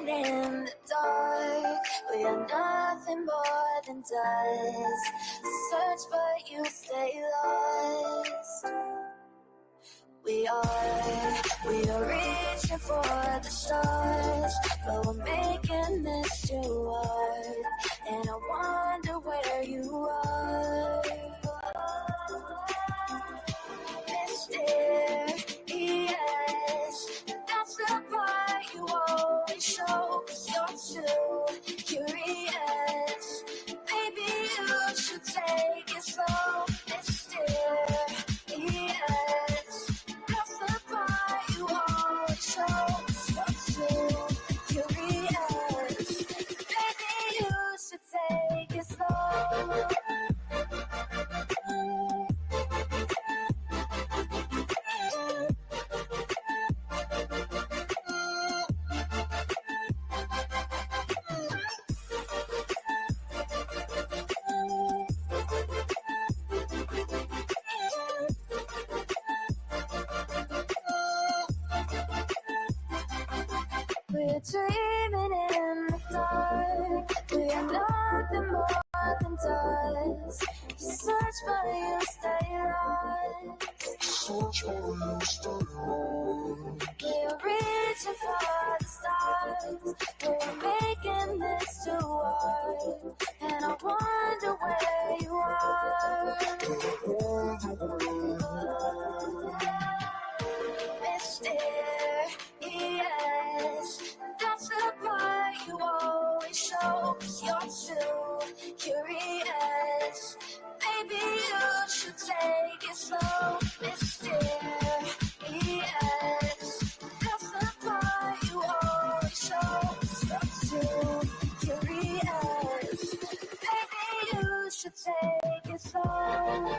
in the dark. We are nothing more than dust. Search but you stay lost. We are reaching for the stars, but we're making this too hard. And I wonder where you are. Mysterious, that's the part you always show. 'Cause you're too curious. Maybe you should take it slow. Mysterious, that's the part you always show. 'Cause you're too curious. Maybe you should take it slow. We're dreaming in the dark. We are nothing more than dust. Search but you stay lost. Search but you stay lost. We're reaching for the stars. We're making this too hard. And I wonder where you are. Mysterious, that's the part you always show. 'Cause you're too curious. Maybe you should take it slow. Mysterious, that's the part you always show. 'Cause you're too curious. Maybe you should take it slow.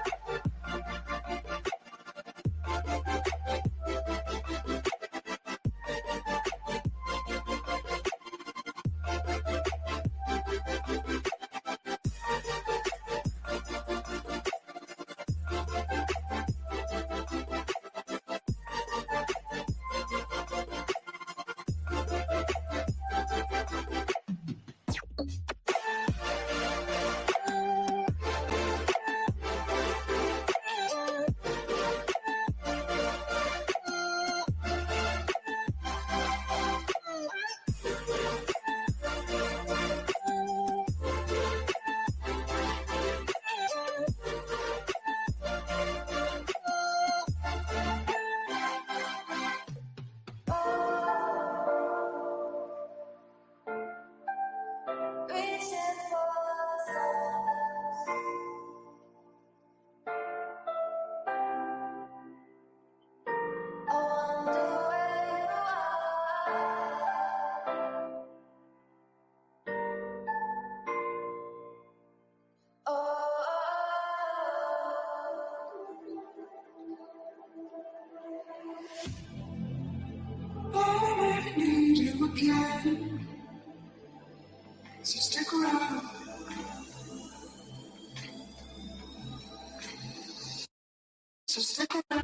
Reaching for the stars. I wonder where you are. Oh, I need you again. So stick around. So stick around.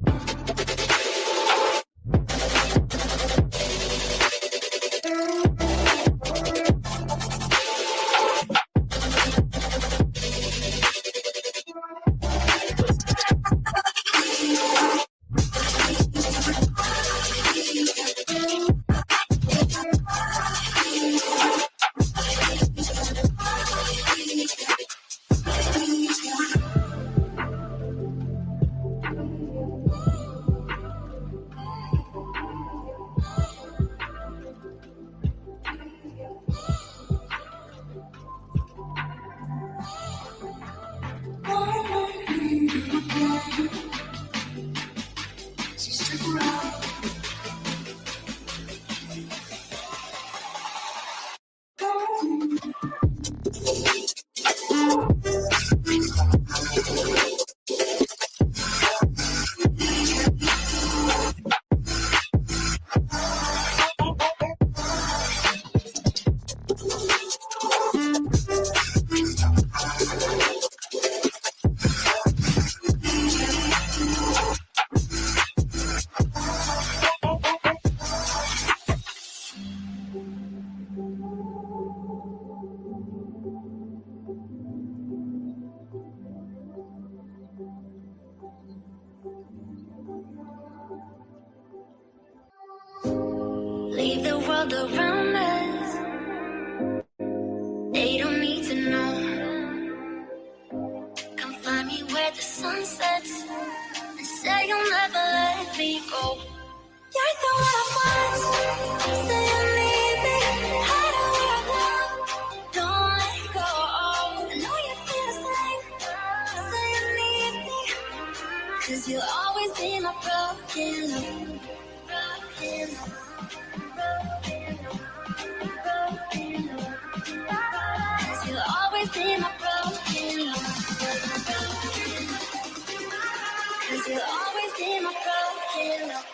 world around us. They don't need to know. Come find me where the sun sets and say you'll never let me go. You're the one I want. Say you need me. Hide where I want. Don't let go. I know you feel the same. Say you need me. 'Cause you'll always be my broken love. Broken love. Broken love. Broken love. 'Cause you'll always be my broken love. Broken love. 'Cause you'll always be my broken love.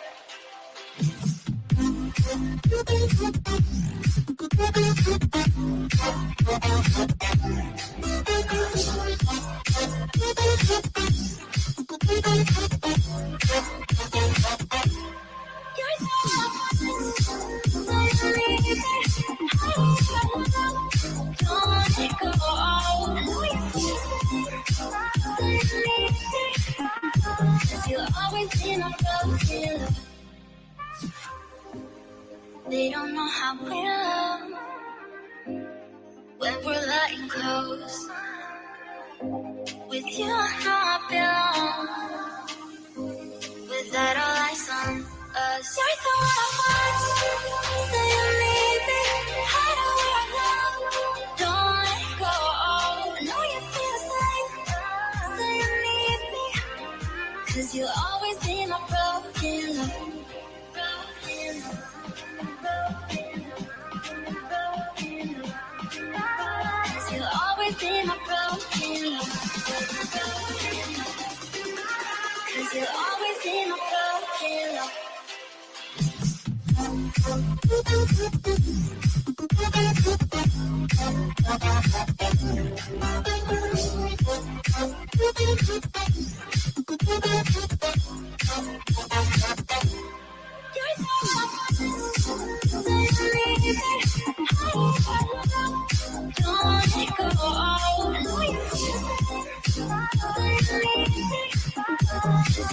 They don't know how we love when we're letting close. With you, I know I belong. With that, all eyes on us. You're the one I want. Say you need me. Hide where I love. Don't let go. I know you feel the same. Say you need me. 'Cause you'll always be my broken love. Broken love. Cause you'll always be my broken love. Cause you'll always be my broken love.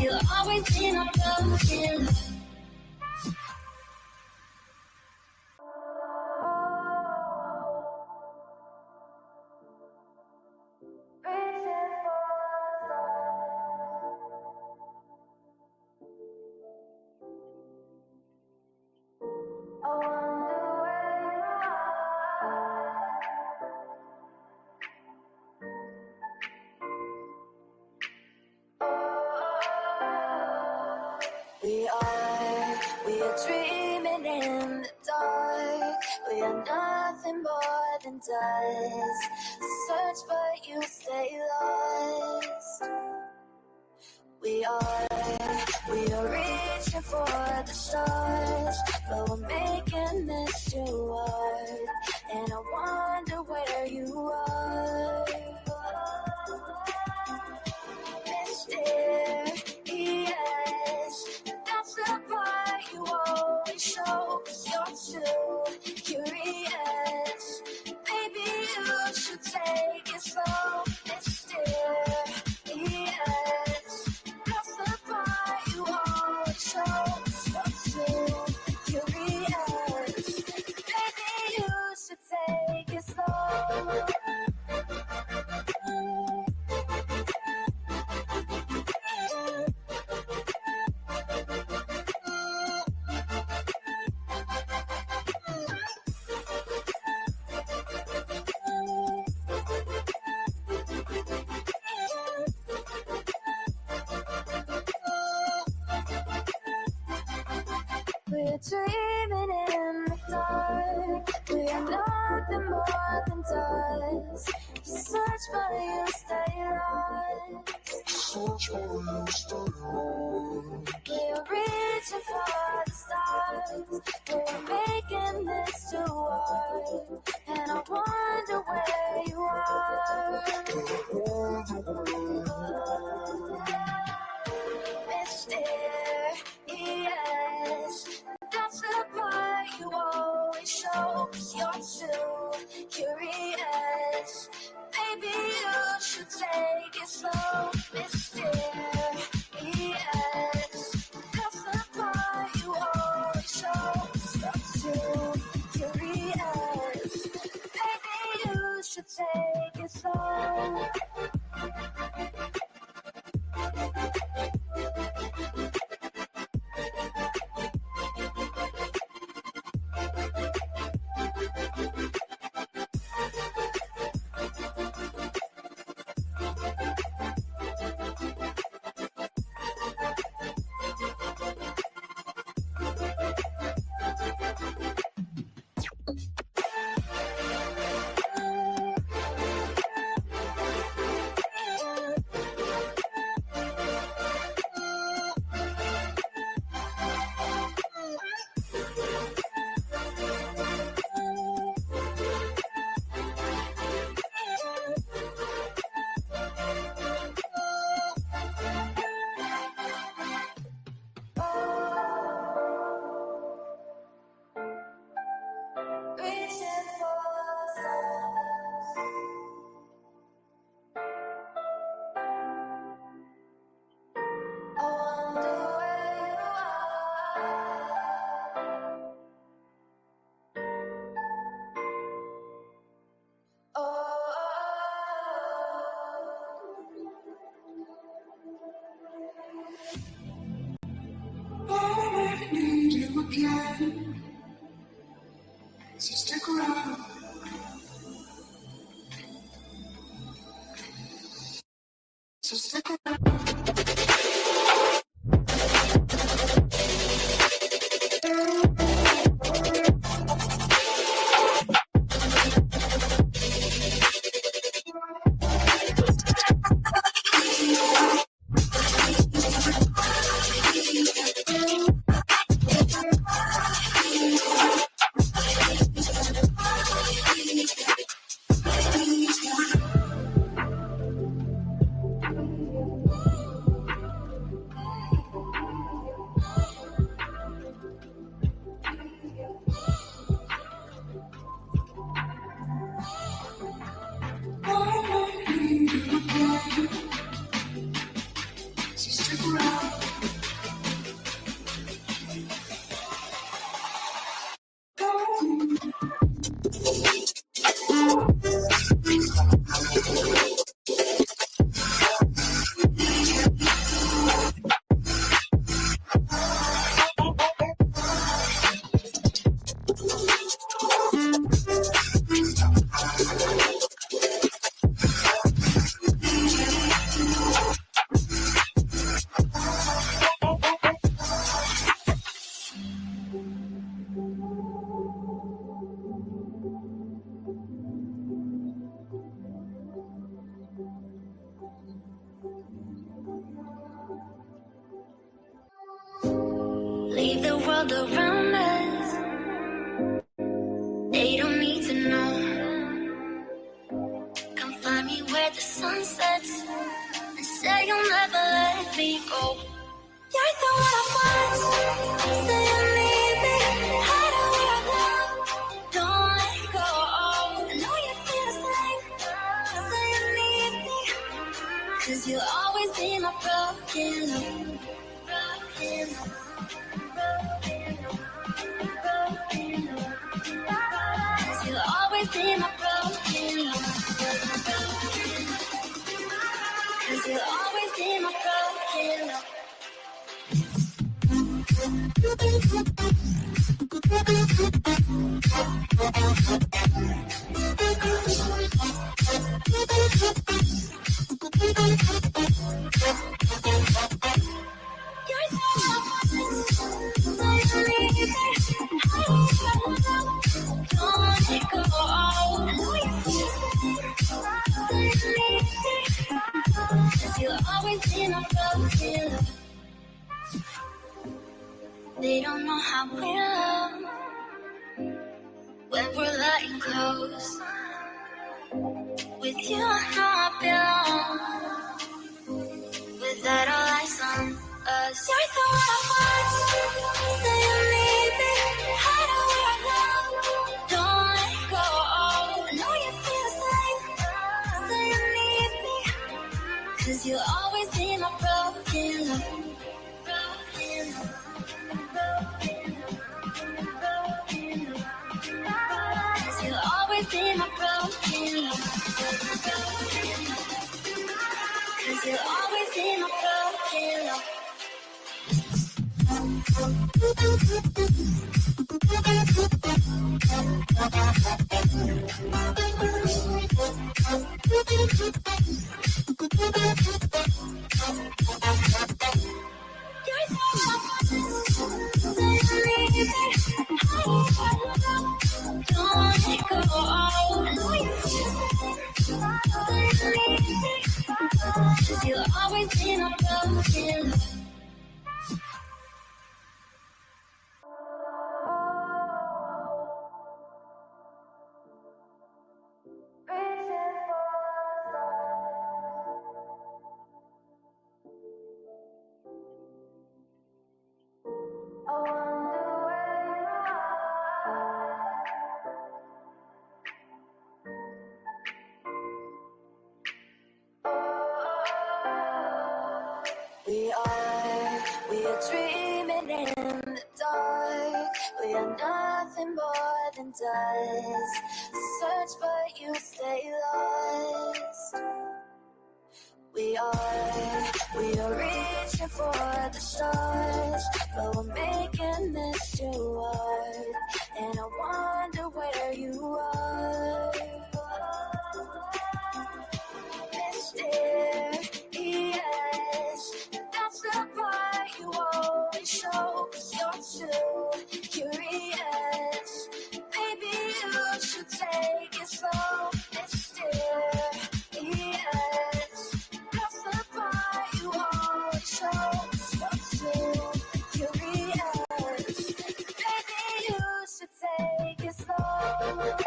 You'll always be my broken love. We are dreaming in the dark. We are nothing more than dust. Search but you stay lost. We are reaching for the stars, but we're making this too hard. And I wonder where you are. Mysterious, that's the part you always show. 'Cause you're too curious. Maybe you should take it slow. Mysterious, that's the part you always show. 'Cause you're too curious. Maybe you should take it slow. We're dreaming in the dark. We are nothing more than dust. Search but you stay lost. Search but you stay lost. We're reaching for the stars. We're making this too hard. And I wonder where you are. Mysterious, that's the part you always show. 'Cause you're too curious. Maybe you should take it slow. Mysterious, that's the part you always show. 'Cause you're too take it slow. I need you again, so stick around. So stick around. Leave the world around us. They don't need to know. Come find me where the sun sets and say you'll never let me go. You're the one I want. Say you need me. Hide away right now. Don't let go. I know you feel the same. Say you need me. 'Cause you'll always be my broken love. Broken love. You'll always be my broken love. 'Cause you'll always be my broken love. You're so don't let it go. I know you feel it. You'll always be my broken love. They don't know how we love when we're letting close. With you, I know I belong. Without all eyes on us, you're the one I want. Say you need me. Hide away right now. Don't let go. I know you feel the same. Say you need me. 'Cause you'll always be my broken love. Broken love. Broken love. Broken love. 'Cause you'll always be my broken love. 'Cause you'll always be my broken love. You'll always be my broken love. We are dreaming in the dark. We are nothing more than dust. Search but you stay lost. We are reaching for the stars, but we're making this too hard. And I wonder where you are. Mysterious, that's the part you always show. 'Cause you're too curious. Maybe you should take it slow. Mysterious, that's the part you always show. 'Cause you're too curious. Maybe you should take it slow.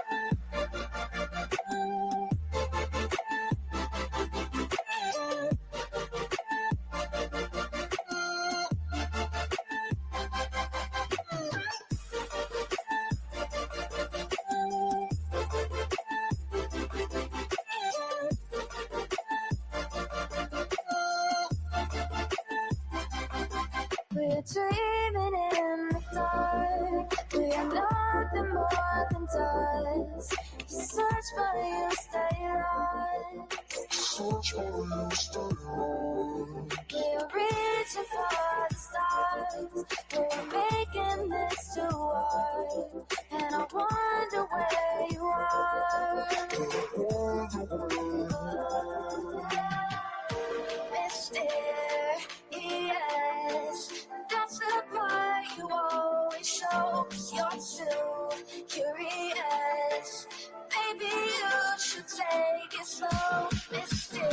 We're dreaming in the dark. We are nothing more than dust. You search but you stay lost. Search for you, stay on. We're reaching for the stars. We're making this too hard. And I wonder where you are. Mysterious, that's the part you always show. 'Cause you're too curious. Maybe you should take it slow. Mysterious,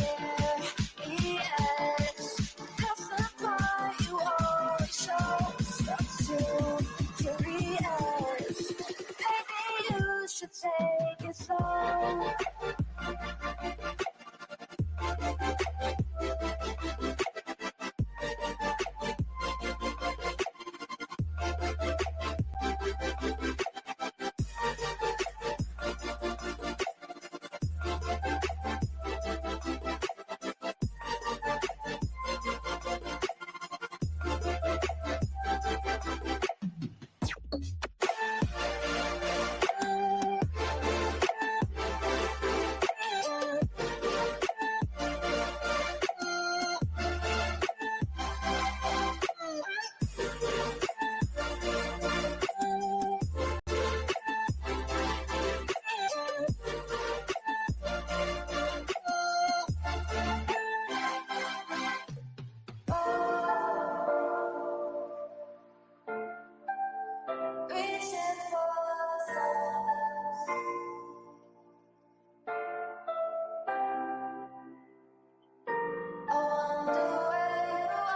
that's the part you always show. 'Cause you're too curious. Maybe you should take it slow. Reaching for the stars. I wonder where you are.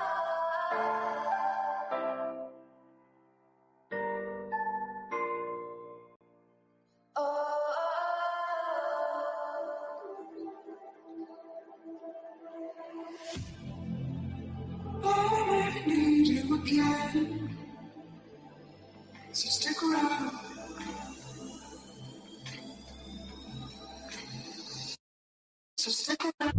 I need you again. So stick around. So stick around.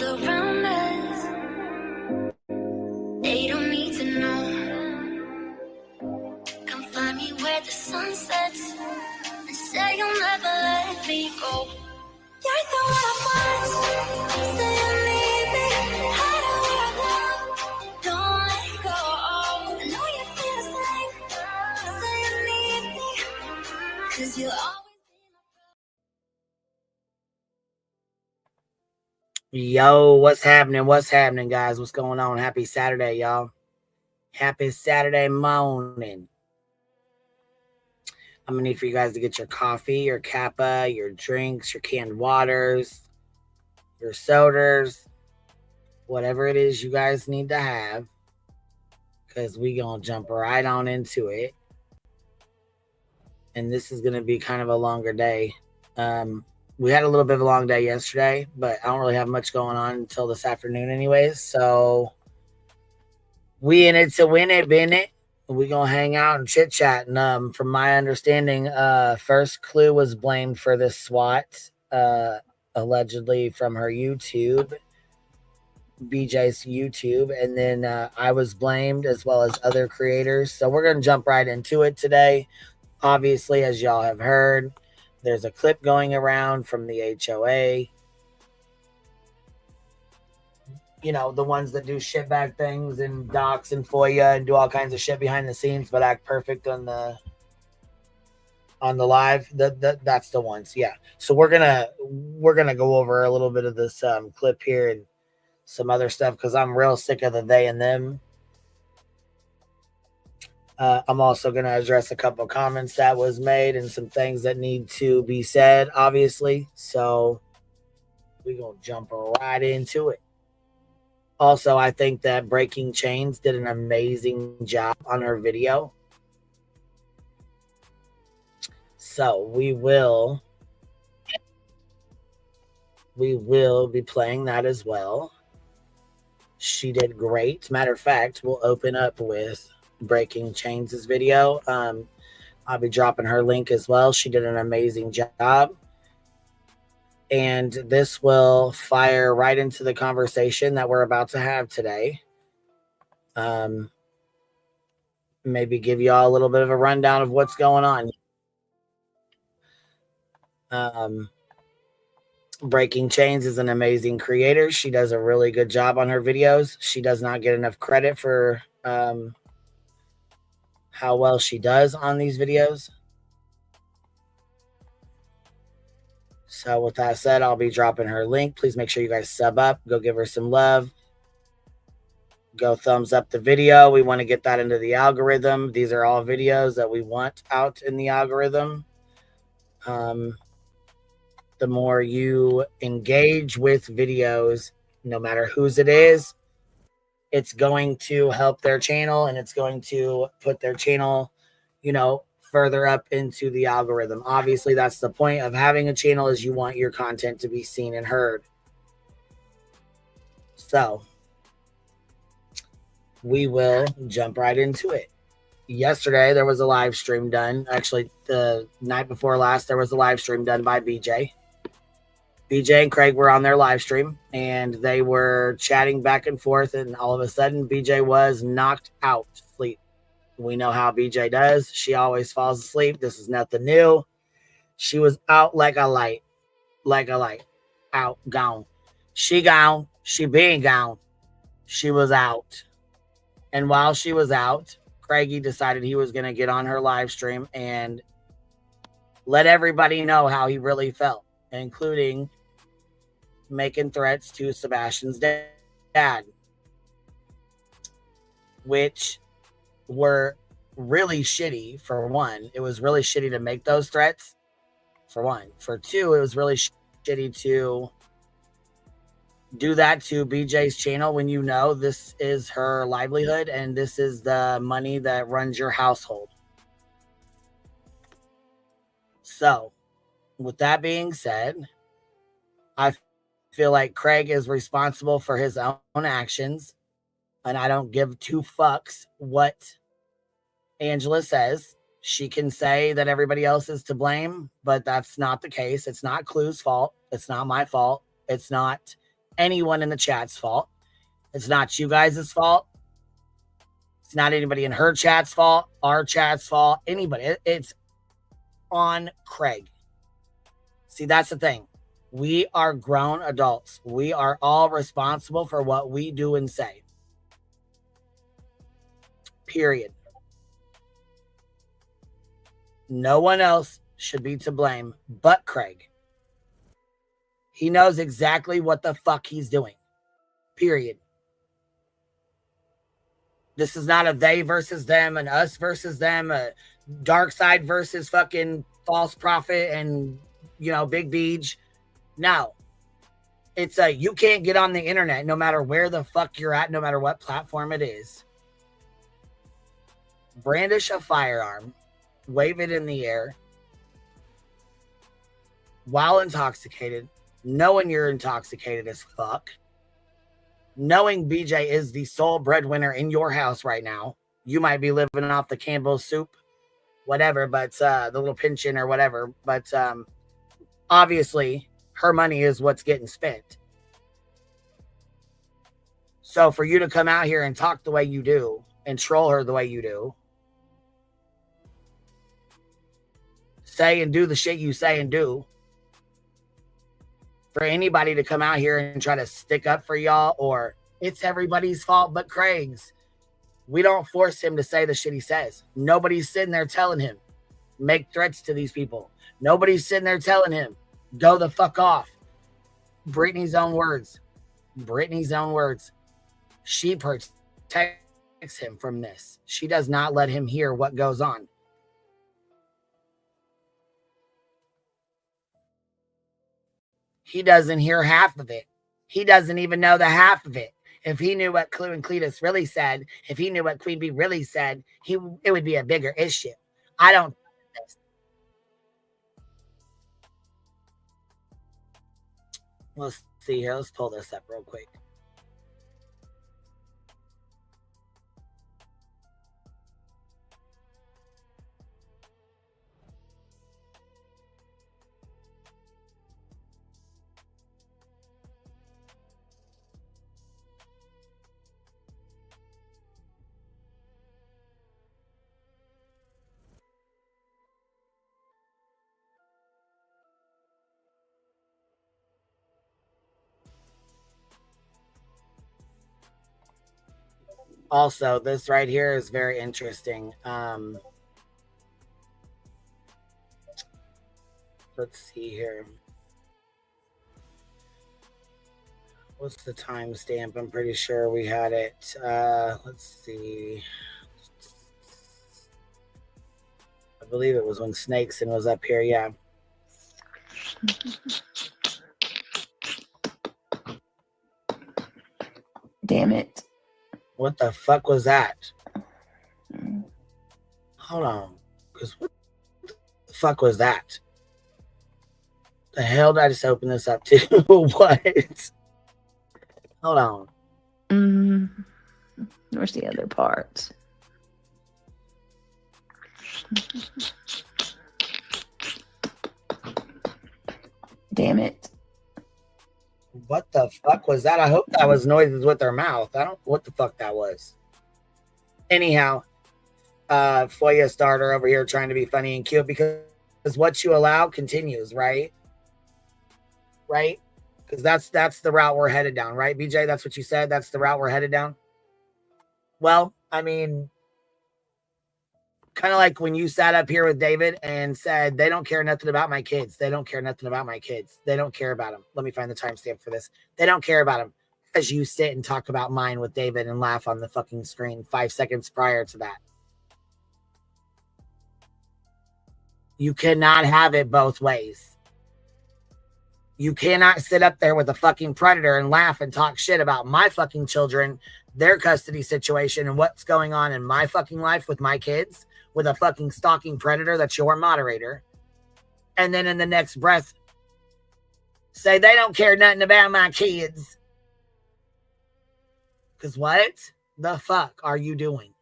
world around us. They don't need to know. Come find me where the sun sets and say you'll never let me go. You're the one I want. Say you need me. Hide where I belong. Don't let go. I know you feel the same. Say you need me. 'Cause you'll always. Yo, what's happening? What's happening, guys? What's going on? Happy Saturday, y'all. Happy Saturday morning. I'm going to need for you guys to get your coffee, your kappa, your drinks, your canned waters, your sodas, whatever it is you guys need to have, because we're going to jump right on into it. And this is going to be kind of a longer day. We had a little bit of a long day yesterday, but I don't really have much going on until this afternoon anyways. So we in it to win it, been it. We're going to hang out and chit chat. And from my understanding, first Clue was blamed for this SWAT, allegedly from her YouTube, BJ's YouTube. And then I was blamed as well as other creators. So we're going to jump right into it today. Obviously, as y'all have heard, there's a clip going around from the HOA. You know, the ones that do shitbag things and docs and FOIA and do all kinds of shit behind the scenes, but act perfect on the live. That's the ones. Yeah. So we're gonna go over a little bit of this clip here and some other stuff because I'm real sick of the they and them. I'm also going to address a couple of comments that was made and some things that need to be said, obviously. So we're going to jump right into it. Also, I think that Breaking Chains did an amazing job on her video. So we will be playing that as well. She did great. Matter of fact, we'll open up with Breaking Chains' video. I'll be dropping her link as well. She did an amazing job. And this will fire right into the conversation that we're about to have today. Maybe give y'all a little bit of a rundown of what's going on. Breaking Chains is an amazing creator. She does a really good job on her videos. She does not get enough credit for how well she does on these videos. So with that said, I'll be dropping her link. Please make sure you guys sub up. Go give her some love. Go thumbs up the video. We want to get that into the algorithm. These are all videos that we want out in the algorithm. The more you engage with videos, no matter whose it is, it's going to help their channel and it's going to put their channel, you know, further up into the algorithm. Obviously, that's the point of having a channel, is you want your content to be seen and heard. So we will jump right into it. Yesterday, there was a live stream done. Actually, the night before last, there was a live stream done by BJ. BJ and Craig were on their live stream and they were chatting back and forth, and all of a sudden BJ was knocked out asleep. We know how BJ does. She always falls asleep. This is nothing new. She was out like a light, out, gone. She gone. She being gone. She was out. And while she was out, Craigie decided he was going to get on her live stream and let everybody know how he really felt, including making threats to Sebastian's dad, which were really shitty. For one, it was really shitty to make those threats, for one. For two, it was really shitty to do that to BJ's channel when you know this is her livelihood and this is the money that runs your household. So, with that being said, I feel like Craig is responsible for his own actions, and I don't give two fucks what Angela says. She can say that everybody else is to blame, but that's not the case. It's not Clue's fault. It's not my fault. It's not anyone in the chat's fault. It's not you guys' fault. It's not anybody in her chat's fault, our chat's fault, anybody. It's on Craig. See, that's the thing. We are grown adults. We are all responsible for what we do and say. Period. No one else should be to blame but Craig. He knows exactly what the fuck he's doing. Period. This is not a they versus them, an us versus them, a dark side versus fucking false prophet and, you know, Big Beej. No. It's a you can't get on the internet no matter where the fuck you're at, no matter what platform it is. Brandish a firearm, wave it in the air while intoxicated, knowing you're intoxicated as fuck. Knowing BJ is the sole breadwinner in your house right now. You might be living off the Campbell's soup, whatever, but the little pension or whatever. But obviously, her money is what's getting spent. So for you to come out here and talk the way you do and troll her the way you do, say and do the shit you say and do, for anybody to come out here and try to stick up for y'all, or it's everybody's fault but Craig's. We don't force him to say the shit he says. Nobody's sitting there telling him, make threats to these people. Nobody's sitting there telling him, go the fuck off. Brittany's own words. Brittany's own words. She protects him from this. She does not let him hear what goes on. He doesn't hear half of it. He doesn't even know the half of it. If he knew what Clue and Cletus really said, if he knew what Queen Bee really said, it would be a bigger issue. I don't. Let's see here. Let's pull this up real quick. Also, this right here is very interesting. Let's see here. What's the timestamp? I'm pretty sure we had it. Let's see. I believe it was when Snakeson was up here. Yeah. Damn it. What the fuck was that? Hold on. Because what the fuck was that? The hell did I just open this up to? What? Hold on. Where's the other part? Damn it. What the fuck was that? I hope that was noises with their mouth. I don't know what the fuck that was. Anyhow, FOIA starter over here trying to be funny and cute because what you allow continues, right? Right? Because that's the route we're headed down, right, BJ? That's what you said? That's the route we're headed down? Well, I mean, kind of like when you sat up here with David and said, they don't care nothing about my kids. They don't care nothing about my kids. They don't care about them. Let me find the timestamp for this. They don't care about them. As you sit and talk about mine with David and laugh on the fucking screen 5 seconds prior to that. You cannot have it both ways. You cannot sit up there with a fucking predator and laugh and talk shit about my fucking children, their custody situation, and what's going on in my fucking life with my kids, with a fucking stalking predator that's your moderator. And then in the next breath, say they don't care nothing about my kids. Because what the fuck are you doing?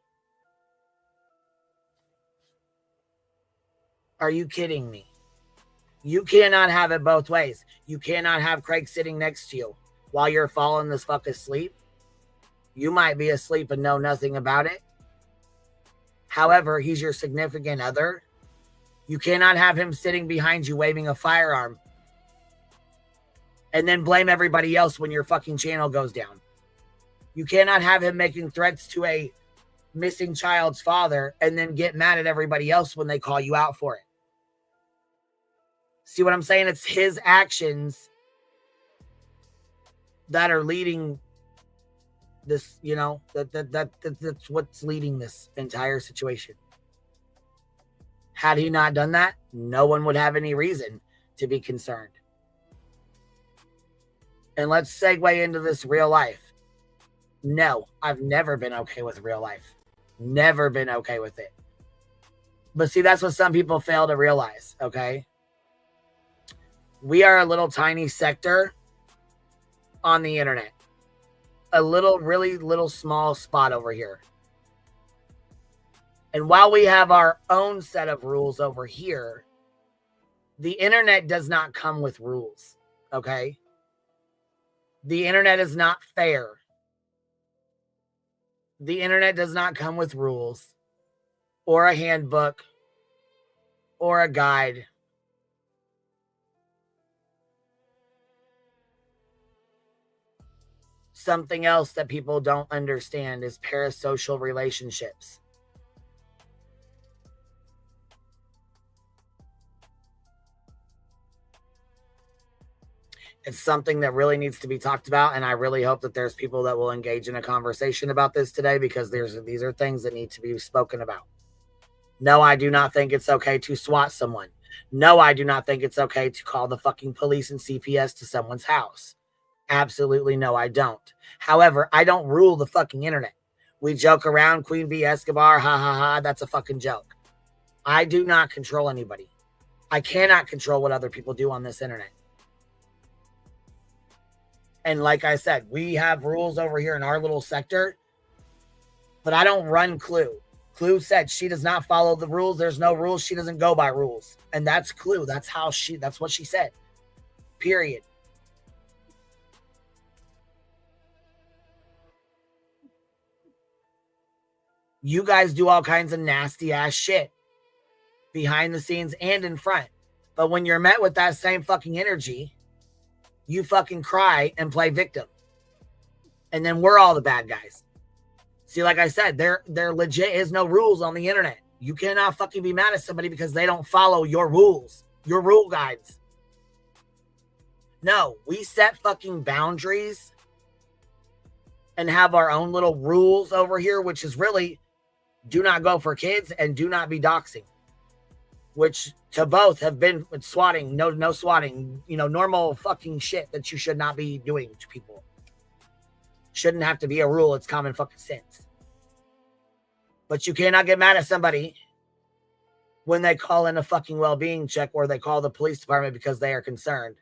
Are you kidding me? You cannot have it both ways. You cannot have Craig sitting next to you while you're falling this fuck asleep. You might be asleep and know nothing about it. However, he's your significant other. You cannot have him sitting behind you waving a firearm and then blame everybody else when your fucking channel goes down. You cannot have him making threats to a missing child's father and then get mad at everybody else when they call you out for it. See what I'm saying? It's his actions that are leading this, you know, that's what's leading this entire situation. Had he not done that, no one would have any reason to be concerned. And let's segue into this real life. No, I've never been okay with real life. Never been okay with it. But see, that's what some people fail to realize, okay? We are a little tiny sector on the internet. A little, really little small spot over here. And while we have our own set of rules over here, the internet does not come with rules, okay? The internet is not fair. The internet does not come with rules or a handbook or a guide. Something else that people don't understand is parasocial relationships. It's something that really needs to be talked about, and I really hope that there's people that will engage in a conversation about this today, because these are things that need to be spoken about. No, I do not think it's okay to SWAT someone. No, I do not think it's okay to call the fucking police and CPS to someone's house. Absolutely no, I don't. However, I don't rule the fucking internet. We joke around, Queen Bee Escobar, ha ha ha, that's a fucking joke. I do not control anybody. I cannot control what other people do on this internet. And like I said, we have rules over here in our little sector, but I don't run Clue. Clue said she does not follow the rules. There's no rules. She doesn't go by rules. And that's Clue. That's what she said. Period. You guys do all kinds of nasty ass shit behind the scenes and in front. But when you're met with that same fucking energy, you fucking cry and play victim. And then we're all the bad guys. See, like I said, there legit is no rules on the internet. You cannot fucking be mad at somebody because they don't follow your rules, your rule guides. No, we set fucking boundaries and have our own little rules over here, which is really do not go for kids and do not be doxing, which to both have been swatting, no swatting, you know, normal fucking shit that you should not be doing to people. Shouldn't have to be a rule. It's common fucking sense. But you cannot get mad at somebody when they call in a fucking well-being check or they call the police department because they are concerned.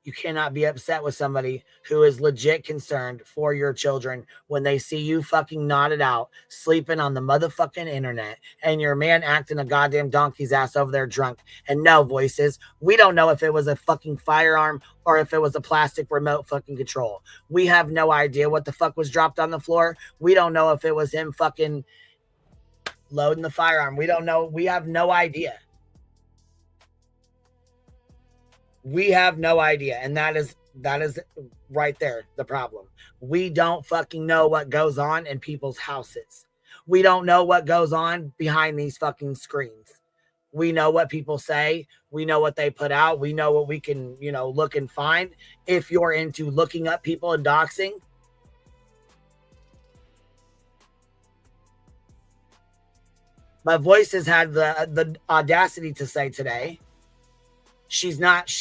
You cannot be upset with somebody who is legit concerned for your children when they see you fucking nodded out, sleeping on the motherfucking internet, and your man acting a goddamn donkey's ass over there drunk. And no, voices, we don't know if it was a fucking firearm or if it was a plastic remote fucking control. We have no idea what the fuck was dropped on the floor. We don't know if it was him fucking loading the firearm. We don't know. We have no idea. We have no idea. And that is right there the problem. We don't fucking know what goes on in people's houses. We don't know what goes on behind these fucking screens. We know what people say. We know what they put out. We know what we can, you know, look and find. If you're into looking up people and doxing, my voice has had the audacity to say today, she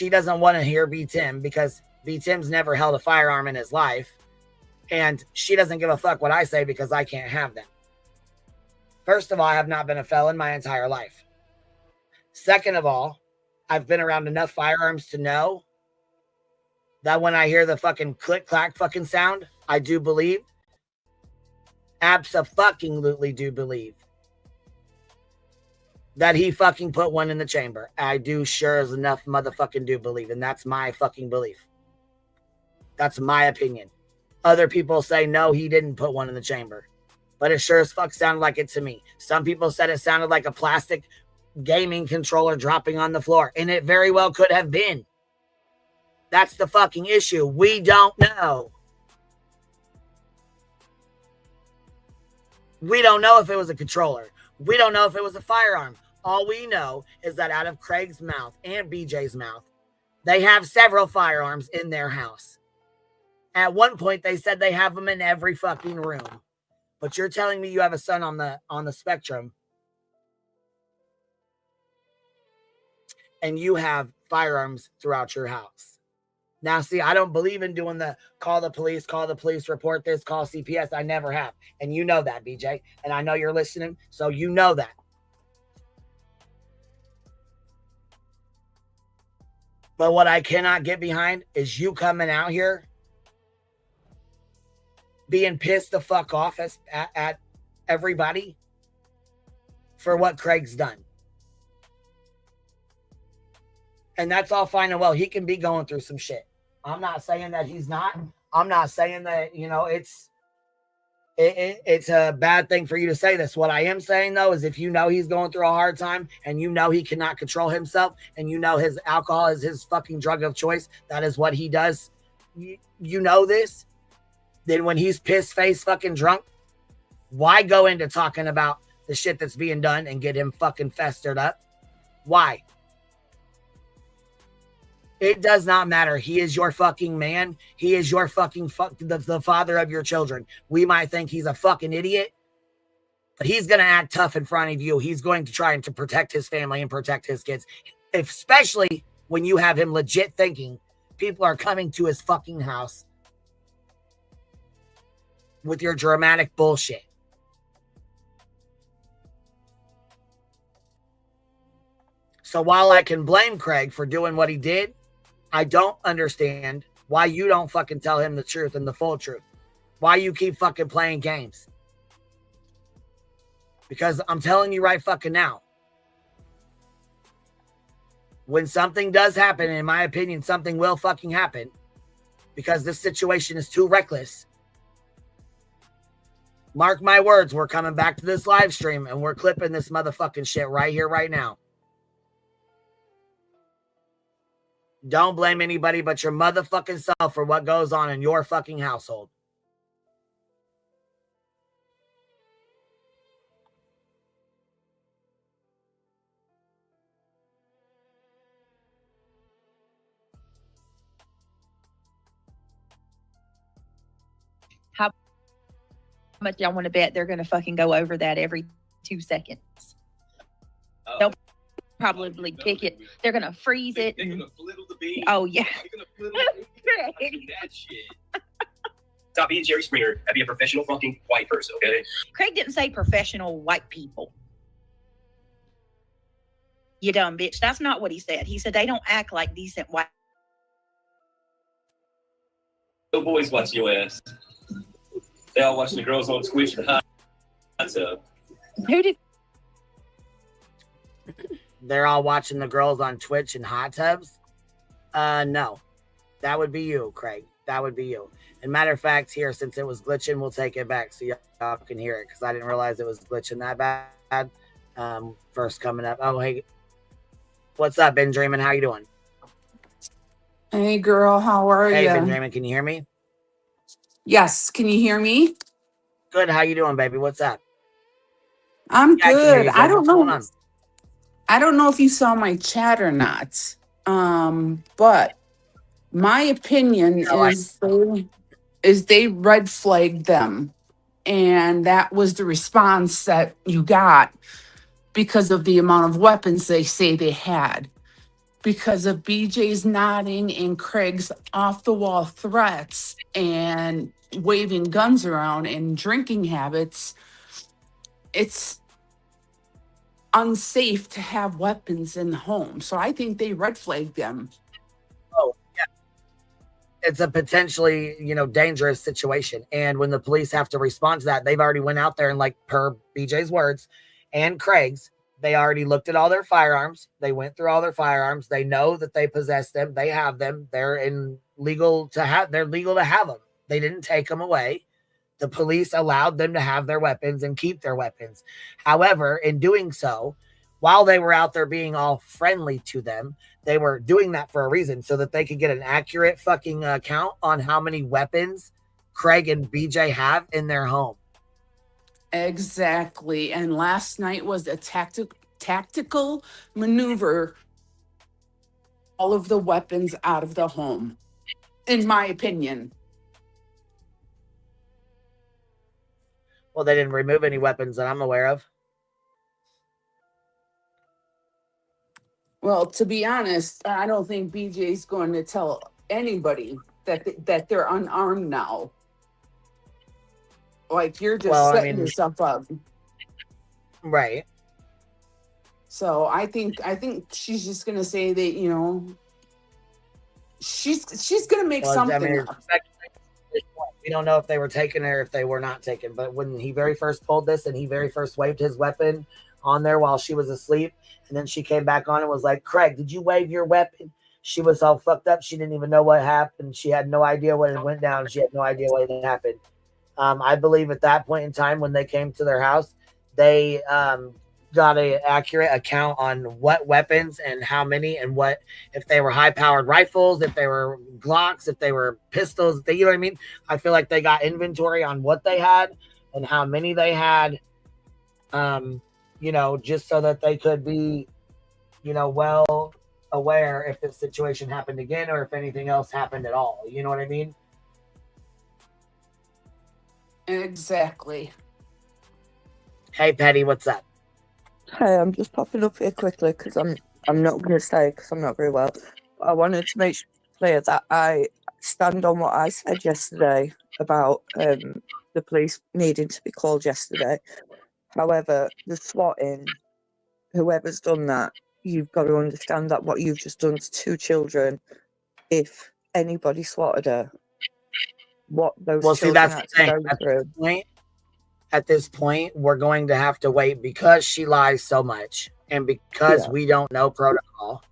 doesn't want to hear B. Tim because B. Tim's never held a firearm in his life. And she doesn't give a fuck what I say because I can't have them. First of all, I have not been a felon my entire life. Second of all, I've been around enough firearms to know that when I hear the fucking click-clack fucking sound, I do believe. Abso-fucking-lutely do believe that he fucking put one in the chamber. I do sure as enough motherfucking do believe, and that's my fucking belief. That's my opinion. Other people say no, he didn't put one in the chamber, but it sure as fuck sounded like it to me. Some people said it sounded like a plastic gaming controller dropping on the floor, and it very well could have been. That's the fucking issue. We don't know. We don't know if it was a controller. We don't know if it was a firearm. All we know is that out of Craig's mouth and BJ's mouth, they have several firearms in their house. At one point, they said they have them in every fucking room. But you're telling me you have a son on the spectrum, and you have firearms throughout your house. Now, see, I don't believe in doing the call the police, report this, call CPS. I never have. And you know that, BJ. And I know you're listening, so you know that. But what I cannot get behind is you coming out here being pissed the fuck off at everybody for what Craig's done. And that's all fine and well. He can be going through some shit. I'm not saying that he's not. I'm not saying that, you know, it's a bad thing for you to say this. What I am saying, though, is if you know he's going through a hard time and you know he cannot control himself and you know his alcohol is his fucking drug of choice, that is what he does. You know this. Then when he's pissed face fucking drunk, why go into talking about the shit that's being done and get him fucking festered up? Why? It does not matter. He is your fucking man. He is your fucking the father of your children. We might think he's a fucking idiot, but he's going to act tough in front of you. He's going to try and to protect his family and protect his kids, especially when you have him legit thinking people are coming to his fucking house with your dramatic bullshit. So while I can blame Craig for doing what he did, I don't understand why you don't fucking tell him the truth and the full truth. Why you keep fucking playing games. Because I'm telling you right fucking now, when something does happen, in my opinion, something will fucking happen, because this situation is too reckless. Mark my words, we're coming back to this live stream and we're clipping this motherfucking shit right here, right now. Don't blame anybody but your motherfucking self for what goes on in your fucking household. How much y'all want to bet they're going to fucking go over that every 2 seconds? They'll probably kick it. They're going to freeze it. They're going to fliddle the bean. Oh, yeah. They're going to fliddle that shit. Stop being Jerry Springer and be a professional fucking white person, okay? Craig didn't say professional white people. You dumb bitch. That's not what he said. He said they don't act like decent white. The boys watch your ass. They all watching the girls on Squish and Hot Tub. Who did? They're all watching the girls on Twitch and hot tubs? No. That would be you, Craig. That would be you. And matter of fact, here, since it was glitching, we'll take it back so y'all can hear it, because I didn't realize it was glitching that bad. First coming up. Oh, hey. What's up, Ben Dreamin'? How you doing? Hey, girl. How are Hey, you? Ben Dreamin', can you hear me? Yes. Can you hear me? Good. How you doing, baby? What's up? I'm Yeah, I can hear good. you, I Jen. don't What's going know. on? I don't know if you saw my chat or not. But my opinion No, is they red flagged them. And that was the response that you got because of the amount of weapons they say they had. Because of BJ's nodding and Craig's off the wall threats and waving guns around and drinking habits, it's unsafe to have weapons in the home. So I think they red flagged them. Oh, yeah. It's a potentially, dangerous situation. And when the police have to respond to that, they've already went out there and, like, per BJ's words and Craig's, They already looked at all their firearms. They went through all their firearms. They know that they possess them. They have them. They're legal to have them. They didn't take them away. The police allowed them to have their weapons and keep their weapons. However, in doing so, while they were out there being all friendly to them, they were doing that for a reason, so that they could get an accurate fucking count on how many weapons Craig and BJ have in their home. Exactly. And last night was a tactical maneuver, all of the weapons out of the home, in my opinion. Well, they didn't remove any weapons that I'm aware of. Well, to be honest, I don't think BJ's going to tell anybody that they're unarmed now. Like, you're just setting yourself up. Right. So I think she's just gonna say that, you know, she's gonna make something up. We don't know if they were taken or if they were not taken. But when he very first told this and he very first waved his weapon on there while she was asleep, and then she came back on and was like, Craig, did you wave your weapon? She was all fucked up. She didn't even know what happened. She had no idea what it went down. She had no idea what had happened. I believe at that point in time when they came to their house, they got an accurate account on what weapons and how many and what, if they were high-powered rifles, if they were Glocks, if they were pistols, you know what I mean? I feel like they got inventory on what they had and how many they had, you know, just so that they could be, you know, well aware if this situation happened again or if anything else happened at all. You know what I mean? Exactly. Hey, Petty, what's up? Hey, I'm just popping up here quickly because I'm not going to stay because I'm not very well. I wanted to make clear that I stand on what I said yesterday about the police needing to be called yesterday. However, the swatting, whoever's done that, you've got to understand that what you've just done to two children, if anybody swatted her, what those children had to go through. At this point, we're going to have to wait because she lies so much and because we don't know protocol.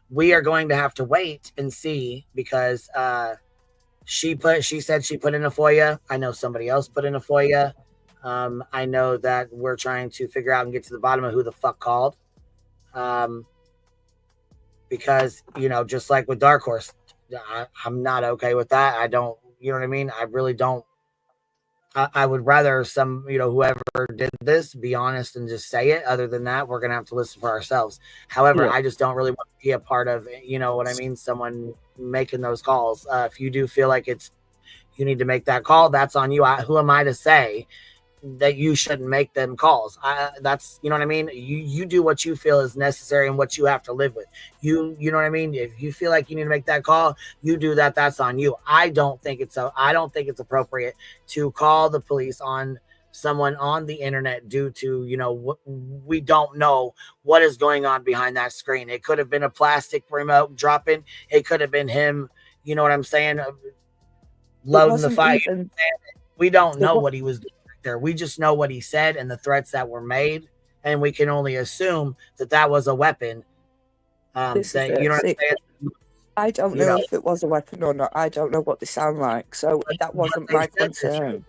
We are going to have to wait and see because she said she put in a FOIA. I know somebody else put in a FOIA. I know that we're trying to figure out and get to the bottom of who the fuck called. Because, you know, just like with Dark Horse, I'm not okay with that. I don't, you know what I mean? I really don't. I would rather some, you know, whoever did this be honest and just say it. Other than that, we're going to have to listen for ourselves. However, I just don't really want to be a part of, you know what I mean? Someone making those calls. If you do feel like you need to make that call, that's on you. Who am I to say that you shouldn't make them calls? That's, you know what I mean? You do what you feel is necessary and what you have to live with. You know what I mean? If you feel like you need to make that call, you do that. That's on you. I don't think it's appropriate to call the police on someone on the internet due to, you know, we don't know what is going on behind that screen. It could have been a plastic remote dropping. It could have been him, you know what I'm saying? Loading the fire. We don't know what he was doing there. We just know what he said and the threats that were made. And we can only assume that was a weapon. You know what I'm saying? I don't know if it was a weapon or not. I don't know what they sound like. So that wasn't my concern.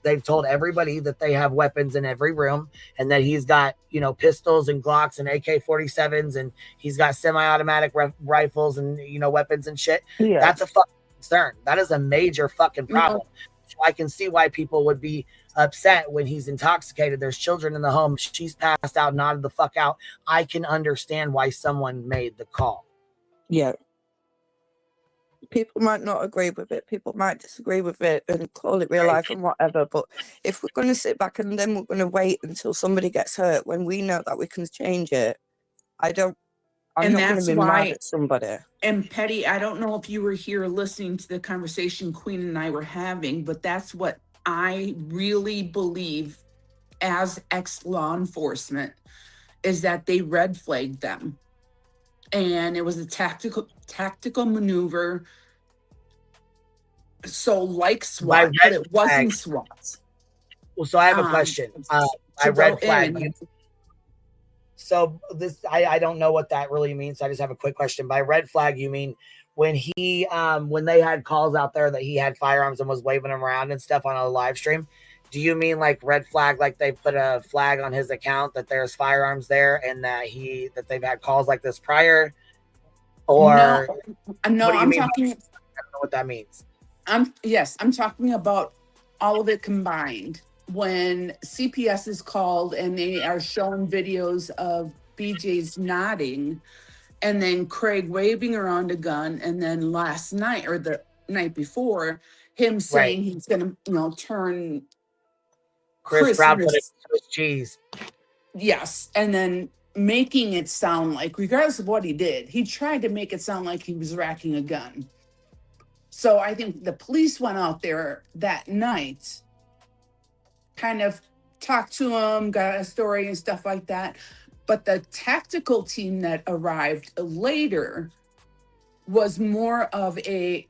They've told everybody that they have weapons in every room and that he's got, you know, pistols and Glocks and AK-47s and he's got semi-automatic rifles and, you know, weapons and shit. Yeah. That's a fucking concern. That is a major fucking problem. So I can see why people would be upset when he's intoxicated. There's children in the home. She's passed out, nodded the fuck out. I can understand why someone made the call. Yeah. People might not agree with it. People might disagree with it and call it real life and whatever. But if we're going to sit back and then we're going to wait until somebody gets hurt when we know that we can change it, I'm not going to be mad at somebody. And Petty, I don't know if you were here listening to the conversation Queen and I were having, but that's what I really believe as ex-law enforcement is that they red flagged them. And it was a tactical maneuver. So like SWAT, but it wasn't SWAT. Well, so I have a question. I red flagged you. So this, I don't know what that really means. So I just have a quick question. By red flag, you mean when when they had calls out there that he had firearms and was waving them around and stuff on a live stream? Do you mean like red flag, like they put a flag on his account that there's firearms there and that they've had calls like this prior? Or no, what do you I'm mean? talking. I don't know what that means. I'm talking about all of it combined. When CPS is called and they are showing videos of BJ's nodding, and then Craig waving around a gun, and then last night or the night before, him saying he's gonna, turn Chris Proudfoot into- Swiss cheese. Yes, and then making it sound like, regardless of what he did, he tried to make it sound like he was racking a gun. So I think the police went out there that night, kind of talked to him, got a story and stuff like that. But the tactical team that arrived later was more of a,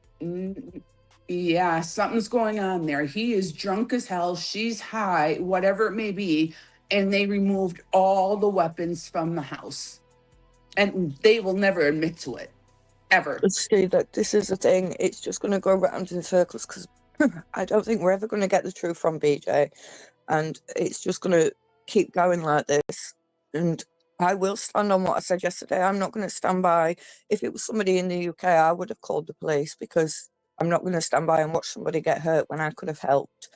yeah, something's going on there. He is drunk as hell. She's high, whatever it may be. And they removed all the weapons from the house. And they will never admit to it, ever. See, that this is the thing. It's just going to go round in circles because I don't think we're ever going to get the truth from BJ. And it's just going to keep going like this. And I will stand on what I said yesterday. I'm not going to stand by. If it was somebody in the UK, I would have called the police because I'm not going to stand by and watch somebody get hurt when I could have helped.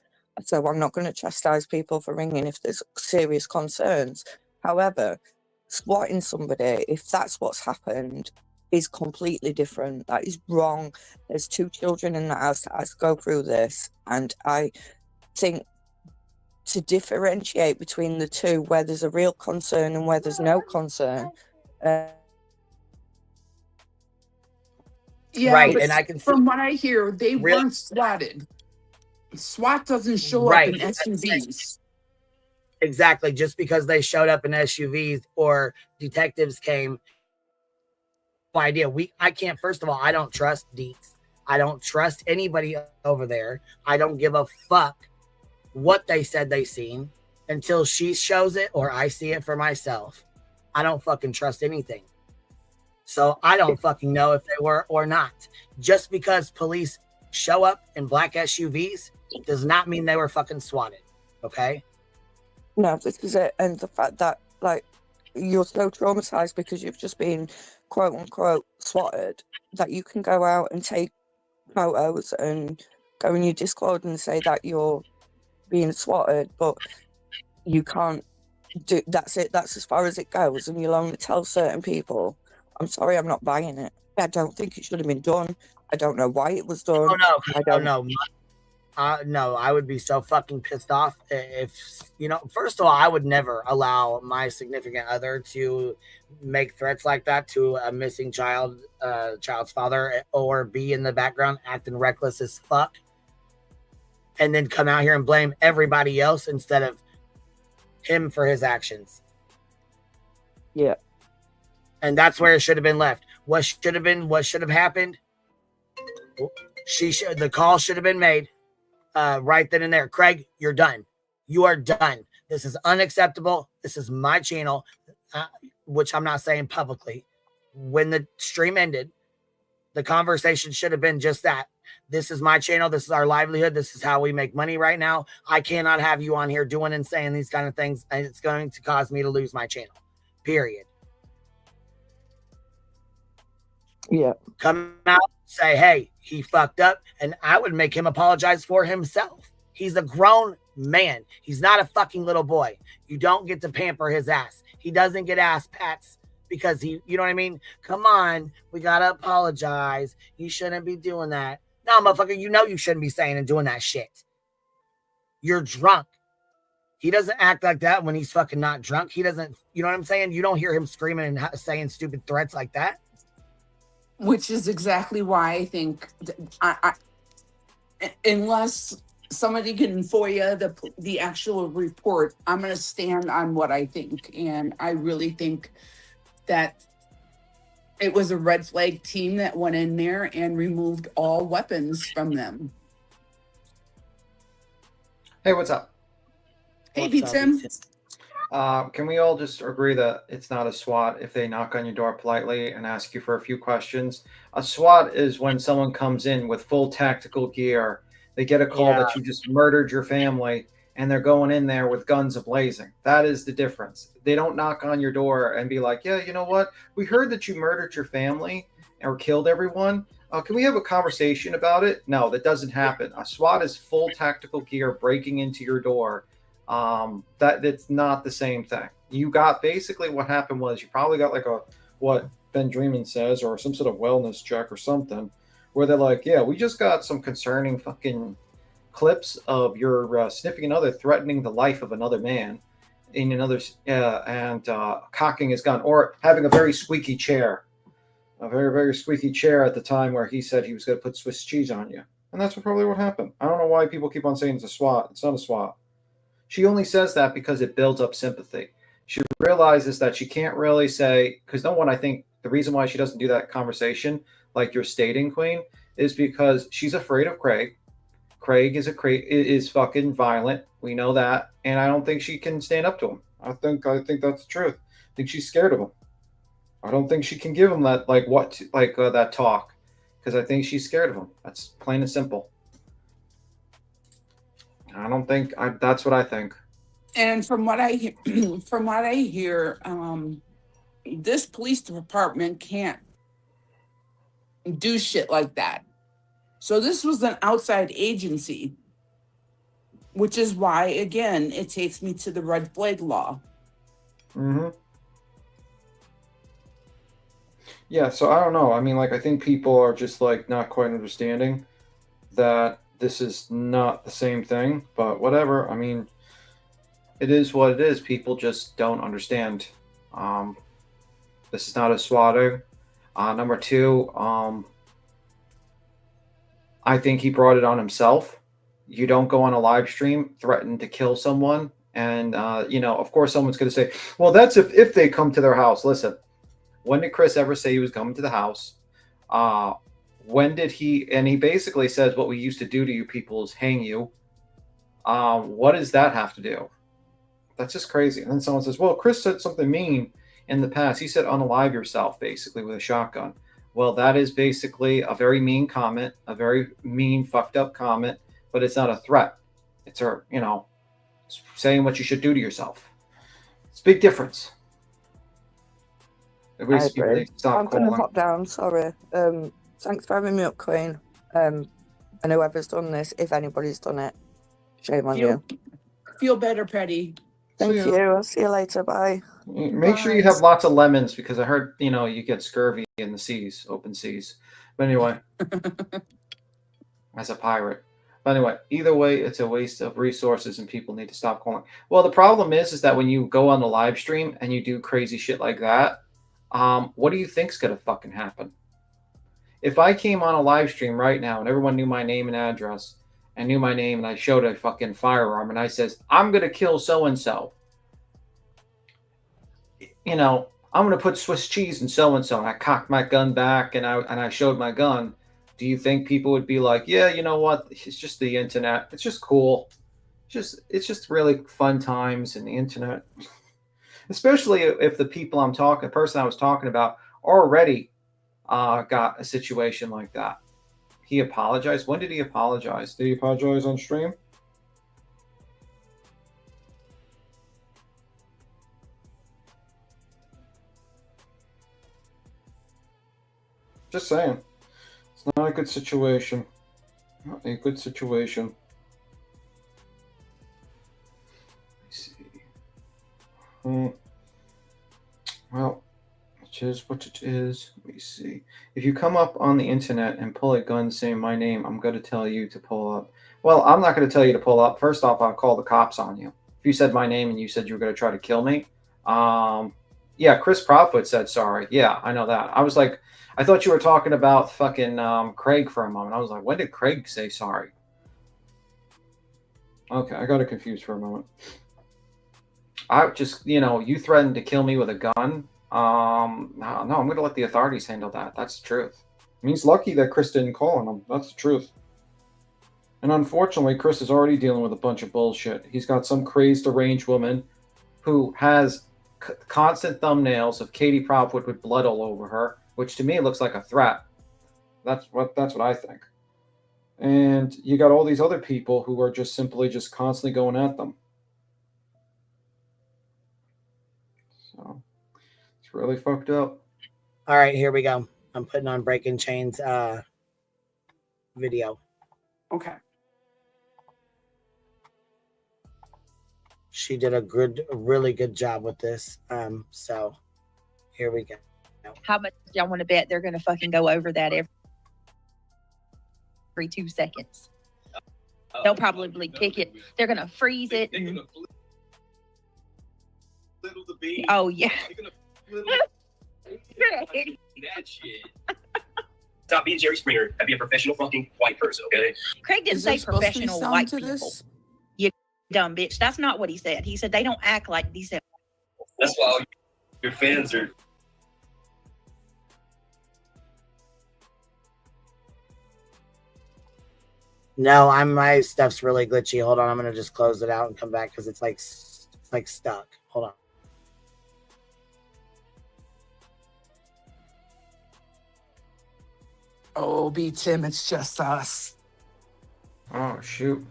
So I'm not going to chastise people for ringing if there's serious concerns. However, swatting somebody, if that's what's happened, is completely different. That is wrong. There's 2 children in the house that has to go through this. And I think to differentiate between the two, where there's a real concern and where there's no concern. Yeah, right, and I can from what I hear, they weren't swatted. SWAT doesn't show up in SUVs. Exactly. Just because they showed up in SUVs or detectives came, no idea. I can't. First of all, I don't trust Deets. I don't trust anybody over there. I don't give a fuck what they said they seen until she shows it or I see it for myself. I don't fucking trust anything. So I don't fucking know if they were or not. Just because police show up in black SUVs does not mean they were fucking swatted. Okay? No, this is it. And the fact that, like, you're so traumatized because you've just been quote unquote swatted that you can go out and take photos and go in your Discord and say that you're being swatted, but you can't do that's it. That's as far as it goes. And you'll only tell certain people, I'm sorry, I'm not buying it. I don't think it should have been done. I don't know why it was done. Oh no, I don't know. No, I would be so fucking pissed off if, first of all, I would never allow my significant other to make threats like that to a missing child's father, or be in the background acting reckless as fuck and then come out here and blame everybody else instead of him for his actions. Yeah. And that's where it should have been left. What should have happened? The call should have been made. Right then and there. Craig, you're done. You are done. This is unacceptable. This is my channel, which I'm not saying publicly. When the stream ended, the conversation should have been just that. This is my channel. This is our livelihood. This is how we make money right now. I cannot have you on here doing and saying these kind of things, and it's going to cause me to lose my channel. Period. Yeah. Come out, say, hey, he fucked up, and I would make him apologize for himself. He's a grown man. He's not a fucking little boy. You don't get to pamper his ass. He doesn't get ass pats because you know what I mean? Come on, we gotta apologize. You shouldn't be doing that. No, motherfucker, you shouldn't be saying and doing that shit. You're drunk. He doesn't act like that when he's fucking not drunk. He doesn't, you know what I'm saying? You don't hear him screaming and saying stupid threats like that. Which is exactly why I think, unless somebody can FOIA the actual report, I'm going to stand on what I think. And I really think that it was a red flag team that went in there and removed all weapons from them. Hey, what's up? Hey, Pete Sim. Can we all just agree that it's not a SWAT if they knock on your door politely and ask you for a few questions? A SWAT is when someone comes in with full tactical gear. They get a call Yeah. that you just murdered your family and they're going in there with guns ablazing. That is the difference. They don't knock on your door and be like, yeah, you know what? We heard that you murdered your family or killed everyone. Can we have a conversation about it? No, that doesn't happen. A SWAT is full tactical gear breaking into your door. That's not the same thing. You got basically what happened was you probably got like a what Ben Dreaman says or some sort of wellness check or something where they're like, yeah, we just got some concerning fucking clips of your significant other threatening the life of another man in another and cocking his gun or having a very squeaky chair. A very, very squeaky chair at the time where he said he was going to put Swiss cheese on you. And that's probably what happened. I don't know why people keep on saying it's a SWAT. It's not a SWAT. She only says that because it builds up sympathy. She realizes that she can't really say, because no one, I think, the reason why she doesn't do that conversation, like you're stating, Queen, is because she's afraid of Craig. Craig is fucking violent. We know that. And I don't think she can stand up to him. I think that's the truth. I think she's scared of him. I don't think she can give him that that talk because I think she's scared of him. That's plain and simple. I don't think that's what I think. And from what I hear, this police department can't do shit like that. So this was an outside agency, which is why, again, it takes me to the red flag law. Mm-hmm. Yeah, so I don't know. I mean, like, I think people are just, like, not quite understanding that this is not the same thing, but whatever. I mean, it is what it is. People just don't understand. This is not a swatting. Number two, I think he brought it on himself. You don't go on a live stream, threaten to kill someone, and, of course someone's going to say, well, that's if they come to their house. Listen. When did Chris ever say he was coming to the house? When did he? And he basically says what we used to do to you people is hang you. What does that have to do? That's just crazy. And then someone says, well, Chris said something mean in the past. He said unalive yourself, basically, with a shotgun. Well, that is basically a very mean comment, a very mean, fucked up comment, but it's not a threat. It's saying what you should do to yourself. It's a big difference. I agree. I'm going to hop down, sorry. Thanks for having me up, Queen. And whoever's done this, if anybody's done it, shame on you. Feel better, Petty. Thank you. I'll see you later. Bye. Make sure you have lots of lemons because I heard, you get scurvy in the seas, open seas. But anyway, as a pirate. But anyway, either way, it's a waste of resources and people need to stop calling. Well, the problem is that when you go on the live stream and you do crazy shit like that, what do you think's gonna fucking happen? If I came on a live stream right now and everyone knew my name and address and knew my name and I showed a fucking firearm and I says, I'm gonna kill so-and-so. I'm gonna put Swiss cheese in so-and-so and I cocked my gun back and I showed my gun. Do you think people would be like, yeah, you know what? It's just the internet. It's just cool. It's just really fun times in the internet. Especially if the person I was talking about already got a situation like that. He apologized. When did he apologize? Did he apologize on stream? Just saying. It's not a good situation. Not a good situation. Well, it is what it is. Let me see. If you come up on the internet and pull a gun saying my name, I'm going to tell you to pull up. Well, I'm not going to tell you to pull up. First off, I'll call the cops on you. If you said my name and you said you were going to try to kill me, yeah, Chris Poudfoot said sorry. Yeah, I know that. I was like, I thought you were talking about fucking Craig for a moment. I was like, when did Craig say sorry? Okay, I got it confused for a moment. I just, you threatened to kill me with a gun. No, I'm going to let the authorities handle that. That's the truth. I mean, it's lucky that Chris didn't call on him. That's the truth. And unfortunately, Chris is already dealing with a bunch of bullshit. He's got some crazed, deranged woman who has constant thumbnails of Katie Poudfoot with blood all over her, which to me looks like a threat. That's what I think. And you got all these other people who are just simply just constantly going at them. So it's really fucked up. All right, here we go. I'm putting on Breaking Chains video. Okay. She did a really good job with this. So here we go. How much y'all want to bet they're going to fucking go over that every 2 seconds? They'll probably kick it. They're going to freeze it. And... Oh, yeah. That shit. Stop being Jerry Springer and be a professional fucking white person, okay? Craig didn't Is there say supposed to be professional sound white to people. this? You dumb bitch. That's not what he said. He said they don't act like he said. That's why all your fans are. No, my stuff's really glitchy. Hold on, I'm gonna just close it out and come back because it's like stuck. Hold on. Oh, B Tim, it's just us. Oh, shoot.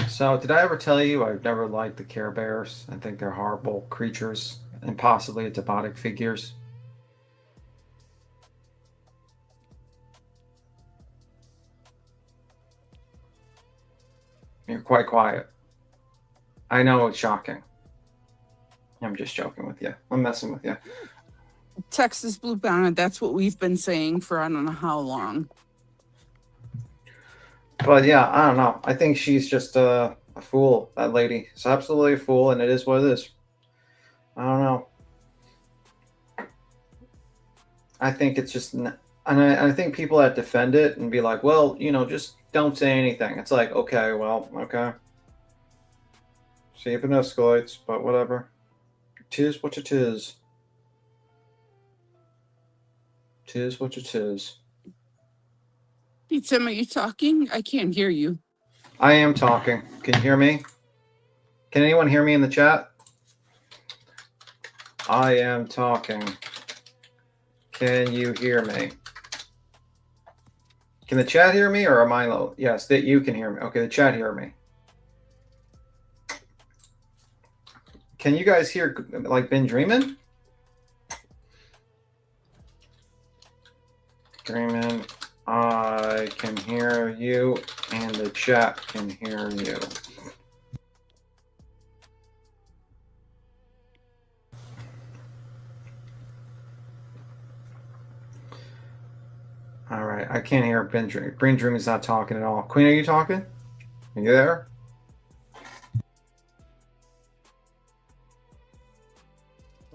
So, did I ever tell you I've never liked the Care Bears? I think they're horrible creatures and possibly demonic figures. You're quite quiet. I know it's shocking. I'm just joking with you. I'm messing with you. Texas Blue Bonnet, that's what we've been saying for I don't know how long. But yeah, I don't know. I think she's just a fool, that lady. She's absolutely a fool, and it is what it is. I don't know. I think it's just... And I think people that defend it and be like, well, just don't say anything. It's like, okay, well, okay. See if it escalates, but whatever. Tis what it is. Tis what it is. B Tim, are you talking? I can't hear you. I am talking. Can you hear me? Can anyone hear me in the chat? I am talking. Can you hear me? Can the chat hear me, or am I low? Yes, that you can hear me. Okay, the chat hear me. Can you guys hear, like, been dreaming? Dreaming. I can hear you, and the chat can hear you. All right, I can't hear Ben Dream. Ben Dream is not talking at all. Queen, are you talking? Are you there?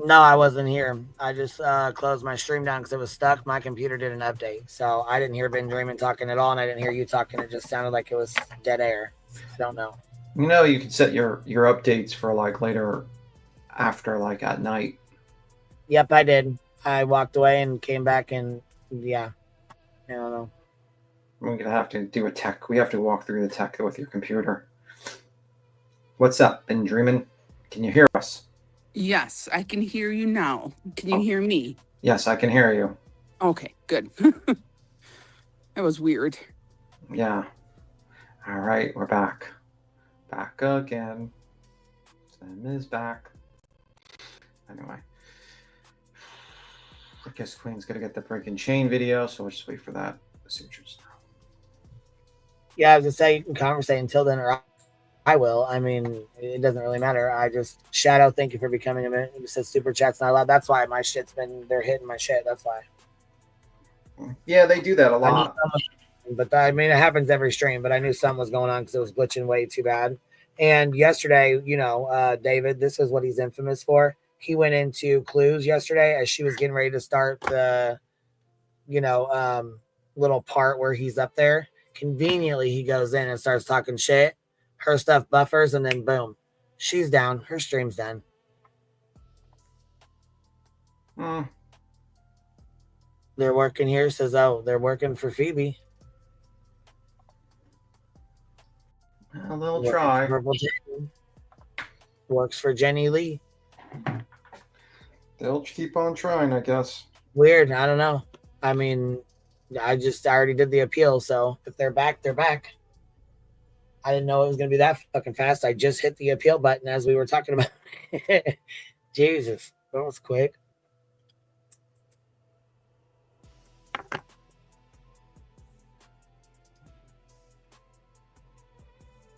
No, I wasn't here. I just closed my stream down because it was stuck. My computer did an update, so I didn't hear Ben Dreamin talking at all, and I didn't hear you talking. It just sounded like it was dead air. I don't know. You can set your updates for like later, after like at night. Yep, I did. I walked away and came back, and yeah, I don't know. We're gonna have to do a tech. We have to walk through the tech with your computer. What's up, Ben Dreamin? Can you hear us? Yes, I can hear you now. Can you hear me? Yes, I can hear you. Okay, good. That was weird. Yeah. All right, we're back. Back again. Sam is back. Anyway. I guess Queen's going to get the break and chain video, so we'll just wait for that. Sutures. Yeah, I was gonna say you can conversate until then, or I will. I mean, it doesn't really matter. I just Shadow. Thank you for becoming a minute. You said super chats not allowed. That's why my shit's they're hitting my shit. That's why. Yeah, they do that a lot. But I mean, it happens every stream. But I knew something was going on because it was glitching way too bad. And yesterday, David, this is what he's infamous for. He went into clues yesterday as she was getting ready to start the, little part where he's up there. Conveniently, he goes in and starts talking shit. Her stuff buffers, and then boom, she's down. Her stream's done. They're working here. Says, oh, they're working for Phoebe. Well, they'll try. Works for Jenny Lee. They'll keep on trying, I guess. Weird. I don't know. I mean, I already did the appeal, so if they're back, they're back. I didn't know it was going to be that fucking fast. I just hit the appeal button as we were talking about. Jesus, that was quick.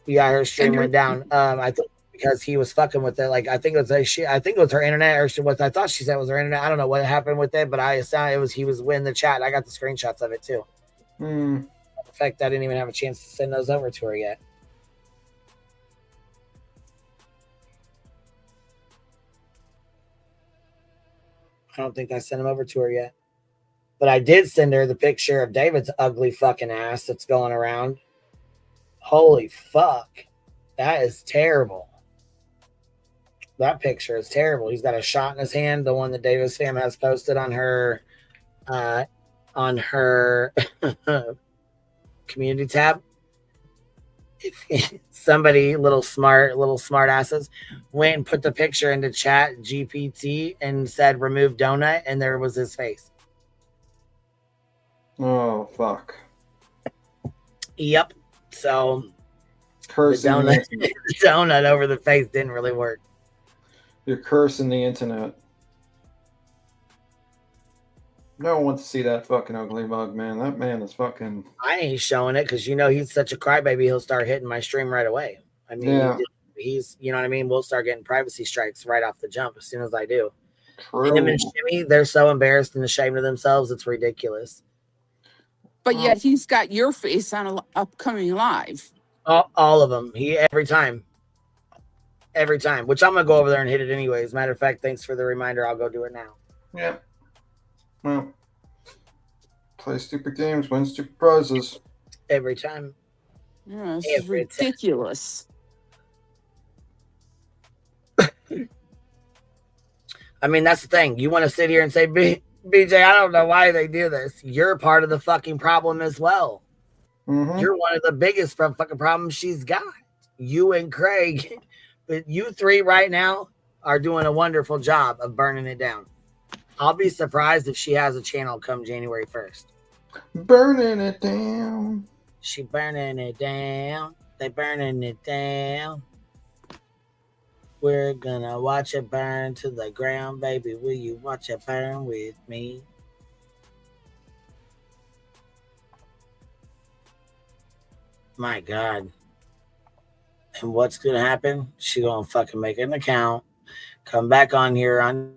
Yeah, her stream went down. I think because he was fucking with it. Like I think it was her internet, or what I thought she said was her internet. I don't know what happened with it, but I assumed it was he was in the chat. I got the screenshots of it too. In fact, I didn't even have a chance to send those over to her yet. I don't think I sent them over to her yet. But I did send her the picture of David's ugly fucking ass that's going around. Holy fuck. That is terrible. That picture is terrible. He's got a shot in his hand, the one that Davis Fam has posted on her community tab. Somebody, little smart asses, went and put the picture into chat GPT and said remove donut, and there was his face. Oh fuck. Yep. So Cursing the donut over the face didn't really work. You're cursing the internet. No one wants to see that fucking ugly mug, man. That man is fucking. I ain't showing it because he's such a crybaby. He'll start hitting my stream right away. I mean, yeah. He's you know what I mean. We'll start getting privacy strikes right off the jump as soon as I do. True. Him and Shimmy, they're so embarrassed and ashamed of themselves. It's ridiculous. But yet he's got your face on an upcoming live. All of them. Every time. Which I'm gonna go over there and hit it anyways. Matter of fact, thanks for the reminder. I'll go do it now. Yeah. Well, play stupid games, win stupid prizes. Every time. Yeah, this is ridiculous. I mean, that's the thing. You want to sit here and say, BJ, I don't know why they do this. You're part of the fucking problem as well. Mm-hmm. You're one of the biggest fucking problems she's got. You and Craig, but you three right now are doing a wonderful job of burning it down. I'll be surprised if she has a channel come January 1st. Burning it down. She burning it down. They burning it down. We're gonna watch it burn to the ground, baby. Will you watch it burn with me? My God. And what's gonna happen? She gonna fucking make an account, come back on here on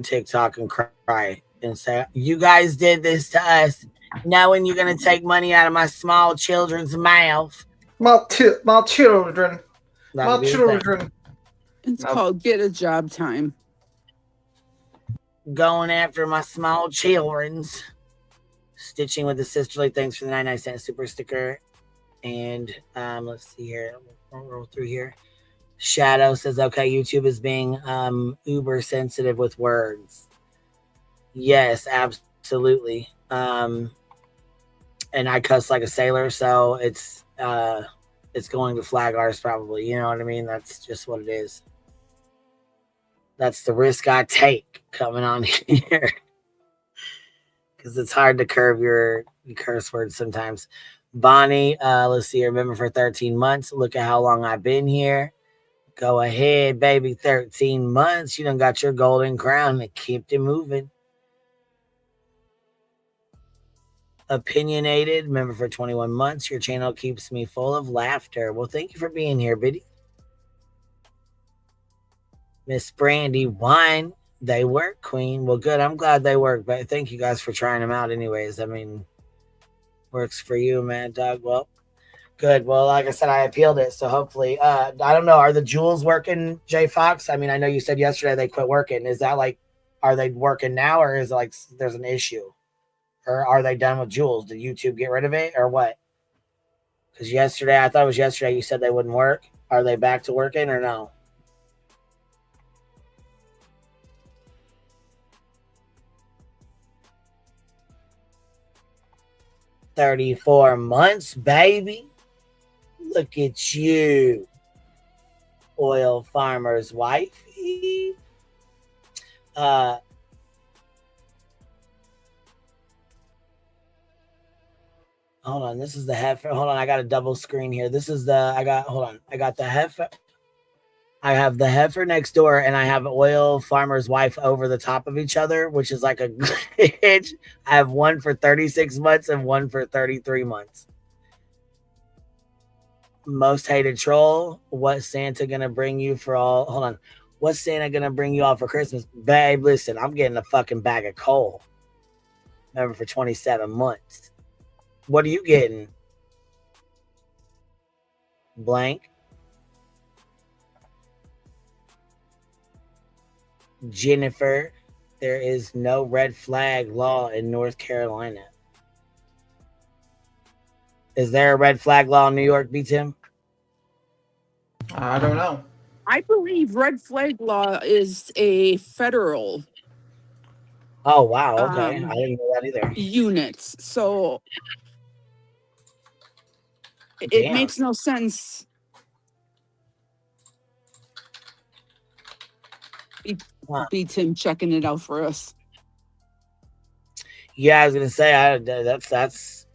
TikTok and cry and say, you guys did this to us, knowing you're gonna take money out of my small children's mouth. My children. That'll My children. It's called Get a Job Time. Going after my small children's. Stitching with the sisterly. Thanks for the 99-cent super sticker. And let's see here. We'll roll through here. Shadow says, okay, YouTube is being uber sensitive with words. Yes, absolutely. And I cuss like a sailor, so it's going to flag ours probably. You know what I mean? That's just what it is. That's the risk I take coming on here. Because it's hard to curb your curse words sometimes. Bonnie, let's see, remember for 13 months. Look at how long I've been here. Go ahead, baby. 13 months. You done got your golden crown and kept it moving. Opinionated, remember for 21 months. Your channel keeps me full of laughter. Well, thank you for being here, Biddy. Miss Brandy, wine. They work, Queen. Well, good. I'm glad they work, but thank you guys for trying them out anyways. I mean, works for you, man, Doug. Well, good. Well, like I said, I appealed it, so hopefully, I don't know. Are the jewels working, Jay Fox? I mean, I know you said yesterday they quit working. Is that like, are they working now, or is it like there's an issue? Or are they done with jewels? Did YouTube get rid of it, or what? Because yesterday, I thought it was yesterday, you said they wouldn't work. Are they back to working or no? $34 months, baby. Look at you. oil farmer's wifey. Hold on, this is the heifer. Hold on, I got a double screen here. This is the I got the heifer. I have the heifer next door, and I have oil farmer's wife over the top of each other, which is like a glitch. I have one for 36 months and one for 33 months. Most hated troll. What's Santa gonna bring you for all? Hold on. What's Santa gonna bring you all for Christmas? Babe, listen, I'm getting a fucking bag of coal. Remember, for 27 months. What are you getting? Blank. Jennifer, there is no red flag law in North Carolina. Is there a red flag law in New York, B-Tim? I don't know. I believe red flag law is a federal Oh, wow. Okay. I didn't know that either. unit. So it Damn. makes no sense. Be Tim checking it out for us. Yeah, I was gonna say that's.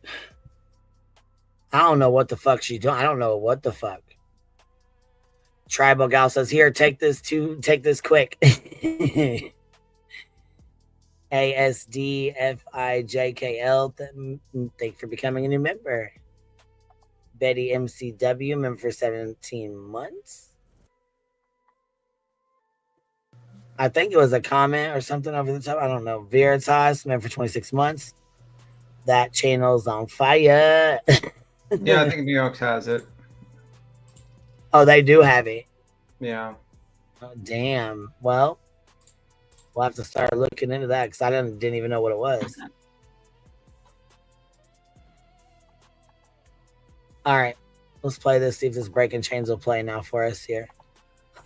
I don't know what the fuck she's doing. I don't know what the fuck. Tribal gal says, "Here, take this quick." ASDFIJKL. Thank you for becoming a new member. Betty MCW, member for 17 months. I think it was a comment or something over the top. I don't know. Veritas, member for 26 months. That channel's on fire. Yeah, I think New York has it. Oh, they do have it. Yeah. Oh, damn. Well, we'll have to start looking into that because I didn't even know what it was. All right. Let's play this. See if this Breaking Chains will play now for us here.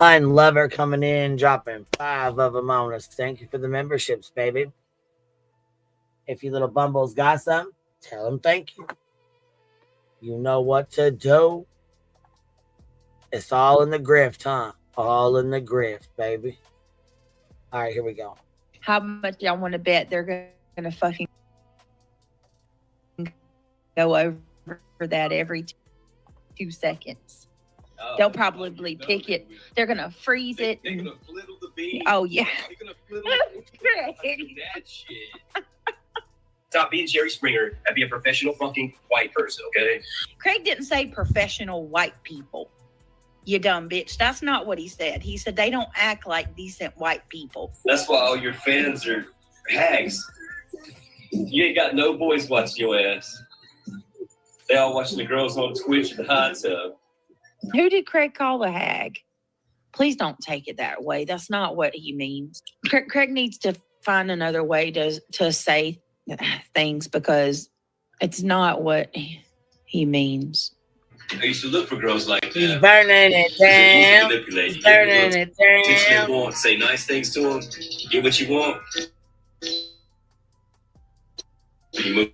Hun Lover coming in, dropping 5 of them on us. Thank you for the memberships, baby. If you little bumbles got some, tell them thank you. You know what to do. It's all in the grift, huh? All in the grift, baby. All right, here we go. How much y'all want to bet they're gonna fucking go over that every 2 seconds? They'll probably pick it. They're gonna freeze it. They're gonna fliddle the bean. Oh yeah. They're gonna fliddle that shit. Stop being Jerry Springer and be a professional fucking white person, okay? Craig didn't say professional white people. You dumb bitch. That's not what he said. He said they don't act like decent white people. That's why all your fans are hags. You ain't got no boys watching your ass. They all watching the girls on Twitch and the hot tub. Who did Craig call a hag? Please don't take it that way. That's not what he means. Craig needs to find another way to say things because it's not what he means. I used to look for girls like that. He's burning it down. He's burning it down. They want, say nice things to them. Get what you want. You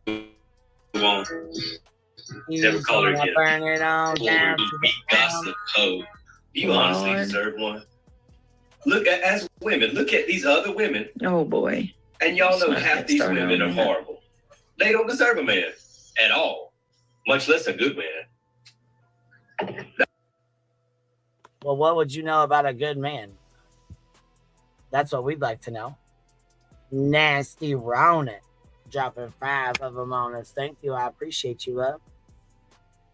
move on. Never call her again. Burn it on down. Gossip hoe. You honestly deserve one. Look at as women. Look at these other women. Oh boy. And y'all know half these women are horrible. They don't deserve a man at all, much less a good man. Well, what would you know about a good man? That's what we'd like to know. Nasty Ronan, dropping 5 of them on us. Thank you. I appreciate you, love.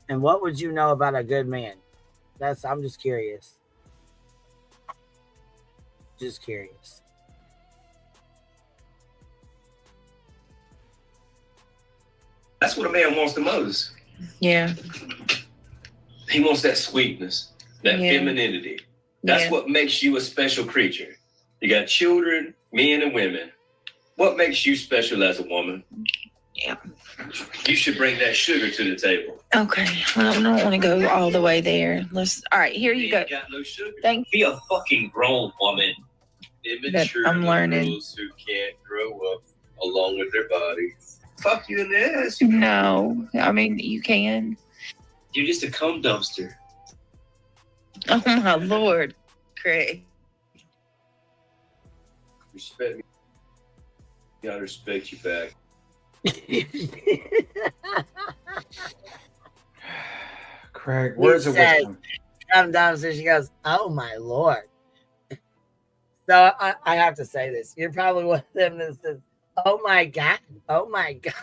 And what would you know about a good man? I'm just curious. Just curious. That's what a man wants the most. Yeah. He wants that sweetness, that femininity. That's what makes you a special creature. You got children, men and women. What makes you special as a woman? Yeah. You should bring that sugar to the table. Okay. Well, I don't want to go all the way there. All right, here you go. Got no sugar. Thank Be a fucking grown woman. Immature I'm learning. girls who can't grow up along with their bodies. Fuck you in the ass. No, I mean you can. You're just a cum dumpster. Oh my Lord, Craig. Respect me. I respect you back. Craig, words of wisdom. Sometimes she goes, "Oh my Lord." So I have to say this. You're probably one of them that says, "Oh my God, oh my God."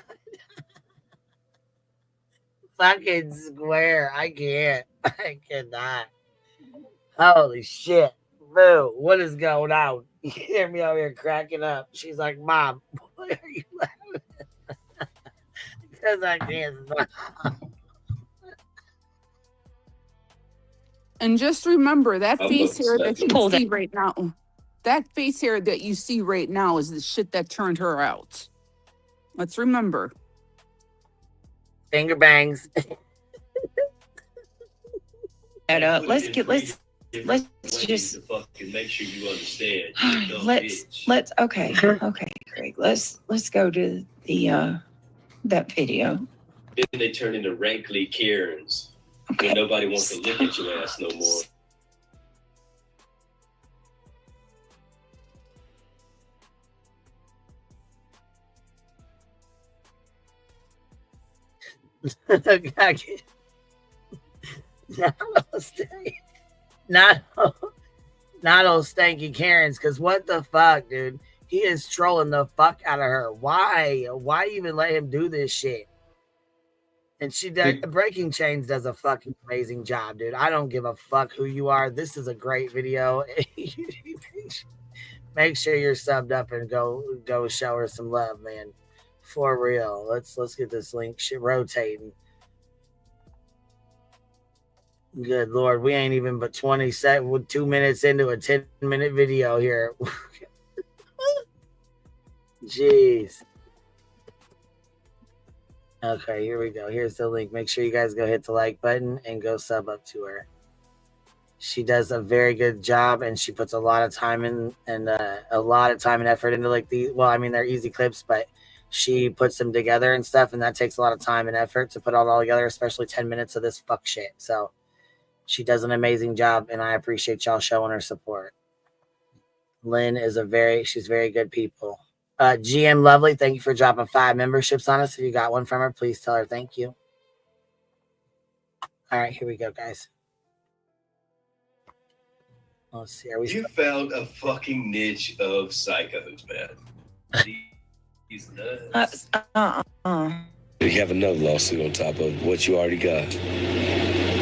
Fucking square. I can't. I cannot. Holy shit. Boo, what is going on? You hear me over here cracking up. She's like, "Mom, why are you laughing?" Because I can't stop. And just remember that I'm face here that upset. you see right now. That face here that you see right now is the shit that turned her out. Let's remember. Finger bangs. That up. Let's just to fucking make sure you understand. let's okay, Craig. Let's go to the that video. Then they turn into rankly Karens. Okay. When nobody wants to look at your ass no more. Not old stanky Karens, because what the fuck, dude? He is trolling the fuck out of her. Why even let him do this shit? And she does. Breaking Chains does a fucking amazing job, dude. I don't give a fuck who you are. This is a great video. Make sure you're subbed up and go show her some love, man. For real. Let's get this link shit rotating. Good Lord, we ain't even but 2 minutes into a 10-minute video here. Jeez. Okay, here we go. Here's the link. Make sure you guys go hit the like button and go sub up to her. She does a very good job, and she puts a lot of time in and a lot of time and effort into like these. Well, I mean, they're easy clips, but she puts them together and stuff, and that takes a lot of time and effort to put it all together, especially 10 minutes of this fuck shit. So she does an amazing job, and I appreciate y'all showing her support. Lynn is she's very good people. GM Lovely, thank you for dropping 5 memberships on us. If you got one from her, please tell her thank you. All right, here we go, guys. Let's see. You found a fucking niche of psychos, man. He's nuts. You have another lawsuit on top of what you already got.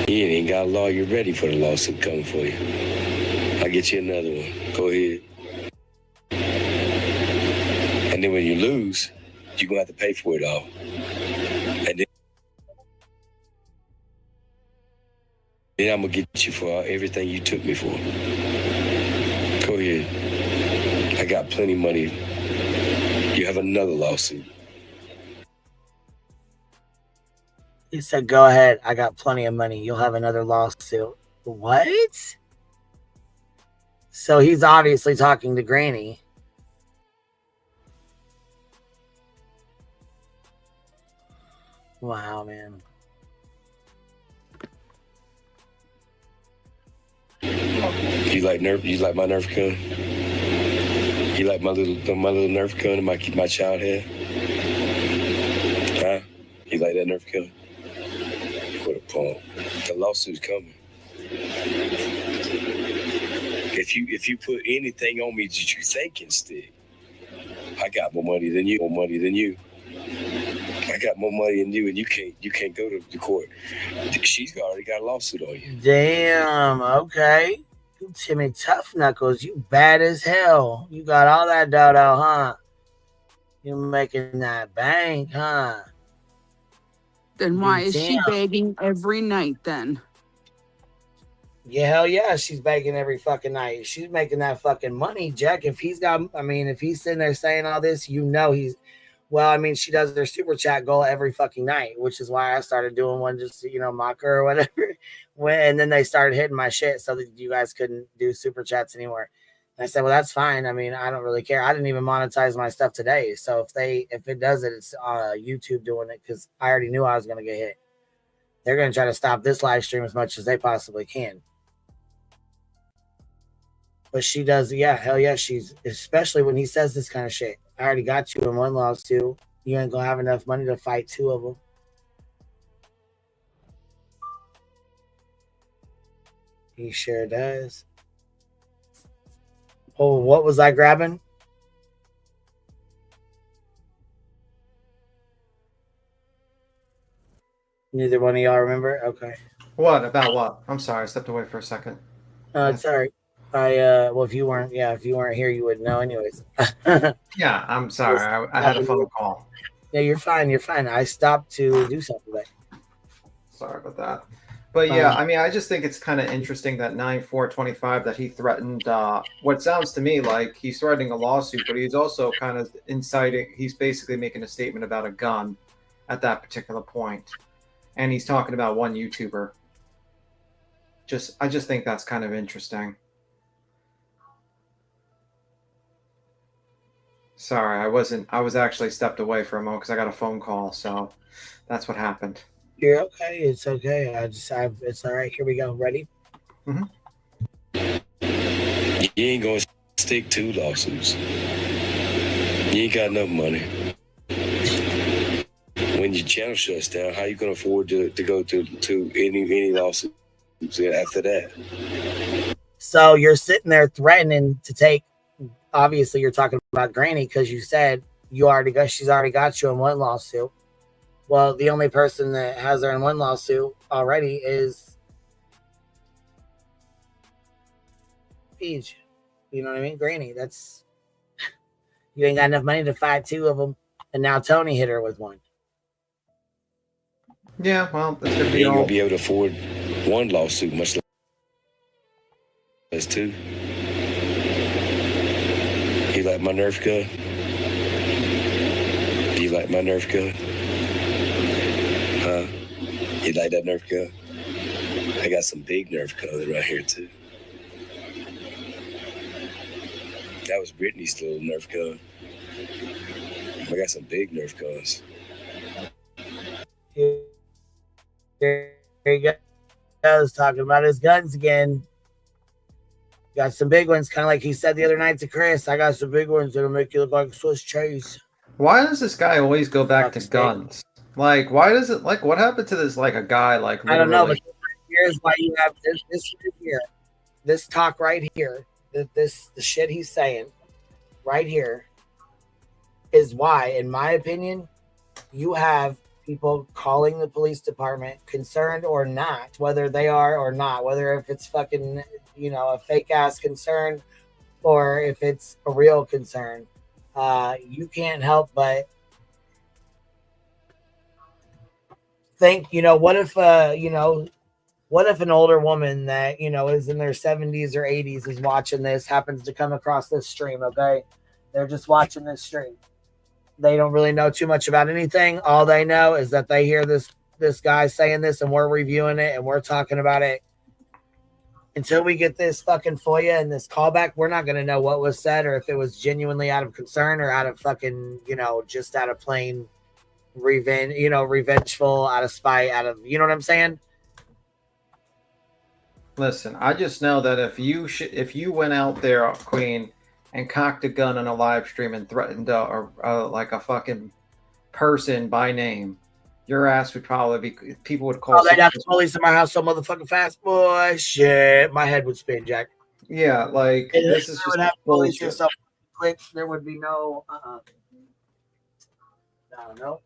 You ain't got a lawyer ready for the lawsuit coming for you. I'll get you another one. Go ahead. And then when you lose, you're going to have to pay for it all. And then I'm going to get you for everything you took me for. Go ahead. I got plenty of money. You have another lawsuit. He said, go ahead. I got plenty of money. You'll have another lawsuit. What? So he's obviously talking to Granny. Wow, man. You like my Nerf gun? You like my little Nerf gun my child had? Huh? You like that Nerf gun? What a punk. The lawsuit's coming. If you put anything on me that you think can stick, I got more money than you. I got more money than you, and you can't go to the court. She's already got a lawsuit on you. Damn, okay. You Timmy Tough Knuckles, you bad as hell. You got all that dodo, huh? You making that bank, huh? Then why is she begging every night then? Yeah, hell yeah, she's begging every fucking night. She's making that fucking money, Jack. If he's sitting there saying all this, you know she does their super chat goal every fucking night, which is why I started doing one just to, mock her or whatever. And then they started hitting my shit so that you guys couldn't do super chats anymore. And I said, well, that's fine. I mean, I don't really care. I didn't even monetize my stuff today. So if it does it, it's YouTube doing it because I already knew I was going to get hit. They're going to try to stop this live stream as much as they possibly can. But she does, yeah, hell yeah. She's, especially when he says this kind of shit. I already got you in one lawsuit. You ain't gonna have enough money to fight two of them. He sure does. Oh, what was I grabbing? Neither one of y'all remember? Okay. What? About what? I'm sorry, I stepped away for a second. It's all right. Well, if you weren't here, you wouldn't know anyways. Yeah, I'm sorry. I had a phone call. Yeah, you're fine. You're fine. I stopped to do something today. Sorry about that. But yeah, I mean, I just think it's kind of interesting that 9/4/25 that he threatened what sounds to me like he's threatening a lawsuit, but he's also kind of inciting. He's basically making a statement about a gun at that particular point, and he's talking about one YouTuber. I just think that's kind of interesting. Sorry, I was actually stepped away for a moment because I got a phone call, so that's what happened. You're okay. It's okay. It's all right. Here we go. Ready? You ain't gonna stick 2 lawsuits. You ain't got enough money. When your channel shuts down, how you gonna afford to go to any lawsuits after that? So you're sitting there threatening to take. Obviously, you're talking about Granny because you said she's already got you in one lawsuit. Well, the only person that has her in one lawsuit already is Peach. You know what I mean? Granny. That's you ain't got enough money to fight 2 of them, and now Tony hit her with one. Yeah, well, that's you ain't gonna be able to afford 1 lawsuit, much less 2. You like my Nerf gun? Do you like my Nerf gun? Huh? You like that Nerf gun? I got some big Nerf guns right here too. That was Brittany's little Nerf gun. I got some big Nerf guns. Here he goes talking about his guns again. Got some big ones, kind of like he said the other night to Chris. I got some big ones that'll make you look like a Swiss cheese. Why does this guy always go back to guns? Like, why does it, like, what happened to this, like, a guy, like, literally? I don't know, but here's why you have this here. This talk right here, the shit he's saying right here is why, in my opinion, you have people calling the police department, concerned or not, whether they are or not, whether if it's fucking, a fake ass concern or if it's a real concern. You can't help but think, what if an older woman that, is in their 70s or 80s is watching this, happens to come across this stream, okay? They're just watching this stream. They don't really know too much about anything. All they know is that they hear this guy saying this and we're reviewing it and we're talking about it. Until we get this fucking FOIA and this callback, we're not going to know what was said or if it was genuinely out of concern or out of fucking, just out of plain revenge, revengeful, out of spite, out of, you know what I'm saying? Listen, I just know that if you went out there, Queen, and cocked a gun on a live stream and threatened like a fucking person by name, your ass would probably be, people would call. Oh, they'd have the police in my house so motherfucking fast, boy. Shit, my head would spin, Jack. Yeah, like and this is just bullshit. So quick, there would be no. I don't know.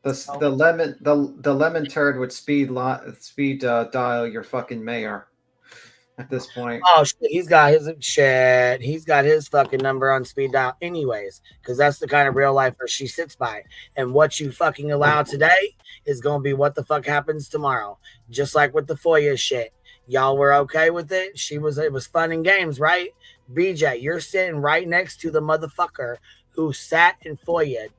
The lemon turd would speed dial your fucking mayor at this point. Oh shit, he's got his fucking number on speed dial anyways, because that's the kind of real lifer she sits by. And what you fucking allow today is gonna be what the fuck happens tomorrow. Just like with the FOIA shit. Y'all were okay with it. It was fun and games, right? BJ, you're sitting right next to the motherfucker who sat and FOIA'd.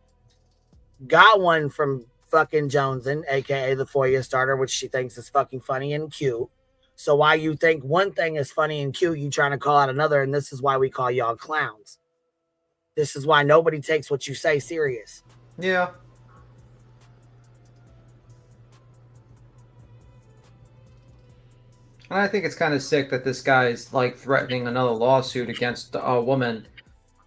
Got one from fucking Joneson, aka the FOIA starter, which she thinks is fucking funny and cute. So why you think one thing is funny and cute, you trying to call out another, and this is why we call y'all clowns. This is why nobody takes what you say serious. Yeah. And I think it's kind of sick that this guy's like threatening another lawsuit against a woman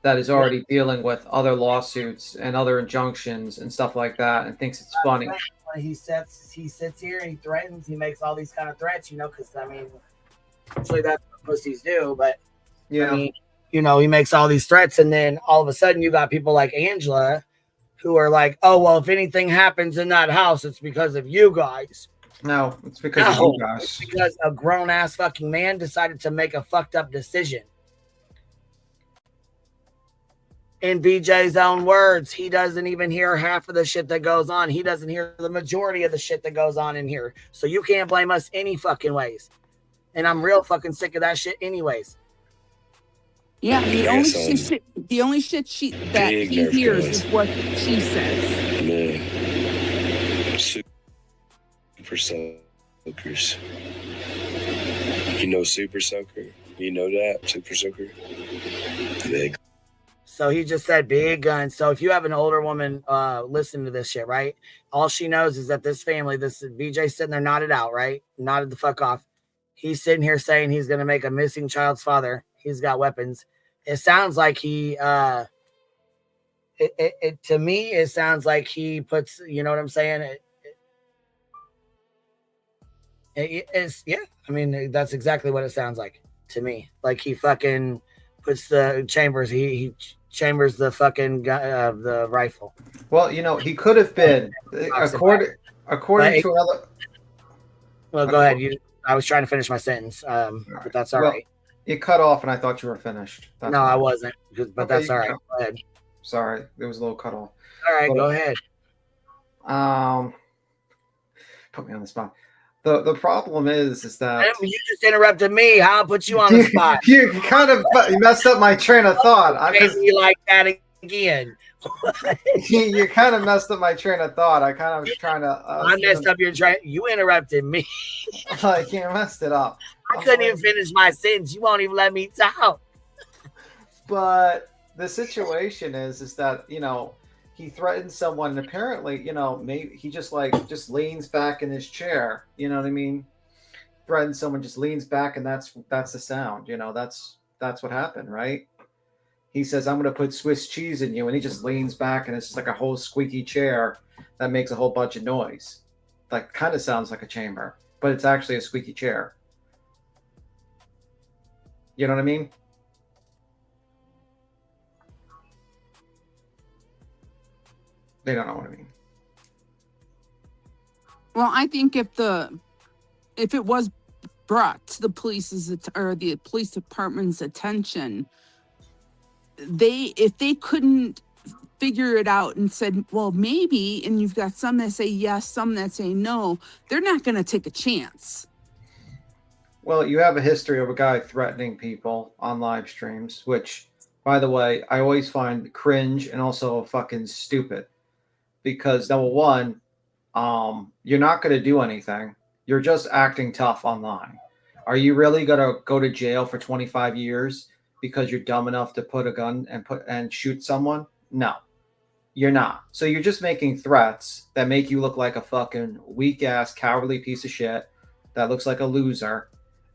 that is already dealing with other lawsuits and other injunctions and stuff like that, and thinks it's funny. When he sits here and he threatens, he makes all these kind of threats, you know, because I mean, usually that's what pussies do, but Yeah. I mean, you know, he makes all these threats, and then all of a sudden you got people like Angela who are like, oh, well, if anything happens in that house, it's because of you guys. No, it's because of you guys. It's because a grown-ass fucking man decided to make a fucked up decision. In BJ's own words, he doesn't even hear half of the shit that goes on. He doesn't hear the majority of the shit that goes on in here. So you can't blame us any fucking ways. And I'm real fucking sick of that shit anyways. Yeah, the only shit that he hears is what she says. Man. Super soakers. You know super soaker? You know that? Super soaker? Big. So he just said big guns. So if you have an older woman listening to this shit, right? All she knows is that this family, this BJ sitting there nodded out, right? Nodded the fuck off. He's sitting here saying he's going to make a missing child's father. He's got weapons. It sounds like he, to me, it sounds like he puts, you know what I'm saying? It's, yeah. I mean, that's exactly what it sounds like to me. Like he fucking puts the chambers, he chambers the fucking the rifle. Well, you know, he could have been, according to other. Well, go ahead. I was trying to finish my sentence, but that's all right. It cut off, and I thought you were finished. No, I wasn't, but that's all right. Go ahead. Sorry, there was a little cut off. All right, go ahead. Put me on the spot. The problem is that you just interrupted me. I'll put you on the spot. You kind of messed up my train of thought. You like that again? You kind of messed up my train of thought. I kind of was trying to. I messed up your train. You interrupted me. Like you messed it up. I couldn't even finish my sentence. You won't even let me talk. But the situation is that, you know, he threatened someone, and apparently, you know, maybe he just leans back in his chair. You know what I mean? Threatens someone, just leans back, and that's the sound. You know, that's what happened, right? He says, "I'm going to put Swiss cheese in you," and he just leans back, and it's just like a whole squeaky chair that makes a whole bunch of noise. Like, kind of sounds like a chamber, but it's actually a squeaky chair. You know what I mean? They don't know what I mean. Well, I think if it was brought to the police's or the police department's attention, if they couldn't figure it out and said, well, maybe, and you've got some that say yes, some that say no, they're not going to take a chance. Well, you have a history of a guy threatening people on live streams, which, by the way, I always find cringe and also fucking stupid. Because number one, you're not going to do anything. You're just acting tough online. Are you really going to go to jail for 25 years because you're dumb enough to put a gun and shoot someone? No, you're not. So you're just making threats that make you look like a fucking weak ass, cowardly piece of shit that looks like a loser.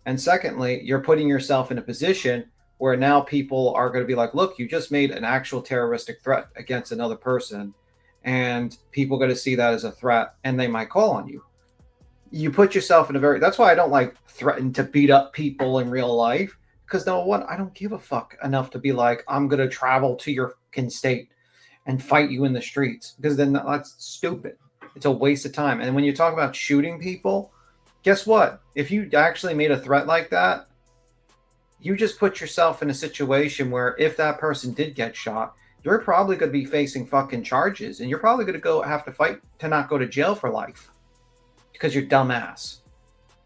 And secondly, you're putting yourself in a position where now people are going to be like, look, you just made an actual terroristic threat against another person. And people are going to see that as a threat, and they might call on you. You put yourself in that's why I don't like threaten to beat up people in real life. Because number one, I don't give a fuck enough to be like, I'm going to travel to your fucking state and fight you in the streets. Because then that's stupid. It's a waste of time. And when you talk about shooting people, guess what? If you actually made a threat like that, you just put yourself in a situation where if that person did get shot, you're probably going to be facing fucking charges, and you're probably going to have to fight to not go to jail for life because you're dumbass.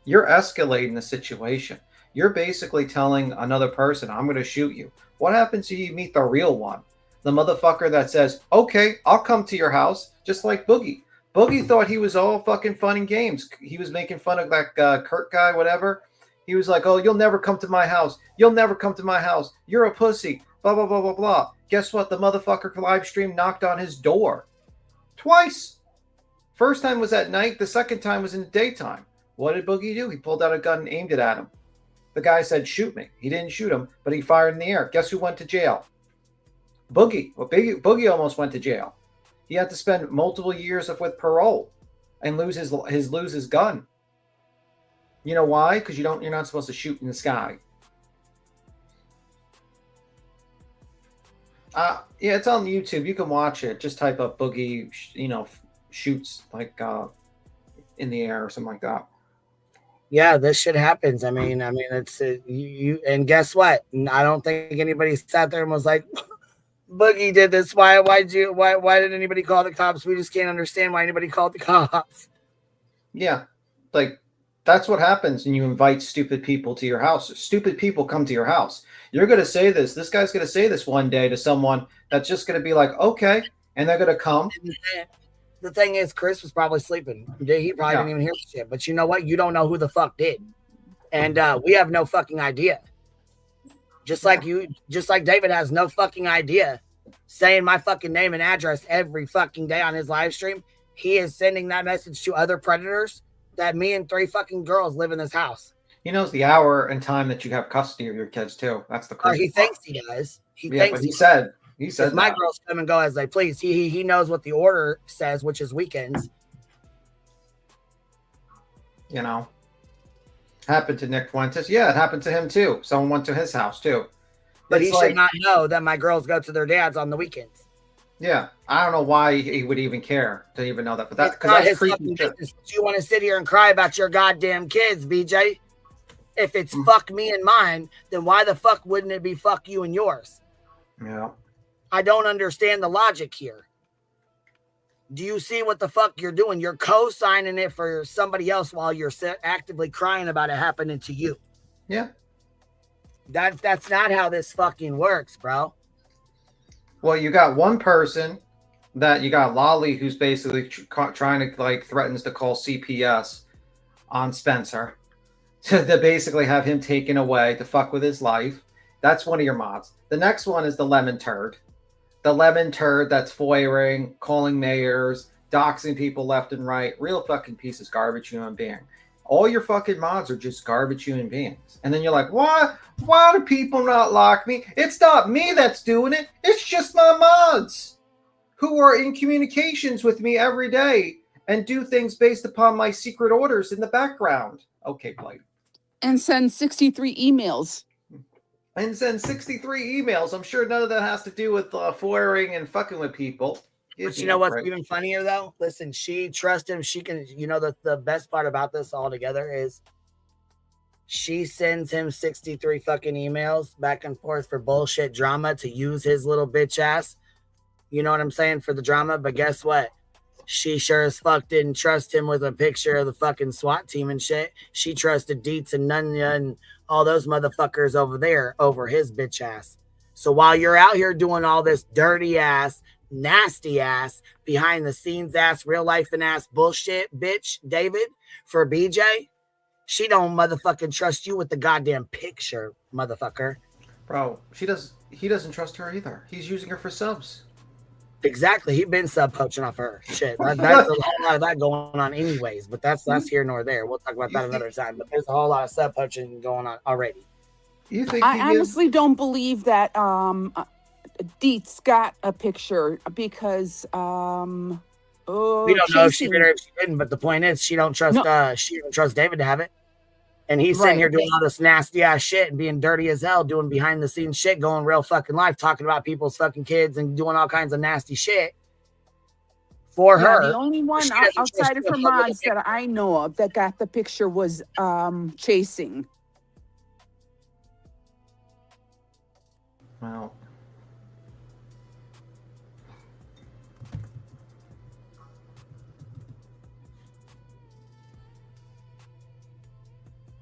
You're escalating the situation. You're basically telling another person, I'm going to shoot you. What happens if you meet the real one? The motherfucker that says, okay, I'll come to your house, just like Boogie. Boogie thought he was all fucking fun and games. He was making fun of that Kurt guy, whatever. He was like, oh, you'll never come to my house. You'll never come to my house. You're a pussy. Blah, blah, blah, blah, blah. Guess what? The motherfucker live stream knocked on his door. Twice. First time was at night. The second time was in the daytime. What did Boogie do? He pulled out a gun and aimed it at him. The guy said, shoot me. He didn't shoot him, but he fired in the air. Guess who went to jail? Boogie. Well, Boogie almost went to jail. He had to spend multiple years with parole and lose his gun. You know why? Because you're not supposed to shoot in the sky. Yeah, it's on YouTube. You can watch it. Just type up Boogie, shoots like in the air or something like that. Yeah, this shit happens. I mean, it's you. And guess what? I don't think anybody sat there and was like, "Boogie did this. Why did anybody call the cops? We just can't understand why anybody called the cops." Yeah, like that's what happens when you invite stupid people to your house. Stupid people come to your house. You're going to say this. This guy's going to say this one day to someone that's just going to be like, okay, and they're going to come. The thing is, Chris was probably sleeping. He probably didn't even hear the shit. But you know what? You don't know who the fuck did. And we have no fucking idea. Just like David has no fucking idea saying my fucking name and address every fucking day on his live stream. He is sending that message to other predators that me and 3 fucking girls live in this house. He knows the hour and time that you have custody of your kids too. That's the crazy he part. thinks he does. He said my that. girls come and go as they please. He knows what the order says, which is weekends. Happened to Nick Fuentes. Yeah, it happened to him too. Someone went to his house too. But he should not know that my girls go to their dads on the weekends. Yeah, I don't know why he would even care to even know that. But that's his fucking business. You want to sit here and cry about your goddamn kids, BJ? If it's fuck me and mine, then why the fuck wouldn't it be fuck you and yours? Yeah. I don't understand the logic here. Do you see what the fuck you're doing? You're co-signing it for somebody else while you're actively crying about it happening to you. Yeah. That's not how this fucking works, bro. Well, you got one person that you got Lolly, who's basically trying to threatens to call CPS on Spencer to basically have him taken away to fuck with his life. That's one of your mods. The next one is the lemon turd. The lemon turd that's foiling, calling mayors, doxing people left and right. Real fucking piece of garbage human being. All your fucking mods are just garbage human beings. And then you're like, what? Why do people not lock me? It's not me that's doing it. It's just my mods who are in communications with me every day and do things based upon my secret orders in the background. Okay, Blake. And send 63 emails. And send 63 emails. I'm sure none of that has to do with foiling and fucking with people. But you know what's even funnier though? Listen, she trusts him. She can, the best part about this altogether is she sends him 63 fucking emails back and forth for bullshit drama to use his little bitch ass. You know what I'm saying? For the drama. But guess what? She sure as fuck didn't trust him with a picture of the fucking SWAT team and shit. She trusted Dietz and Nunya and all those motherfuckers over there over his bitch ass. So while you're out here doing all this dirty ass, nasty ass, behind the scenes ass, real life and ass bullshit, bitch, David, for BJ, she don't motherfucking trust you with the goddamn picture, motherfucker. Bro, he doesn't trust her either. He's using her for subs. Exactly. He's been sub poaching off her. Shit. That's a whole lot of that going on anyways, but that's here nor there. We'll talk about that another time. But there's a whole lot of sub poaching going on already. You think I honestly don't believe that Dietz got a picture because we don't know if she did or if she didn't, but the point is she don't trust David to have it. And he's sitting here doing all this nasty ass shit and being dirty as hell, doing behind the scenes shit, going real fucking live, talking about people's fucking kids and doing all kinds of nasty shit for her. The only one outside of her mods that I know of that got the picture was Chasing. Wow.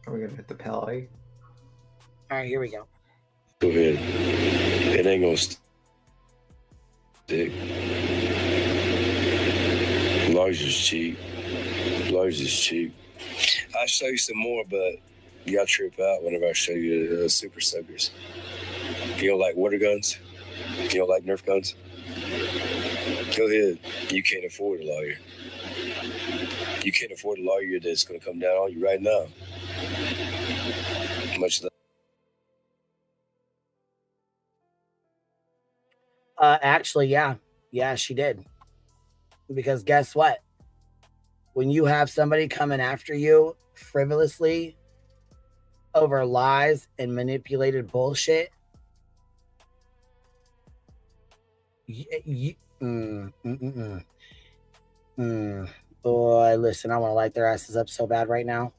Are we gonna hit the Pele? All right, here we go. Go ahead. It ain't gonna stick. Large is cheap. Large is cheap. I'll show you some more, but you gotta trip out whenever I show you the super suckers. You don't like water guns? You don't like Nerf guns? Go ahead. You can't afford a lawyer. You can't afford a lawyer that's going to come down on you right now. Much less. Actually, yeah. Yeah, she did. Because guess what? When you have somebody coming after you frivolously over lies and manipulated bullshit, boy, listen, I want to light their asses up so bad right now.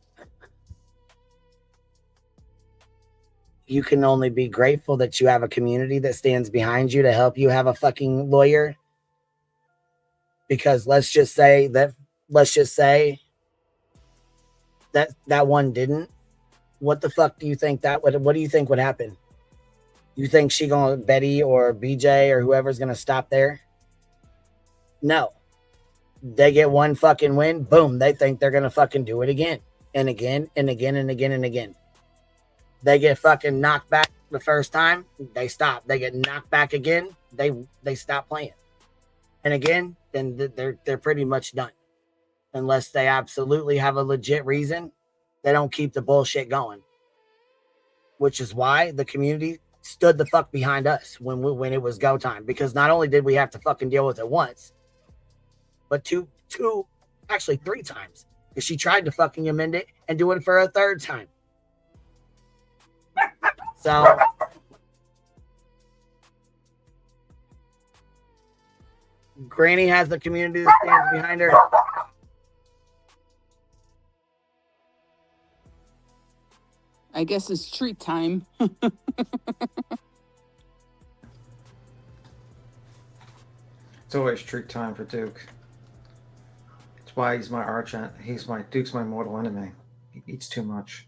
You can only be grateful that you have a community that stands behind you to help you have a fucking lawyer. Because let's just say that one didn't. What the fuck do you think what do you think would happen? You think Betty or BJ or whoever's gonna stop there? No. They get one fucking win, boom, they think they're gonna fucking do it again and again and again and again and again. They get fucking knocked back the first time, they stop. They get knocked back again, they stop playing. And again, then they're pretty much done. Unless they absolutely have a legit reason, they don't keep the bullshit going. Which is why the community stood the fuck behind us when it was go time. Because not only did we have to fucking deal with it once, but actually 3 times. Because she tried to fucking amend it and do it for a 3rd time. So Granny has the community that stands behind her. I guess it's treat time. It's always treat time for Duke. That's why he's my Duke's my mortal enemy. He eats too much.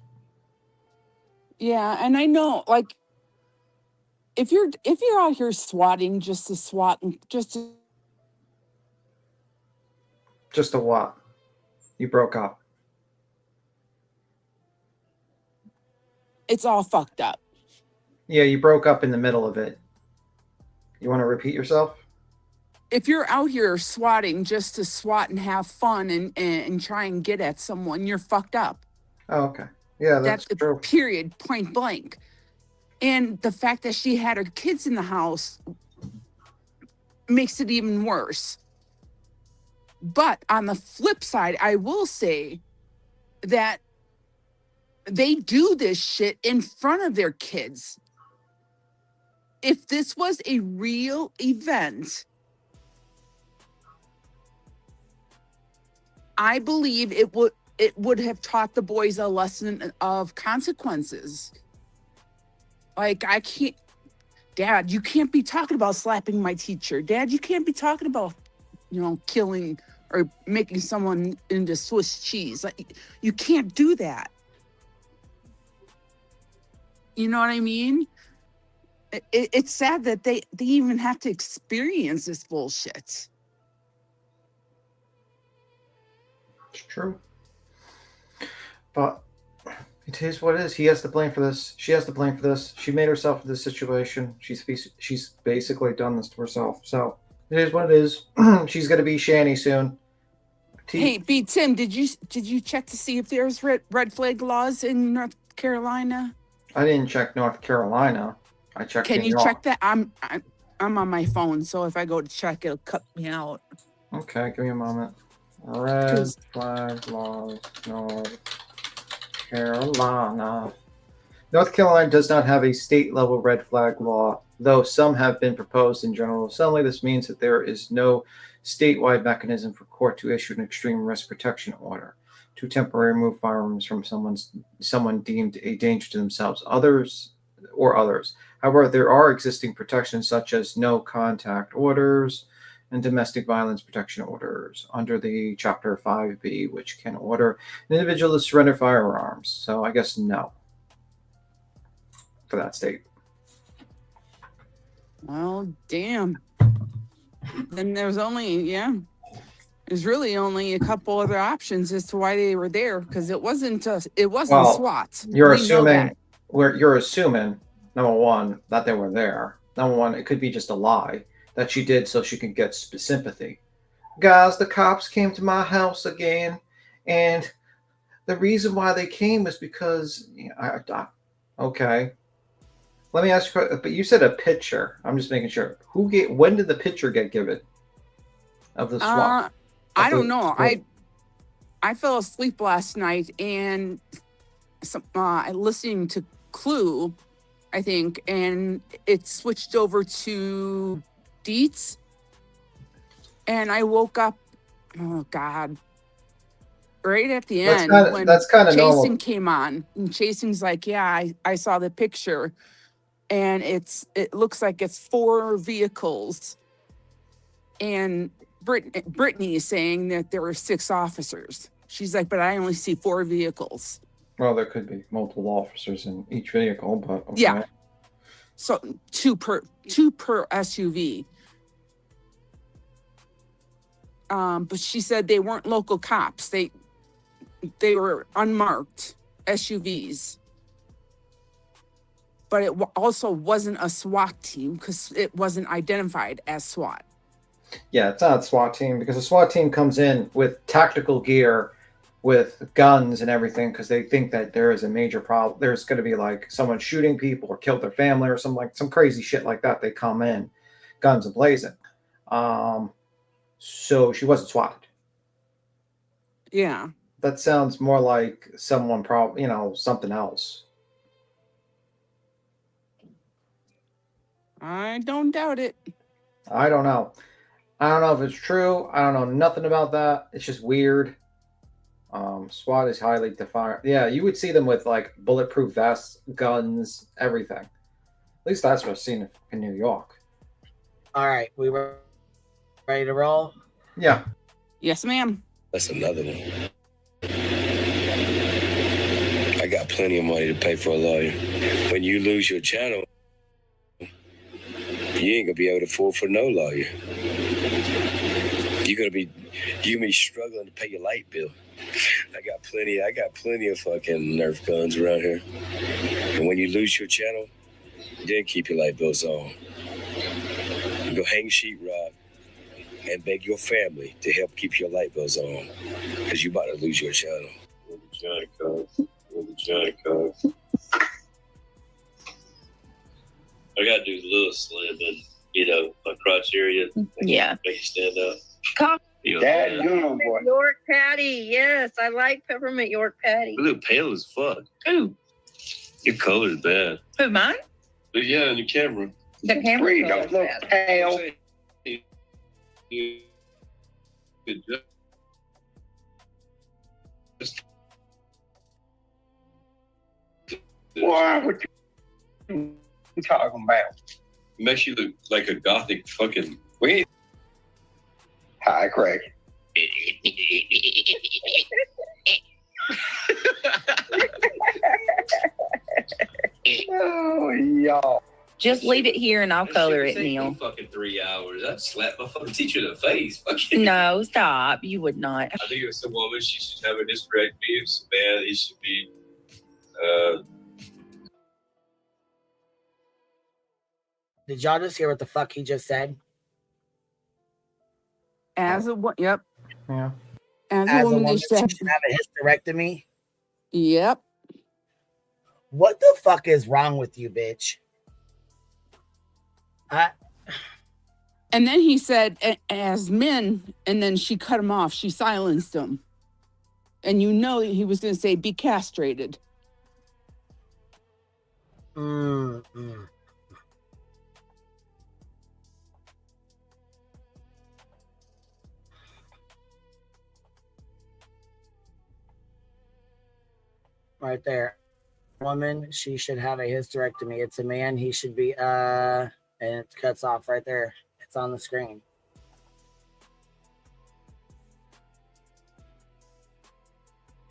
Yeah, and I know, like, if you're out here swatting just to swat and Just a what? You broke up. it's all fucked up. Yeah, you broke up in the middle of it. You want to repeat yourself? If you're out here swatting just to swat and have fun and try and get at someone, you're fucked up. Oh, okay. Yeah, that's true. Period, point blank. And the fact that she had her kids in the house makes it even worse. But on the flip side, I will say that they do this shit in front of their kids. If this was a real event, I believe it would have taught the boys a lesson of consequences. Like, I can't, Dad, you can't be talking about slapping my teacher. Dad, you can't be talking about, killing or making someone into Swiss cheese. Like, you can't do that. You know what I mean? It's sad that they even have to experience this bullshit. It's true. But it is what it is. He has to blame for this. She has to blame for this. She made herself in this situation. She's basically done this to herself. So it is what it is. She's going to be Shani soon. Hey, B. Tim, did you check to see if there's red flag laws in North Carolina? I didn't check North Carolina. I checked. Can you check that? I'm on my phone, so if I go to check, it'll cut me out. Okay, give me a moment. Red flag laws, North Carolina. North Carolina does not have a state-level red flag law, though some have been proposed in General Assembly. This means that there is no statewide mechanism for court to issue an extreme risk protection order to temporarily remove firearms from someone deemed a danger to themselves, others. However, there are existing protections such as no contact orders and domestic violence protection orders under the Chapter 5B, which can order an individual to surrender firearms. So I guess no for that state. Well, damn. Then there's really only a couple other options as to why they were there, because it wasn't SWAT. You're assuming number one, that they were there. Number one, it could be just a lie that she did so she can get sympathy. Guys, the cops came to my house again And the reason why they came was because, okay. Let me ask you, but you said a picture. I'm just making sure. When did the picture get given of the SWAT? I don't know. I fell asleep last night and listening to Clue, I think, and it switched over to Deets. And I woke up, oh God, right at the end when that's kind of Chasing normal. came on. And Chasing's like, yeah, I saw the picture. And it looks like it's 4 vehicles. And Brittany is saying that there were 6 officers. She's like, but I only see 4 vehicles. Well, there could be multiple officers in each vehicle, but okay. Yeah. So 2 per SUV. But she said they weren't local cops. They were unmarked SUVs. But it also wasn't a SWAT team because it wasn't identified as SWAT. Yeah, it's not a SWAT team because a SWAT team comes in with tactical gear, with guns and everything because they think that there is a major problem. There's going to be like someone shooting people or killed their family or some crazy shit like that. They come in, guns blazing. So she wasn't swatted. Yeah. That sounds more like someone something else. I don't doubt it. I don't know. I don't know if it's true. I don't know nothing about that. It's just weird. SWAT is highly defined. Yeah, you would see them with like bulletproof vests, guns, everything. At least that's what I've seen in New York. All right, we were ready to roll? Yeah. Yes, ma'am. That's another one. I got plenty of money to pay for a lawyer. When you lose your channel, you ain't gonna be able to afford for no lawyer. You're gonna be struggling to pay your light bill. I got plenty of fucking Nerf guns around here. And when you lose your channel, then keep your light bills on. You go hang sheetrock and beg your family to help keep your light bills on, because you about to lose your channel. With the giant cups. I gotta do a little slim and my crotch area. Yeah. Make you stand up. Dad, boy. York patty. Yes, I like peppermint York patty. You look pale as fuck. Ooh. Your color's bad. Who, mine? But yeah, on your camera. The camera don't look pale. What you talking about? Makes you look like a gothic fucking. Hi, Craig. Oh, y'all. Just leave it here and I'll color it, Neil. Fucking 3 hours. I'd slap my fucking teacher in the face. Fucking. No, stop. You would not. I think if it's a woman, she should have a hysterectomy. If it's a man, he should be. Did y'all just hear what the fuck he just said? As a what? Yep. Yeah. As a woman, she should have a hysterectomy. Yep. What the fuck is wrong with you, bitch? And then he said, as men, and then she cut him off. She silenced him. And he was going to say, be castrated. Right there. Woman, she should have a hysterectomy. It's a man, he should be, and it cuts off right there. It's on the screen.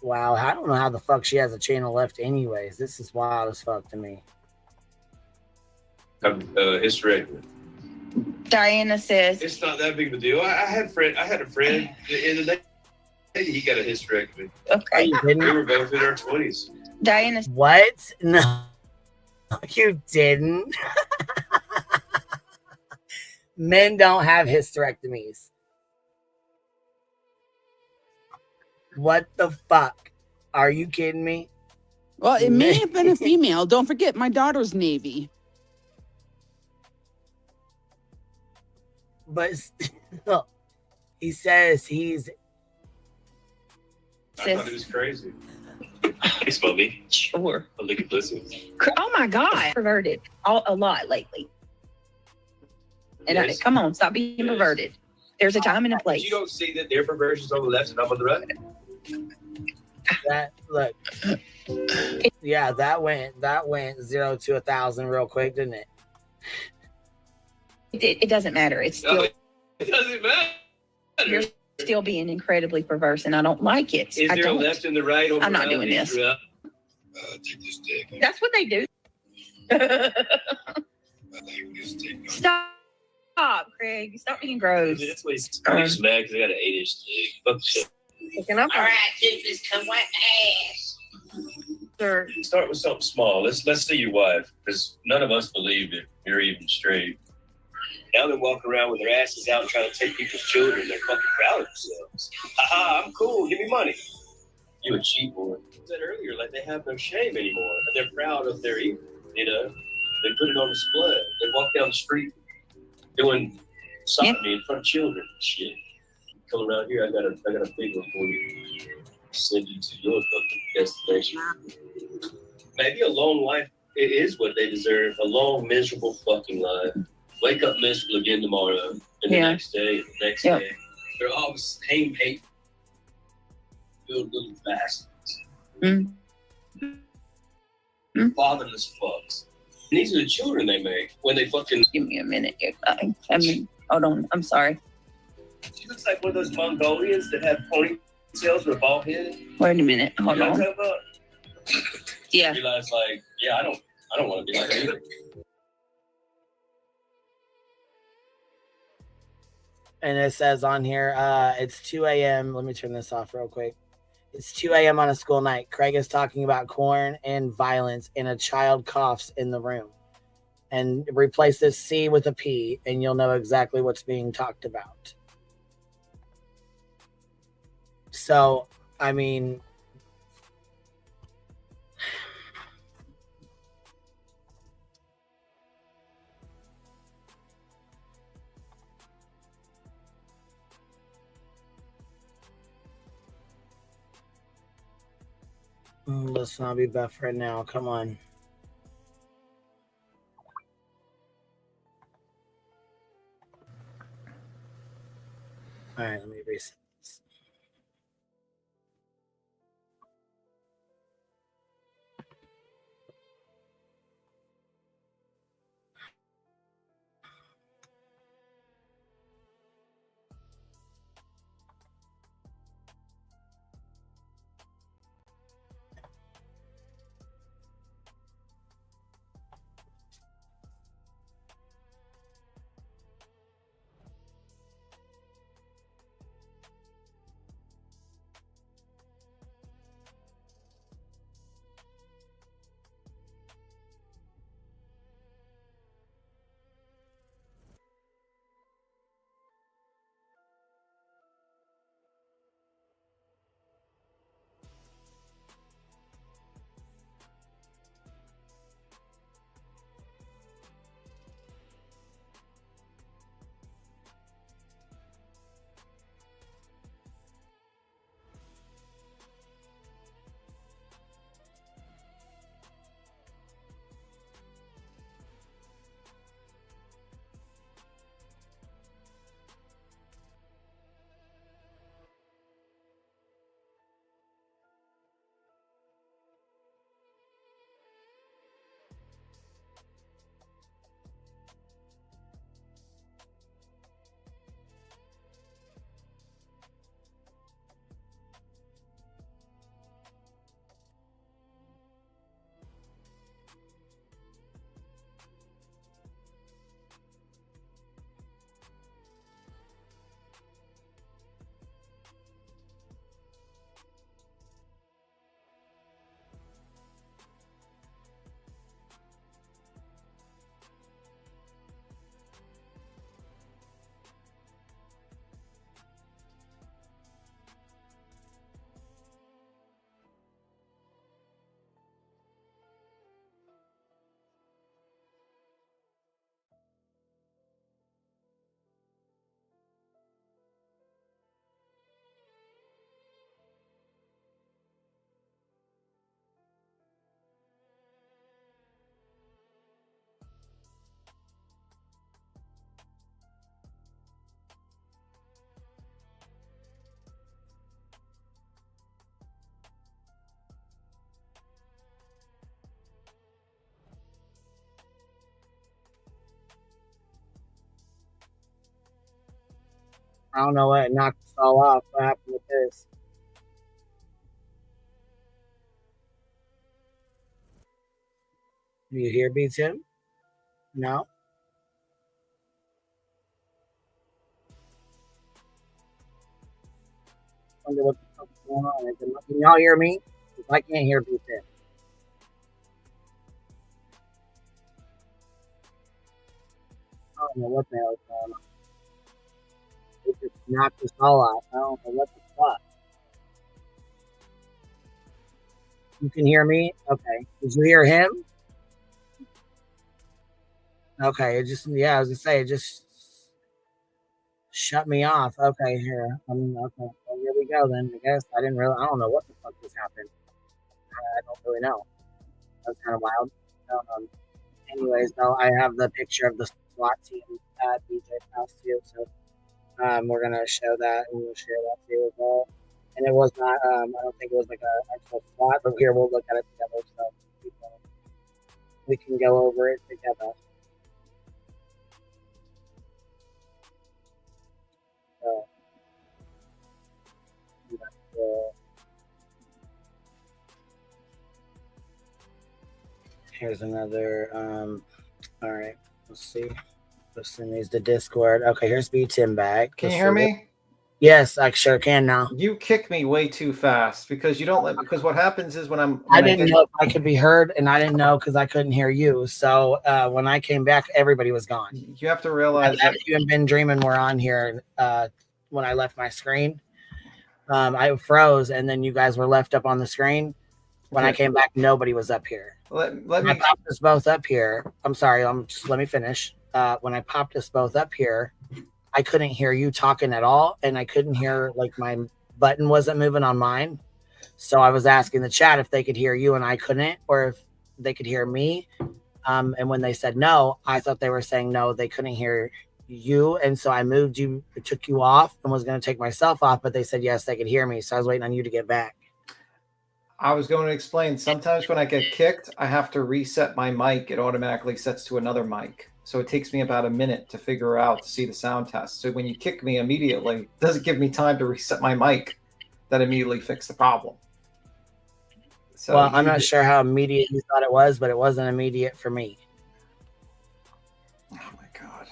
Wow, I don't know how the fuck she has a channel left anyways. This is wild as fuck to me. Hysterectomy. Diana says it's not that big of a deal. I had a friend in the day he got a hysterectomy. Okay. We were both in our 20s. Diana. What? No, you didn't. Men don't have hysterectomies. What the fuck? Are you kidding me? Well, it may have been a female. Don't forget, my daughter's Navy. But still, he says he's. I thought it was crazy. Hey, Smokey. Sure. A lick of pussy. Oh my God. Perverted a lot lately. And Yes. come on, stop being perverted. There's a time and a But place. you don't see that their perversion's on the left and I'm on the right? That look. Yeah, that went 0 to 1,000 real quick, didn't it? It doesn't matter. It's still No, it doesn't matter. you're still being incredibly perverse, and I don't like it. Is I there don't. a left and the right? On I'm the not right? doing Is this. there a- Take this dick. That's what they do. Stop, Craig. Stop being gross. That's why he's mad because I got an 8-inch dick. Fuck shit. Picking up. All right, take this come wet ass. Sure. Start with something small. Let's see your wife, because none of us believe that you're even straight. Now they walk around with their asses out and trying to take people's children. They're fucking proud of themselves. Haha, I'm cool. Give me money. You a cheap boy. I said earlier, like they have no shame anymore. And they're proud of their evil. You know, they put it on display. They walk down the street doing sodomy in front of children and shit. Come around here, I got a big one for you. Send you to your fucking destination. Maybe a long life it is what they deserve. A long, miserable fucking life. Wake up miserable again tomorrow, and the next day, and the next day. They're all the same hate filled little bastards. Fatherless fucks. And these are the children they make when they fucking. Give me a minute. I mean, hold on. I'm sorry. She looks like one of those Mongolians that have ponytails with a bald head. Wait a minute. Hold You know on. what I'm talking about? Yeah. Realize like, yeah, I don't want to be like that either. And it says on here, it's 2 a.m. Let me turn this off real quick. It's 2 a.m. on a school night. Craig is talking about corn and violence, and a child coughs in the room. And replace this C with a P, and you'll know exactly what's being talked about. So, I mean, let's not be buff right now. Come on. All right, let me reset this. I don't know what knocked us all off. What happened with this? Do you hear B Tim? No? Wonder what the fuck's going on. Can y'all hear me? Because I can't hear B Tim. I don't know what the hell is going on. It just knocked us all off. I don't know what the fuck. You can hear me? Okay. Did you hear him? Okay. It just, yeah, I was going to say, it just shut me off. Okay, here. Okay. Well, here we go then. I guess I don't know what the fuck just happened. I don't really know. That's kind of wild. Anyways, though, I have the picture of the SWAT team at BJ's house too. So we're going to show that and we'll share that too as well. And it was not, I don't think it was like an actual SWAT, but here we'll look at it together so we can go over it together. So, here's another, all right, let's see. Let's send these to Discord. Okay, here's B Tim back. Can you hear me? Yes, I sure can now. You kick me way too fast because you don't let. Because what happens is I didn't know if I could be heard, and I didn't know because I couldn't hear you. So when I came back, everybody was gone. You have to realize that you and Ben Dreamin were on here when I left my screen. I froze, and then you guys were left up on the screen. When I came back, nobody was up here. Let me I popped us both up here. I'm sorry. Let me finish. When I popped us both up here, I couldn't hear you talking at all, and I couldn't hear, like, my button wasn't moving on mine. So I was asking the chat if they could hear you, and I couldn't, or if they could hear me. And when they said no, I thought they were saying no, they couldn't hear you, and so I moved you, took you off, and was going to take myself off, but they said yes, they could hear me. So I was waiting on you to get back. I was going to explain. Sometimes when I get kicked, I have to reset my mic. It automatically sets to another mic. So it takes me about a minute to figure out to see the sound test. So when you kick me immediately, it doesn't give me time to reset my mic. That immediately fixed the problem. So well, I'm not sure how immediate you thought it was, but it wasn't immediate for me. Oh my God.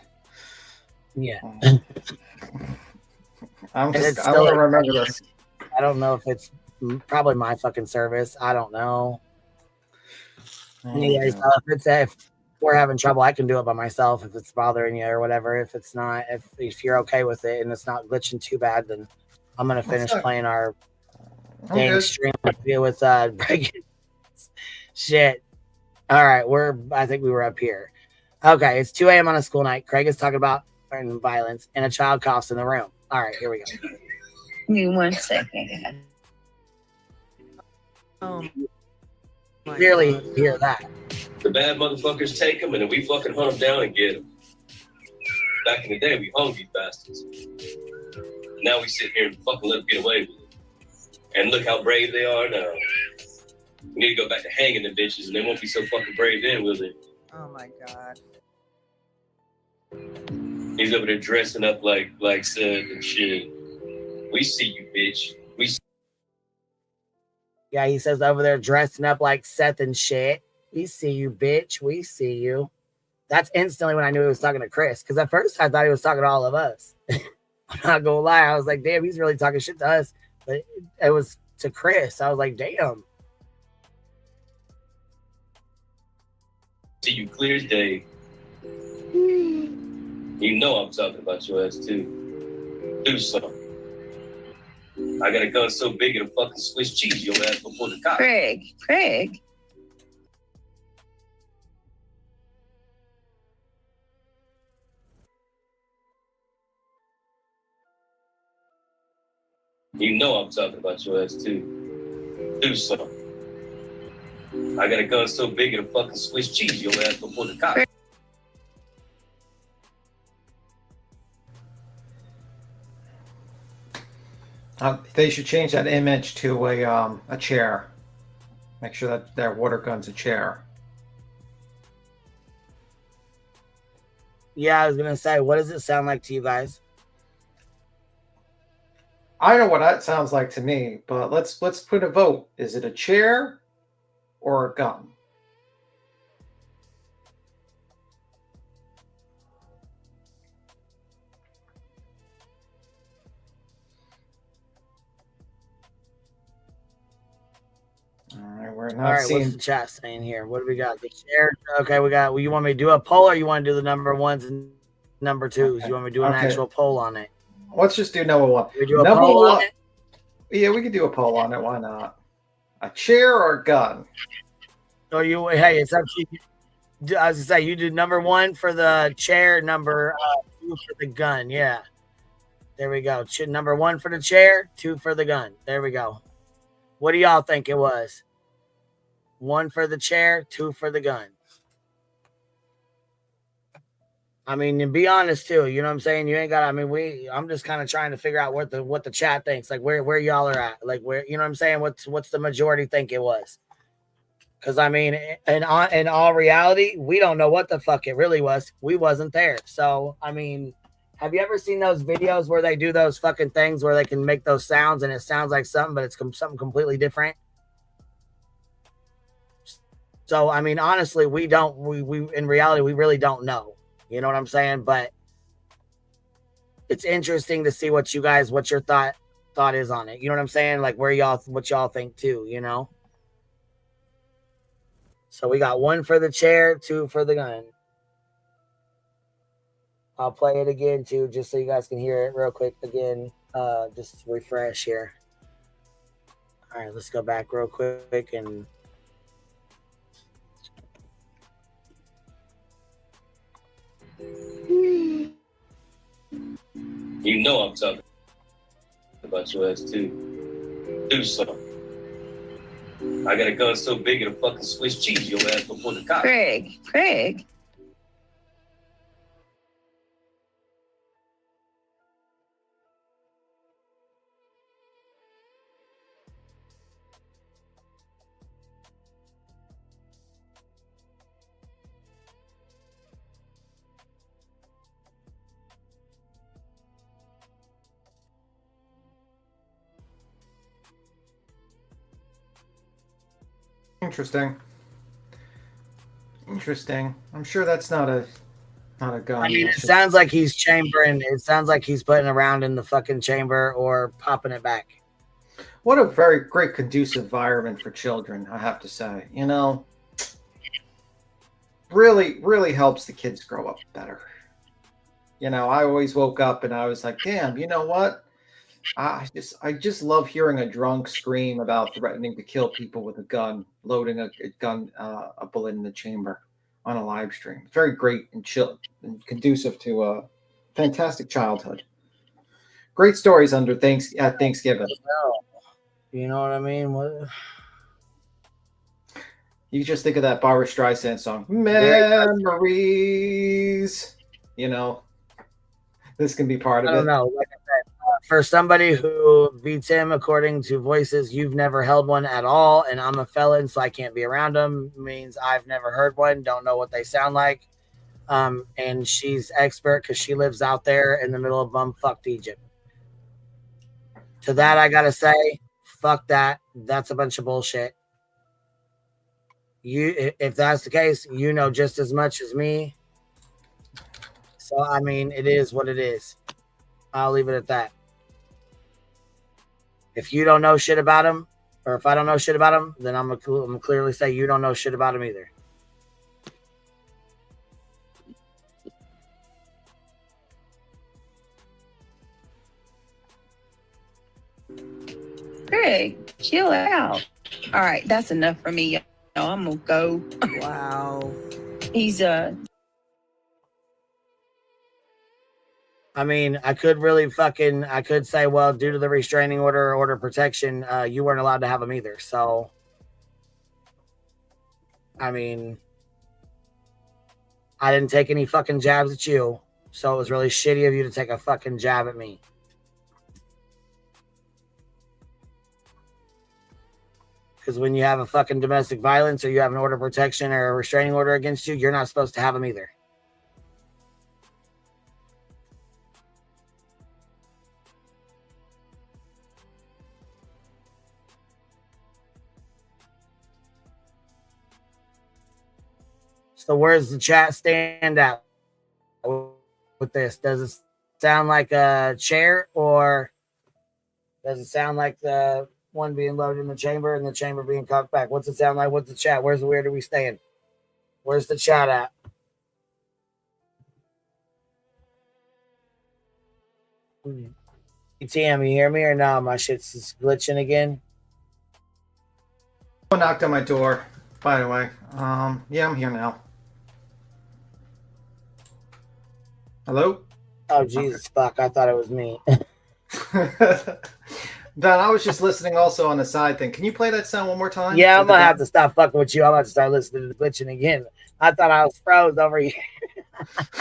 Yeah. I'm going to remember this. I don't know if it's probably my fucking service. I don't know. Anyways, if we're having trouble, I can do it by myself if it's bothering you or whatever. If it's not, if you're okay with it and it's not glitching too bad, then I'm gonna finish playing our game stream with breaking shit. All right, I think we were up here. Okay, it's 2 a.m. on a school night. Craig is talking about violence and a child coughs in the room. All right, here we go. Give me 1 second. Clearly hear that. The bad motherfuckers take them, and then we fucking hunt them down and get them. Back in the day, we hung these bastards. Now we sit here and fucking let them get away with it. And look how brave they are now. We need to go back to hanging the bitches, and they won't be so fucking brave then, will they? Oh my God. He's over there dressing up like Seth and shit. We see you, bitch. Yeah, he says over there dressing up like Seth and shit. We see you, bitch. We see you. That's instantly when I knew he was talking to Chris. Because at first I thought he was talking to all of us. I'm not gonna lie. I was like, damn, he's really talking shit to us. But it was to Chris. I was like, damn. See you clear as day. You know I'm talking about your ass too. Do something. I got a gun so big it'll fucking Swiss cheese your ass before the cops. Craig. You know I'm talking about your ass too. Do something. I got a gun so big it'll fucking Swiss cheese your ass before the cops. They should change that image to a chair. Make sure that their water gun's a chair. Yeah, I was gonna say, what does it sound like to you guys? I know what that sounds like to me, but let's put a vote. Is it a chair or a gun? All right, we're not All right, seeing. what's the chat saying here? What do we got? The chair. Okay, we got. Well, you want me to do a poll, or you want to do the number ones and number twos? Okay. You want me to do an Okay. actual poll on it? Let's just do number one. We do a Number poll one. on it. Yeah, we could do a poll on it. Why not? A chair or a gun? Or you? Hey, it's up to you. I was gonna say you do number one for the chair, number two for the gun. Yeah, there we go. Number one for the chair, two for the gun. There we go. What do y'all think it was? One for the chair, two for the gun. I mean, and be honest too. You know what I'm saying? You ain't got. I mean, I'm just kind of trying to figure out what the chat thinks. Like where y'all are at. Like where, you know what I'm saying? What's the majority think it was? Because I mean, in all reality, we don't know what the fuck it really was. We wasn't there. So I mean, have you ever seen those videos where they do those fucking things where they can make those sounds and it sounds like something, but it's something completely different? So I mean, honestly, we in reality, we really don't know. You know what I'm saying? But it's interesting to see what your thought is on it. You know what I'm saying? Like what y'all think too, you know? So we got one for the chair, two for the gun. I'll play it again too, just so you guys can hear it real quick again. Just refresh here. All right, let's go back real quick and You know I'm talking about your ass too. Do something. I got a gun so big it'll fucking Swiss cheese your ass before the cops. Craig. Interesting. I'm sure that's not a gun. I mean, it sounds like he's chambering. It sounds like he's putting a round in the fucking chamber or popping it back. What a very great conducive environment for children, I have to say. You know, really helps the kids grow up better. You know, I always woke up and I was like, damn, you know what? I just love hearing a drunk scream about threatening to kill people with a gun, loading a bullet in the chamber on a live stream. Very great and chill and conducive to a fantastic childhood. Great stories at Thanksgiving. You know what I mean? What? You just think of that Barbra Streisand song, Memories. You know, this can be part of it. I don't know. Like I said, for somebody who beats him, according to voices, you've never held one at all, and I'm a felon, so I can't be around them. Means I've never heard one, don't know what they sound like. And she's expert because she lives out there in the middle of bumfucked Egypt. To that, I gotta say, fuck that. That's a bunch of bullshit. If that's the case, you know just as much as me. So I mean, it is what it is. I'll leave it at that. If you don't know shit about him, or if I don't know shit about him, then I'm gonna clearly say you don't know shit about him either. Craig, chill out. All right, that's enough for me. I'm gonna go. Wow. He's I mean, I could say, well, due to the restraining order or order of protection, you weren't allowed to have them either. So, I mean, I didn't take any fucking jabs at you. So it was really shitty of you to take a fucking jab at me. Because when you have a fucking domestic violence or you have an order of protection or a restraining order against you, you're not supposed to have them either. So where's the chat stand at with this? Does it sound like a chair, or does it sound like the one being loaded in the chamber and the chamber being cocked back? What's it sound like? What's the chat? Where do we stand? Where's the chat at? TM, you hear me or no? My shit's just glitching again. Someone knocked on my door, by the way. Yeah, I'm here now. Hello? Oh, Jesus, fuck. I thought it was me. Don, I was just listening also on the side thing. Can you play that sound one more time? Yeah, I'm going to have to stop fucking with you. I'm going to start listening to the glitching again. I thought I was froze over here.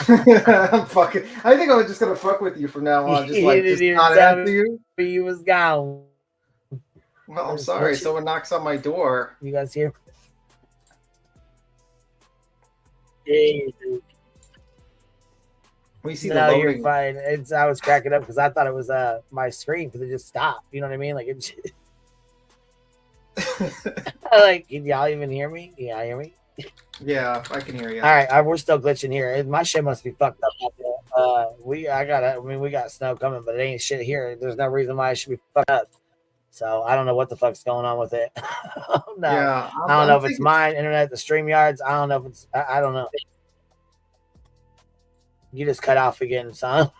I'm fucking. I think I'm just gonna fuck with you from now on. Just like just not answer you. You was gone. Well, I'm sorry. Someone knocks on my door. You guys here? Hey, dude. We see the No, loading. you're fine. I was cracking up because I thought it was my screen because it just stopped. You know what I mean? Like it. Like, can y'all even hear me? Can y'all hear me? Yeah, I can hear you. All right, we're still glitching here. My shit must be fucked up out there. We got snow coming, but it ain't shit here. There's no reason why it should be fucked up. So I don't know what the fuck's going on with it. No, Yeah, I don't know if it's mine, internet, the StreamYards. I don't know if it's. I don't know. You just cut off again, son.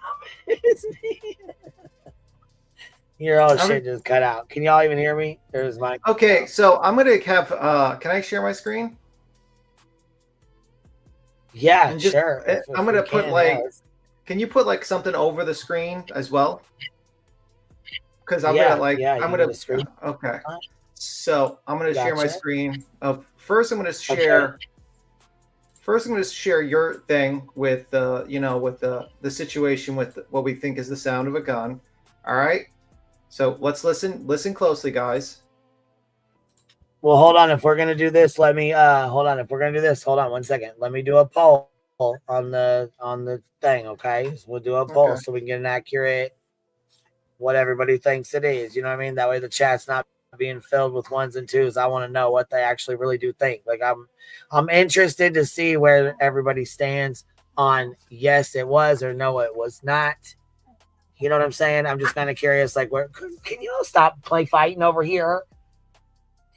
Your old shit just cut out. Can y'all even hear me? There's my. Okay, so I'm gonna have. Can I share my screen? Yeah, sure. I'm gonna put can you put like something over the screen as well? Because I'm gonna I'm gonna. Screen. Okay. So I'm gonna share my screen. First, I'm gonna share. Okay. First, I'm gonna share your thing with with the situation with what we think is the sound of a gun. All right. So let's listen. Listen closely, guys. Well, hold on. If we're gonna do this, let me hold on. If we're gonna do this, hold on 1 second. Let me do a poll on the thing, okay? So we'll do a poll so we can get an accurate what everybody thinks it is. You know what I mean? That way the chat's not being filled with ones and twos. I want to know what they actually really do think. Like I'm interested to see where everybody stands on yes, it was, or no, it was not. You know what I'm saying? I'm just kind of curious, like, where can you all stop fighting over here?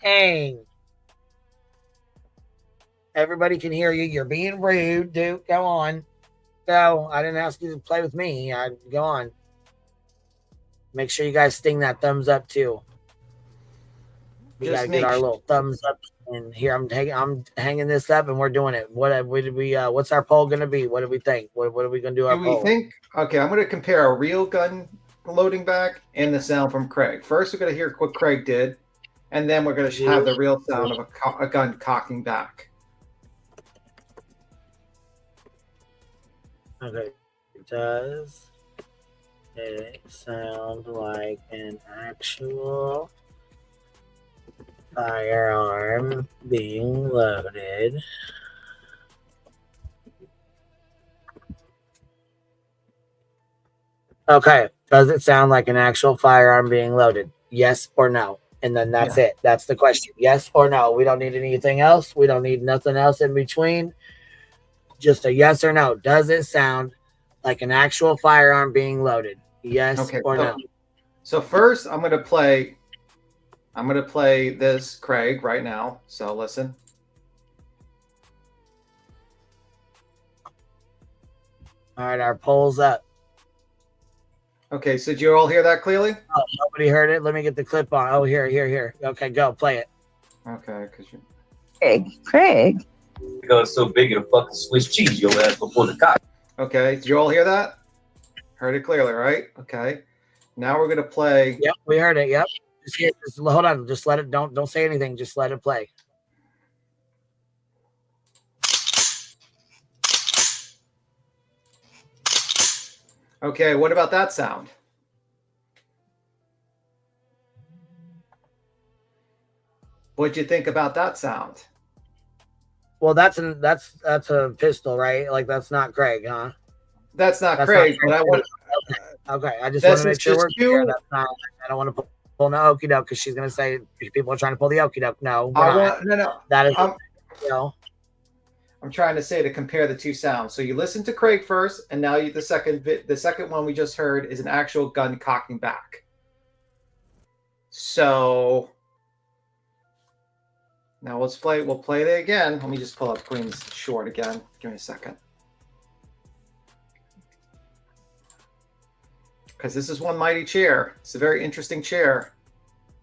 Dang. Everybody can hear you. You're being rude, dude. Go on. Go. I didn't ask you to play with me. Go on. Make sure you guys sting that thumbs up too. We gotta get our little thumbs up. And here I'm hanging this up, and we're doing it. What's our poll gonna be? What do we think? What are we gonna do? Our poll? Okay, I'm gonna compare a real gun loading back and the sound from Craig. First, we're gonna hear what Craig did. And then we're going to have the real sound of a gun cocking back. Okay. Does it sound like an actual firearm being loaded? Okay. Does it sound like an actual firearm being loaded? Yes or no? And then that's it. That's the question. Yes or no. We don't need anything else. We don't need nothing else in between. Just a yes or no. Does it sound like an actual firearm being loaded? Yes or no. So first, I'm gonna play this Craig right now. So listen. All right, our poll's up. Okay, so did you all hear that clearly? Oh, nobody heard it. Let me get the clip on. Oh, here. Okay, go play it. Okay, because Craig. Because it's so big it'll fucking Swiss cheese your ass before the cock. Okay, did you all hear that? Heard it clearly, right? Okay. Now we're gonna play. Yep, we heard it. Yep. Just hold on. Just let it. Don't say anything. Just let it play. Okay, what about that sound? What'd you think about that sound? Well, that's a pistol, right? Like that's not Craig, huh? That's not Craig, but I want. Okay, I just want to make sure we're clear. That's not. I don't want to pull no okie doke because she's gonna say people are trying to pull the okie doke. No, no. That is, you know. I'm trying to say to compare the two sounds. So you listen to Craig first, and now the second one we just heard is an actual gun cocking back. So now we'll play it again. Let me just pull up Queen's short again. Give me a second. Because this is one mighty chair. It's a very interesting chair.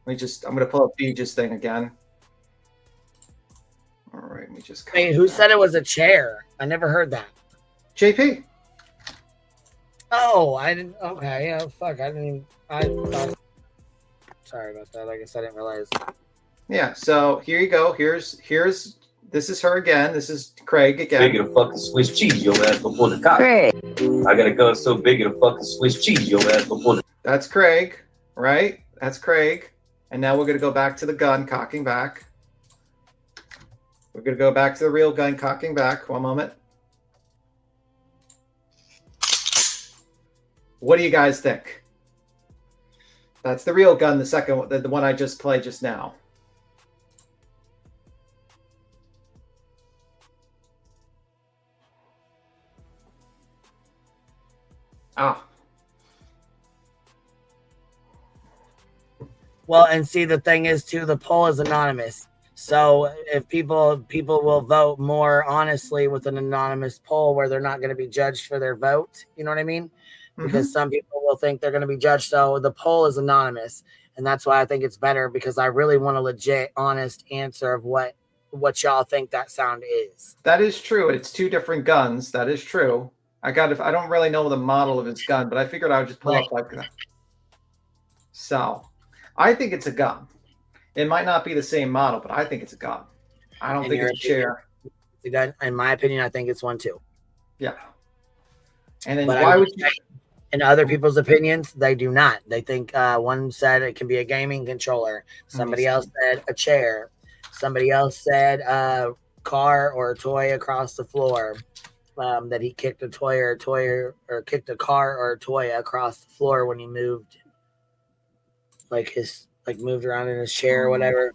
I'm going to pull up BJ's thing again. All right, let me just. Wait, who said it was a chair? I never heard that. JP. Oh, I didn't. Okay, oh fuck, I didn't even. I thought. Sorry about that. I guess I didn't realize. Yeah. So here you go. Here's. This is her again. This is Craig again. Big of fucking Swiss cheese, your ass before the cop. Craig. I got a gun so big of fucking Swiss cheese, your ass before the. That's Craig, right? That's Craig. And now we're gonna go back to the gun cocking back. We're gonna go back to the real gun cocking back. One moment. What do you guys think? That's the real gun, the second one, the one I just played just now. Ah. Well, and see, the thing is too, the poll is anonymous. So if people will vote more honestly with an anonymous poll where they're not going to be judged for their vote, you know what I mean? Because some people will think they're going to be judged. So the poll is anonymous, and that's why I think it's better, because I really want a legit, honest answer of what y'all think that sound is. That is true. It's two different guns. That is true. I don't really know the model of his gun, but I figured I would just pull up like that. So I think it's a gun. It might not be the same model, but I think it's a gun. I don't think it's a chair. It's a gun. In my opinion, I think it's one too. Yeah. And then But why would you? In other people's opinions, they do not. They think one said it can be a gaming controller. Somebody else said a chair. Somebody else said a car or a toy across the floor. That he kicked a kicked a car or a toy across the floor when he moved, moved around in his chair or whatever.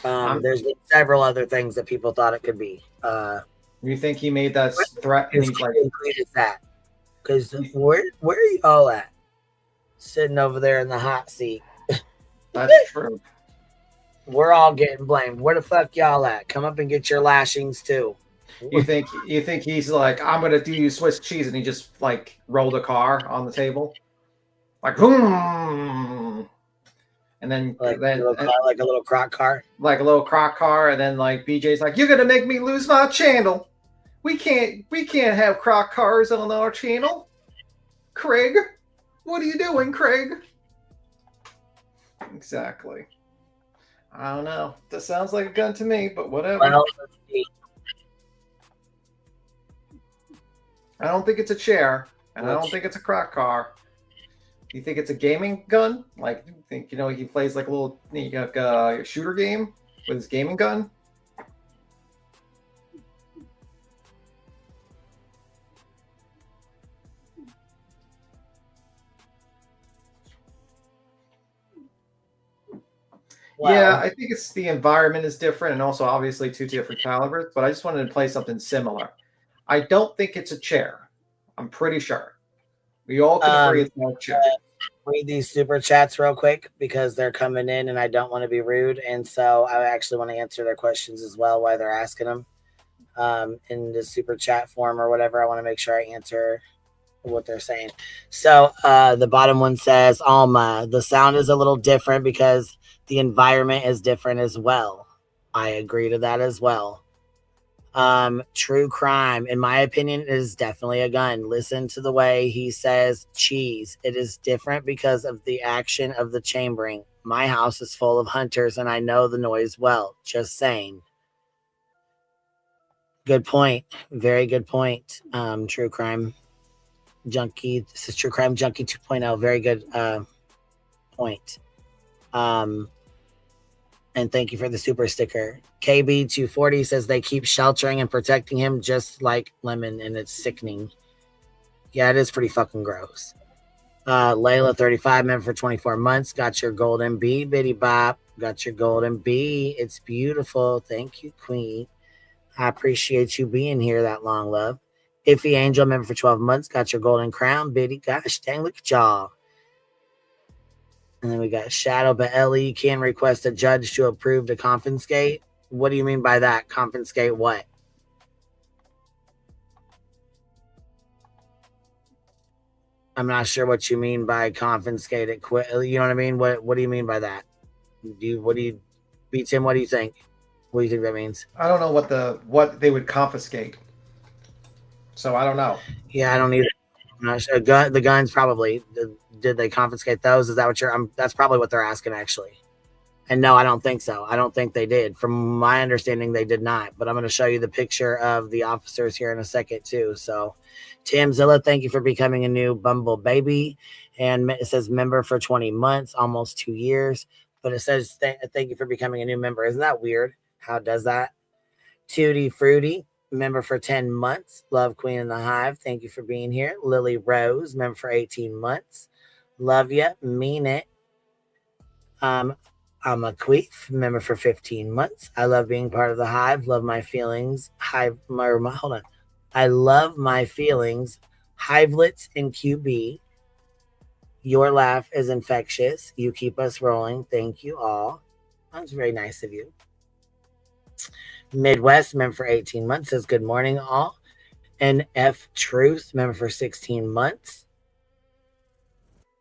There's been several other things that people thought it could be. You think he made that threat? As concrete as that? Because where are y'all at? Sitting over there in the hot seat. That's true. We're all getting blamed. Where the fuck y'all at? Come up and get your lashings too. You think he's like, I'm gonna do you Swiss cheese, and he just like rolled a car on the table, like and then like a little crock car, and then like BJ's like, you're gonna make me lose my channel. We can't have crock cars on our channel. Craig, what are you doing, Craig? Exactly. I don't know. That sounds like a gun to me, but whatever. Well, I don't think it's a chair, and I don't think it's a crock car. You think it's a gaming gun? Like, you think, he plays like a little shooter game with his gaming gun? Wow. Yeah, I think it's the environment is different, and also obviously two different calibers, but I just wanted to play something similar. I don't think it's a chair. I'm pretty sure. We all can agree it's not a chair. Read these super chats real quick because they're coming in and I don't want to be rude. And so I actually want to answer their questions as well while they're asking them in the super chat form or whatever. I want to make sure I answer what they're saying. So the bottom one says, Alma, the sound is a little different because the environment is different as well. I agree to that as well. True crime, in my opinion, is definitely a gun. Listen to the way he says cheese. It is different because of the action of the chambering. My house is full of hunters and I know the noise well. Just saying. Good point. Very good point. True crime junkie. This is True Crime Junkie 2.0. Very good point. And thank you for the super sticker. KB240 says they keep sheltering and protecting him just like Lemon, and it's sickening. Yeah, it is pretty fucking gross. Layla 35, member for 24 months. Got your golden B, bitty bop. Got your golden bee. It's beautiful. Thank you, Queen. I appreciate you being here that long, love. Iffy Angel, member for 12 months. Got your golden crown, Biddy. Gosh, dang, look at y'all. And then we got Shadow, but Ellie, you can request a judge to approve to confiscate. What do you mean by that? Confiscate what? I'm not sure what you mean by confiscate it. Quit. You know what I mean? What do you mean by that? Tim, what do you think? What do you think that means? I don't know what they would confiscate. So I don't know. Yeah, I don't either. I'm not sure. The guns probably. Did they confiscate those? Is that what you're? That's probably what they're asking, actually. And no, I don't think so. I don't think they did. From my understanding, they did not. But I'm going to show you the picture of the officers here in a second, too. So, Tim Zilla, thank you for becoming a new Bumble baby. And it says member for 20 months, almost 2 years. But it says thank you for becoming a new member. Isn't that weird? How it does that? Tutti Fruity, member for 10 months. Love Queen in the Hive, thank you for being here. Lily Rose, member for 18 months. Love ya, mean it. I'm a queef, member for 15 months. I love being part of the Hive. Love my feelings. Hold on. I love my feelings. Hivelets and QB. Your laugh is infectious. You keep us rolling. Thank you all. That's very nice of you. Midwest, member for 18 months, says good morning all. NF Truth, member for 16 months.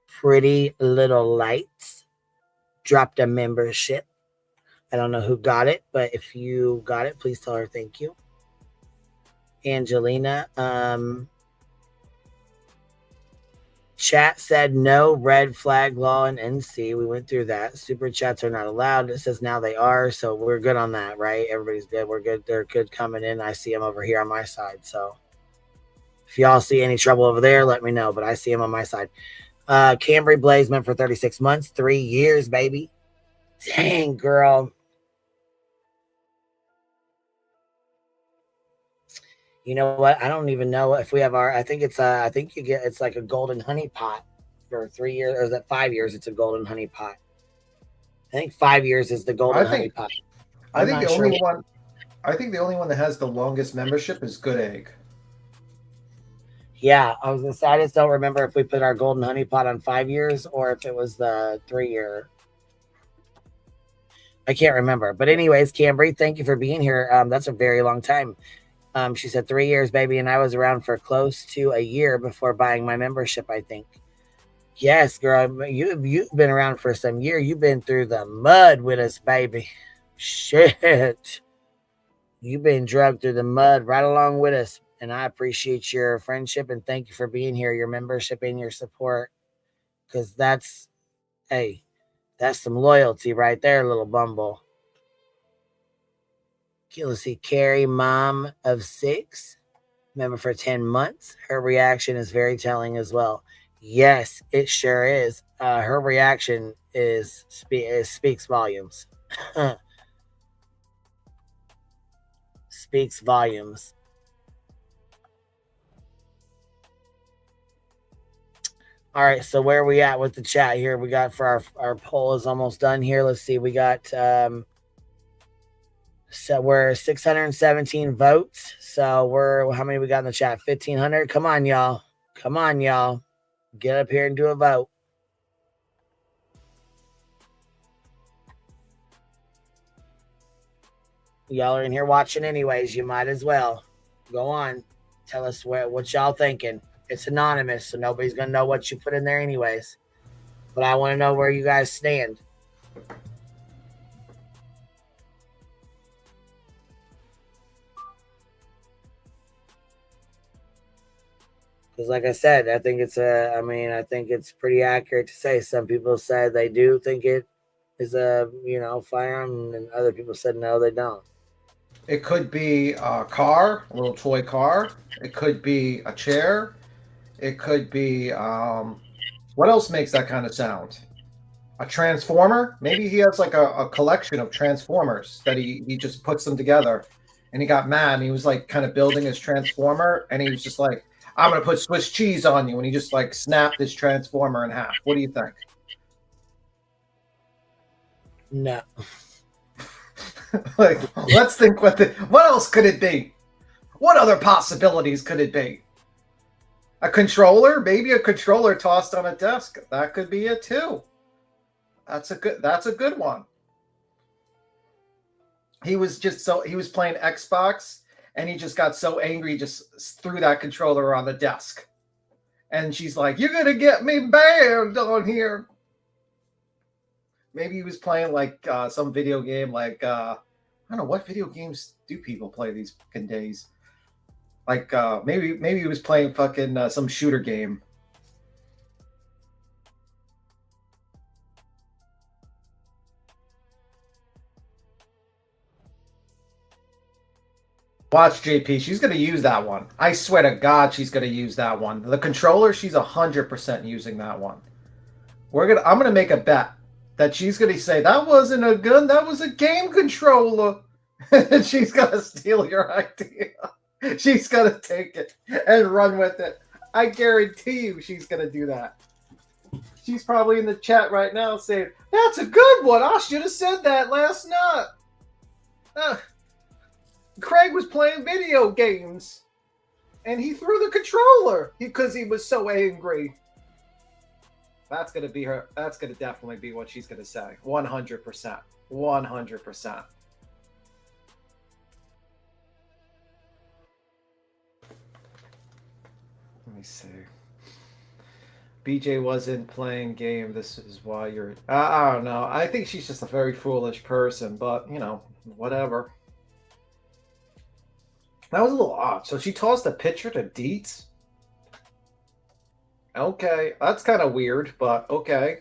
Pretty Little Lights dropped a membership. I don't know who got it, but if you got it, please tell her thank you. Angelina, chat said no red flag law in NC. We went through that. Super chats are not allowed. It says now they are, so we're good on that, right? Everybody's good. We're good. They're good coming in. I see them over here on my side. So if y'all see any trouble over there, let me know. But I see them on my side. Cambry Blaze meant for 36 months, 3 years, baby. Dang, girl. You know what? I don't even know if we have our. I think you get. It's like a golden honey pot for 3 years, or is that 5 years? It's a golden honey pot. I think 5 years is the golden honey pot. I think the only one that has the longest membership is Good Egg. Yeah, I was gonna say I just don't remember if we put our golden honey pot on 5 years or if it was the 3 year. I can't remember. But anyways, Cambry, thank you for being here. That's a very long time. She said 3 years, baby, and I was around for close to a year before buying my membership, I think. Yes, girl, you've been around for some year. You've been through the mud with us, baby. Shit. You've been drugged through the mud right along with us. And I appreciate your friendship and thank you for being here, your membership and your support. Because that's some loyalty right there, little Bumble. Okay, let's see. Carrie, mom of 6, member for 10 months. Her reaction is very telling as well. Yes, it sure is. Her reaction speaks volumes. Speaks volumes. All right, so where are we at with the chat here? We got for our poll is almost done here. Let's see. We got so we're 617 votes. So how many we got in the chat? 1,500. Come on, y'all. Come on, y'all. Get up here and do a vote. Y'all are in here watching anyways. You might as well. Go on. Tell us what y'all thinking. It's anonymous, so nobody's going to know what you put in there anyways. But I want to know where you guys stand. Because like I said, I think it's pretty accurate to say some people said they do think it is a, firearm, and other people said no, they don't. It could be a car, a little toy car. It could be a chair. It could be, what else makes that kind of sound? A transformer? Maybe he has like a collection of transformers that he just puts them together. And he got mad and he was like kind of building his transformer. And he was just like, I'm going to put Swiss cheese on you. And he just like snapped his transformer in half. What do you think? No. Like, let's think what else could it be? What other possibilities could it be? A controller? Maybe a controller tossed on a desk. That could be it too. That's a good one. He was playing Xbox and he just got so angry, just threw that controller on the desk. And she's like, "You're gonna get me banned on here." Maybe he was playing like some video game, like I don't know, what video games do people play these fucking days? Like maybe he was playing fucking some shooter game. Watch JP. She's gonna use that one. I swear to God, she's gonna use that one. The controller, she's 100% using that one. I'm gonna make a bet that she's gonna say that wasn't a gun, that was a game controller. And she's gonna steal your idea. She's gonna take it and run with it. I guarantee you she's gonna do that. She's probably in the chat right now saying, "That's a good one. I should have said that last night. Craig was playing video games and he threw the controller because he was so angry." That's gonna be her. That's gonna definitely be what she's gonna say. 100%. 100%. Let me see. BJ wasn't playing game. This is why you're... I don't know. I think she's just a very foolish person, but, you know, whatever. That was a little odd. So she tossed a picture to Deets? Okay. That's kind of weird, but okay.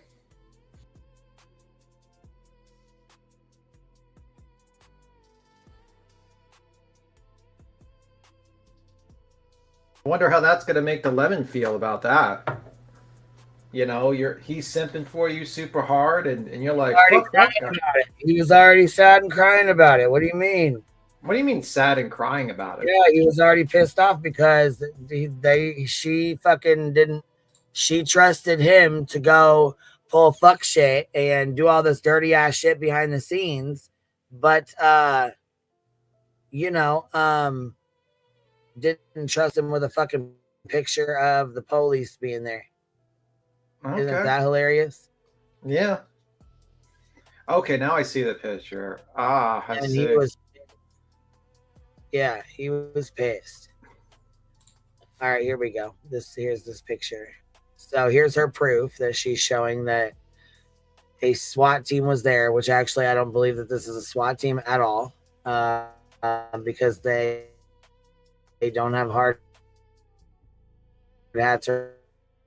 I wonder how that's going to make the Lemon feel about that. You know, he's simping for you super hard, and you're like, fuck that guy. He was already sad and crying about it. What do you mean? What do you mean sad and crying about it? Yeah, he was already pissed off because she trusted him to go pull fuck shit and do all this dirty ass shit behind the scenes, but didn't trust him with a fucking picture of the police being there. Okay. Isn't that hilarious? Yeah. Okay, now I see the picture. I see. He was pissed. All right, here we go. Here's this picture. So here's her proof that she's showing that a SWAT team was there, which actually I don't believe that this is a SWAT team at all, because they don't have hard hats or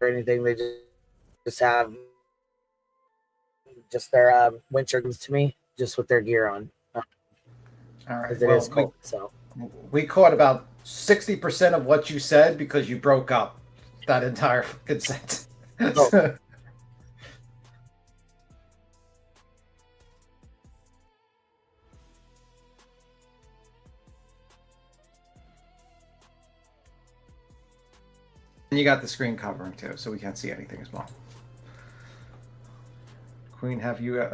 anything. They just have just their winter goods to me, just with their gear on. All right, it is cold. So we caught about 60% of what you said because you broke up that entire fucking sentence. Oh. And you got the screen covering too, so we can't see anything as well. Queen, have you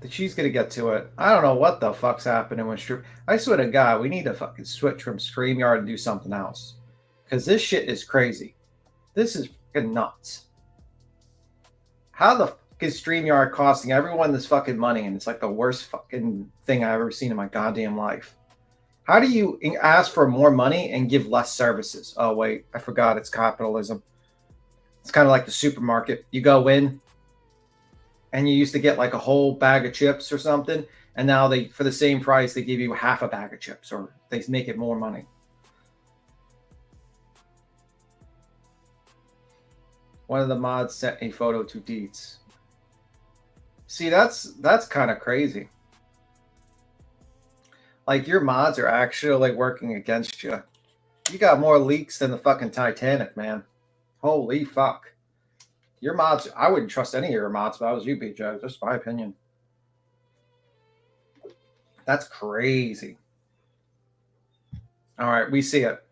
she's gonna get to it. I don't know what the fuck's happening with Stream. I swear to God, we need to fucking switch from StreamYard and do something else, because this shit is crazy. This is fucking nuts. How the fuck is StreamYard costing everyone this fucking money, and it's like the worst fucking thing I've ever seen in my goddamn life? How do you ask for more money and give less services? Oh wait, I forgot. It's capitalism. It's kind of like the supermarket. You go in, and you used to get like a whole bag of chips or something, and now for the same price, they give you half a bag of chips, or they make it more money. One of the mods sent a photo to Deets. See, that's kind of crazy. Like, your mods are actually working against you. You got more leaks than the fucking Titanic, man. Holy fuck. Your mods, I wouldn't trust any of your mods if I was you, BJ. Just my opinion. That's crazy. All right, we see it.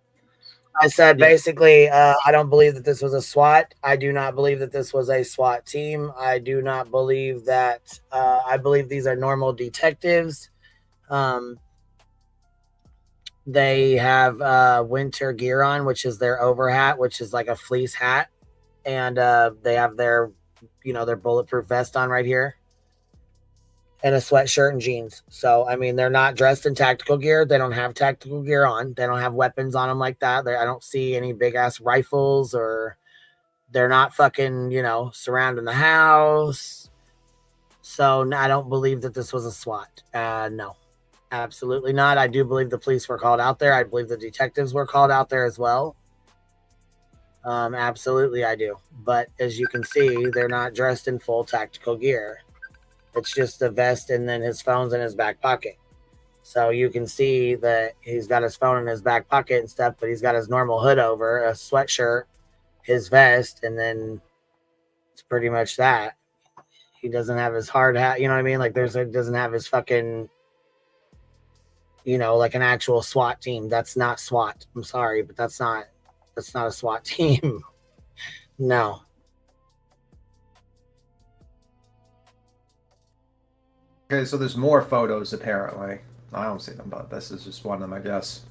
I said basically, I don't believe that this was a SWAT. I do not believe that this was a SWAT team. I do not believe that. I believe these are normal detectives. They have winter gear on, which is their over hat, which is like a fleece hat, and they have their, their bulletproof vest on right here, and a sweatshirt and jeans. So, I mean, they're not dressed in tactical gear. They don't have tactical gear on. They don't have weapons on them like that. I don't see any big ass rifles, or they're not fucking, surrounding the house. So I don't believe that this was a SWAT. No, absolutely not. I do believe the police were called out there. I believe the detectives were called out there as well. Absolutely, I do. But as you can see, they're not dressed in full tactical gear. It's just the vest and then his phone's in his back pocket. So you can see that he's got his phone in his back pocket and stuff, but he's got his normal hood over, a sweatshirt, his vest, and then it's pretty much that. He doesn't have his hard hat, you know what I mean? Like doesn't have his fucking, like an actual SWAT team. That's not SWAT. I'm sorry, but that's not a SWAT team. No. Okay, so there's more photos apparently. I don't see them, but this is just one of them, I guess.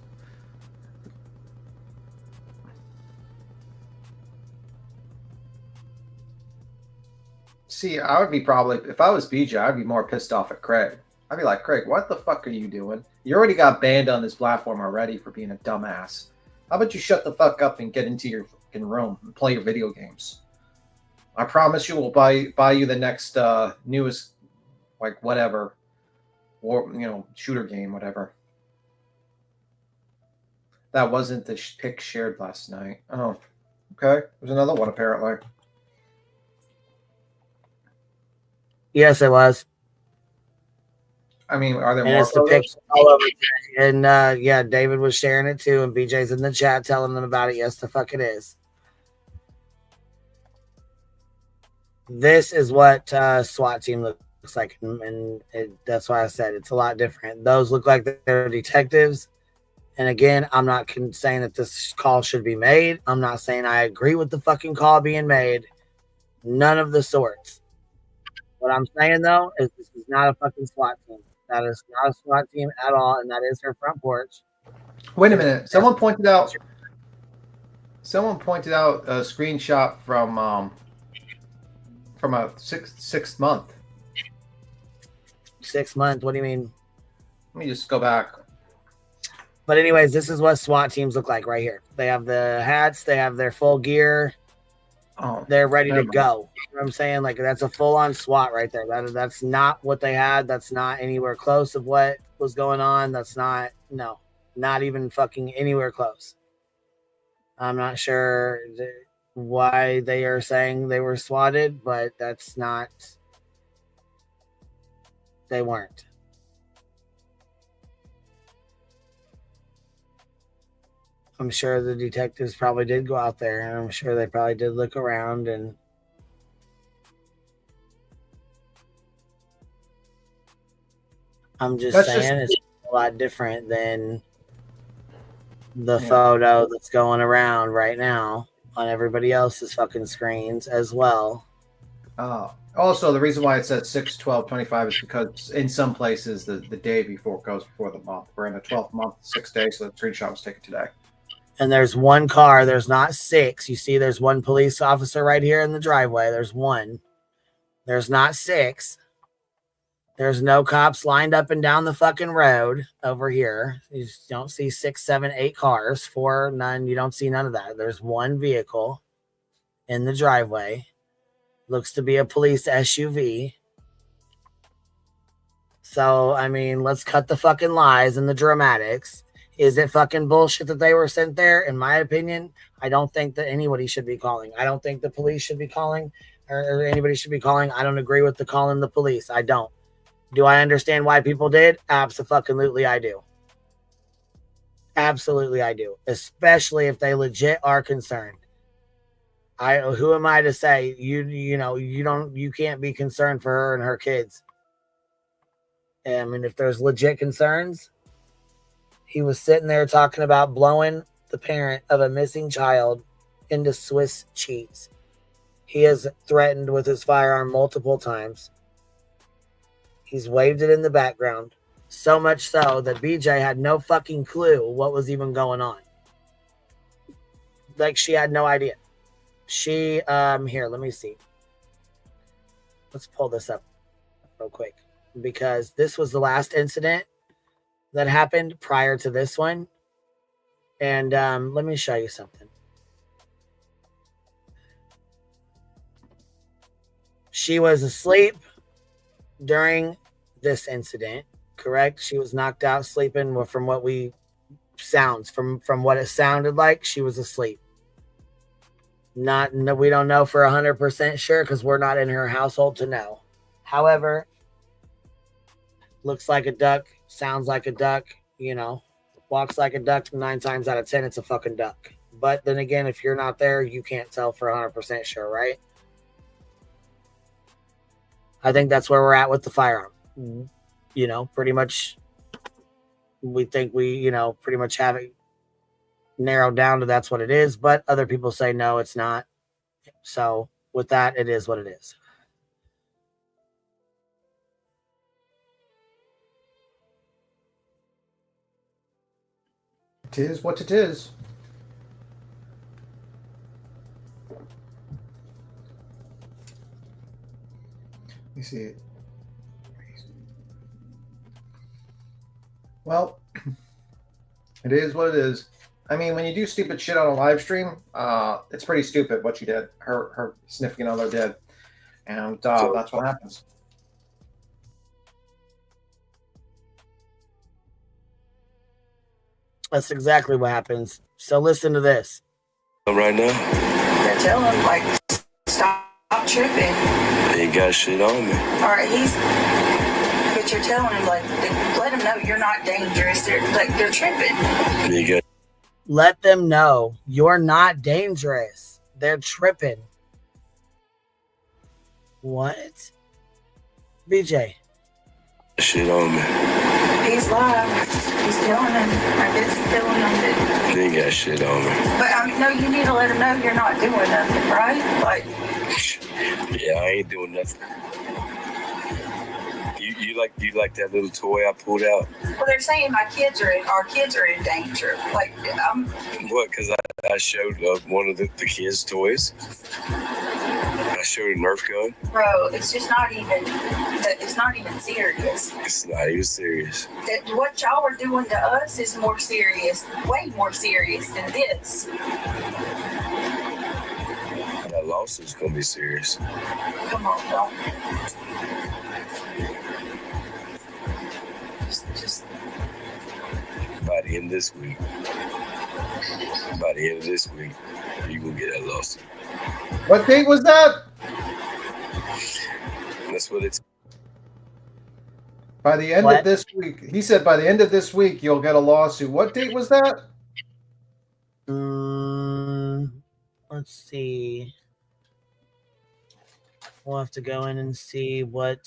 See, I would be probably, if I was BJ, I'd be more pissed off at Craig. I'd be like, Craig, what the fuck are you doing? You already got banned on this platform already for being a dumbass. How about you shut the fuck up and get into your fucking room and play your video games? I promise you we'll buy you the next newest, like, whatever, or, shooter game, whatever. That wasn't the pic shared last night. Oh, okay. There's another one apparently. Yes, it was. I mean, are there and more it's the photos? picture all over. And yeah, David was sharing it too, and BJ's in the chat telling them about it. Yes, the fuck it is. This is what SWAT team looks like, and that's why I said it's a lot different. Those look like they're detectives. And again, I'm not saying that this call should be made. I'm not saying I agree with the fucking call being made. None of the sorts. What I'm saying, though, is this is not a fucking SWAT team. That is not a SWAT team at all, and that is her front porch. Wait a minute. Someone pointed out a screenshot from a sixth month. 6 months? What do you mean? Let me just go back. But anyways, this is what SWAT teams look like right here. They have the hats. They have their full gear. Oh, they're ready to never mind. go. You know what I'm saying? Like, that's a full-on SWAT right there. That's not what they had. That's not anywhere close of what was going on. That's not, no, not even fucking anywhere close. I'm not sure why they are saying they were swatted, but that's not, they weren't. I'm sure the detectives probably did go out there, and I'm sure they probably did look around, and I'm just saying it's a lot different than the photo that's going around right now on everybody else's fucking screens as well. Also, the reason why it says 6/12/25 is because in some places the day before goes before the month. We're in the 12th month, 6 days, so the screenshot was taken today. And there's one car. There's not six. You see, there's one police officer right here in the driveway. There's one. There's not six. There's no cops lined up and down the fucking road over here. You just don't see 6, 7, 8 cars. 4, none. You don't see none of that. There's one vehicle in the driveway. Looks to be a police SUV. So, I mean, let's cut the fucking lies and the dramatics. Is it fucking bullshit that they were sent there? In my opinion, I don't think that anybody should be calling. I don't think the police should be calling or anybody should be calling. I don't agree with the calling the police. I don't. Do I understand why people did? Absolutely, I do. Absolutely, I do. Especially if they legit are concerned. Who am I to say you can't be concerned for her and her kids? I mean, if there's legit concerns, he was sitting there talking about blowing the parent of a missing child into Swiss cheese. He has threatened with his firearm multiple times. He's waved it in the background. So much so that BJ had no fucking clue what was even going on. Like, she had no idea. She, here, let me see. Let's pull this up real quick, because this was the last incident that happened prior to this one. And let me show you something. She was asleep during this incident, correct? She was knocked out sleeping. From what we sounds from what it sounded like, she was asleep. We don't know for 100% sure because we're not in her household to know. However, looks like a duck, sounds like a duck, walks like a duck. 9 times out of 10, it's a fucking duck. But then again, if you're not there, you can't tell for 100% sure, right? I think that's where we're at with the firearm. Pretty much, we think we, pretty much have it narrowed down to that's what it is. But other people say, no, it's not. So with that, it is what it is. It is what it is. Let me see it. Well, it is what it is. I mean, when you do stupid shit on a live stream, it's pretty stupid what she did. Her significant other did. And that's what happens. That's exactly what happens. So listen to this. Right now? They're telling him, like, stop tripping. He got shit on me. All right, but you're telling him, like, let him know you're not dangerous. They're tripping. Let them know you're not dangerous. They're tripping. What? BJ. Shit on me. He's live. He's telling him. I guess telling him that. He got shit on me. But no, you need to let him know you're not doing nothing, right? Like. Yeah, I ain't doing nothing. You like that little toy I pulled out? Well, they're saying our kids are in danger. Like, What? Because I showed one of the kids' toys. I showed a Nerf gun. Bro, it's just not even. It's not even serious. It's not even serious. What y'all are doing to us is more serious, way more serious than this. That lawsuit's gonna be serious. Come on, don't. Just by the end of this week. By the end of this week, you gonna get that lawsuit. What date was that? That's what it's. By the end of this week. He said by the end of this week, you'll get a lawsuit. What date was that? Let's see. We'll have to go in and see what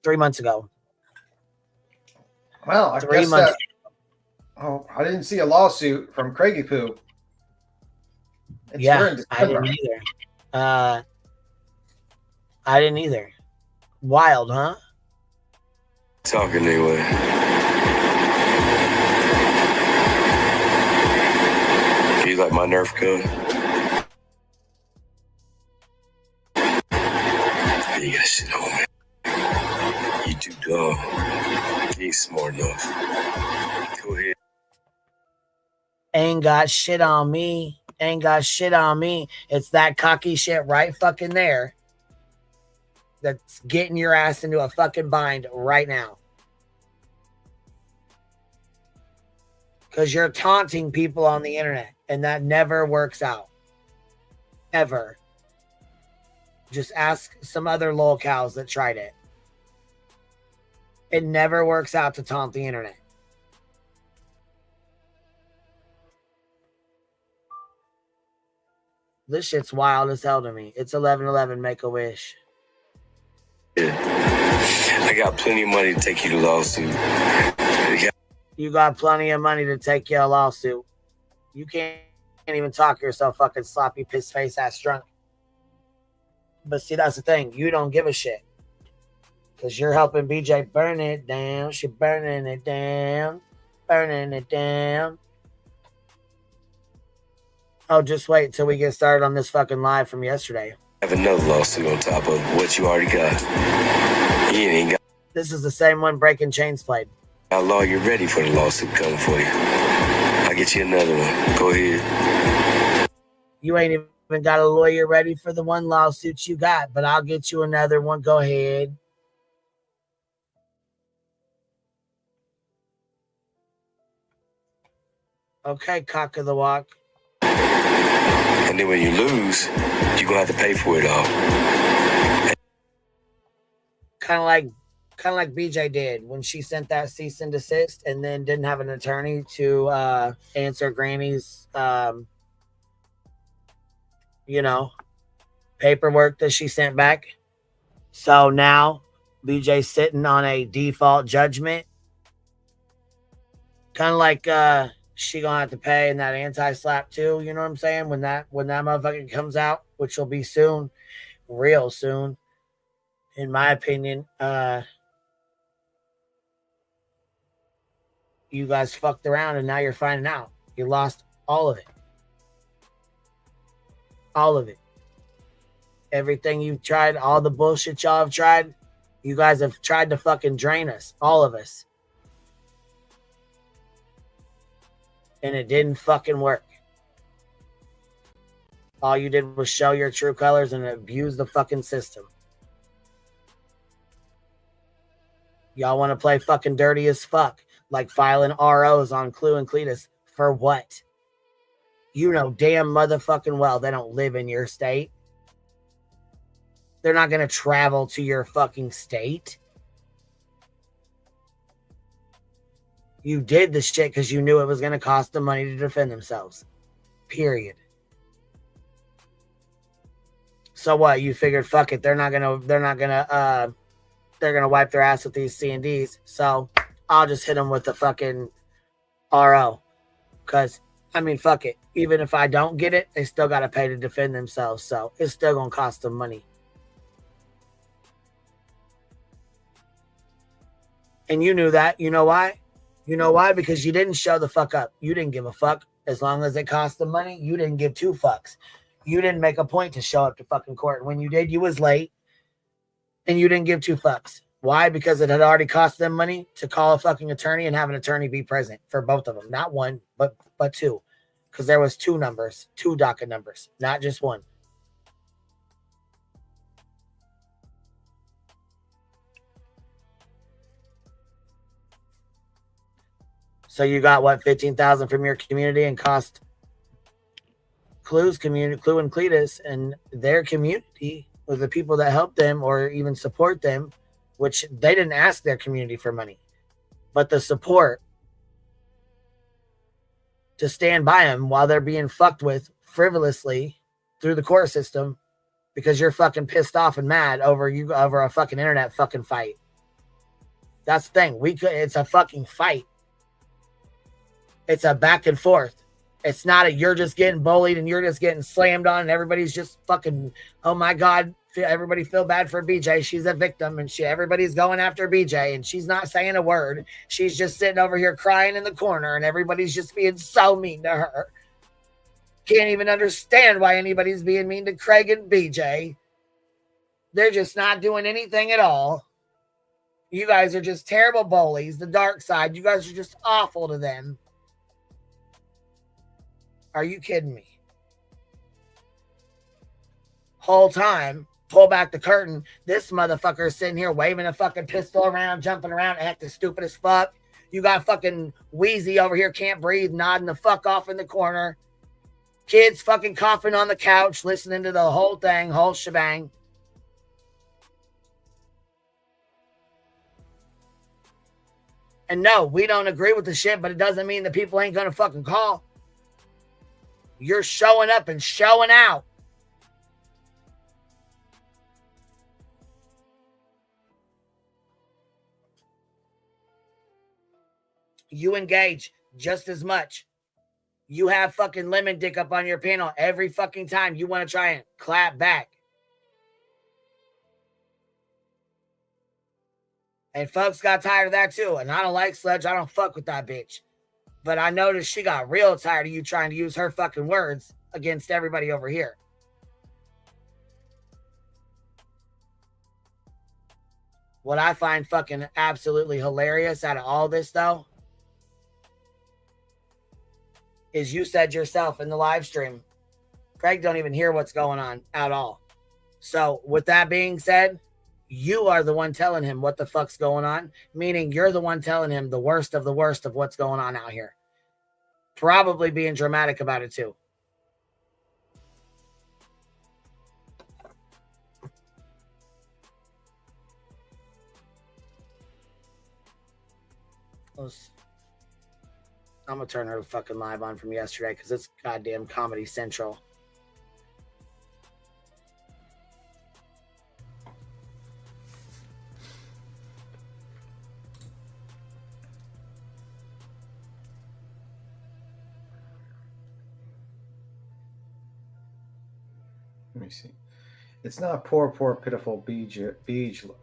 3 months ago. Well, I 3 guess months. Oh, I didn't see a lawsuit from Craigie Poo. Yeah, I didn't either. I didn't either. Wild, huh? Talking anyway. You like my Nerf gun? You got shit on me. You too dumb. You ain't smart enough. Go ahead. Ain't got shit on me. Ain't got shit on me. It's that cocky shit right fucking there that's getting your ass into a fucking bind right now. Because you're taunting people on the internet, and that never works out. Ever. Just ask some other lolcows that tried it. It never works out to taunt the internet. This shit's wild as hell to me. It's 11/11. Make a wish. Yeah. I got plenty of money to take you to lawsuit. You got plenty of money to take you a lawsuit. You can't even talk yourself fucking sloppy, piss face ass drunk. But see, that's the thing. You don't give a shit. Because you're helping BJ burn it down. She burning it down. Burning it down. Oh, just wait till we get started on this fucking live from yesterday. Have another lawsuit on top of what you already got. You ain't got. This is the same one Breaking Chains played. How long you ready for the lawsuit coming for you? I'll get you another one. Go ahead. You ain't even got a lawyer ready for the one lawsuit you got, but I'll get you another one. Go ahead. Okay, cock of the walk. And then when you lose, you're gonna have to pay for it all. Kind of like BJ did when she sent that cease and desist and then didn't have an attorney to answer Granny's paperwork that she sent back. So now BJ's sitting on a default judgment. Kind of like she gonna have to pay in that anti-slap too, you know what I'm saying? When that motherfucker comes out, which will be soon, real soon, in my opinion. You guys fucked around and now you're finding out. You lost all of it. All of it. Everything you've tried, all the bullshit y'all have tried, you guys have tried to fucking drain us, all of us. And it didn't fucking work. All you did was show your true colors and abuse the fucking system. Y'all want to play fucking dirty as fuck, like filing ROs on Clue and Cletus for what? You know damn motherfucking well they don't live in your state. They're not going to travel to your fucking state. You did this shit because you knew it was going to cost them money to defend themselves. Period. So what? You figured, fuck it. They're gonna wipe their ass with these C&Ds. So I'll just hit them with the fucking RO. Because, I mean, fuck it. Even if I don't get it, they still got to pay to defend themselves. So it's still going to cost them money. And you knew that. You know why? You know why? Because you didn't show the fuck up. You didn't give a fuck. As long as it cost them money, you didn't give two fucks. You didn't make a point to show up to fucking court. And when you did, you was late. And you didn't give two fucks. Why? Because it had already cost them money to call a fucking attorney and have an attorney be present for both of them. Not one, but two. Because there was two numbers, two docket numbers, not just one. So you got what, 15,000 from your community and cost Clue's community, Clue and Cletus and their community with the people that help them or even support them, which they didn't ask their community for money, but the support to stand by them while they're being fucked with frivolously through the court system because you're fucking pissed off and mad over a fucking internet fucking fight. That's the thing. It's a fucking fight. It's a back and forth. It's not you're just getting bullied and you're just getting slammed on and everybody's just fucking, oh my God, everybody feel bad for BJ. She's a victim and everybody's going after BJ and she's not saying a word. She's just sitting over here crying in the corner and everybody's just being so mean to her. Can't even understand why anybody's being mean to Craig and BJ. They're just not doing anything at all. You guys are just terrible bullies. The dark side. You guys are just awful to them. Are you kidding me? Whole time, pull back the curtain. This motherfucker is sitting here waving a fucking pistol around, jumping around, acting stupid as fuck. You got fucking Wheezy over here, can't breathe, nodding the fuck off in the corner. Kids fucking coughing on the couch, listening to the whole thing, whole shebang. And no, we don't agree with the shit, but it doesn't mean that people ain't gonna fucking call. You're showing up and showing out. You engage just as much. You have fucking lemon dick up on your panel every fucking time you want to try and clap back. And folks got tired of that too. And I don't like Sledge. I don't fuck with that bitch. But I noticed she got real tired of you trying to use her fucking words against everybody over here. What I find fucking absolutely hilarious out of all this, though, is you said yourself in the live stream, Craig don't even hear what's going on at all. So with that being said, you are the one telling him what the fuck's going on, meaning you're the one telling him the worst of what's going on out here. Probably being dramatic about it too. I'm gonna turn her fucking live on from yesterday because it's goddamn Comedy Central. Let me see. It's not poor, pitiful Beej.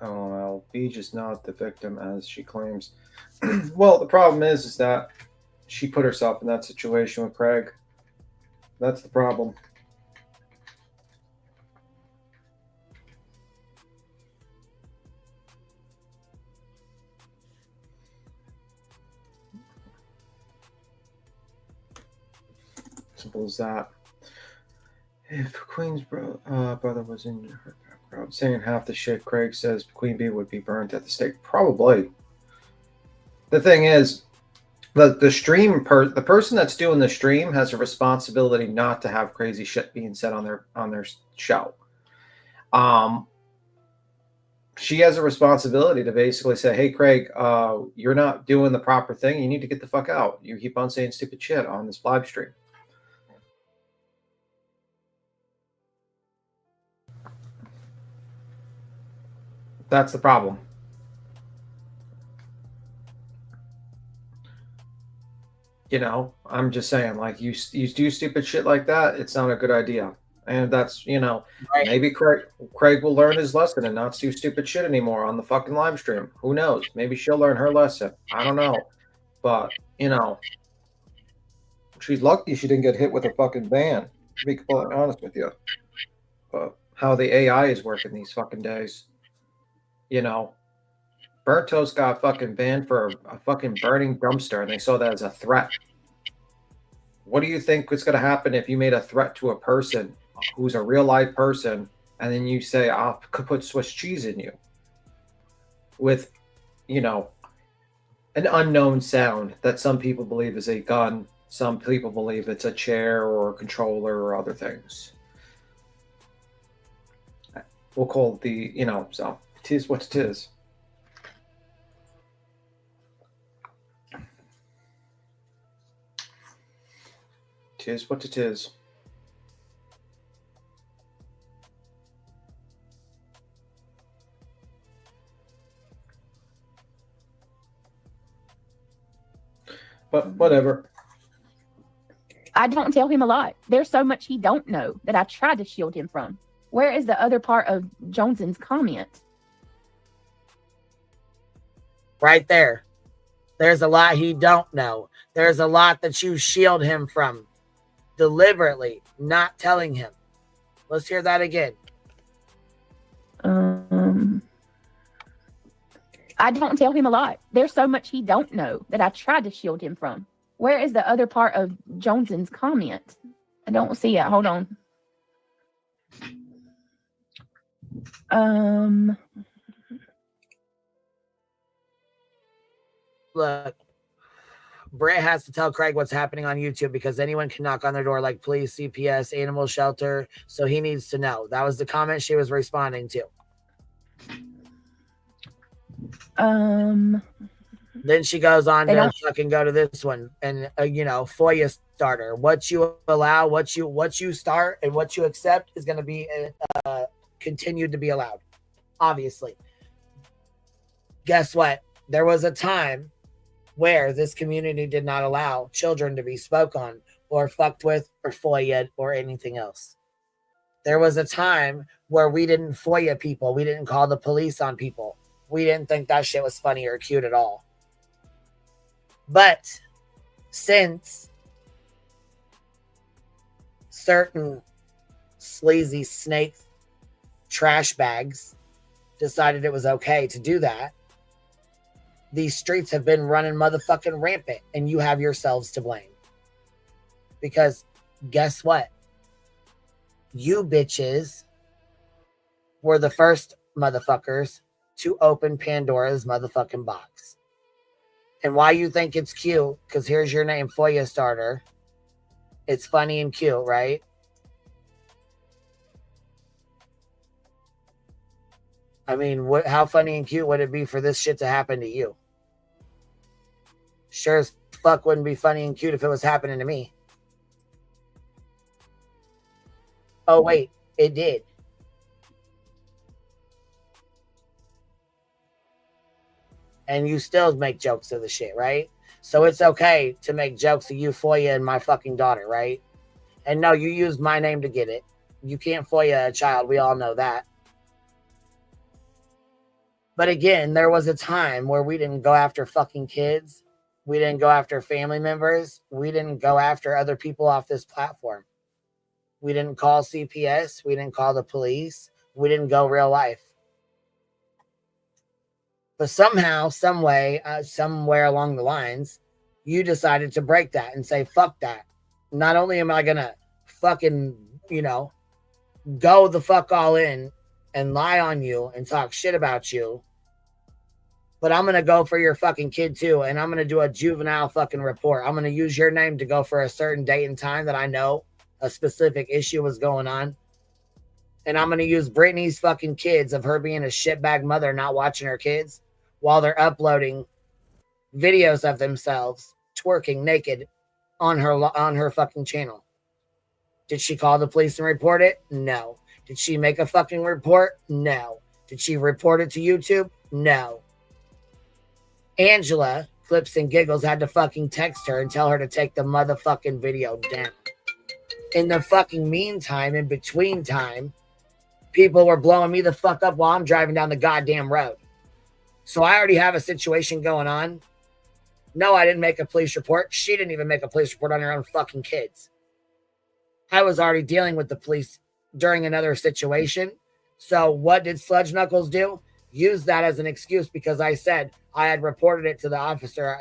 LOL. Beej is not the victim as she claims. Well, the problem is that she put herself in that situation with Craig. That's the problem. Simple as that. If Queen's brother was in her background, saying half the shit Craig says Queen Bee would be burnt at the stake, probably. The thing is, the person that's doing the stream has a responsibility not to have crazy shit being said on their show. She has a responsibility to basically say, "Hey, Craig, you're not doing the proper thing. You need to get the fuck out. You keep on saying stupid shit on this live stream." That's the problem. You know, I'm just saying, like, you do stupid shit like that, it's not a good idea. And that's, right. Maybe Craig will learn his lesson and not do stupid shit anymore on the fucking live stream. Who knows? Maybe she'll learn her lesson. I don't know. But, she's lucky she didn't get hit with a fucking ban, to be completely honest with you. But how the AI is working these fucking days. Burnt Toast got fucking banned for a fucking burning dumpster, and they saw that as a threat. What do you think is going to happen if you made a threat to a person who's a real life person, and then you say, "I'll put Swiss cheese in you," with, an unknown sound that some people believe is a gun, some people believe it's a chair or a controller or other things. We'll call it the, so it is what it is. It is what it is. But whatever. I don't tell him a lot. There's so much he don't know that I tried to shield him from. Where is the other part of Joneson's comment? Right there. There's a lot he don't know. There's a lot that you shield him from. Deliberately not telling him. Let's hear that again. I don't tell him a lot. There's so much he don't know that I tried to shield him from. Where is the other part of Joneson's comment? I don't see it. Hold on. Look, Brett has to tell Craig what's happening on YouTube because anyone can knock on their door like police, CPS, animal shelter. So he needs to know. That was the comment she was responding to. Then she goes on to fucking go to this one and FOIA starter. What you allow, what you start, and what you accept is going to be continued to be allowed. Obviously, guess what? There was a time where this community did not allow children to be spoke on or fucked with or FOIA'd or anything else. There was a time where we didn't FOIA people. We didn't call the police on people. We didn't think that shit was funny or cute at all. But since certain sleazy snake trash bags decided it was okay to do that, these streets have been running motherfucking rampant, and you have yourselves to blame. Because guess what? You bitches were the first motherfuckers to open Pandora's motherfucking box. And why you think it's cute, because here's your name, FOIA starter. It's funny and cute, right? I mean, how funny and cute would it be for this shit to happen to you? Sure as fuck wouldn't be funny and cute if it was happening to me. Oh, wait, it did. And you still make jokes of the shit, right? So it's okay to make jokes of FOIA and my fucking daughter, right? And no, you used my name to get it. You can't FOIA a child. We all know that. But again, there was a time where we didn't go after fucking kids. We didn't go after family members. We didn't go after other people off this platform. We didn't call CPS. We didn't call the police. We didn't go real life. But somehow, some way, somewhere along the lines, you decided to break that and say, fuck that. Not only am I going to fucking, go the fuck all in and lie on you and talk shit about you, but I'm going to go for your fucking kid too. And I'm going to do a juvenile fucking report. I'm going to use your name to go for a certain date and time that I know a specific issue was going on. And I'm going to use Brittany's fucking kids of her being a shitbag mother, not watching her kids, while they're uploading videos of themselves twerking naked on her fucking channel. Did she call the police and report it? No. Did she make a fucking report? No. Did she report it to YouTube? No. Angela, Flips and Giggles, had to fucking text her and tell her to take the motherfucking video down. In the fucking meantime, in between time, people were blowing me the fuck up while I'm driving down the goddamn road. So I already have a situation going on. No, I didn't make a police report. She didn't even make a police report on her own fucking kids. I was already dealing with the police during another situation. So what did Sludge Knuckles do? Use that as an excuse because I said I had reported it to the officer.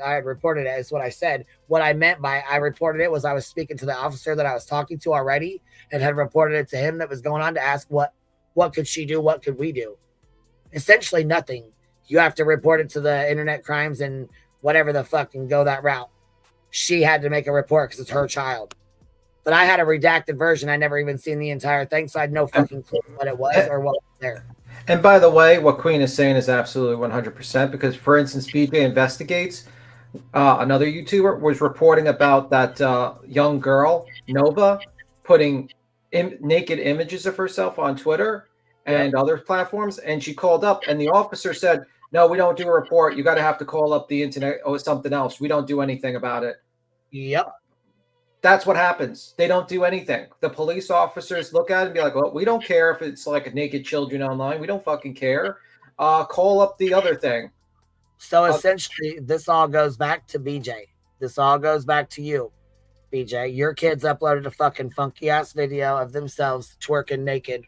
I had reported it is what I said. What I meant by I reported it was I was speaking to the officer that I was talking to already and had reported it to him that was going on to ask what could she do? What could we do? Essentially nothing. You have to report it to the internet crimes and whatever the fuck and go that route. She had to make a report because it's her child. But I had a redacted version. I never even seen the entire thing, so I had no fucking clue what it was or what was there. And by the way, what Queen is saying is absolutely 100% because, for instance, BJ Investigates, another YouTuber, was reporting about that young girl, Nova, putting naked images of herself on Twitter and other platforms, and she called up, and the officer said, no, we don't do a report. You got to have to call up the internet or something else. We don't do anything about it. Yep. That's what happens. They don't do anything. The police officers look at it and be like, well, we don't care if it's like a naked children online. We don't fucking care. Call up the other thing. So essentially, this all goes back to BJ. This all goes back to you, BJ. Your kids uploaded a fucking funky-ass video of themselves twerking naked.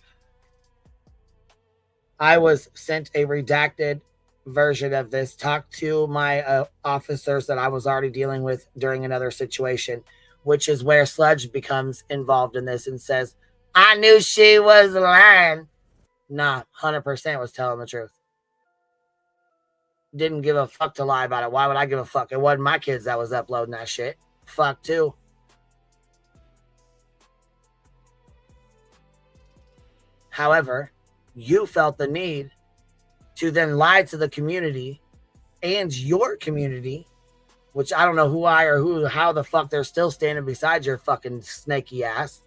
I was sent a redacted version of this. Talked to my officers that I was already dealing with during another situation, which is where Sludge becomes involved in this and says, I knew she was lying. Nah, 100% was telling the truth. Didn't give a fuck to lie about it. Why would I give a fuck? It wasn't my kids that was uploading that shit. Fuck too. However, you felt the need to then lie to the community and your community, which I don't know who how the fuck they're still standing beside your fucking snaky ass,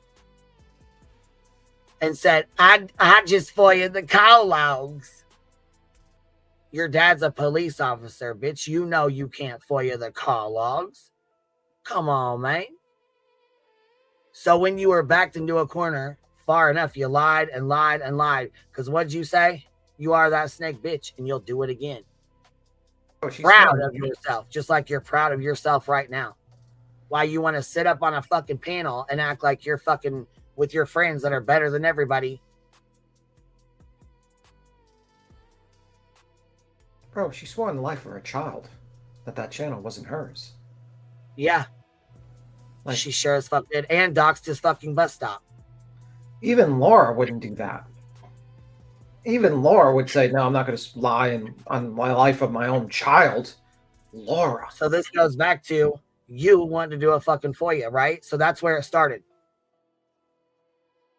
and said, I just FOIA'd the call logs. Your dad's a police officer, bitch. You know you can't FOIA the call logs. Come on, man. So when you were backed into a corner far enough, you lied and lied and lied. Because what'd you say? You are that snake bitch, and you'll do it again. Oh, she's Proud smart. of yourself, just like you're proud of yourself right now. Why you want to sit up on a fucking panel and act like you're fucking with your friends that are better than everybody. Bro, she swore on the life of her child that channel wasn't hers. Yeah. Like, she sure as fuck did. And doxed his fucking bus stop. Even Laura wouldn't do that. Even Laura would say, no, I'm not going to lie on my life of my own child. Laura. So this goes back to you wanting to do a fucking FOIA, right? So that's where it started.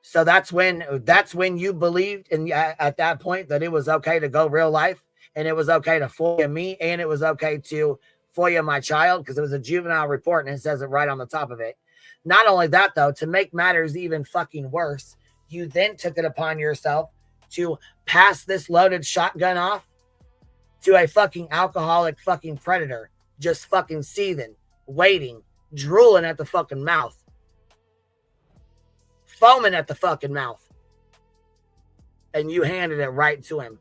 So that's when you believed at that point that it was okay to go real life, and it was okay to FOIA me, and it was okay to FOIA my child, because it was a juvenile report and it says it right on the top of it. Not only that, though, to make matters even fucking worse, you then took it upon yourself to pass this loaded shotgun off to a fucking alcoholic fucking predator, just fucking seething, waiting, drooling at the fucking mouth, foaming at the fucking mouth. And you handed it right to him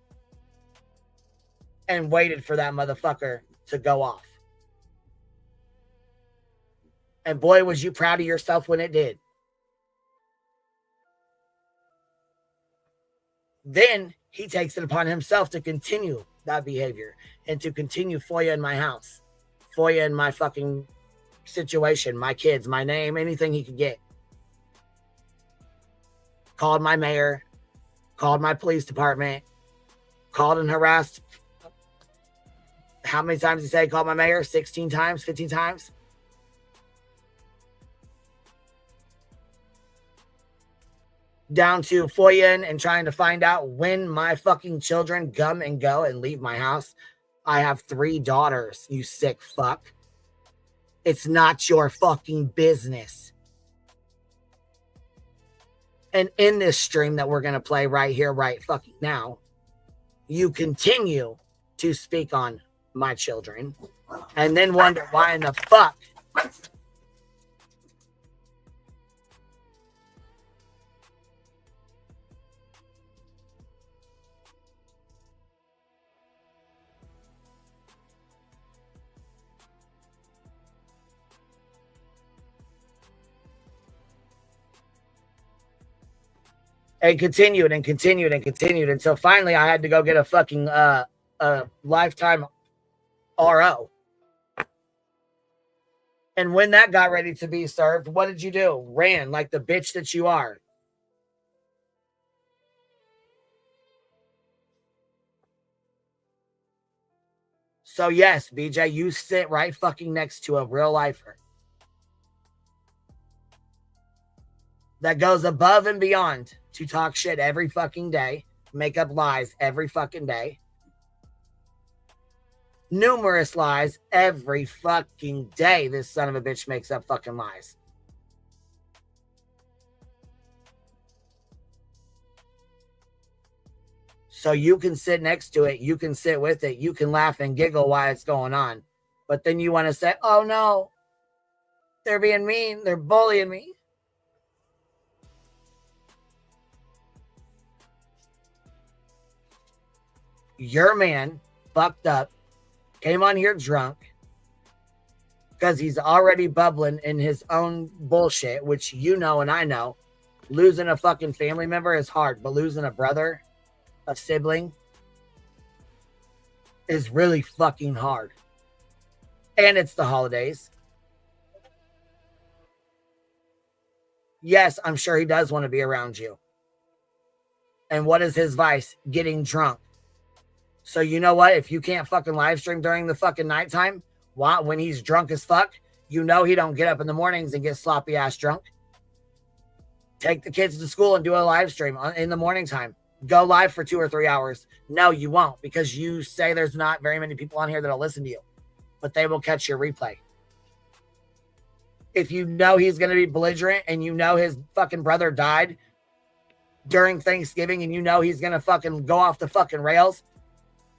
and waited for that motherfucker to go off. And boy, was you proud of yourself when it did. Then he takes it upon himself to continue that behavior and to continue FOIA in my house, FOIA in my fucking situation, my kids, my name, anything he could get. Called my mayor, called my police department, called and harassed. How many times did he say called my mayor? 16 times, 15 times? Down to FOIA and trying to find out when my fucking children come and go and leave my house. I have 3 daughters, you sick fuck. It's not your fucking business. And in this stream that we're going to play right here, right fucking now, you continue to speak on my children and then wonder why in the fuck and continued and continued and continued until finally I had to go get a fucking lifetime RO. And when that got ready to be served, what did you do? Ran like the bitch that you are. So yes, BJ, you sit right fucking next to a real lifer that goes above and beyond to talk shit every fucking day, make up lies every fucking day. Numerous lies every fucking day. This son of a bitch makes up fucking lies. So you can sit next to it. You can sit with it. You can laugh and giggle while it's going on. But then you want to say, oh no, they're being mean. They're bullying me. Your man fucked up, came on here drunk because he's already bubbling in his own bullshit, which you know and I know. Losing a fucking family member is hard, but losing a brother, a sibling, is really fucking hard. And it's the holidays. Yes, I'm sure he does want to be around you. And what is his vice? Getting drunk. So you know what? If you can't fucking live stream during the fucking nighttime, when he's drunk as fuck, you know he don't get up in the mornings and get sloppy ass drunk. Take the kids to school and do a live stream in the morning time. Go live for 2 or 3 hours. No, you won't, because you say there's not very many people on here that'll listen to you, but they will catch your replay. If you know he's going to be belligerent and you know his fucking brother died during Thanksgiving and you know he's going to fucking go off the fucking rails,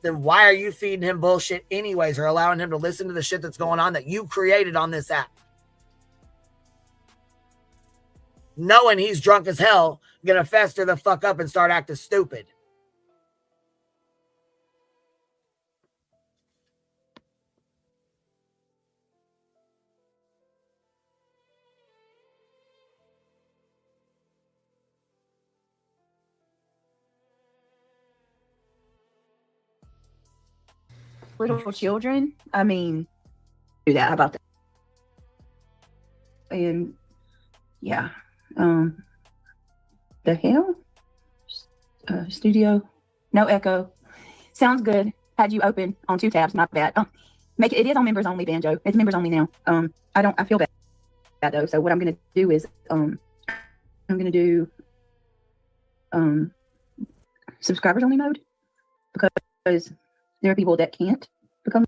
then why are you feeding him bullshit anyways, or allowing him to listen to the shit that's going on that you created on this app? Knowing he's drunk as hell, gonna fester the fuck up and start acting stupid. Little children, I mean, do that. How about that? And yeah, the hell? Studio, no echo. Sounds good. Had you open on 2 tabs, not bad. Make it. It is on members only, Banjo. It's members only now. I feel bad though. So what I'm gonna do is I'm gonna do subscribers only mode, because there are people that can't become.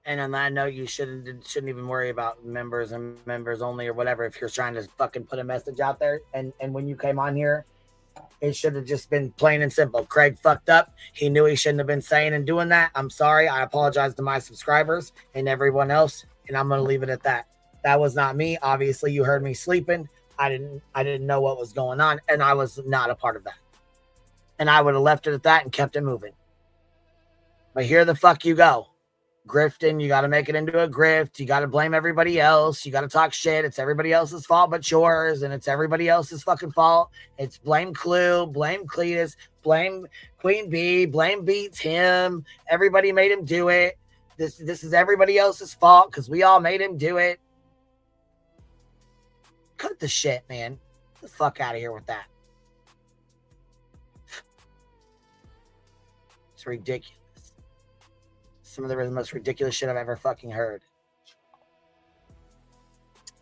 And on that note, you shouldn't even worry about members and members only or whatever if you're trying to fucking put a message out there. And when you came on here, it should have just been plain and simple. Craig fucked up. He knew he shouldn't have been saying and doing that. I'm sorry. I apologize to my subscribers and everyone else, and I'm going to leave it at that. That was not me. Obviously, you heard me sleeping. I didn't know what was going on, and I was not a part of that. And I would have left it at that and kept it moving. But here the fuck you go. Grifting, you got to make it into a grift. You got to blame everybody else. You got to talk shit. It's everybody else's fault but yours, and it's everybody else's fucking fault. It's blame Clue, blame Cletus, blame Queen Bee, blame Beats him. Everybody made him do it. This is everybody else's fault because we all made him do it. Cut the shit, man. Get the fuck out of here with that. It's ridiculous. Some of the most ridiculous shit I've ever fucking heard.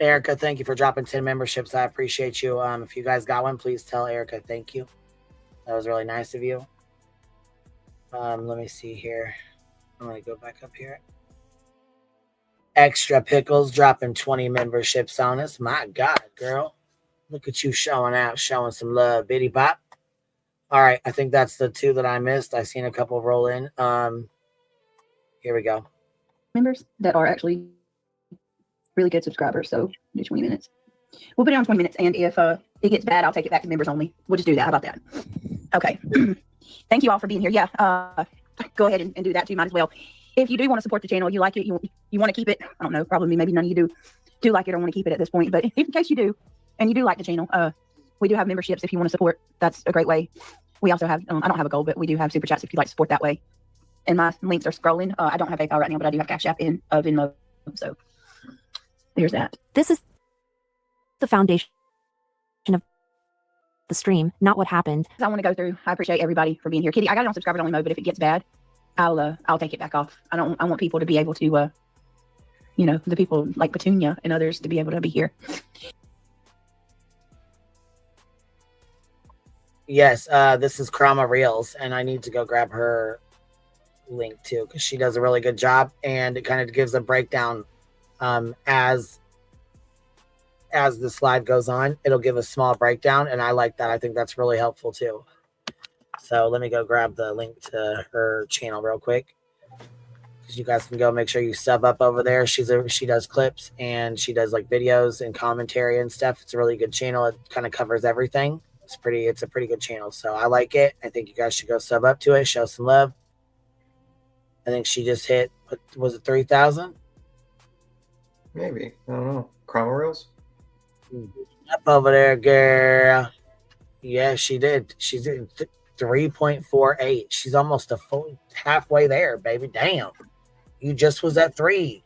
Erica, thank you for dropping 10 memberships. I appreciate you. If you guys got one, please tell Erica thank you. That was really nice of you. Let me see here. I'm going to go back up here. Extra Pickles dropping 20 memberships on us. My God, girl. Look at you showing out, showing some love. Bitty bop. All right, I think that's the 2 that I missed. I seen a couple roll in. Here we go. Members that are actually really good subscribers. So do 20 minutes. We'll put it on 20 minutes. And if it gets bad, I'll take it back to members only. We'll just do that. How about that? Okay. Thank you all for being here. Yeah. Go ahead and do that too. Might as well. If you do want to support the channel, you like it, you want to keep it. I don't know. Probably maybe none of you do like it or want to keep it at this point. But if in case you do, and you do like the channel, we do have memberships if you want to support. That's a great way. We also have, I don't have a goal, but we do have super chats if you'd like to support that way. And my links are scrolling. I don't have PayPal right now, but I do have Cash App and Venmo. So there's that. This is the foundation of the stream, not what happened. I want to go through. I appreciate everybody for being here. Kitty, I got it on subscribers only mode, but if it gets bad, I'll take it back off. I want people to be able to, the people like Petunia and others to be able to be here. Yes, this is Krama Reels, and I need to go grab her link too because she does a really good job, and it kind of gives a breakdown as this live goes on. It'll give a small breakdown, and I like that. I think that's really helpful too. So let me go grab the link to her channel real quick, because you guys can go make sure you sub up over there. She does clips, and she does like videos and commentary and stuff. It's a really good channel. It kind of covers everything. It's a pretty good channel, so I like it. I think you guys should go sub up to it, show some love. I think she just hit, was it 3,000? Maybe. I don't know. Chroma Reels? Up over there, girl. Yeah, she did. She's at 3.48. She's almost a full halfway there, baby. Damn. You just was at 3.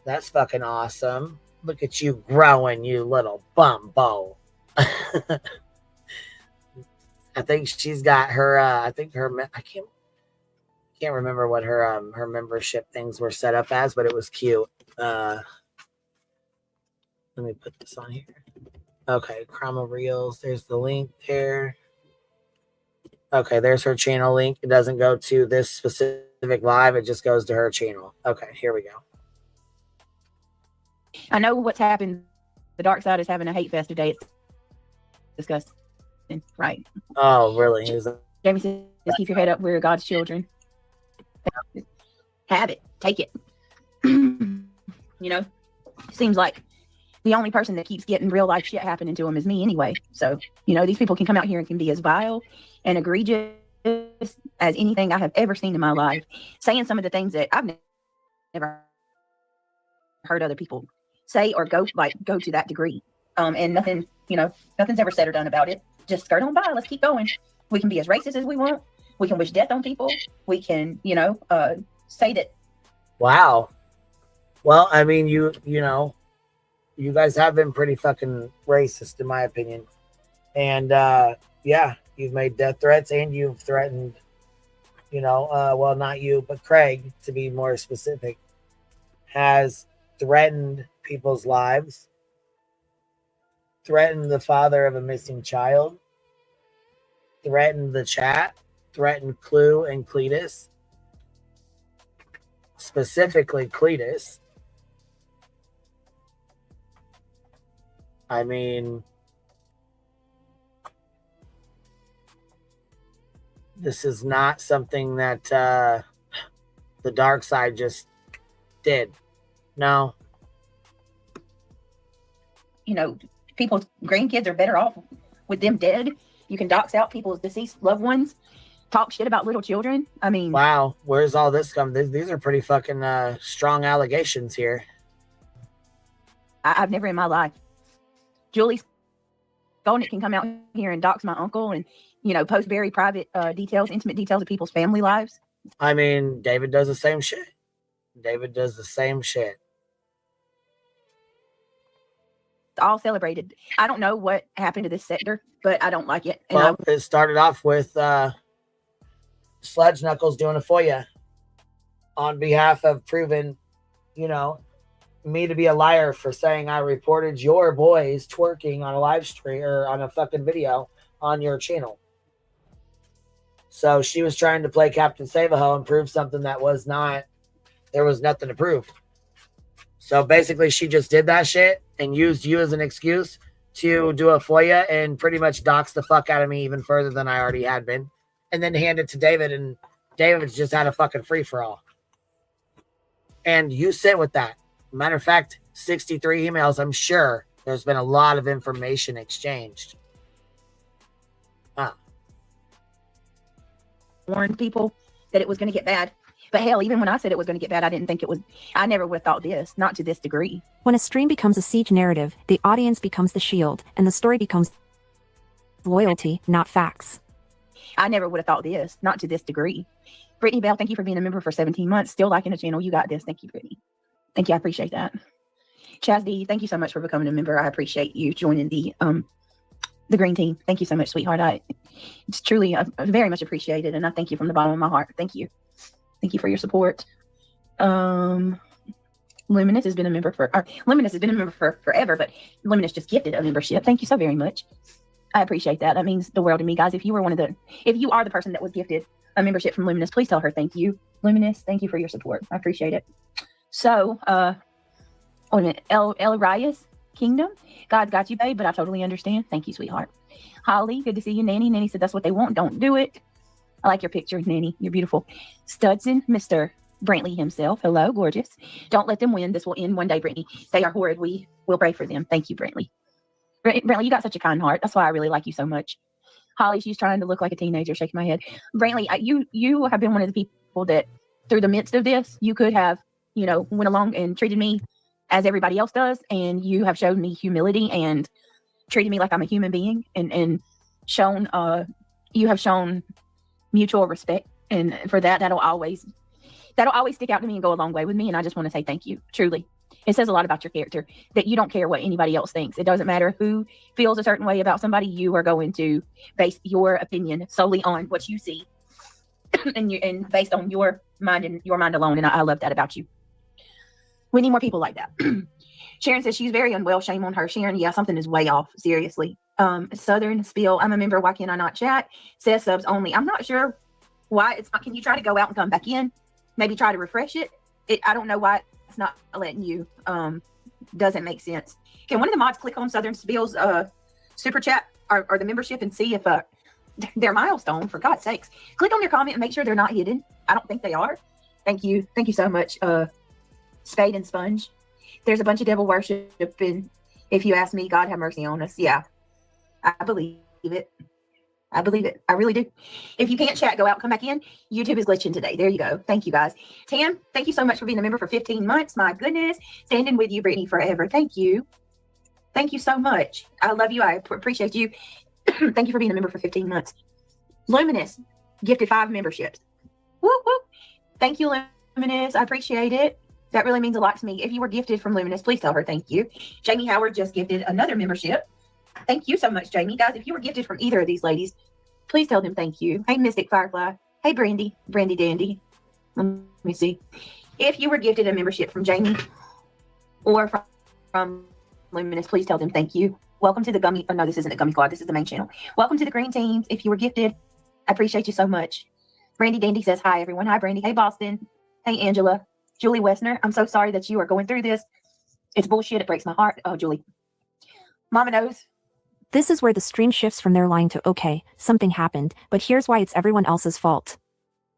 That's fucking awesome. Look at you growing, you little bumbo. I think she's got her, I can't remember what her membership things were set up as, but it was cute. Let me put this on here. Okay, Chroma Reels. There's the link there. Okay, there's her channel link. It doesn't go to this specific live. It just goes to her channel. Okay, here we go. I know what's happened. The dark side is having a hate fest today. It's disgusting. Right. Oh, really? Jamie said Just keep your head up. We're God's children. Have it. Take it. Seems like the only person that keeps getting real life shit happening to them is me anyway. So, these people can come out here and can be as vile and egregious as anything I have ever seen in my life, saying some of the things that I've never heard other people say or go to that degree. And nothing's ever said or done about it. Just skirt on by. Let's keep going. We can be as racist as we want. We can wish death on people. We can, say that. Wow. Well, I mean, you guys have been pretty fucking racist, in my opinion. And yeah, you've made death threats and you've threatened, well, not you, but Craig, to be more specific, has threatened people's lives, threatened the father of a missing child, threatened the chat, threatened Clue and Cletus, specifically Cletus. I mean, this is not something that the dark side just did. No. People's grandkids are better off with them dead. You can dox out people's deceased loved ones, talk shit about little children. I mean, wow, where's all this come? These are pretty fucking strong allegations here. I've never in my life. Julie Skolnick can come out here and dox my uncle and, post very private details, intimate details of people's family lives. I mean, David does the same shit. David does the same shit. It's all celebrated. I don't know what happened to this sector, but I don't like it. And well, it started off with Sledge Knuckles doing a FOIA on behalf of proving, me to be a liar for saying I reported your boys twerking on a live stream or on a fucking video on your channel. So she was trying to play Captain Save-A-Ho and prove something that was not, there was nothing to prove. So basically she just did that shit and used you as an excuse to do a FOIA and pretty much dox the fuck out of me even further than I already had been. And then hand it to David, and David's just had a fucking free-for-all. And you sit with that. Matter of fact, 63 emails, I'm sure there's been a lot of information exchanged. Warned people that it was going to get bad. But hell, even when I said it was going to get bad, I didn't think it was, I never would have thought this, not to this degree. When a stream becomes a siege narrative, the audience becomes the shield, and the story becomes loyalty, not facts. I never would have thought this, not to this degree. Brittany Bell, thank you for being a member for 17 months. Still liking the channel. You got this. Thank you, Brittany. Thank you. I appreciate that. Chaz D, thank you so much for becoming a member. I appreciate you joining the green team. Thank you so much, sweetheart. It's truly very much appreciated, and I thank you from the bottom of my heart. Thank you. Thank you for your support. Luminous has been a member for forever, but Luminous just gifted a membership. Thank you so very much. I appreciate that. That means the world to me, guys. If you are the person that was gifted a membership from Luminous, please tell her thank you. Luminous, thank you for your support. I appreciate it. So, wait a minute. El Reyes Kingdom. God's got you, babe, but I totally understand. Thank you, sweetheart. Holly, good to see you. Nanny said that's what they want. Don't do it. I like your picture, Nanny. You're beautiful. Studson, Mr. Brantley himself. Hello, gorgeous. Don't let them win. This will end one day, Brittany. They are horrid. We will pray for them. Thank you, Brantley. Brantley, you got such a kind heart. That's why I really like you so much. Holly, she's trying to look like a teenager, shaking my head. Brantley, you have been one of the people that, through the midst of this, you could have, went along and treated me as everybody else does, and you have showed me humility and treated me like I'm a human being, and shown you have shown mutual respect, and for that, that'll always stick out to me and go a long way with me. And I just want to say thank you. Truly, it says a lot about your character that you don't care what anybody else thinks. It doesn't matter who feels a certain way about somebody. You are going to base your opinion solely on what you see, and based on your mind and your mind alone. And I love that about you. We need more people like that. Sharon says she's very unwell. Shame on her. Sharon, yeah, something is way off. Seriously. Southern Spill, I'm a member. Why can I not chat? Says subs only. I'm not sure why it's not. Can you try to go out and come back in? Maybe try to refresh it. I don't know why it's not letting you. Doesn't make sense. Can one of the mods click on Southern Spill's super chat or the membership and see if their milestone, for God's sakes. Click on their comment and make sure they're not hidden. I don't think they are. Thank you. Thank you so much, Spade and Sponge. There's a bunch of devil worship, and if you ask me, God have mercy on us. Yeah, I believe it. I believe it. I really do. If you can't chat, go out, come back in. YouTube is glitching today. There you go. Thank you, guys. Tam, thank you so much for being a member for 15 months. My goodness. Standing with you, Brittany, forever. Thank you. Thank you so much. I love you. I appreciate you. Thank you for being a member for 15 months. Luminous gifted 5 memberships. Whoop, whoop. Thank you, Luminous. I appreciate it. That really means a lot to me. If you were gifted from Luminous, please tell her thank you. Jamie Howard just gifted another membership. Thank you so much, Jamie. Guys, if you were gifted from either of these ladies, please tell them thank you. Hey, Mystic Firefly. Hey, Brandy Dandy. Let me see. If you were gifted a membership from Jamie or from Luminous, please tell them thank you. Welcome to the Gummy. Oh, no, this isn't the Gummy Squad. This is the main channel. Welcome to the Green Teams. If you were gifted, I appreciate you so much. Brandy Dandy says hi, everyone. Hi, Brandy. Hey, Boston. Hey, Angela. Julie Wessner. I'm so sorry that you are going through this. It's bullshit. It breaks my heart. Oh, Julie. Mama knows. This is where the stream shifts from their lying to, okay, something happened, but here's why it's everyone else's fault.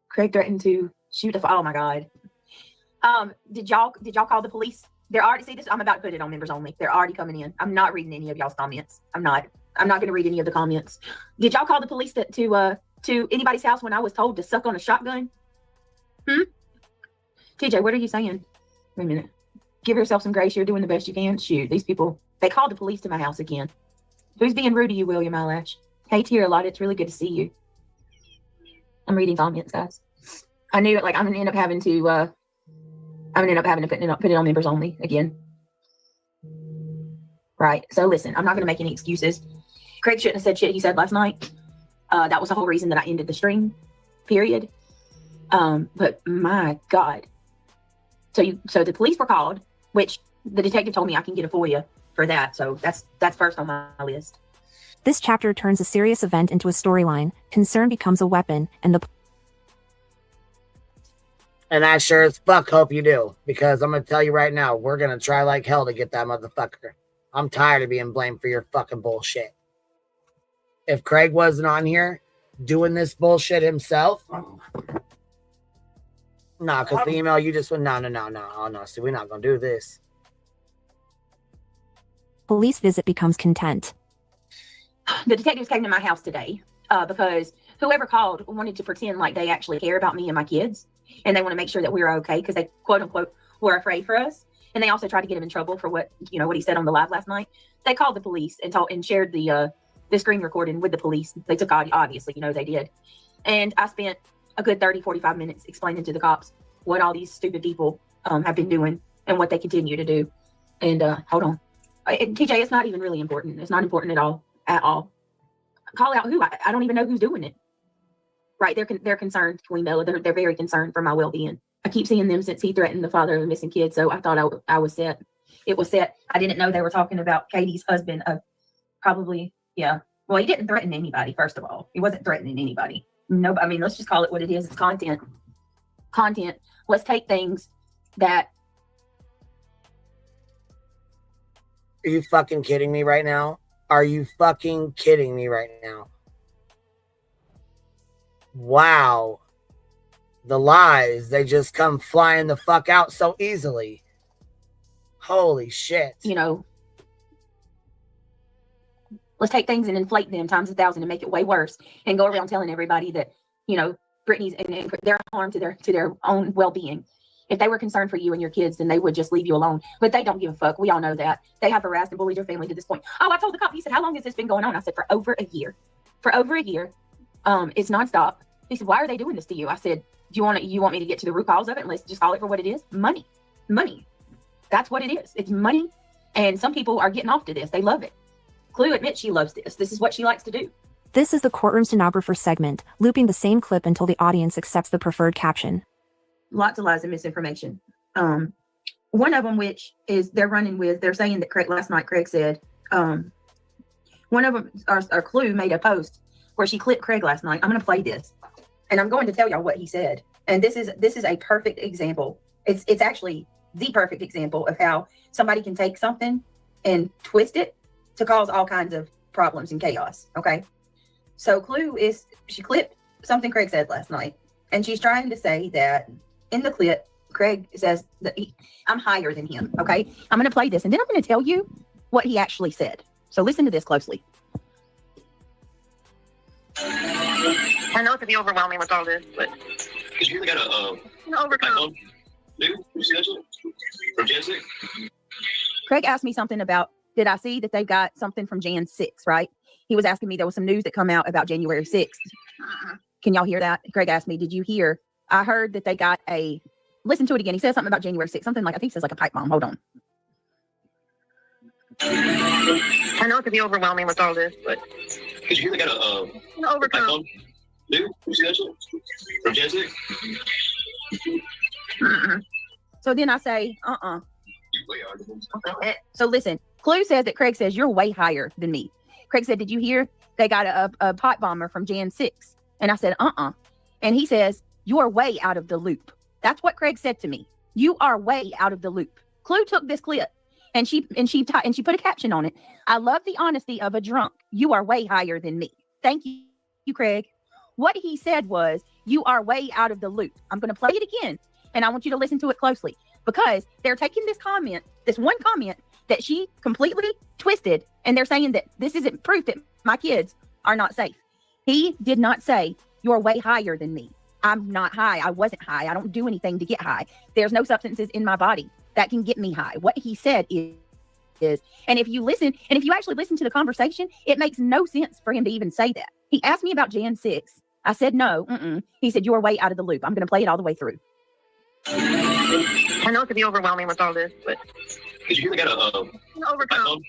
Craig threatened to shoot oh my God. Did y'all call the police? They're already, see this, I'm about to put it on members only. They're already coming in. I'm not reading any of y'all's comments. I'm not going to read any of the comments. Did y'all call the police to anybody's house when I was told to suck on a shotgun? TJ, what are you saying? Wait a minute. Give yourself some grace. You're doing the best you can. Shoot, these people, they called the police to my house again. Who's being rude to you, William Eyelash? Hey, Tira Lot, it's really good to see you. I'm reading comments, guys. I knew it. Like, I'm gonna end up having to put it on members only again. Right. So listen, I'm not gonna make any excuses. Craig shouldn't have said shit he said last night. That was the whole reason that I ended the stream. Period. But my God. So the police were called, which the detective told me I can get a FOIA for that. So that's first on my list. This chapter turns a serious event into a storyline. Concern becomes a weapon, and I sure as fuck hope you do, because I'm gonna tell you right now, we're gonna try like hell to get that motherfucker. I'm tired of being blamed for your fucking bullshit. If Craig wasn't on here doing this bullshit himself, because the email you just went, no. Oh no, see, we're not gonna do this. police visit becomes content. The detectives came to my house today because whoever called wanted to pretend like they actually care about me and my kids, and they want to make sure that we're okay because they quote unquote were afraid for us. And they also tried to get him in trouble for what he said on the live last night. They called the police and shared the screen recording with the police. They took audio, obviously, they did. And I spent a good 30-45 minutes explaining to the cops what all these stupid people have been doing and what they continue to do. And hold on. TJ, it's not even really important. It's not important at all. Call out who? I don't even know who's doing it. Right? They're concerned, Queen Bella. They're very concerned for my well-being. I keep seeing them since he threatened the father of a missing kid. So I thought I was set. It was set. I didn't know they were talking about Katie's husband. Probably, yeah. Well, he didn't threaten anybody, first of all. He wasn't threatening anybody. No, I mean, let's just call it what it is. It's content. Let's take things that. Are you fucking kidding me right now? Are you fucking kidding me right now? Wow. The lies, they just come flying the fuck out so easily. Holy shit. Let's take things and inflate them times 1,000 and make it way worse and go around telling everybody that, Brittany's and their harm to their own well-being. If they were concerned for you and your kids, then they would just leave you alone. But they don't give a fuck. We all know that. They have harassed and bullied your family to this point. Oh, I told the cop, he said, how long has this been going on? I said, for over a year. It's nonstop. He said, why are they doing this to you? I said, do you want me to get to the root cause of it? And let's just call it for what it is. Money. That's what it is. It's money. And some people are getting off to this. They love it. Clue admits she loves this. This is what she likes to do. This is the courtroom stenographer segment, looping the same clip until the audience accepts the preferred caption. Lots of lies and misinformation. One of them, which is they're saying that Craig, last night Craig said, one of them, our Clue made a post where she clipped Craig last night. I'm going to play this and I'm going to tell y'all what he said. And this is a perfect example. It's actually the perfect example of how somebody can take something and twist it to cause all kinds of problems and chaos. Okay. So Clue is, she clipped something Craig said last night, and she's trying to say that in the clip, Craig says that I'm higher than him. Okay, I'm going to play this, and then I'm going to tell you what he actually said. So listen to this closely. I know it could be overwhelming with all this, but Because you really got to overcome. From Gen 6. Craig asked me something about, did I see that they've got something from Jan 6, right? He was asking me, there was some news that come out about January 6th. Can y'all hear that? Craig asked me, did you hear? I heard that they got a, listen to it again. He said something about January 6th, something like, I think he says like a pipe bomb. Hold on. I know it could be overwhelming with all this, but Because you really got to overcome. From Gen 6. So then I say, So listen, Clue says that Craig says, you're way higher than me. Craig said, did you hear they got a pipe bomber from Jan 6? And I said, And he says, you are way out of the loop. That's what Craig said to me. You are way out of the loop. Clue took this clip and she put a caption on it. I love the honesty of a drunk. You are way higher than me. Thank you, Craig. What he said was, you are way out of the loop. I'm going to play it again, and I want you to listen to it closely, because they're taking this comment, this one comment that she completely twisted, and they're saying that this isn't proof that my kids are not safe. He did not say, you're way higher than me. I'm not high. I wasn't high. I don't do anything to get high. There's no substances in my body that can get me high. What he said is, and if you listen, and if you actually listen to the conversation, it makes no sense for him to even say that. He asked me about Jan 6. I said, no. He said, you are way out of the loop. I'm going to play it all the way through. I know it could be overwhelming with all this, but Because you really got to overcome.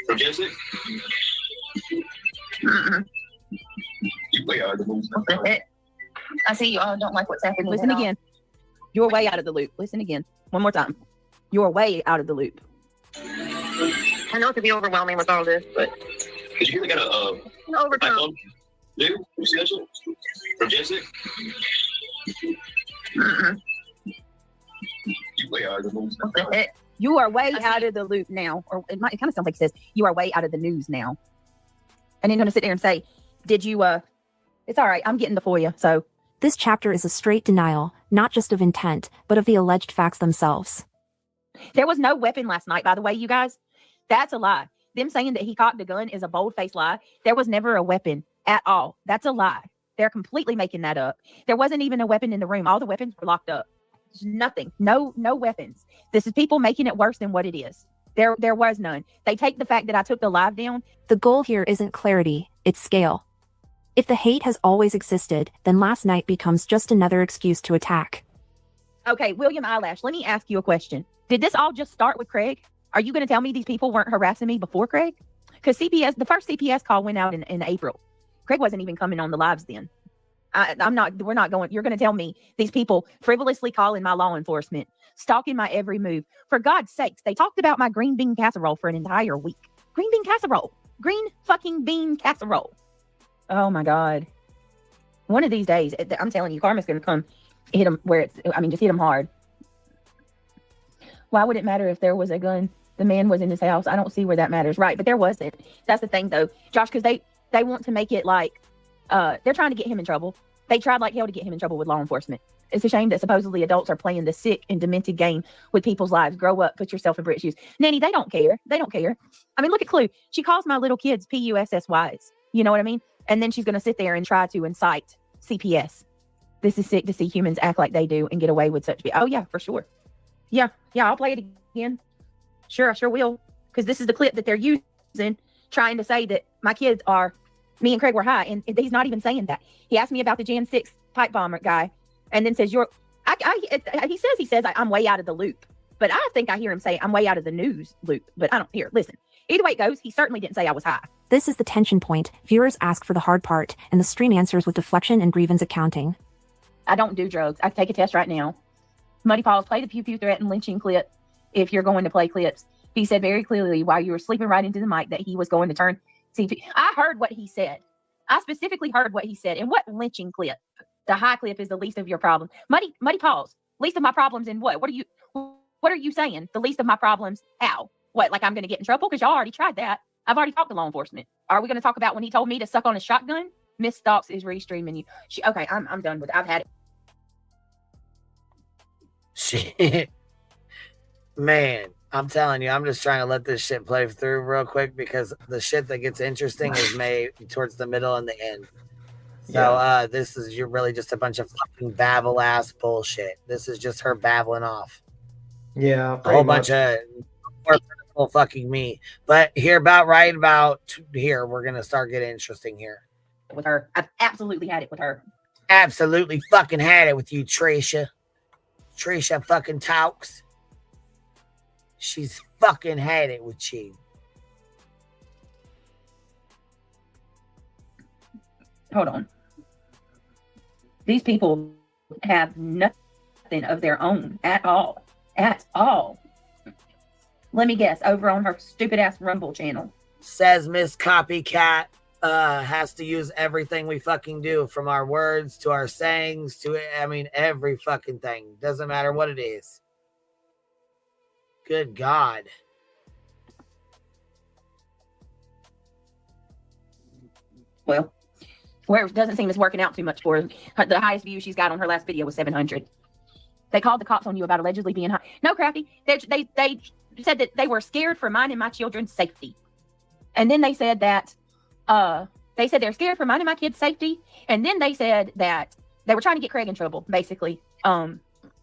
From Gen 6. You way out of the loop. I see you all don't like what's happening. Listen again. You're way out of the loop. Listen again. One more time. You're way out of the loop. I know it could be overwhelming with all this, but Because you really got to overcome. From Gen 6. You way out of the loop. You are way out of the loop now. Or it kind of sounds like it says, you are way out of the news now. And then going to sit there and say, did you, it's all right. I'm getting the FOIA. So This chapter is a straight denial, not just of intent, but of the alleged facts themselves. there was no weapon last night, by the way, you guys. That's a lie. Them saying that he cocked a gun is a bold-faced lie. There was never a weapon at all. That's a lie. They're completely making that up. There wasn't even a weapon in the room. All the weapons were locked up. There's nothing. No weapons. This is people making it worse than what it is. There was none. They take the fact that I took the live down. The goal here isn't clarity, it's scale. If the hate has always existed, then last night becomes just another excuse to attack. Okay, William Eyelash, let me ask you a question. Did this all just start with Craig? Are you going to tell me these people weren't harassing me before Craig? Because the first CPS call went out in April. Craig wasn't even coming on the lives then. We're not going, you're going to tell me these people frivolously calling my law enforcement, stalking my every move. For God's sakes, they talked about my green bean casserole for an entire week. Green bean casserole. Green fucking bean casserole. Oh my God. One of these days, I'm telling you, karma's going to come hit them just hit them hard. Why would it matter if there was a gun? The man was in his house. I don't see where that matters. Right. But there wasn't. That's the thing though, Josh, because they want to make it like, they're trying to get him in trouble. They tried like hell to get him in trouble with law enforcement. It's a shame that supposedly adults are playing this sick and demented game with people's lives. Grow up, put yourself in Brit's shoes. Nanny, they don't care. They don't care. I mean, look at Clue. She calls my little kids PUSSYs. You know what I mean? And then she's going to sit there and try to incite CPS. This is sick to see humans act like they do and get away with such. Oh yeah, for sure. Yeah, I'll play it again. Sure, I sure will. Because this is the clip that they're using, trying to say that my kids are, me and Craig were high. And he's not even saying that. He asked me about the Jan 6 pipe bomber guy. And then says, he says I'm way out of the loop. But I think I hear him say I'm way out of the news loop. But I don't hear. Listen, either way it goes, he certainly didn't say I was high. This is the tension point. Viewers ask for the hard part, and the stream answers with deflection and grievance accounting. I don't do drugs. I can take a test right now. Muddy Paws, play the pew pew threat and lynching clip if you're going to play clips. He said very clearly while you were sleeping right into the mic that he was going to turn CP. I heard what he said. I specifically heard what he said. And what lynching clip? The high clip is the least of your problem. Muddy Paws, least of my problems in what? What are you saying? The least of my problems? How? What, like I'm going to get in trouble? Because y'all already tried that. I've already talked to law enforcement. Are we going to talk about when he told me to suck on a shotgun? Miss Stocks is restreaming you. Okay, I'm done with it. I've had it. Shit. Man, I'm telling you, I'm just trying to let this shit play through real quick because the shit that gets interesting is made towards the middle and the end. So this is you're really just a bunch of fucking babble ass bullshit. This is just her babbling off. Yeah, a whole bunch of fucking me. But here about here, we're gonna start getting interesting here. With her, I've absolutely had it with her. Absolutely fucking had it with you, Trisha. Trisha fucking talks. She's fucking had it with you. Hold on. These people have nothing of their own at all. At all. Let me guess, over on her stupid ass Rumble channel. Says Miss Copycat has to use everything we fucking do, from our words to our sayings to, I mean, every fucking thing. Doesn't matter what it is. Good God. Well, where it doesn't seem it's working out too much for her. The highest view she's got on her last video was 700. They called the cops on you about allegedly being high. No, Crafty. They said that they were scared for mine and my children's safety. And then they said that they're scared for mine and my kids' safety. And then they said that they were trying to get Craig in trouble, basically.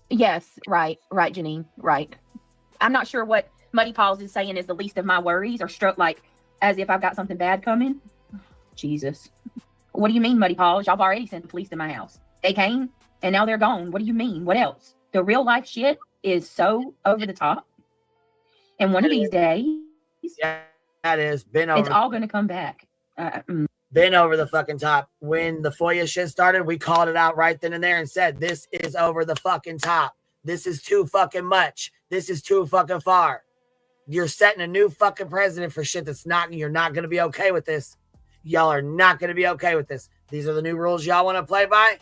Yes, right, Janine, right. I'm not sure what Muddy Paws is saying is the least of my worries, or struck like as if I've got something bad coming. Jesus. What do you mean, Muddy Paws? Y'all have already sent the police to my house. They came and now they're gone. What do you mean? What else? The real life shit is so over the top. And one of these days, yeah, that is been over. It's all going to come back. Been over the fucking top. When the FOIA shit started, we called it out right then and there and said, this is over the fucking top. This is too fucking much. This is too fucking far. You're setting a new fucking precedent for shit that's not, you're not going to be okay with this. Y'all are not going to be okay with this. These are the new rules y'all want to play by?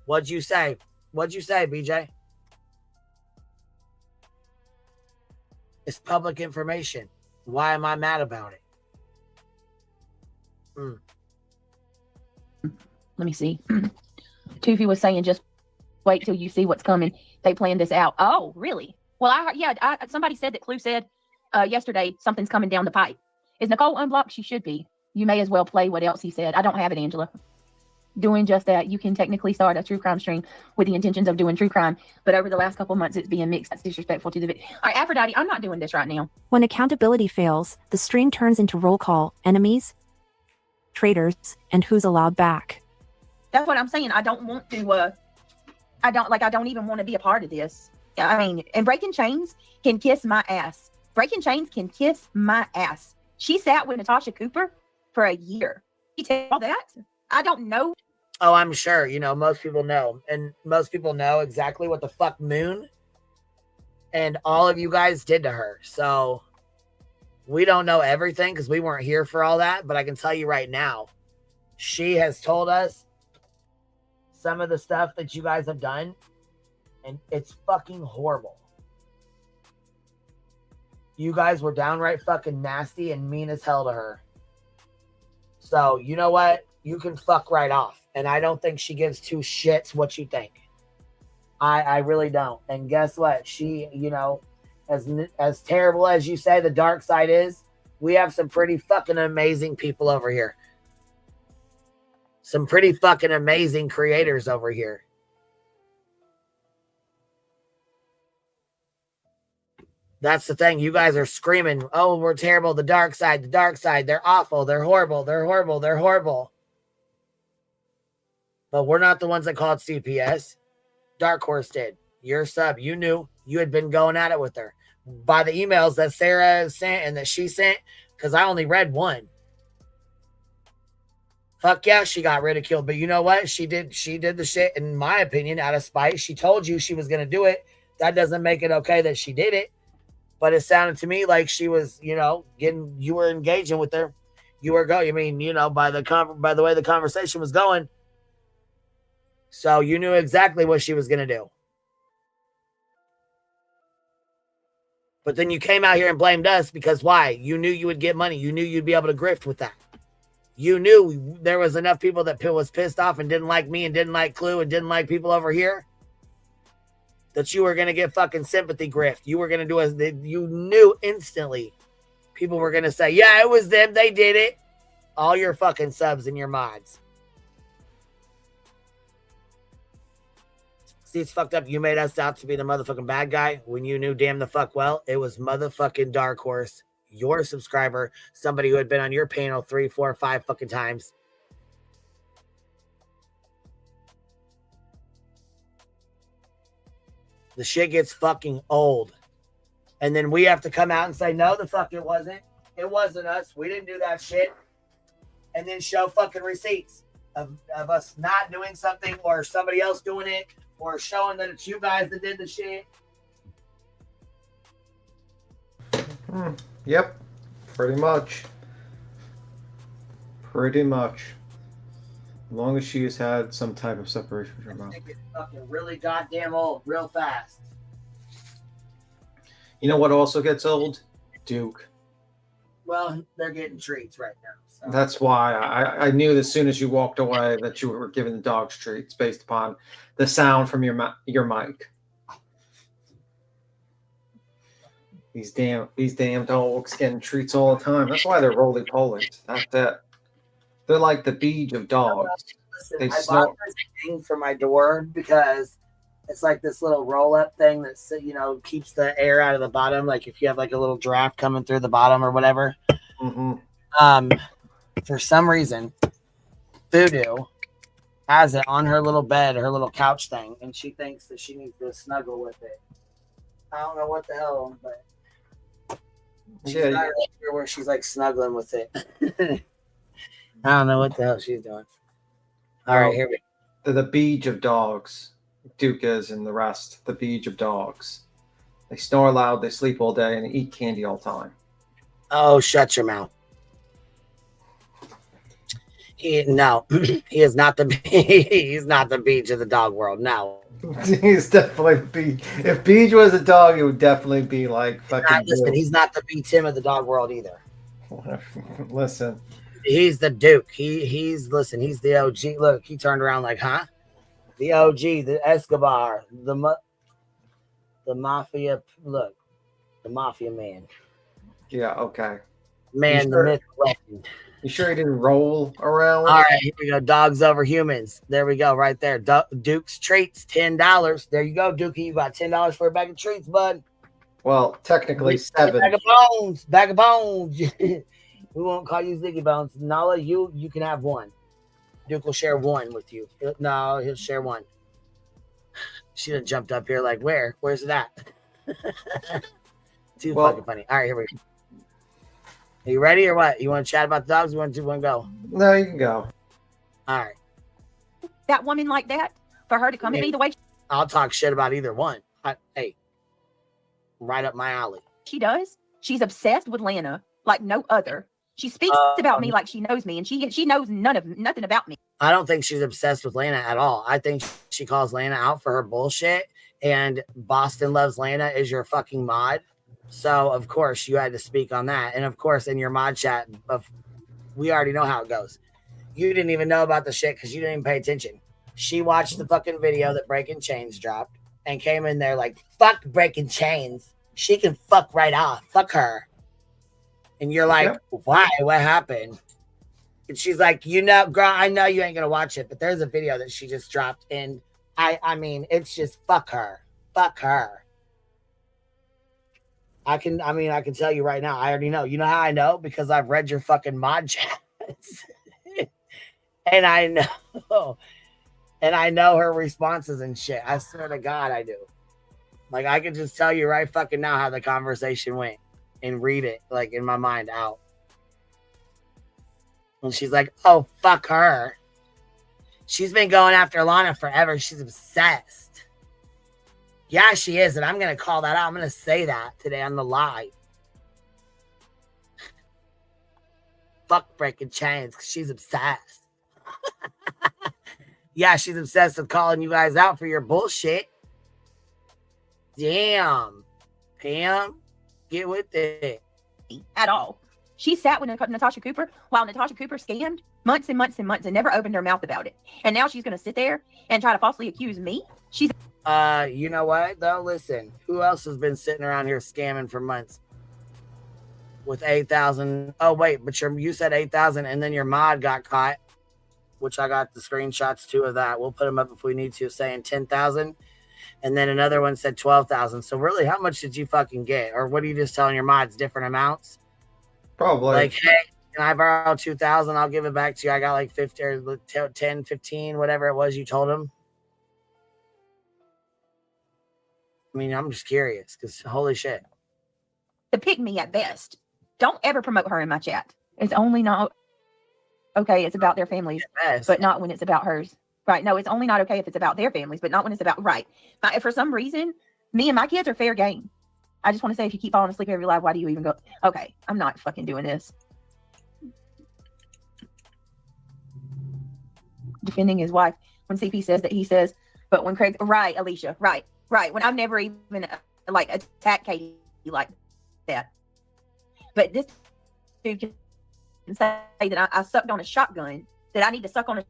What'd you say? What'd you say, BJ? It's public information. Why am I mad about it? Let me see. Toofy was saying, just wait till you see what's coming. They planned this out. Oh, really? Well, somebody said that Clue said yesterday something's coming down the pipe. Is Nicole unblocked? She should be. You may as well play what else he said. I don't have it, Angela. Doing just that. You can technically start a true crime stream with the intentions of doing true crime, but over the last couple months, it's being mixed. That's disrespectful to the video. All right, Aphrodite, I'm not doing this right now. When accountability fails, the stream turns into roll call, enemies, traitors, and who's allowed back. That's what I'm saying. I don't want to, I don't even want to be a part of this. I mean, and Breaking Chains can kiss my ass. Breaking Chains can kiss my ass. She sat with Natasha Cooper for a year. You tell all that? I don't know. Oh, I'm sure. You know, most people know. And most people know exactly what the fuck Moon and all of you guys did to her. So we don't know everything because we weren't here for all that. But I can tell you right now, she has told us some of the stuff that you guys have done. And it's fucking horrible. You guys were downright fucking nasty and mean as hell to her. So, you know what? You can fuck right off. And I don't think she gives two shits what you think. I really don't. And guess what? She, you know, as terrible as you say the dark side is, we have some pretty fucking amazing people over here. Some pretty fucking amazing creators over here. That's the thing. You guys are screaming, oh, we're terrible. The dark side, they're awful. They're horrible. They're horrible. They're horrible. But we're not the ones that called CPS. Dark Horse did. Your sub, you knew. You had been going at it with her. By the emails that Sarah sent and that she sent, because I only read one. Fuck yeah, she got ridiculed. But you know what? She did the shit, in my opinion, out of spite. She told you she was going to do it. That doesn't make it okay that she did it. But it sounded to me like she was, you know, you were engaging with her. You were going, I mean, you know, by the way the conversation was going. So you knew exactly what she was going to do. But then you came out here and blamed us because why? You knew you would get money. You knew you'd be able to grift with that. You knew there was enough people that was pissed off and didn't like me and didn't like Clue and didn't like people over here that you were going to get fucking sympathy grift. You were going to do as you knew instantly. People were going to say, yeah, it was them. They did it. All your fucking subs and your mods. See, it's fucked up. You made us out to be the motherfucking bad guy when you knew damn the fuck well it was motherfucking Dark Horse, your subscriber, somebody who had been on your panel 3, 4, 5 fucking times. The shit gets fucking old. And then we have to come out and say, no, the fuck it wasn't. It wasn't us. We didn't do that shit. And then show fucking receipts of us not doing something or somebody else doing it or showing that it's you guys that did the shit. Yep, pretty much. Pretty much. As long as she has had some type of separation from her mom. It gets fucking really goddamn old real fast. You know what also gets old? Duke. Well, they're getting treats right now. So. That's why I knew as soon as you walked away that you were giving the dogs treats based upon the sound from your mic. These damn dogs getting treats all the time. That's why they're roly-polies. That's it. They're like the beach of dogs. Listen, They I snort. bought this thing for my door because it's like this little roll-up thing that, you know, keeps the air out of the bottom. Like if you have like a little draft coming through the bottom or whatever. Mm-hmm. For some reason, Voodoo has it on her little bed, her little couch thing, and she thinks that she needs to snuggle with it. I don't know what the hell, but she's got it here where she's like snuggling with it. I don't know what the hell she's doing. All right, here we go. They're the beach of dogs. Duke is and the rest. The beach of dogs. They snore loud, they sleep all day, and they eat candy all the time. Oh, shut your mouth. He is not the he's not the beach of the dog world. No. He's definitely Beach. If Beach was a dog, it would definitely be like fucking. He's not the B Tim of the dog world either. Listen. He's the Duke. He's the OG. Look, he turned around like, huh? The OG, the Escobar, the mafia. Look, the mafia man. Yeah. Okay. Man, the myth legend. You sure he didn't roll around? All right, here we go. Dogs over humans. There we go, right there. Duke's treats, $10. There you go, Dookie. You got $10 for a bag of treats, bud. Well, technically 7. Bag of bones. Bag of bones. We won't call you Ziggy Bones. Nala, you can have one. Duke will share one with you. No, he'll share one. She done jumped up here like, where? Where's it at? Too fucking funny. All right, here we go. Are you ready or what? You want to chat about the dogs? You want to go? No, you can go. All right. That woman like that, for her to come at me the way I'll talk shit about either one. Hey, right up my alley. she does, she's obsessed with Lana like no other. She speaks about me like she knows me, and she knows nothing about me. I don't think she's obsessed with Lana at all. I think she calls Lana out for her bullshit, and Boston Loves Lana is your fucking mod. So, of course, you had to speak on that. And, of course, in your mod chat, we already know how it goes. You didn't even know about the shit because you didn't even pay attention. She watched the fucking video that Breaking Chains dropped and came in there like, fuck Breaking Chains. She can fuck right off. Fuck her. And you're like, why? What happened? And she's like, you know, girl, I know you ain't going to watch it, but there's a video that she just dropped. And I mean, it's just fuck her. Fuck her. I can tell you right now. I already know. You know how I know? Because I've read your fucking mod chats. And I know her responses and shit. I swear to God, I do. Like, I can just tell you right fucking now how the conversation went and read it, like, in my mind out. And she's like, oh, fuck her. She's been going after Lana forever. She's obsessed. Yeah, she is, and I'm going to call that out. I'm going to say that today on the live. Fuck Breaking Chains, because she's obsessed. Yeah, she's obsessed with calling you guys out for your bullshit. Damn. Pam, Get with it. At all. She sat with Natasha Cooper while Natasha Cooper scammed months and months and months and never opened her mouth about it. And now she's going to sit there and try to falsely accuse me. She's you know what though? Listen, who else has been sitting around here scamming for months with 8,000? Oh wait, but you said 8,000, and then your mod got caught, which I got the screenshots too of that. We'll put them up if we need to, saying 10,000, and then another one said 12,000. So really, how much did you fucking get, or what are you just telling your mods different amounts? Probably. Like, hey, can I borrow 2,000? I'll give it back to you. I got like 50 or 10, 15, whatever it was you told him. I mean, I'm just curious because holy shit. to pick me at best. Don't ever promote her in my chat. It's only not okay. It's about their families, but not when it's about hers. Right. No, it's only not okay if it's about their families, but not when it's about, right. For some reason, me and my kids are fair game. I just want to say, if you keep falling asleep every live, why do you even go? Okay, I'm not fucking doing this. Defending his wife. When CP says that, he says, but when Craig, right, Alicia, right. When I've never even like attacked Katie like that. But this dude can say that I sucked on a shotgun, that I need to suck on a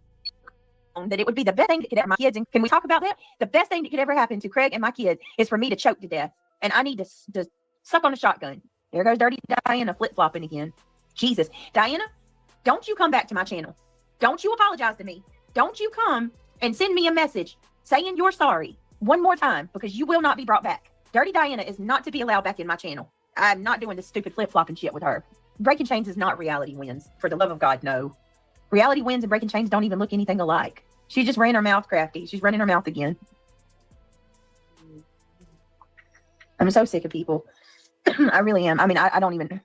that it would be the best thing that could ever my kids. And can we talk about that? The best thing that could ever happen to Craig and my kids is for me to choke to death. And I need to suck on a shotgun. There goes dirty Diana flip-flopping again. Jesus. Diana, don't you come back to my channel. Don't you apologize to me. Don't you come and send me a message saying you're sorry one more time, because you will not be brought back. Dirty Diana is not to be allowed back in my channel. I'm not doing this stupid flip-flopping shit with her. Breaking Chains is not Reality Wins. For the love of God, no. Reality Wins and Breaking Chains don't even look anything alike. She just ran her mouth crafty. She's running her mouth again. I'm so sick of people. I really am. I mean, I don't even,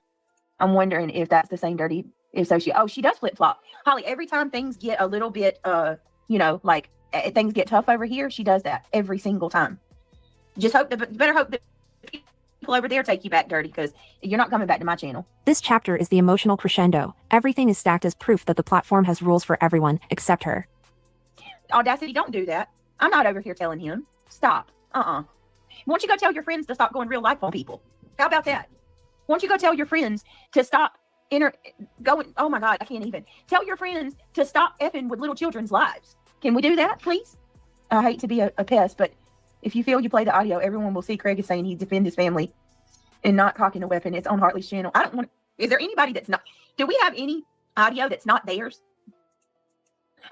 I'm wondering if that's the same dirty, if so she does flip-flop. Holly, every time things get a little bit, like things get tough over here, she does that every single time. Just better hope that people over there take you back, dirty, because you're not coming back to my channel. This chapter is the emotional crescendo. Everything is stacked as proof that the platform has rules for everyone except her. Audacity, don't do that. I'm not over here telling him. Stop. Why don't you go tell your friends to stop going real life on people? How about that? Why don't you go tell your friends to stop going? Oh my God, I can't even. Tell your friends to stop effing with little children's lives. Can we do that, please? I hate to be a pest, but if you feel you play the audio, everyone will see Craig is saying he defends his family and not cocking a weapon. It's on Hartley's channel. I don't want. Is there anybody that's not? Do we have any audio that's not theirs?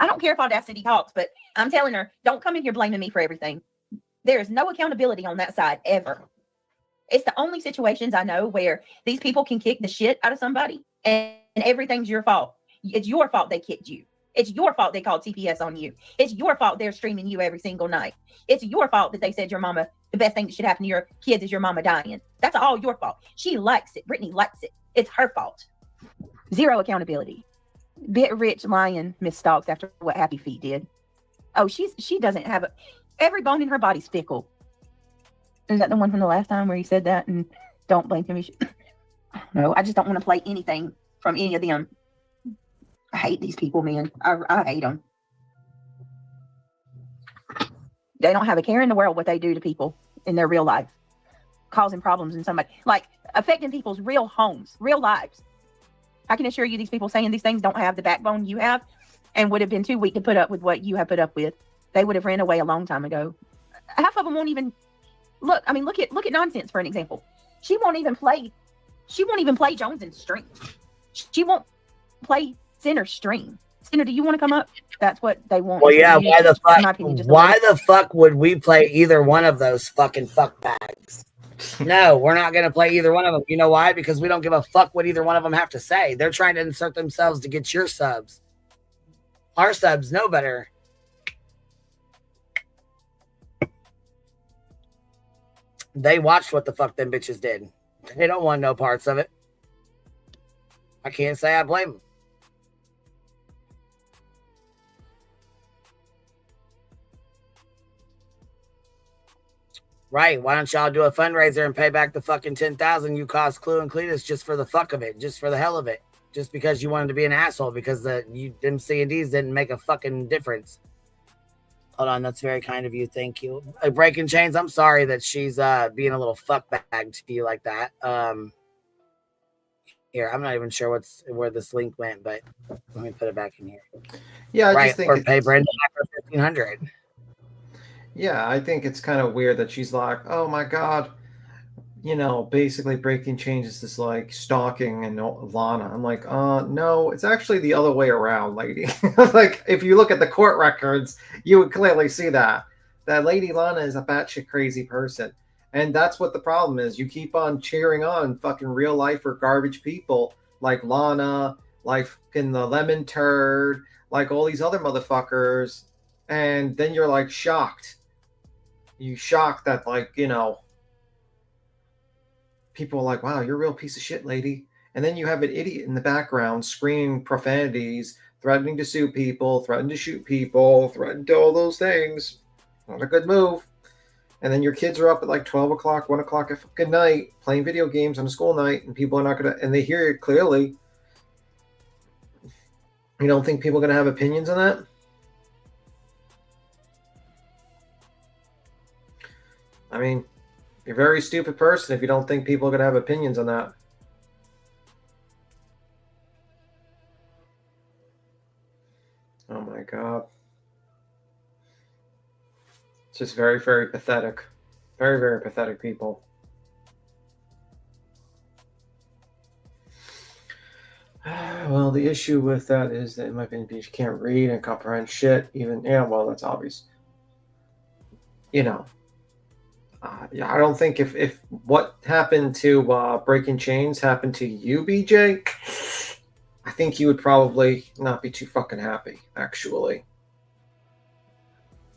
I don't care if Audacity talks, but I'm telling her, don't come in here blaming me for everything. There is no accountability on that side ever. It's the only situations I know where these people can kick the shit out of somebody and everything's your fault. It's your fault they kicked you. It's your fault they called TPS on you. It's your fault they're streaming you every single night. It's your fault that they said your mama, the best thing that should happen to your kids is your mama dying. That's all your fault. She likes it. Brittany likes it. It's her fault. Zero accountability. Bit rich lion Miss Stalks after what Happy Feet did. Oh, she doesn't have every bone in her body's fickle. Is that the one from the last time where he said that? And don't blame him. No, I just don't want to play anything from any of them. I hate these people, man. I hate them. They don't have a care in the world what they do to people in their real life, causing problems in somebody, like affecting people's real homes, real lives. I can assure you these people saying these things don't have the backbone you have and would have been too weak to put up with what you have put up with. They would have ran away a long time ago. Half of them won't even look. I mean, look at Nonsense for an example. She won't even play Jones in stream. She won't play Center stream. Center, do you want to come up? That's what they want. Well, yeah. Why the fuck would we play either one of those fucking fuck bags? No, we're not going to play either one of them. You know why? Because we don't give a fuck what either one of them have to say. They're trying to insert themselves to get your subs. Our subs know better. They watched what the fuck them bitches did. They don't want no parts of it. I can't say I blame them. Right. Why don't y'all do a fundraiser and pay back the fucking 10,000 you cost Clue and Cletus just for the fuck of it, just for the hell of it, just because you wanted to be an asshole because them C&Ds didn't make a fucking difference. Hold on, that's very kind of you. Thank you. Breaking Chains, I'm sorry that she's being a little fuckbag to you like that. Here, I'm not even sure where this link went, but let me put it back in here. Yeah, I right, just think or pay Brenda for $1,500. Yeah, I think it's kind of weird that she's like, oh my god, basically Breaking Change is this like stalking and Lana. I'm like, no, it's actually the other way around, lady. Like, if you look at the court records, you would clearly see that Lady Lana is a batshit crazy person. And that's what the problem is. You keep on cheering on fucking real life or garbage people like Lana, like fucking the Lemon Turd, like all these other motherfuckers. And then you're like shocked. You shocked that, like, people are like, wow, you're a real piece of shit, lady. And then you have an idiot in the background screaming profanities, threatening to sue people, threatening to shoot people, threatening to all those things. Not a good move. And then your kids are up at like 12 o'clock, 1 o'clock at fucking night, playing video games on a school night, and people are not going to, and they hear it clearly. You don't think people are going to have opinions on that? I mean, you're a very stupid person if you don't think people are going to have opinions on that. Oh my God. It's just very, very pathetic. Very, very pathetic people. Well, the issue with that is that, in my opinion, you can't read and comprehend shit. Even, yeah, well, that's obvious. Yeah, I don't think if what happened to Breaking Chains happened to you, BJ, I think you would probably not be too fucking happy, actually.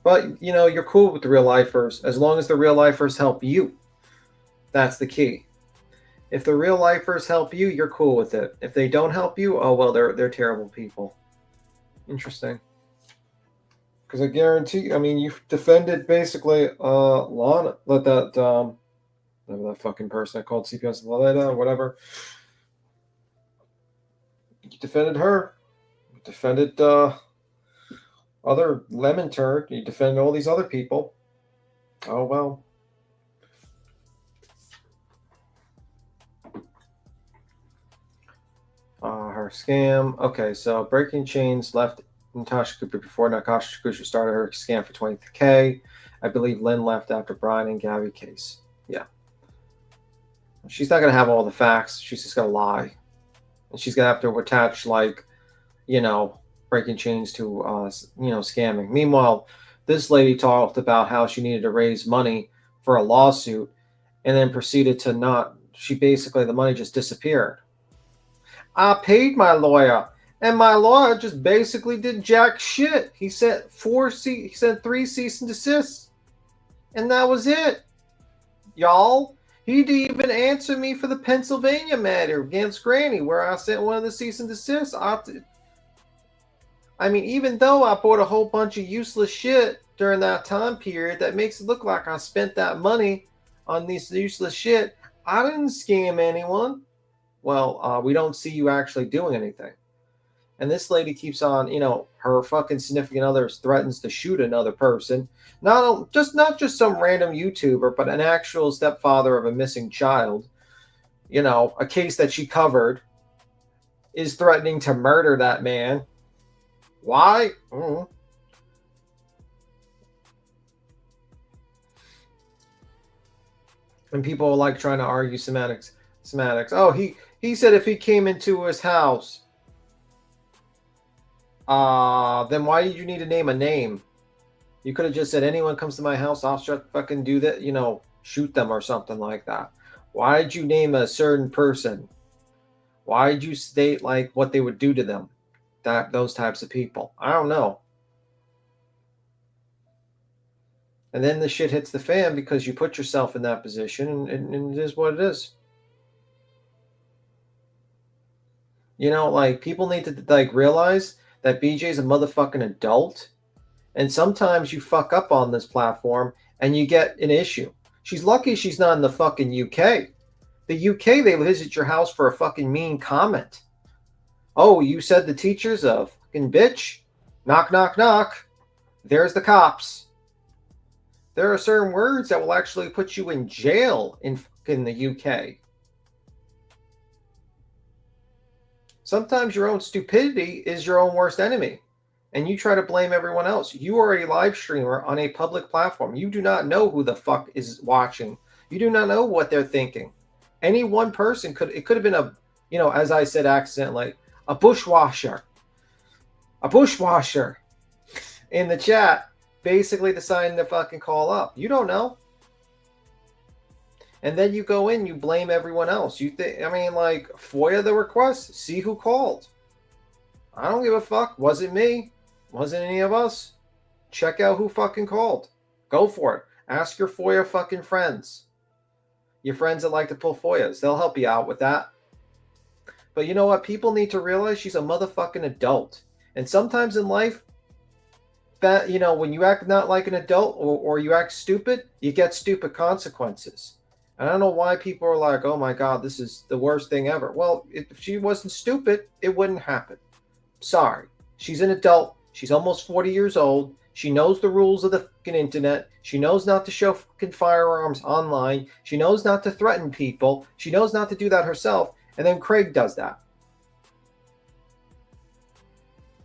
But, you're cool with the real lifers as long as the real lifers help you. That's the key. If the real lifers help you, you're cool with it. If they don't help you, oh well, they're terrible people. Interesting. Because I guarantee, you've defended basically Lana, that fucking person I called CPS Lolita, whatever. You defended her. You defended other Lemon Turd. You defended all these other people. Oh well. Her scam. Okay, so Breaking Chains left Natasha Cooper before Natasha Cooper started her scam for $20K. I believe Lynn left after Brian and Gabby case. Yeah. She's not going to have all the facts. She's just going to lie. And she's going to have to attach, Breaking Chains to, scamming. Meanwhile, this lady talked about how she needed to raise money for a lawsuit and then proceeded to the money just disappeared. I paid my lawyer, and my lawyer just basically did jack shit. He sent 3 cease and desists, and that was it. Y'all, he didn't even answer me for the Pennsylvania matter against Granny, where I sent one of the cease and desists. Even though I bought a whole bunch of useless shit during that time period, that makes it look like I spent that money on this useless shit. I didn't scam anyone. Well, we don't see you actually doing anything. And this lady keeps on, her fucking significant other threatens to shoot another person. Not just some random YouTuber, but an actual stepfather of a missing child. A case that she covered is threatening to murder that man. Why? And people are like trying to argue semantics. Oh, he said if he came into his house, then why did you need to name a name? You could have just said anyone comes to my house, I'll fucking do that, shoot them or something like that. Why did you name a certain person? Why did you state like what they would do to them? Those types of people. I don't know. And then the shit hits the fan because you put yourself in that position, and it is what it is. People need to realize that BJ's a motherfucking adult, and sometimes you fuck up on this platform and you get an issue. She's lucky she's not in the fucking UK. The UK, they visit your house for a fucking mean comment. Oh, you said the teacher's a fucking bitch? Knock, knock, knock. there's the cops. There are certain words that will actually put you in jail in the UK. Sometimes your own stupidity is your own worst enemy, and you try to blame everyone else. You are a live streamer on a public platform. You do not know who the fuck is watching. You do not know what they're thinking. Any one person could have been a, as I said accidentally, a bushwasher. A bushwasher in the chat basically deciding to fucking call up. You don't know. And then you go in, you blame everyone else. You think, FOIA the request, see who called. I don't give a fuck. Wasn't me. Wasn't any of us. Check out who fucking called. Go for it. Ask your FOIA fucking friends. Your friends that like to pull FOIAs. They'll help you out with that. But you know what? People need to realize she's a motherfucking adult. And sometimes in life, that when you act not like an adult or you act stupid, you get stupid consequences. And I don't know why people are like, oh my God, this is the worst thing ever. Well, if she wasn't stupid, it wouldn't happen. Sorry. She's an adult. She's almost 40 years old. She knows the rules of the fucking internet. She knows not to show fucking firearms online. She knows not to threaten people. She knows not to do that herself. And then Craig does that.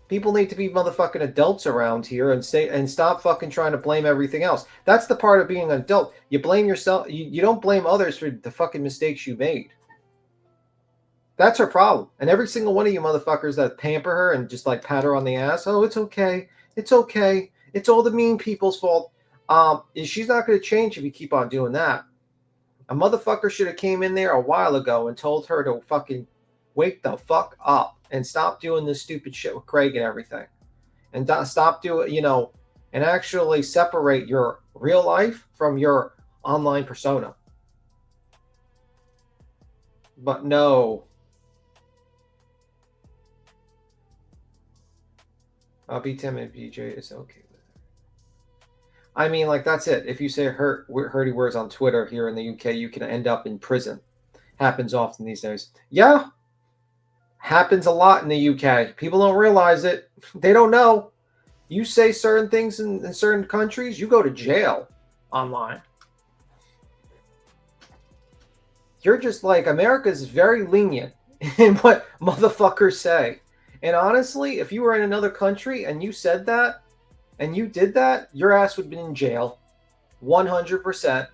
People need to be motherfucking adults around here and stop fucking trying to blame everything else. That's the part of being an adult. You blame yourself. You don't blame others for the fucking mistakes you made. That's her problem. And every single one of you motherfuckers that pamper her and just like pat her on the ass. Oh, it's okay. It's okay. It's all the mean people's fault. She's not going to change if you keep on doing that. A motherfucker should have came in there a while ago and told her to fucking wake the fuck up and stop doing this stupid shit with Craig and everything. And stop doing, and actually separate your real life from your online persona. But no. I'll be timid, BJ. It's okay with it. That's it. If you say hurty words on Twitter here in the UK, you can end up in prison. Happens often these days. Yeah. Happens a lot in the UK. People don't realize it. They don't know. You say certain things in certain countries, you go to jail online. You're just like, America's very lenient in what motherfuckers say. And honestly, if you were in another country and you said that and you did that, your ass would have been in jail. 100%.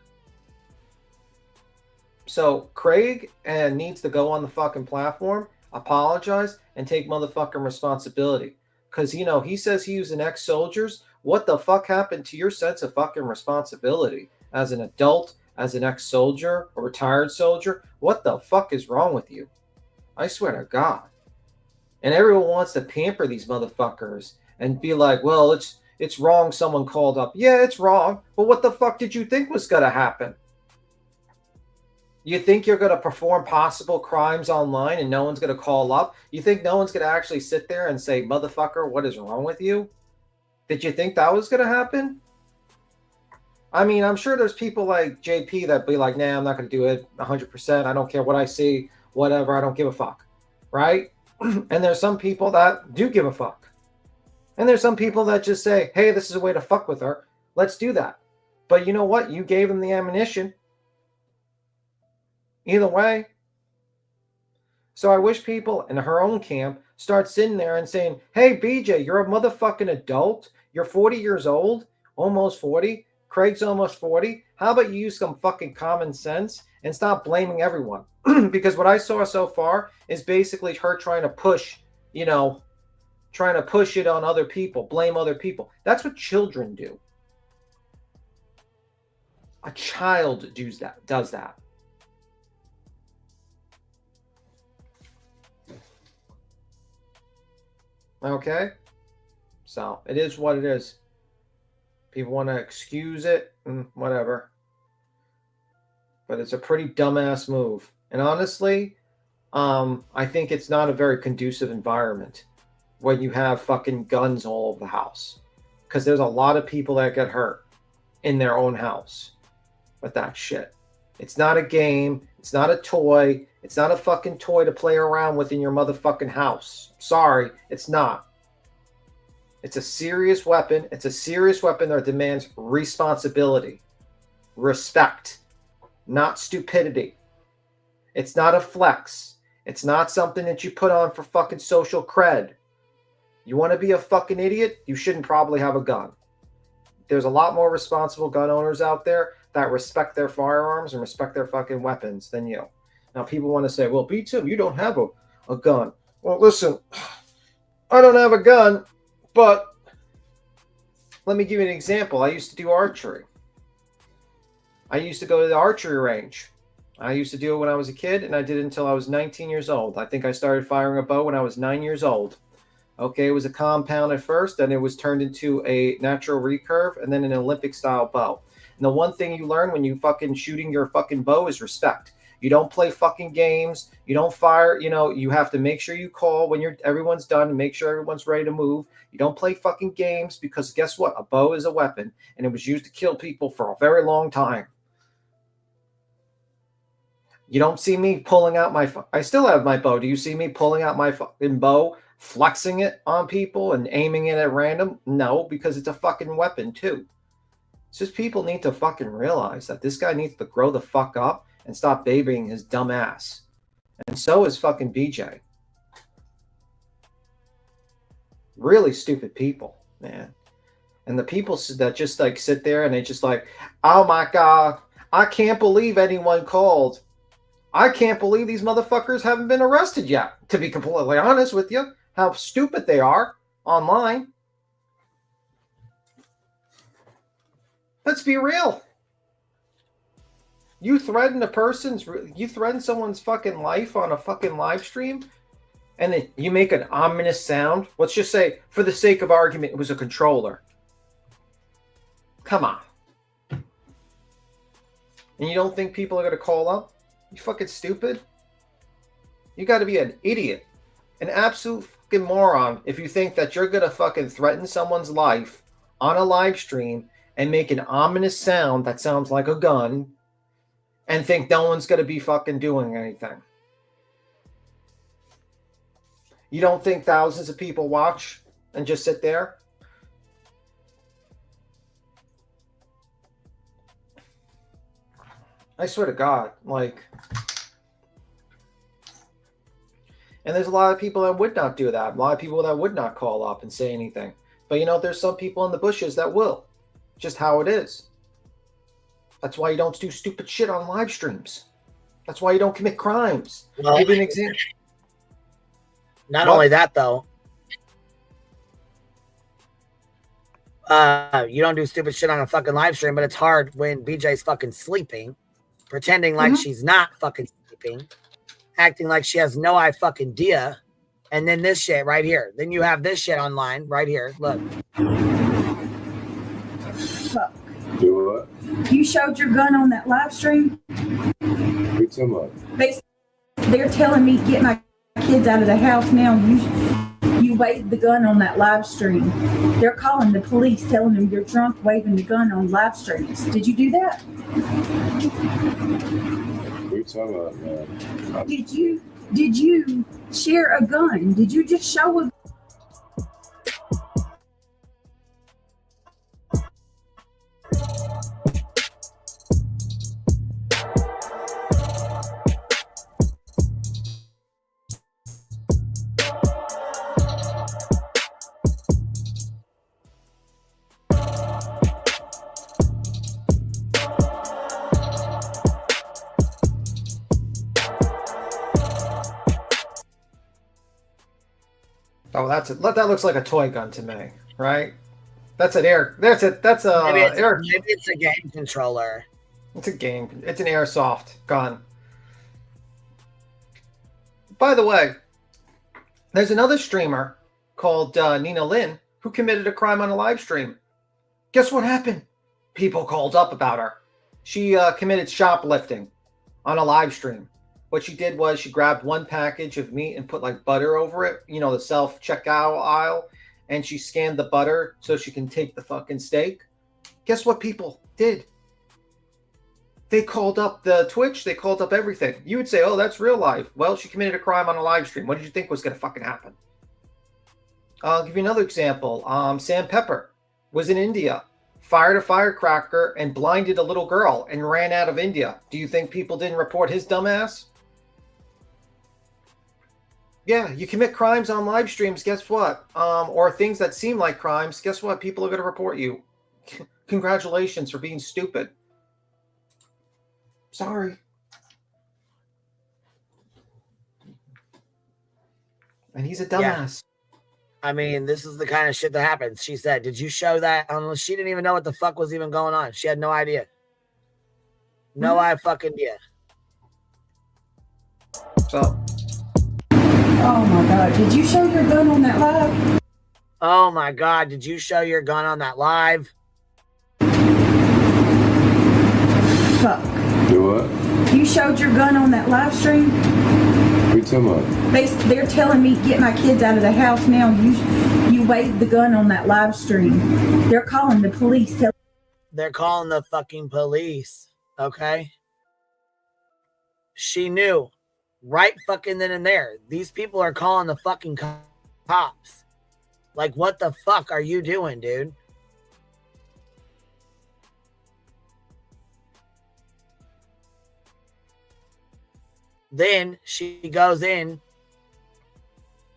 So Craig needs to go on the fucking platform, apologize, and take motherfucking responsibility. Because, he says he was an ex-soldiers. What the fuck happened to your sense of fucking responsibility as an adult, as an ex-soldier, a retired soldier? What the fuck is wrong with you? I swear to God. And everyone wants to pamper these motherfuckers and be like, well, it's wrong someone called up. Yeah, it's wrong. But what the fuck did you think was going to happen? You think you're going to perform possible crimes online and no one's going to call up? You think no one's going to actually sit there and say, motherfucker, what is wrong with you? Did you think that was going to happen? I'm sure there's people like JP that be like, nah, I'm not going to do it 100%. I don't care what I see, whatever. I don't give a fuck. Right? And there's some people that do give a fuck. And there's some people that just say, hey, this is a way to fuck with her. Let's do that. But you know what? You gave them the ammunition. Either way. So I wish people in her own camp start sitting there and saying, hey, BJ, you're a motherfucking adult. You're 40 years old, almost 40. Craig's almost 40. How about you use some fucking common sense and stop blaming everyone? Because what I saw so far is basically her trying to push, trying to push it on other people, blame other people. That's what children do. A child does that. Okay? So, it is what it is. People want to excuse it, whatever. But it's a pretty dumbass move. And honestly, I think it's not a very conducive environment when you have fucking guns all over the house. Because there's a lot of people that get hurt in their own house with that shit. It's not a game. It's not a toy. It's not a fucking toy to play around with in your motherfucking house. Sorry, it's not. It's a serious weapon. It's a serious weapon that demands responsibility, respect, not stupidity. It's not a flex. It's not something that you put on for fucking social cred. You want to be a fucking idiot? You shouldn't probably have a gun. There's a lot more responsible gun owners out there that respect their firearms and respect their fucking weapons than you. Now, people want to say, well, B2, you don't have a gun. Well, listen, I don't have a gun, but let me give you an example. I used to do archery. I used to go to the archery range. I used to do it when I was a kid, and I did it until I was 19 years old. I think I started firing a bow when I was 9 years old. Okay, it was a compound at first, then it was turned into a natural recurve, and then an Olympic-style bow. And the one thing you learn when you fucking shooting your fucking bow is respect. You don't play fucking games. You don't fire. You know, you have to make sure you call when everyone's done and make sure everyone's ready to move. You don't play fucking games because guess what? A bow is a weapon, and it was used to kill people for a very long time. You don't see me pulling out I still have my bow. Do you see me pulling out my fucking bow, flexing it on people and aiming it at random? No, because it's a fucking weapon too. It's just people need to fucking realize that this guy needs to grow the fuck up and stop babying his dumb ass. And so is fucking BJ. Really stupid people, man. And the people that just like sit there and they just like, oh my God, I can't believe anyone called. I can't believe these motherfuckers haven't been arrested yet, to be completely honest with you. How stupid they are online. Let's be real. You threaten someone's fucking life on a fucking live stream, and then you make an ominous sound. Let's just say, for the sake of argument, it was a controller. Come on. And you don't think people are going to call up? You fucking stupid. You got to be an idiot, an absolute fucking moron if you think that you're going to fucking threaten someone's life on a live stream and make an ominous sound that sounds like a gun and think no one's going to be fucking doing anything. You don't think thousands of people watch and just sit there? I swear to God, like, and there's a lot of people that would not do that. A lot of people that would not call up and say anything. But you know, there's some people in the bushes that will. Just how it is. That's why you don't do stupid shit on live streams. That's why you don't commit crimes. Well, I'll give you an example. Not only that, though. You don't do stupid shit on a fucking live stream, but it's hard when BJ's fucking sleeping, pretending like she's not fucking sleeping, acting like she has no fucking idea, and then this shit right here. Then you have this shit online right here. Look. Look. Do what? You showed your gun on that live stream. What you talking about? They're telling me get my kids out of the house now. You waved the gun on that live stream. They're calling the police, telling them you're drunk waving the gun on live streams. Did you do that? What you talking about, man? Did you share a gun? Did you just show a Oh, that looks like a toy gun to me, right? That's an air. Maybe it's a game controller. It's a game. It's an airsoft gun. By the way, there's another streamer called Nina Lynn who committed a crime on a live stream. Guess what happened? People called up about her. She committed shoplifting on a live stream. What she did was she grabbed one package of meat and put like butter over it, you know, the self-checkout aisle, and she scanned the butter so she can take the fucking steak. Guess what people did? They called up the Twitch. They called up everything. You would say, oh, that's real life. Well, she committed a crime on a live stream. What did you think was going to fucking happen? I'll give you another example. Sam Pepper was in India, fired a firecracker and blinded a little girl and ran out of India. Do you think people didn't report his dumbass? Yeah, you commit crimes on live streams, guess what? Or things that seem like crimes, guess what? People are going to report you. Congratulations for being stupid. Sorry. And he's a dumbass. I mean, this is the kind of shit that happens. She said, did you show that? She didn't even know what the fuck was even going on. She had no idea. No fucking idea. So. Oh my God. Did you show your gun on that live? Oh my God. Did you show your gun on that live? Fuck. Do what? You showed your gun on that live stream? What are you talking about? They're telling me get my kids out of the house now. You waved the gun on that live stream. They're calling the police. They're calling the fucking police. Okay? She knew right fucking then and there. These people are calling the fucking cops. Like, what the fuck are you doing, dude? Then she goes in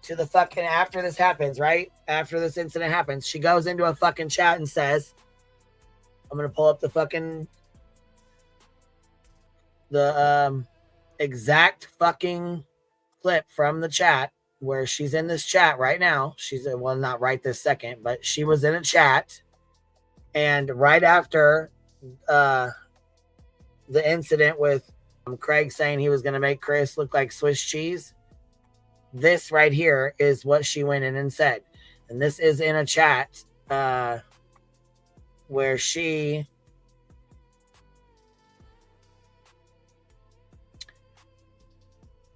to the fucking, after this happens, right? After this incident happens, she goes into a fucking chat and says, I'm going to pull up the fucking, the exact fucking clip from the chat where she's in this chat right now. She's, well, not right this second, but she was in a chat. And right after the incident with Craig saying he was going to make Chris look like Swiss cheese, this right here is what she went in and said. And this is in a chat where she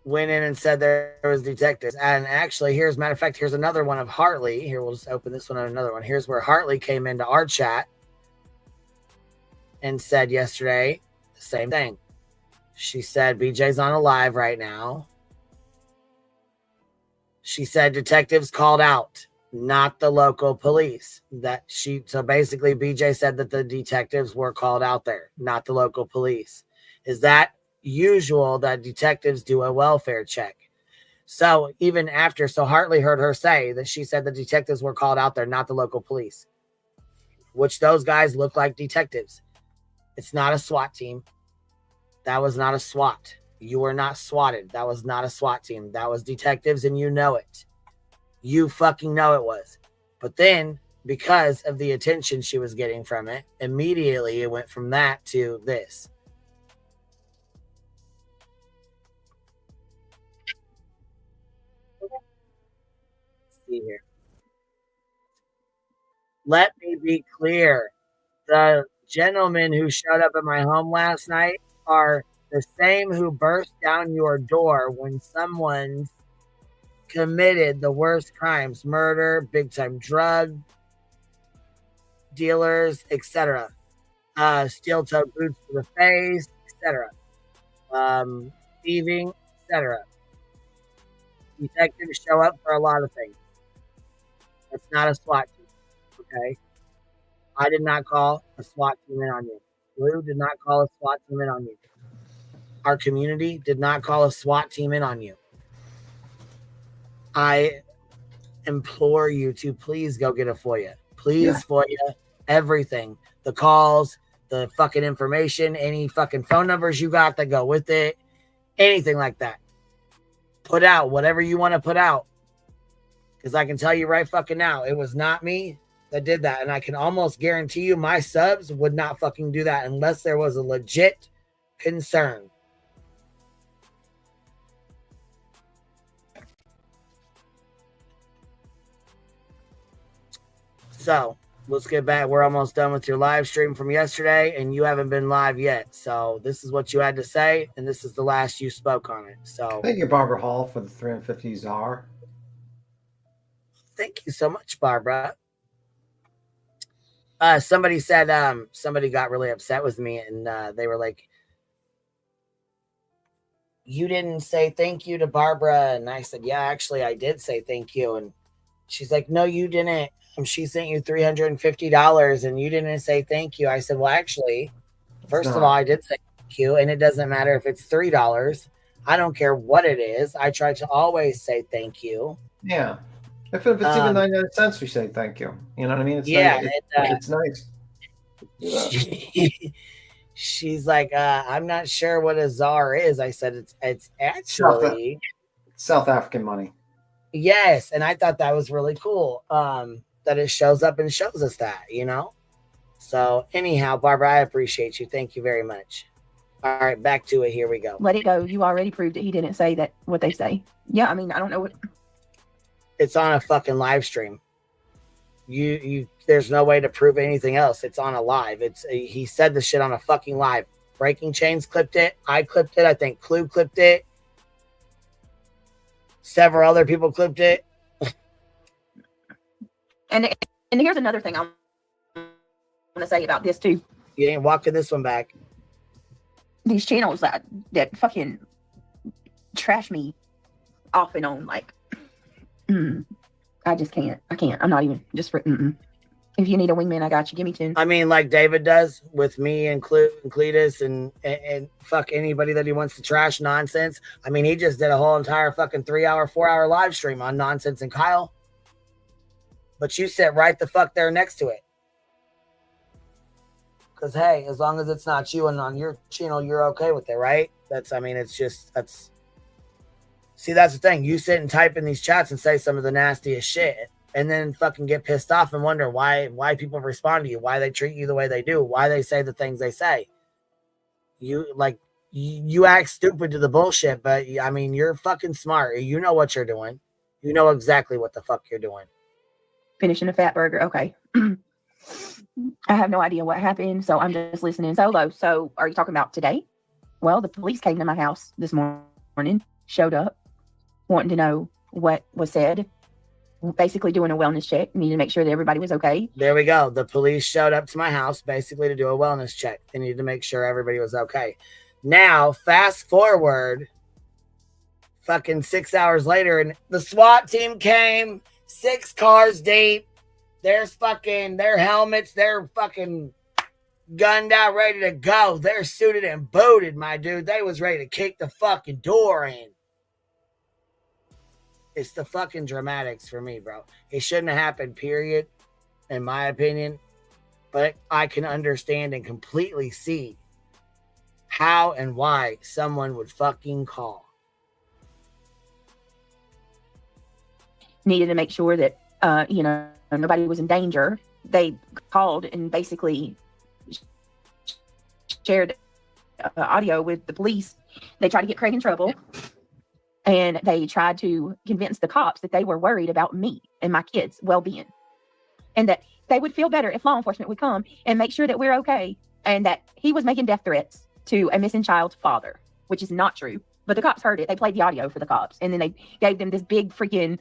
went in and said there was detectives. And actually, here's, matter of fact, here's another one of Hartley. Here, we'll just open this one and another one. Here's where Hartley came into our chat and said yesterday the same thing. She said, BJ's on a live right now. She said detectives called out, not the local police. So basically BJ said that the detectives were called out there, not the local police. Is that usual that detectives do a welfare check? So even after, so Hartley heard her say that she said the detectives were called out there, not the local police, which those guys look like detectives. It's not a SWAT team. That was not a SWAT. You were not swatted. That was not a SWAT team. That was detectives, and you know it. You fucking know it was. But then, because of the attention she was getting from it, immediately it went from that to this. Let's see here. Let me be clear. The gentlemen who showed up at my home last night are the same who burst down your door when someone's committed the worst crimes, murder, big time drug dealers, etc. Steel-toed boots to the face, etc. Thieving, etc. Detectives show up for a lot of things. That's not a SWAT team, okay? I did not call a SWAT team in on you. Blue did not call a SWAT team in on you. Our community did not call a SWAT team in on you. I implore you to please go get a FOIA. Please FOIA everything. The calls, the fucking information, any fucking phone numbers you got that go with it, anything like that. Put out whatever you want to put out. Because I can tell you right fucking now, it was not me that did that. And I can almost guarantee you my subs would not fucking do that unless there was a legit concern. So let's get back. We're almost done with your live stream from yesterday, and you haven't been live yet. So this is what you had to say, and this is the last you spoke on it. So Thank you, Barbara Hall, for the 350 czar. Thank you so much, Barbara. Somebody said somebody got really upset with me, and they were like, you didn't say thank you to Barbara. And I said, yeah, actually I did say thank you. And She's like, no, you didn't. She sent you $350 and you didn't say thank you. I said, well, actually, first of all, I did say thank you, and it doesn't matter if it's $3. I don't care what it is. I try to always say thank you. Yeah. If it's even 99 cents, we say thank you. You know what I mean? It's yeah, nice. It's nice. She's like, I'm not sure what a czar is. I said, it's actually South African money. Yes, and I thought that was really cool. That it shows up and shows us that, you know. So anyhow, Barbara, I appreciate you. Thank you very much. All right, back to it. Here we go. Let it go. You already proved that he didn't say that what they say. Yeah, I mean, I don't know what. It's on a fucking live stream. You there's no way to prove anything else. It's on a live. He said the shit on a fucking live. Breaking Chains clipped it. I clipped it. I think Clue clipped it. Several other people clipped it. And here's another thing I want to say about this too. You ain't walking this one back. These channels that fucking trash me off and on, like, I just can't. I can't. I'm not even just for. If you need a wingman, I got you. Give me 10. I mean, like David does with me and Cletus and fuck anybody that he wants to trash nonsense. I mean, he just did a whole entire fucking 3-hour, 4-hour live stream on nonsense and Kyle. But you sit right the fuck there next to it. Because, hey, as long as it's not you and on your channel, you're okay with it, right? See, that's the thing. You sit and type in these chats and say some of the nastiest shit and then fucking get pissed off and wonder why people respond to you, why they treat you the way they do, why they say the things they say. You act stupid to the bullshit, but, I mean, you're fucking smart. You know what you're doing. You know exactly what the fuck you're doing. Finishing a fat burger. Okay. I have no idea what happened, so I'm just listening solo. So are you talking about today? Well, the police came to my house this morning, showed up, wanting to know what was said, basically doing a wellness check, needed to make sure that everybody was okay. There we go. The police showed up to my house basically to do a wellness check. They needed to make sure everybody was okay. Now, fast forward fucking 6 hours later, and the SWAT team came, 6 cars deep. There's fucking their helmets. They're fucking gunned out, ready to go. They're suited and booted, my dude. They was ready to kick the fucking door in. It's the fucking dramatics for me, bro. It shouldn't have happened, period, in my opinion. But I can understand and completely see how and why someone would fucking call. Needed to make sure that, nobody was in danger. They called and basically shared audio with the police. They tried to get Craig in trouble, and they tried to convince the cops that they were worried about me and my kids' well-being, and that they would feel better if law enforcement would come and make sure that we're okay, and that he was making death threats to a missing child's father, which is not true. But the cops heard it. They played the audio for the cops, and then they gave them this big freaking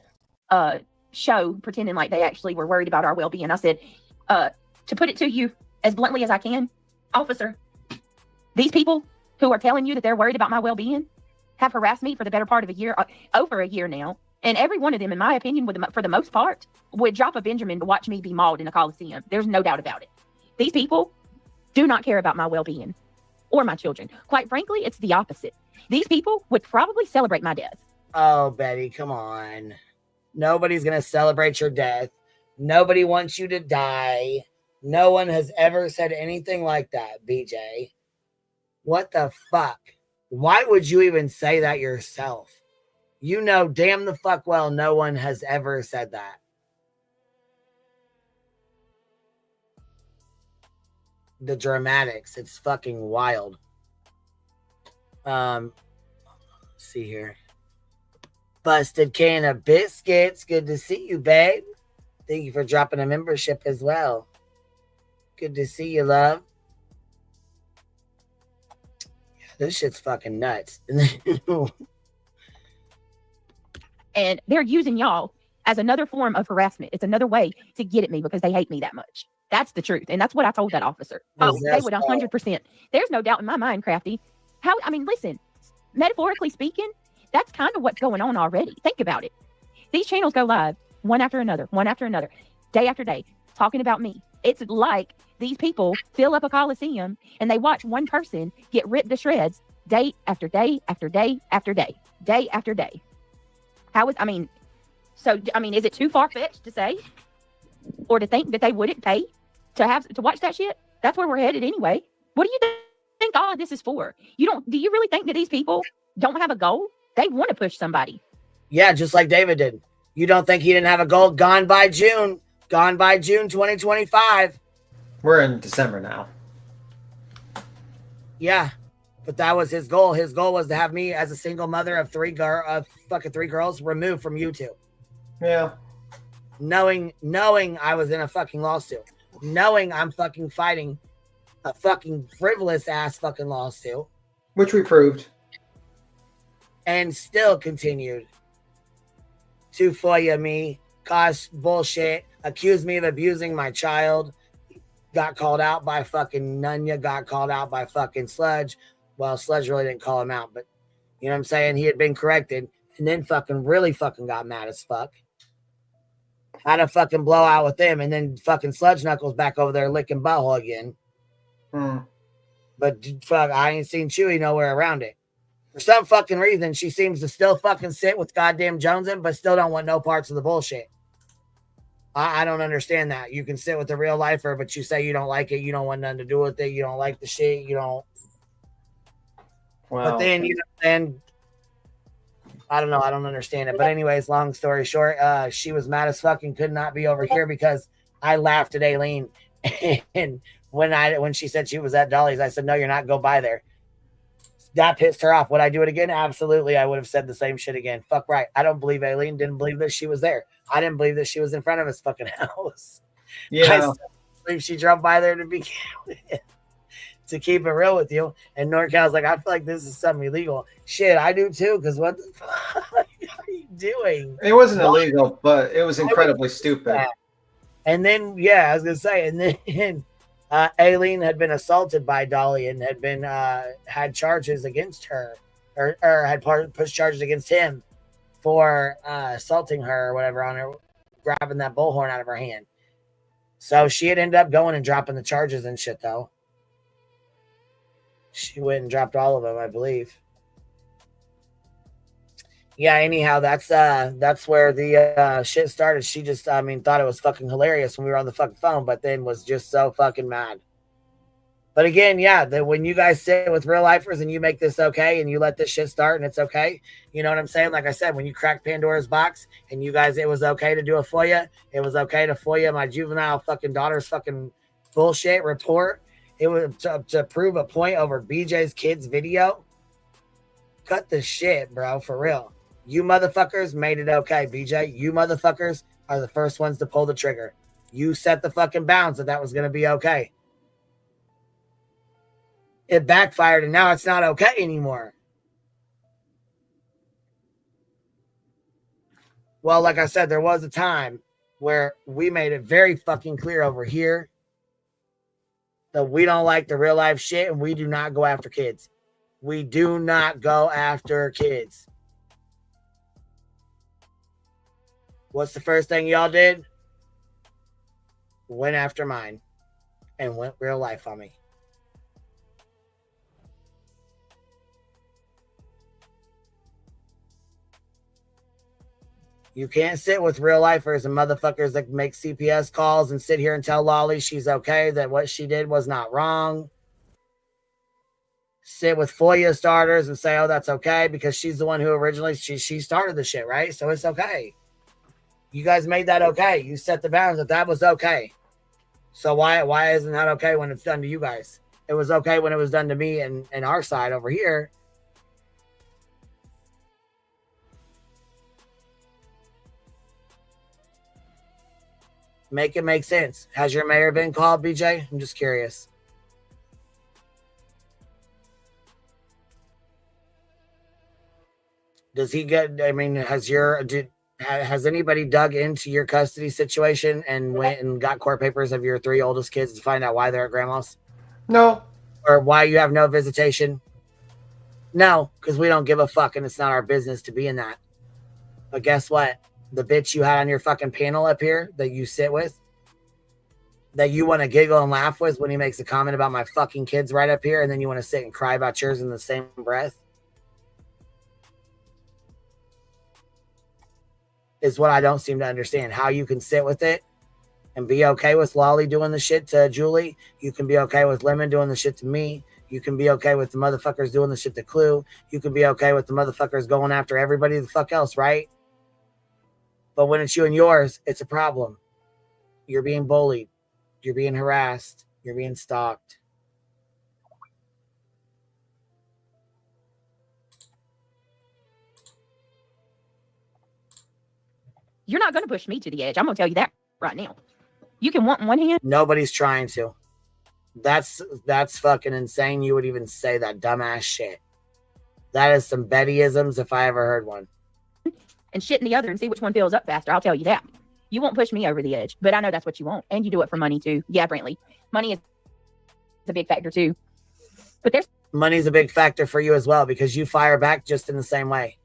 show pretending like they actually were worried about our well-being. I said, to put it to you as bluntly as I can, officer, these people who are telling you that they're worried about my well-being have harassed me for the better part of a year, over a year now. And every one of them, in my opinion, for the most part, would drop a Benjamin to watch me be mauled in a Coliseum. There's no doubt about it. These people do not care about my well-being or my children. Quite frankly, it's the opposite. These people would probably celebrate my death. Oh, Betty, come on. Nobody's going to celebrate your death. Nobody wants you to die. No one has ever said anything like that, BJ. What the fuck? Why would you even say that yourself? You know damn the fuck well no one has ever said that. The dramatics. It's fucking wild. Let's see here. Busted can of biscuits. Good to see you, babe. Thank you for dropping a membership as well. Good to see you, love. Yeah, this shit's fucking nuts. And they're using y'all as another form of harassment. It's another way to get at me because they hate me that much. That's the truth. And that's what I told that officer. Oh, they would 100%. There's no doubt in my mind, Crafty. Listen, metaphorically speaking, that's kind of what's going on already. Think about it. These channels go live one after another, day after day, talking about me. It's like these people fill up a coliseum and they watch one person get ripped to shreds day after day after day after day, day after day. Is it too far-fetched to say or to think that they wouldn't pay to watch that shit? That's where we're headed anyway. What do you think all of this is for? Do you really think that these people don't have a goal? They want to push somebody. Yeah, just like David did. You don't think he didn't have a goal? Gone by June 2025. We're in December now. Yeah, but that was his goal. His goal was to have me as a single mother of three girls removed from YouTube. Yeah. Knowing I was in a fucking lawsuit. Knowing I'm fucking fighting a fucking frivolous ass fucking lawsuit. Which we proved. And still continued to FOIA me, cause bullshit, accuse me of abusing my child, got called out by fucking Nunya, got called out by fucking Sludge. Well, Sludge really didn't call him out, but you know what I'm saying? He had been corrected and then fucking really fucking got mad as fuck. Had a fucking blowout with them, and then fucking Sludge Knuckles back over there licking butthole again. But fuck, I ain't seen Chewy nowhere around it. For some fucking reason, she seems to still fucking sit with goddamn Jonesin, but still don't want no parts of the bullshit. I don't understand that. You can sit with a real lifer, but you say you don't like it, you don't want nothing to do with it, you don't like the shit, you don't. Wow. But then, and I don't know, I don't understand it. But anyways, long story short, she was mad as fuck and could not be over here because I laughed at Aileen. And when she said she was at Dolly's, I said, no, you're not, go by there. That pissed her off. Would I do it again? Absolutely. I would have said the same shit again. Fuck right. I don't believe Aileen didn't believe that she was there. I didn't believe that she was in front of his fucking house. Yeah. I still believe she drove by there to begin with. To keep it real with you. And NorCal's like, I feel like this is something illegal. Shit, I do too, because what the fuck are you doing? It wasn't illegal, but it was incredibly stupid. And then, yeah, I was going to say, and then Aileen had been assaulted by Dolly and had been had charges against her or had pushed charges against him for assaulting her or whatever on her, grabbing that bullhorn out of her hand. So she had ended up going and dropping the charges and shit, though. She went and dropped all of them, I believe. Yeah, anyhow, that's where the shit started. She just, thought it was fucking hilarious when we were on the fucking phone, but then was just so fucking mad. But again, yeah, when you guys sit with real lifers and you make this okay and you let this shit start and it's okay, you know what I'm saying? Like I said, when you crack Pandora's box and you guys, it was okay to do a FOIA. It was okay to FOIA my juvenile fucking daughter's fucking bullshit report. It was to prove a point over BJ's kids video. Cut the shit, bro, for real. You motherfuckers made it okay, BJ. You motherfuckers are the first ones to pull the trigger. You set the fucking bounds that was going to be okay. It backfired and now it's not okay anymore. Well, like I said, there was a time where we made it very fucking clear over here that we don't like the real life shit and we do not go after kids. We do not go after kids. What's the first thing y'all did? Went after mine and went real life on me. You can't sit with real lifers and motherfuckers that make CPS calls and sit here and tell Lolly she's okay, that what she did was not wrong. Sit with FOIA starters and say, oh, that's okay, because she's the one who originally, she started the shit, right? So it's okay. You guys made that okay. You set the bounds that was okay. So why isn't that okay when it's done to you guys? It was okay when it was done to me and our side over here. Make it make sense. Has your mayor been called, BJ? I'm just curious. Does he get, has anybody dug into your custody situation and went and got court papers of your 3 oldest kids to find out why they're at grandma's? No. Or why you have no visitation? No, because we don't give a fuck and it's not our business to be in that. But guess what? The bitch you had on your fucking panel up here that you sit with, that you want to giggle and laugh with when he makes a comment about my fucking kids right up here, and then you want to sit and cry about yours in the same breath, is what I don't seem to understand. How you can sit with it and be okay with Lolly doing the shit to Julie. You can be okay with Lemon doing the shit to me. You can be okay with the motherfuckers doing the shit to Clue. You can be okay with the motherfuckers going after everybody the fuck else, right? But when it's you and yours, it's a problem. You're being bullied. You're being harassed. You're being stalked. You're not going to push me to the edge. I'm going to tell you that right now. You can want one hand. Nobody's trying to. That's fucking insane. You would even say that dumbass shit. That is some Bettyisms if I ever heard one. And shit in the other and see which one fills up faster. I'll tell you that. You won't push me over the edge, but I know that's what you want. And you do it for money too. Yeah, Brantley. Money is a big factor too. But there's money's a big factor for you as well, because you fire back just in the same way.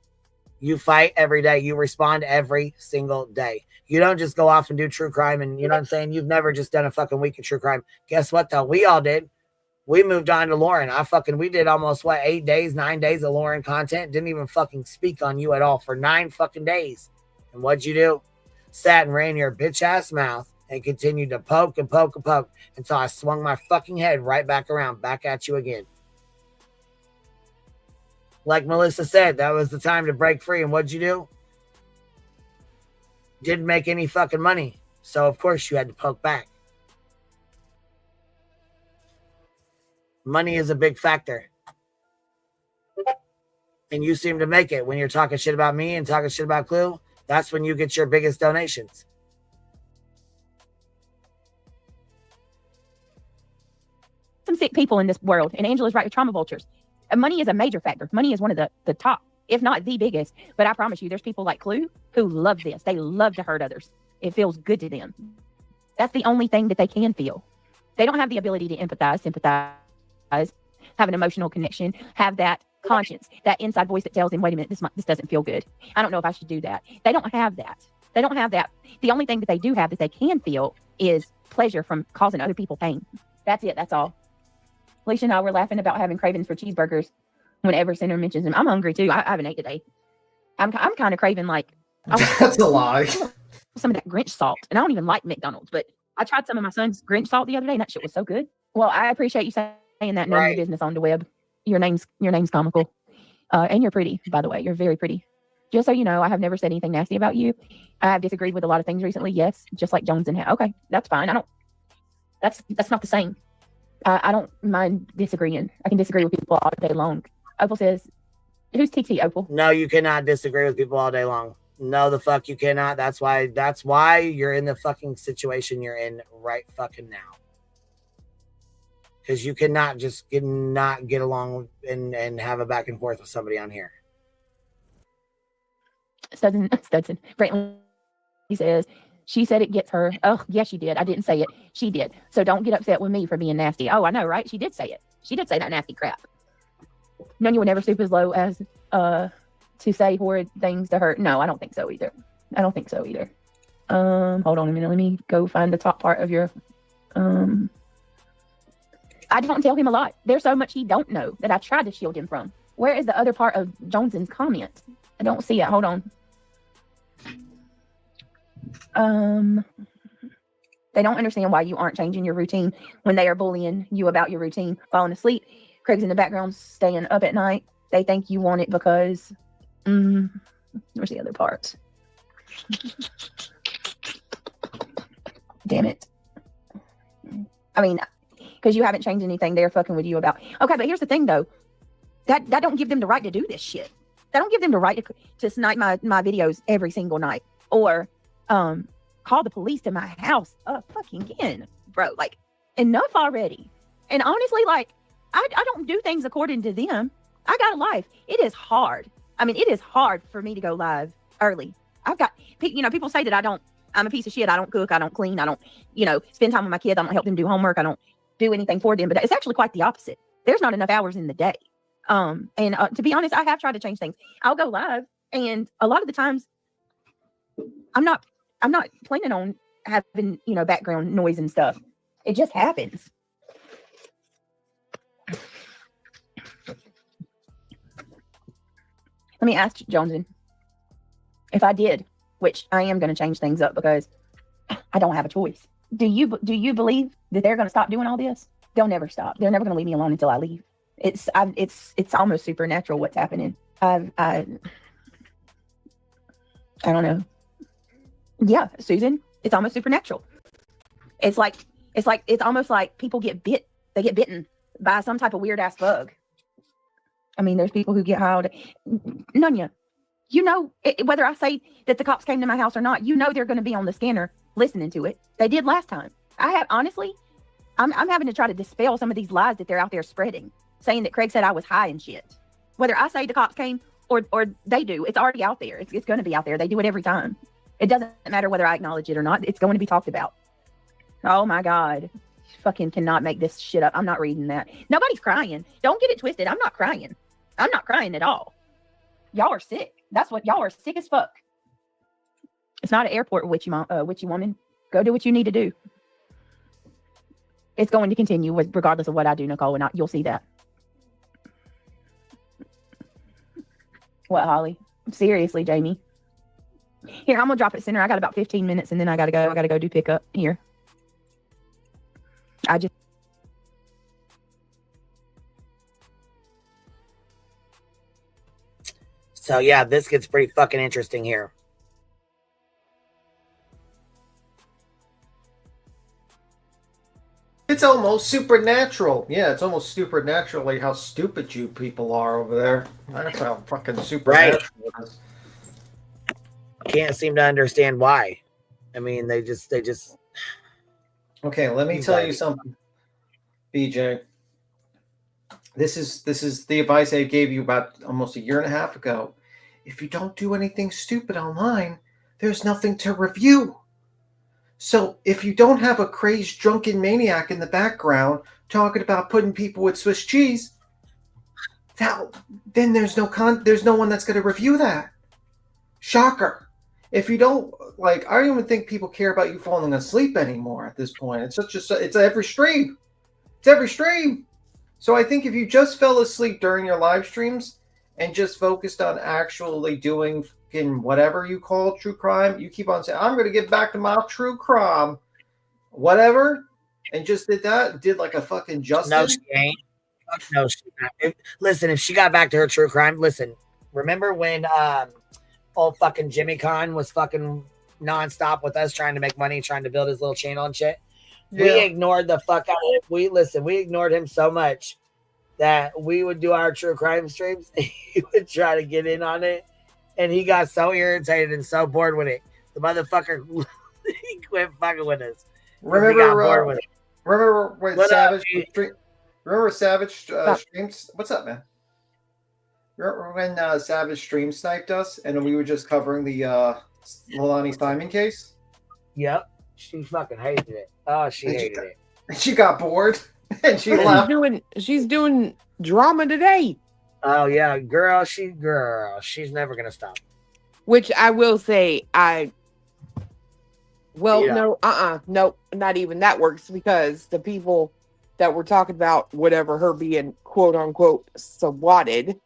You fight every day. You respond every single day. You don't just go off and do true crime. And you know what I'm saying? You've never just done a fucking week of true crime. Guess what though? We all did. We moved on to Lauren. We did almost 8 days, 9 days of Lauren content. Didn't even fucking speak on you at all for 9 fucking days. And what'd you do? Sat and ran your bitch ass mouth and continued to poke and poke and poke until I swung my fucking head right back around, back at you again. Like Melissa said, that was the time to break free. And what'd you do? Didn't make any fucking money. So, of course, you had to poke back. Money is a big factor. And you seem to make it. When you're talking shit about me and talking shit about Clue, that's when you get your biggest donations. some sick people in this world. And Angela's right with trauma vultures. And money is a major factor. Money is one of the top, if not the biggest. But I promise you, there's people like Clue who love this. They love to hurt others. It feels good to them. That's the only thing that they can feel. They don't have the ability to empathize, sympathize, have an emotional connection, have that conscience, that inside voice that tells them, wait a minute, this doesn't feel good. I don't know if I should do that. They don't have that. They don't have that. The only thing that they do have that they can feel is pleasure from causing other people pain. That's it. That's all. Alicia and I were laughing about having cravings for cheeseburgers whenever Center mentions them. I'm hungry too. I haven't ate today. I'm kind of craving like that's a lie. Some of that Grinch salt, and I don't even like McDonald's, but I tried some of my son's Grinch salt the other day, and that shit was so good. Well, I appreciate you saying that. Knowing your business on the web. Your name's comical, and you're pretty, by the way. You're very pretty. Just so you know, I have never said anything nasty about you. I have disagreed with a lot of things recently. Yes, just like Jones and okay, that's fine. That's not the same. I don't mind disagreeing. I can disagree with people all day long. Opal says, "Who's TT, Opal?" No, you cannot disagree with people all day long. No, the fuck you cannot. That's why you're in the fucking situation you're in right fucking now. Because you cannot just not get along and have a back and forth with somebody on here. Studson. Brantley says, she said it gets her. Oh, yes, she did. I didn't say it. She did. So don't get upset with me for being nasty. Oh, I know, right? She did say it. She did say that nasty crap. No, you would never stoop as low as to say horrid things to her. No, I don't think so either. Hold on a minute. Let me go find the top part of your I don't tell him a lot. There's so much he don't know that I tried to shield him from. Where is the other part of Johnson's comment? I don't see it. Hold on. They don't understand why you aren't changing your routine when they are bullying you about your routine, falling asleep. Craig's in the background, staying up at night. They think you want it because, where's the other part? Damn it. I mean, because you haven't changed anything they're fucking with you about. Okay, but here's the thing though. That don't give them the right to do this shit. That don't give them the right to snipe my videos every single night. Or call the police to my house fucking again. Bro, like, enough already. And honestly, like, I don't do things according to them. I got a life. It is hard. I mean, it is hard for me to go live early. I've got, people say that I'm a piece of shit. I don't cook. I don't clean. I don't, spend time with my kids. I don't help them do homework. I don't do anything for them. But it's actually quite the opposite. There's not enough hours in the day. And to be honest, I have tried to change things. I'll go live, and a lot of the times I'm not planning on having, background noise and stuff. It just happens. Let me ask Johnson, if I did, which I am going to change things up because I don't have a choice. Do you believe that they're going to stop doing all this? They'll never stop. They're never going to leave me alone until I leave. It's almost supernatural what's happening. I don't know. Yeah, Susan, it's almost supernatural. It's almost like people get bitten by some type of weird ass bug. I mean, there's people who get high. Nunya, whether I say that the cops came to my house or not, they're going to be on the scanner listening to it. They did last time. I'm having to try to dispel some of these lies that they're out there spreading, saying that Craig said I was high and shit. Whether I say the cops came or they do, it's already out there. It's going to be out there. They do it every time. It doesn't matter whether I acknowledge it or not. It's going to be talked about. Oh my God. Fucking cannot make this shit up. I'm not reading that. Nobody's crying. Don't get it twisted. I'm not crying. I'm not crying at all. Y'all are sick. That's what y'all are, sick as fuck. It's not an airport, witchy woman. Go do what you need to do. It's going to continue regardless of what I do, Nicole, and you'll see that. What, Holly? Seriously, Jamie. Here, I'm gonna drop it center. I got about 15 minutes and then I gotta go. I gotta go do pickup here. So yeah, this gets pretty fucking interesting here. It's almost supernatural. Yeah, it's almost supernaturally how stupid you people are over there. That's how fucking supernatural it is. Can't seem to understand why. I mean, they just. Okay, let me tell you something, BJ. This is the advice I gave you about almost a year and a half ago. If you don't do anything stupid online, there's nothing to review. So if you don't have a crazed drunken maniac in the background talking about putting people with Swiss cheese, then there's no one that's going to review that. Shocker. If you don't I don't even think people care about you falling asleep anymore at this point. It's every stream. It's every stream. So I think if you just fell asleep during your live streams and just focused on actually doing whatever you call true crime, you keep on saying, I'm going to get back to my true crime, whatever, and just did that, did like a fucking Justin. No, she ain't. No, she not. Listen, if she got back to her true crime, listen, remember when old fucking Jimmy Kahn was fucking nonstop with us trying to make money, trying to build his little channel and shit? Yeah. We ignored the fuck out of it. We ignored him so much that we would do our true crime streams. He would try to get in on it. And he got so irritated and so bored with it. The motherfucker he quit fucking with us. Remember when Savage streams? What's up, man? Remember when Savage stream sniped us and we were just covering the Lilani Simon case? Yep. She fucking hated it. Oh, she hated it. She got bored and she left. She's doing drama today. Oh yeah, she's never gonna stop. Which I will say, no, not even that works, because the people that were talking about whatever her being quote unquote swatted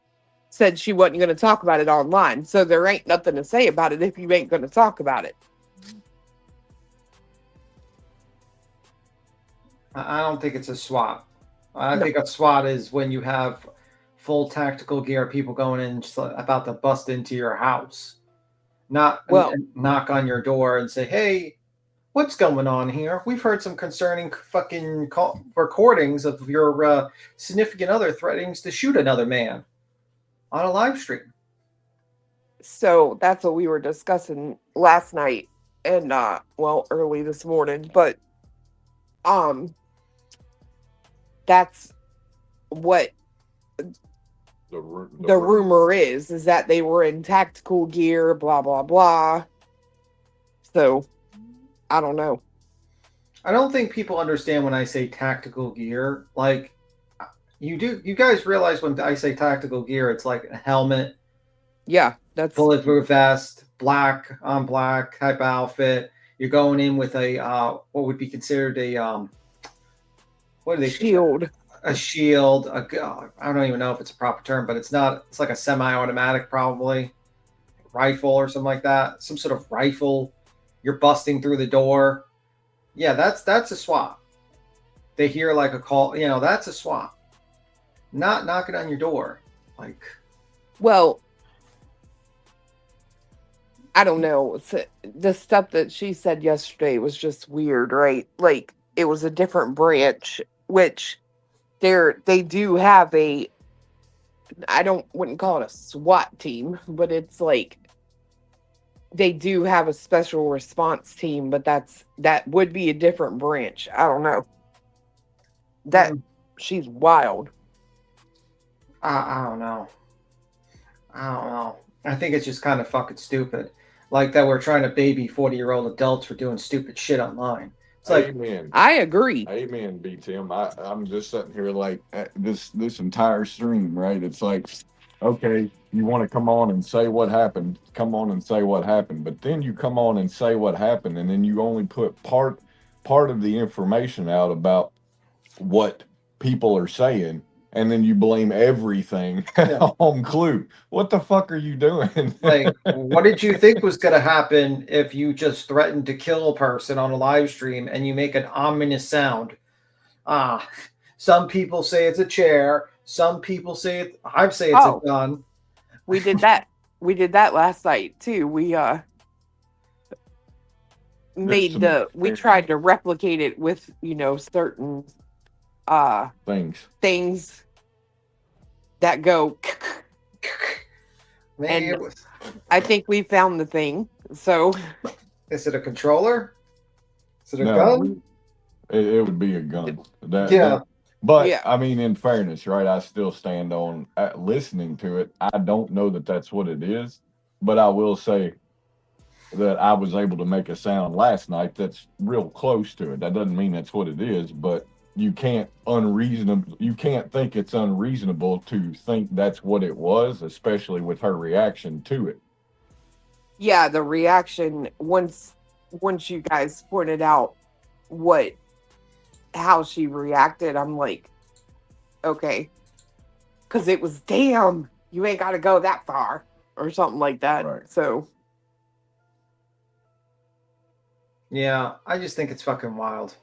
said she wasn't going to talk about it online. So there ain't nothing to say about it if you ain't going to talk about it. I don't think it's a SWAT. I think a SWAT is when you have full tactical gear, people going in just about to bust into your house, not knock on your door and say, "Hey, what's going on here? We've heard some concerning fucking recordings of your significant other threatening to shoot another man on a live stream." So that's what we were discussing last night and early this morning, but that's what the rumor is that they were in tactical gear, blah blah blah. So I don't know. I don't think people understand when I say tactical gear. Like, you guys realize when I say tactical gear, it's like a helmet. Yeah, that's bulletproof vest, black on black type outfit. You're going in with a what would be considered a what do they shield? A shield. I don't even know if it's a proper term, but it's not. It's like a semi-automatic, probably rifle or something like that. Some sort of rifle. You're busting through the door. Yeah, that's a SWAT. They hear like a call. You know, that's a SWAT. Not knocking on your door, like. Well, I don't know. The stuff that she said yesterday was just weird, right? Like it was a different branch, which they do have a, wouldn't call it a SWAT team, but it's like they do have a special response team, but that would be a different branch. I don't know. That she's wild. I don't know. I think it's just kind of fucking stupid. Like that we're trying to baby 40-year-old adults for doing stupid shit online. It's like, amen. I agree. Amen, B Tim. I'm just sitting here like this entire stream, right? It's like, okay, you want to come on and say what happened, come on and say what happened, but then you come on and say what happened, and then you only put part of the information out about what people are saying, and then you blame everything on Clue. What the fuck are you doing? like, what did you think was going to happen if you just threatened to kill a person on a live stream and you make an ominous sound? Some people say it's a chair. Some people say I'd say it's a gun. We did that. We did that last night too. We we tried to replicate it with, certain things that go Man, and I think we found the thing. So is it a controller? Is it a No, gun? It would be a gun. But I mean, in fairness, right? I still stand on listening to it. I don't know that that's what it is, but I will say that I was able to make a sound last night that's real close to it. That doesn't mean that's what it is, but you can't think it's unreasonable to think that's what it was, especially with her reaction to it. Yeah, the reaction once you guys pointed out how she reacted, I'm like, okay, because it was, damn, you ain't got to go that far or something like that. Right. So yeah, I just think it's fucking wild.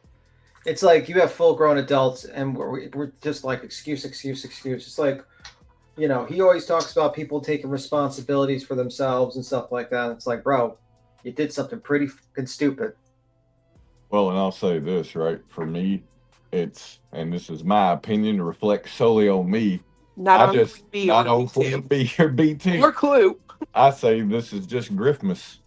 It's like you have full-grown adults, and we're just like excuse. It's like, he always talks about people taking responsibilities for themselves and stuff like that. It's like, bro, you did something pretty fucking stupid. Well, and I'll say this, right? For me, and this is my opinion, reflects solely on me. Not on B or BT. Or Clue. I say this is just Griffmas.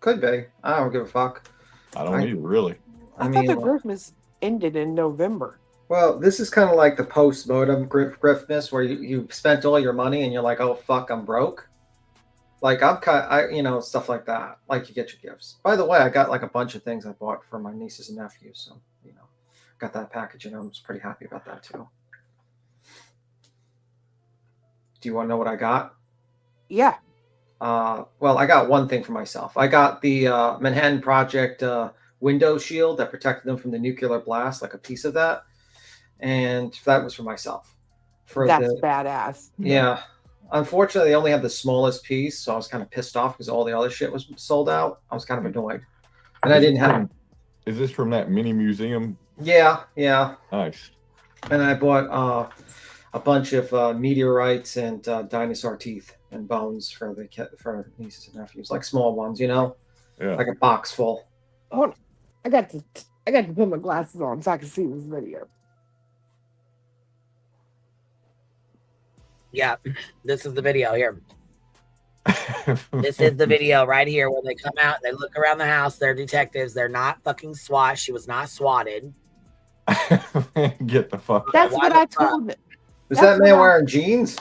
Could be. I don't give a fuck. I don't either, really. I thought the Griffmas ended in November. Well, this is kind of like the post-mortem Griffmas, where you spent all your money and you're like, oh fuck, I'm broke. Like stuff like that. Like you get your gifts. By the way, I got like a bunch of things I bought for my nieces and nephews, so got that package, and I was pretty happy about that too. Do you want to know what I got? Yeah. Well, I got one thing for myself. I got the Manhattan Project window shield that protected them from the nuclear blast, like a piece of that, and that was for myself. That's badass. Yeah. Unfortunately, they only had the smallest piece, so I was kind of pissed off because all the other shit was sold out. I was kind of annoyed, and I didn't have. Is this from that mini museum? Yeah. Nice. And I bought a bunch of meteorites and dinosaur teeth and bones for nieces and nephews, like small ones, like a box full. Hold on. I got to put my glasses on so I can see this video. Yeah, this is the video here. This is the video right here where they come out, they look around the house, they're detectives, they're not fucking SWAT. She was not swatted. Get the fuck out. That's what I told them. Is that man wearing jeans?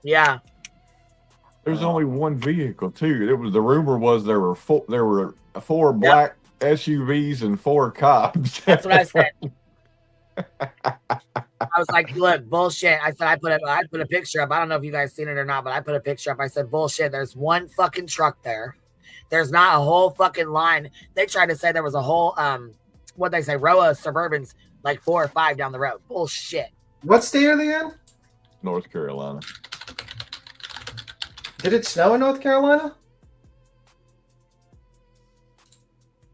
Yeah. There's only one vehicle too. The rumor was there were four black SUVs and 4 cops. That's what I said. I was like, look, bullshit. I said, I put a picture up. I don't know if you guys seen it or not, but I put a picture up. I said, bullshit. There's one fucking truck there. There's not a whole fucking line. They tried to say there was a whole, what they say, row of Suburbans, like 4 or 5 down the road. Bullshit. What state are they in? North Carolina. Did it snow in North Carolina?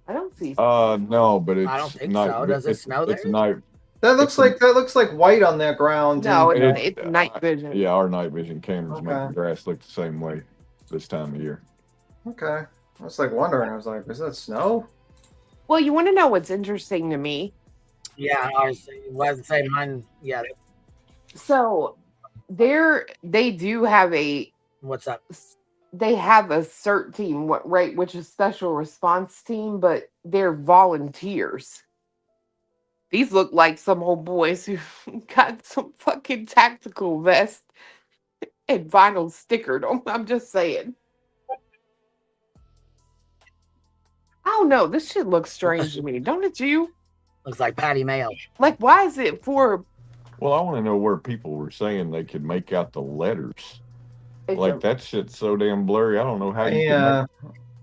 I don't see. No, but it's. I don't think night, so. Does it snow there? It's night. That looks like white on that ground. No, and- it's night vision. Yeah, our night vision cameras make Okay. the grass look the same way this time of year. Okay. I was like wondering. I was like, is that snow? Well, you want to know what's interesting to me? Yeah, I was saying mine. Yeah. So they do have a What's up? They have a CERT team, right, which is special response team, but they're volunteers. These look like some old boys who got some fucking tactical vest and vinyl stickered on. I'm just saying. I don't know. This shit looks strange to me, don't it? You looks like Patty Mayo. Like, why is it for? Well, I want to know where people were saying they could make out the letters. Like that shit's so damn blurry. I don't know how you. Yeah,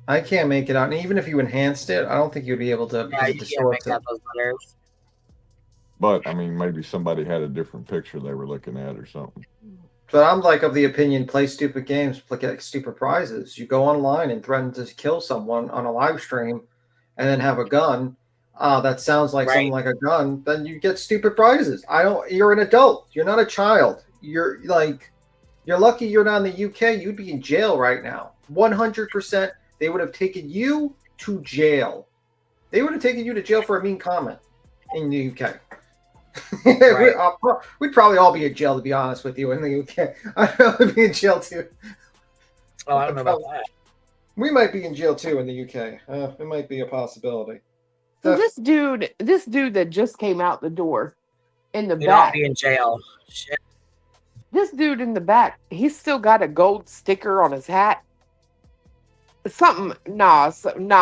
I can't make it out. And even if you enhanced it, I don't think you'd be able to. Yeah, you can't make out those letters. But I mean, maybe somebody had a different picture they were looking at or something. But I'm like of the opinion: play stupid games, get stupid prizes. You go online and threaten to kill someone on a live stream, and then have a gun. That sounds like something like a gun. Then you get stupid prizes. You're an adult. You're not a child. You're lucky you're not in the UK. You'd be in jail right now. 100%. They would have taken you to jail. They would have taken you to jail for a mean comment in the UK. We'd probably all be in jail, to be honest with you, in the UK. I'd probably be in jail too. Oh, I don't know about that. We might be in jail too in the UK. It might be a possibility. So this dude that just came out the door in the You'd all back. be in jail. Shit. This dude in the back, he's still got a gold sticker on his hat. Nah,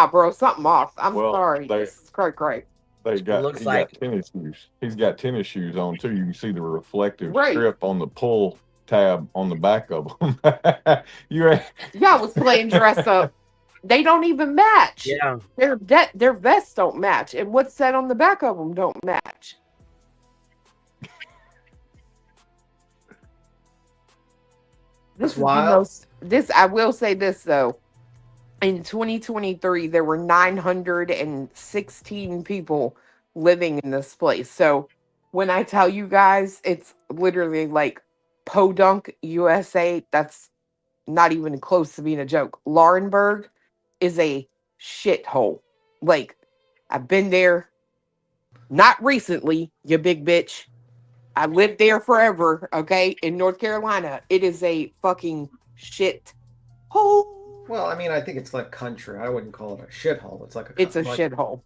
bro, something off. I'm sorry. This is Craig. He looks got tennis shoes. He's got tennis shoes on too. You can see the reflective Right. strip on the pull tab on the back of them. Y'all was playing dress up. They don't even match. Yeah. Their vests don't match, and what's said on the back of them don't match. That's wild. I will say this though. In 2023, there were 916 people living in this place. So when I tell you guys, it's literally like Podunk, USA. That's not even close to being a joke. Laurenburg is a shithole. Like, I've been there. Not recently, you big bitch. I lived there forever, okay? In North Carolina. It is a fucking shit hole. Well, I mean, I think it's like country. I wouldn't call it a shithole. It's like a shithole.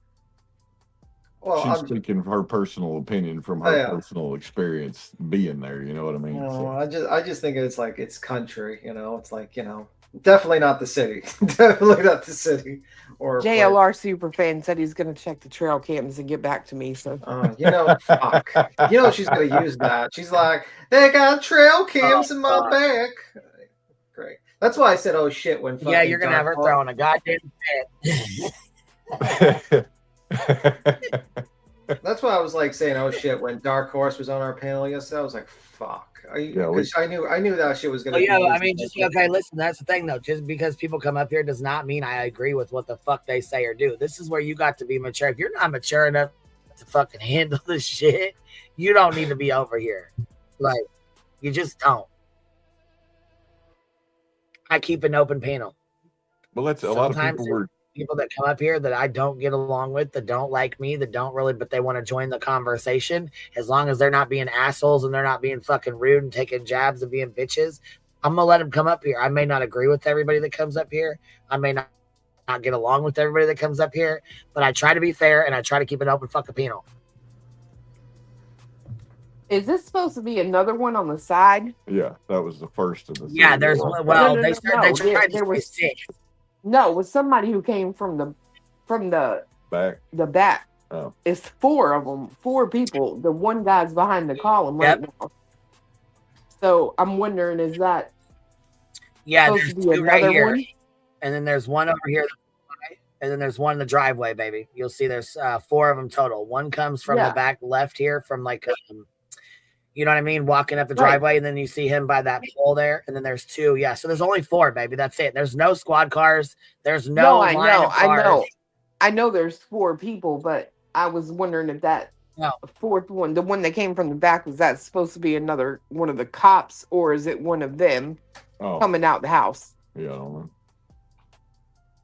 Well, she's speaking of her personal opinion from her personal experience being there. You know what I mean? No, I just think it's like it's country. It's like definitely not the city. Definitely not the city. Or JLR superfan said he's gonna check the trail cams and get back to me. So fuck. She's gonna use that. She's like, they got trail cams in my back. Great. That's why I said, "Oh shit!" When Yeah, you're gonna have her throwing a goddamn fit. That's why I was like saying, "Oh shit!" When Dark Horse was on our panel yesterday, I was like, "Fuck," because I knew that shit was gonna. I mean, just okay. Listen, that's the thing though. Just because people come up here does not mean I agree with what the fuck they say or do. This is where you got to be mature. If you're not mature enough to fucking handle this shit, you don't need to be over here. Like, you just don't. I keep an open panel. Well, that's a lot of people that come up here that I don't get along with, that don't like me, that don't really, but they want to join the conversation. As long as they're not being assholes and they're not being fucking rude and taking jabs and being bitches, I'm gonna let them come up here. I may not agree with everybody that comes up here. I may not get along with everybody that comes up here, but I try to be fair and I try to keep an open fucking panel. is this supposed to be another one on the side? Yeah, that was the first of the. Yeah, there's they tried to were say 6. No, it was somebody who came from the back. The back. Oh. It's 4 of them, 4 people. The one guy's behind the column right now. So I'm wondering, is that supposed there's to be 2 right another here. one? And then there's one over here. And then there's one in the driveway, baby. You'll see there's 4 of them total. One comes from the back left here from like, you know what I mean? Walking up the driveway. And then you see him by that pole there. And then there's 2. Yeah. So there's only 4, baby. That's it. There's no squad cars. There's no line of cars. I know there's 4 people, but I was wondering if that 4th one, the one that came from the back, was that supposed to be another one of the cops, or is it one of them coming out the house? Yeah, I don't know.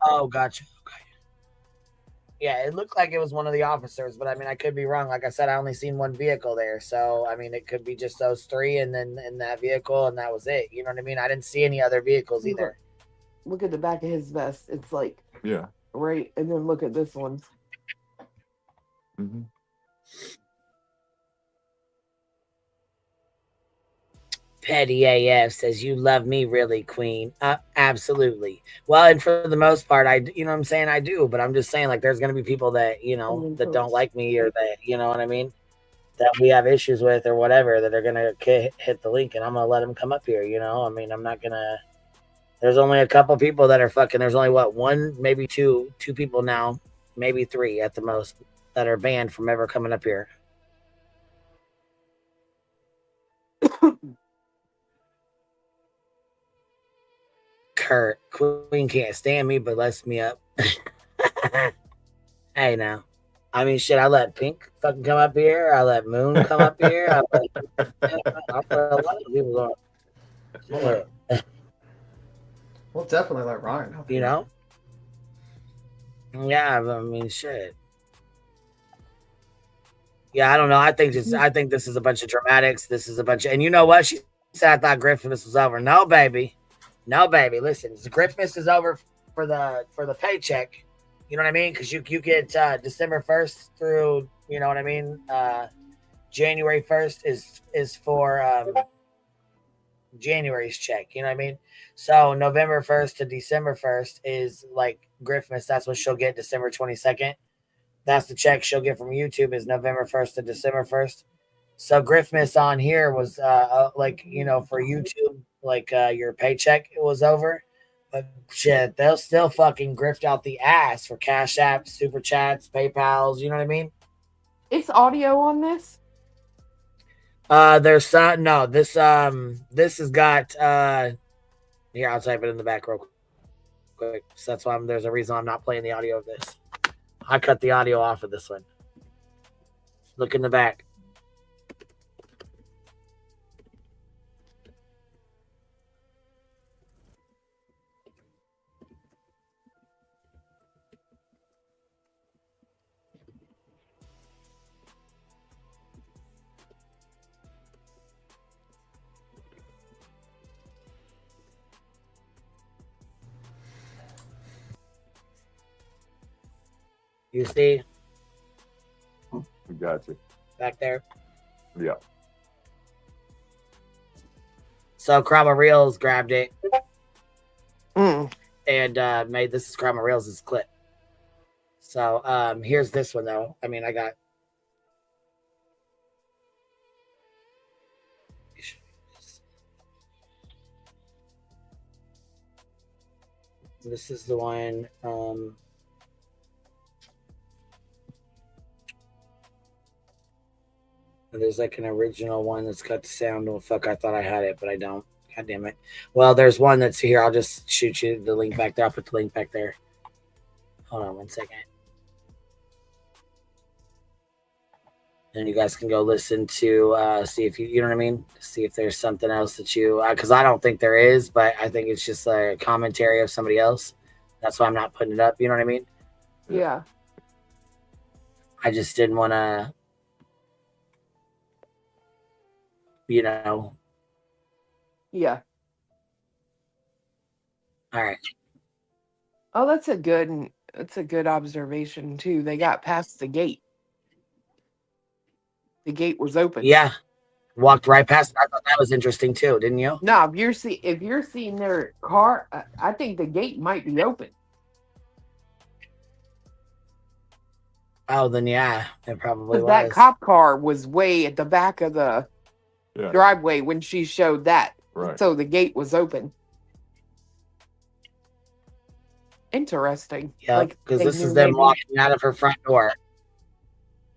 Oh, gotcha. Okay. Yeah, it looked like it was one of the officers, but I mean, I could be wrong. Like I said, I only seen one vehicle there. So, I mean, it could be just those 3 and then in that vehicle, and that was it. You know what I mean? I didn't see any other vehicles either. Look at the back of his vest. It's like, right. And then look at this one. Mm-hmm. Petty AF says, you love me really, queen. Absolutely. Well, and for the most part, you know what I'm saying? I do, but I'm just saying, like, there's going to be people that, you know, that don't like me, or that, you know what I mean, that we have issues with or whatever, that are going to hit the link, and I'm going to let them come up here. You know, I mean, I'm not going to, there's only a couple people that are fucking, there's only what, 1, maybe 2 people now, maybe 3 at the most, that are banned from ever coming up here. Kurt, queen can't stand me, but lets me up. Hey, now. I mean, shit, I let Pink fucking come up here. I let Moon come up here. I let a lot of people go. We'll definitely let Ryan up. You know? Yeah, I mean, shit. Yeah, I don't know. I think this is a bunch of dramatics. This is a bunch of, and you know what? She said I thought Christmas was over. No, baby. No, baby. Listen, Christmas is over for the paycheck. You know what I mean? Because you get December 1st through, you know what I mean? January 1st is for January's check. You know what I mean? So November 1st to December 1st is like Christmas. That's what she'll get December 22nd. That's the check she'll get from YouTube is November 1st to December 1st. So Christmas on here was like, you know, for YouTube, like your paycheck was over. But shit, they'll still fucking grift out the ass for Cash Apps, Super Chats, PayPals. You know what I mean? It's audio on this? There's no, this has got here, I'll type it in the back real quick. So that's why there's a reason I'm not playing the audio of this. I cut the audio off of this one. Look in the back. You see? Gotcha. Back there? Yeah. So Krama Reels grabbed it and made this is Krama Reels' clip. So here's this one though. I mean, I got this is the one. There's like an original one that's got the sound. Oh, fuck, I thought I had it, but I don't. God damn it. Well, there's one that's here. I'll just shoot you the link back there. I'll put the link back there. Hold on 1 second. And you guys can go listen to see if you know what I mean? See if there's something else that you, because I don't think there is, but I think it's just a commentary of somebody else. That's why I'm not putting it up. You know what I mean? Yeah. I just didn't want to, you know. Yeah. All right. Oh, that's a good observation too. They got past the gate. The gate was open. Yeah. Walked right past it. I thought that was interesting too, didn't you? No, if you're seeing their car, I think the gate might be open. Oh, then yeah, it probably was. That cop car was way at the back of the driveway when she showed that. Right. So the gate was open. Interesting. Yeah, because this is them walking out of her front door.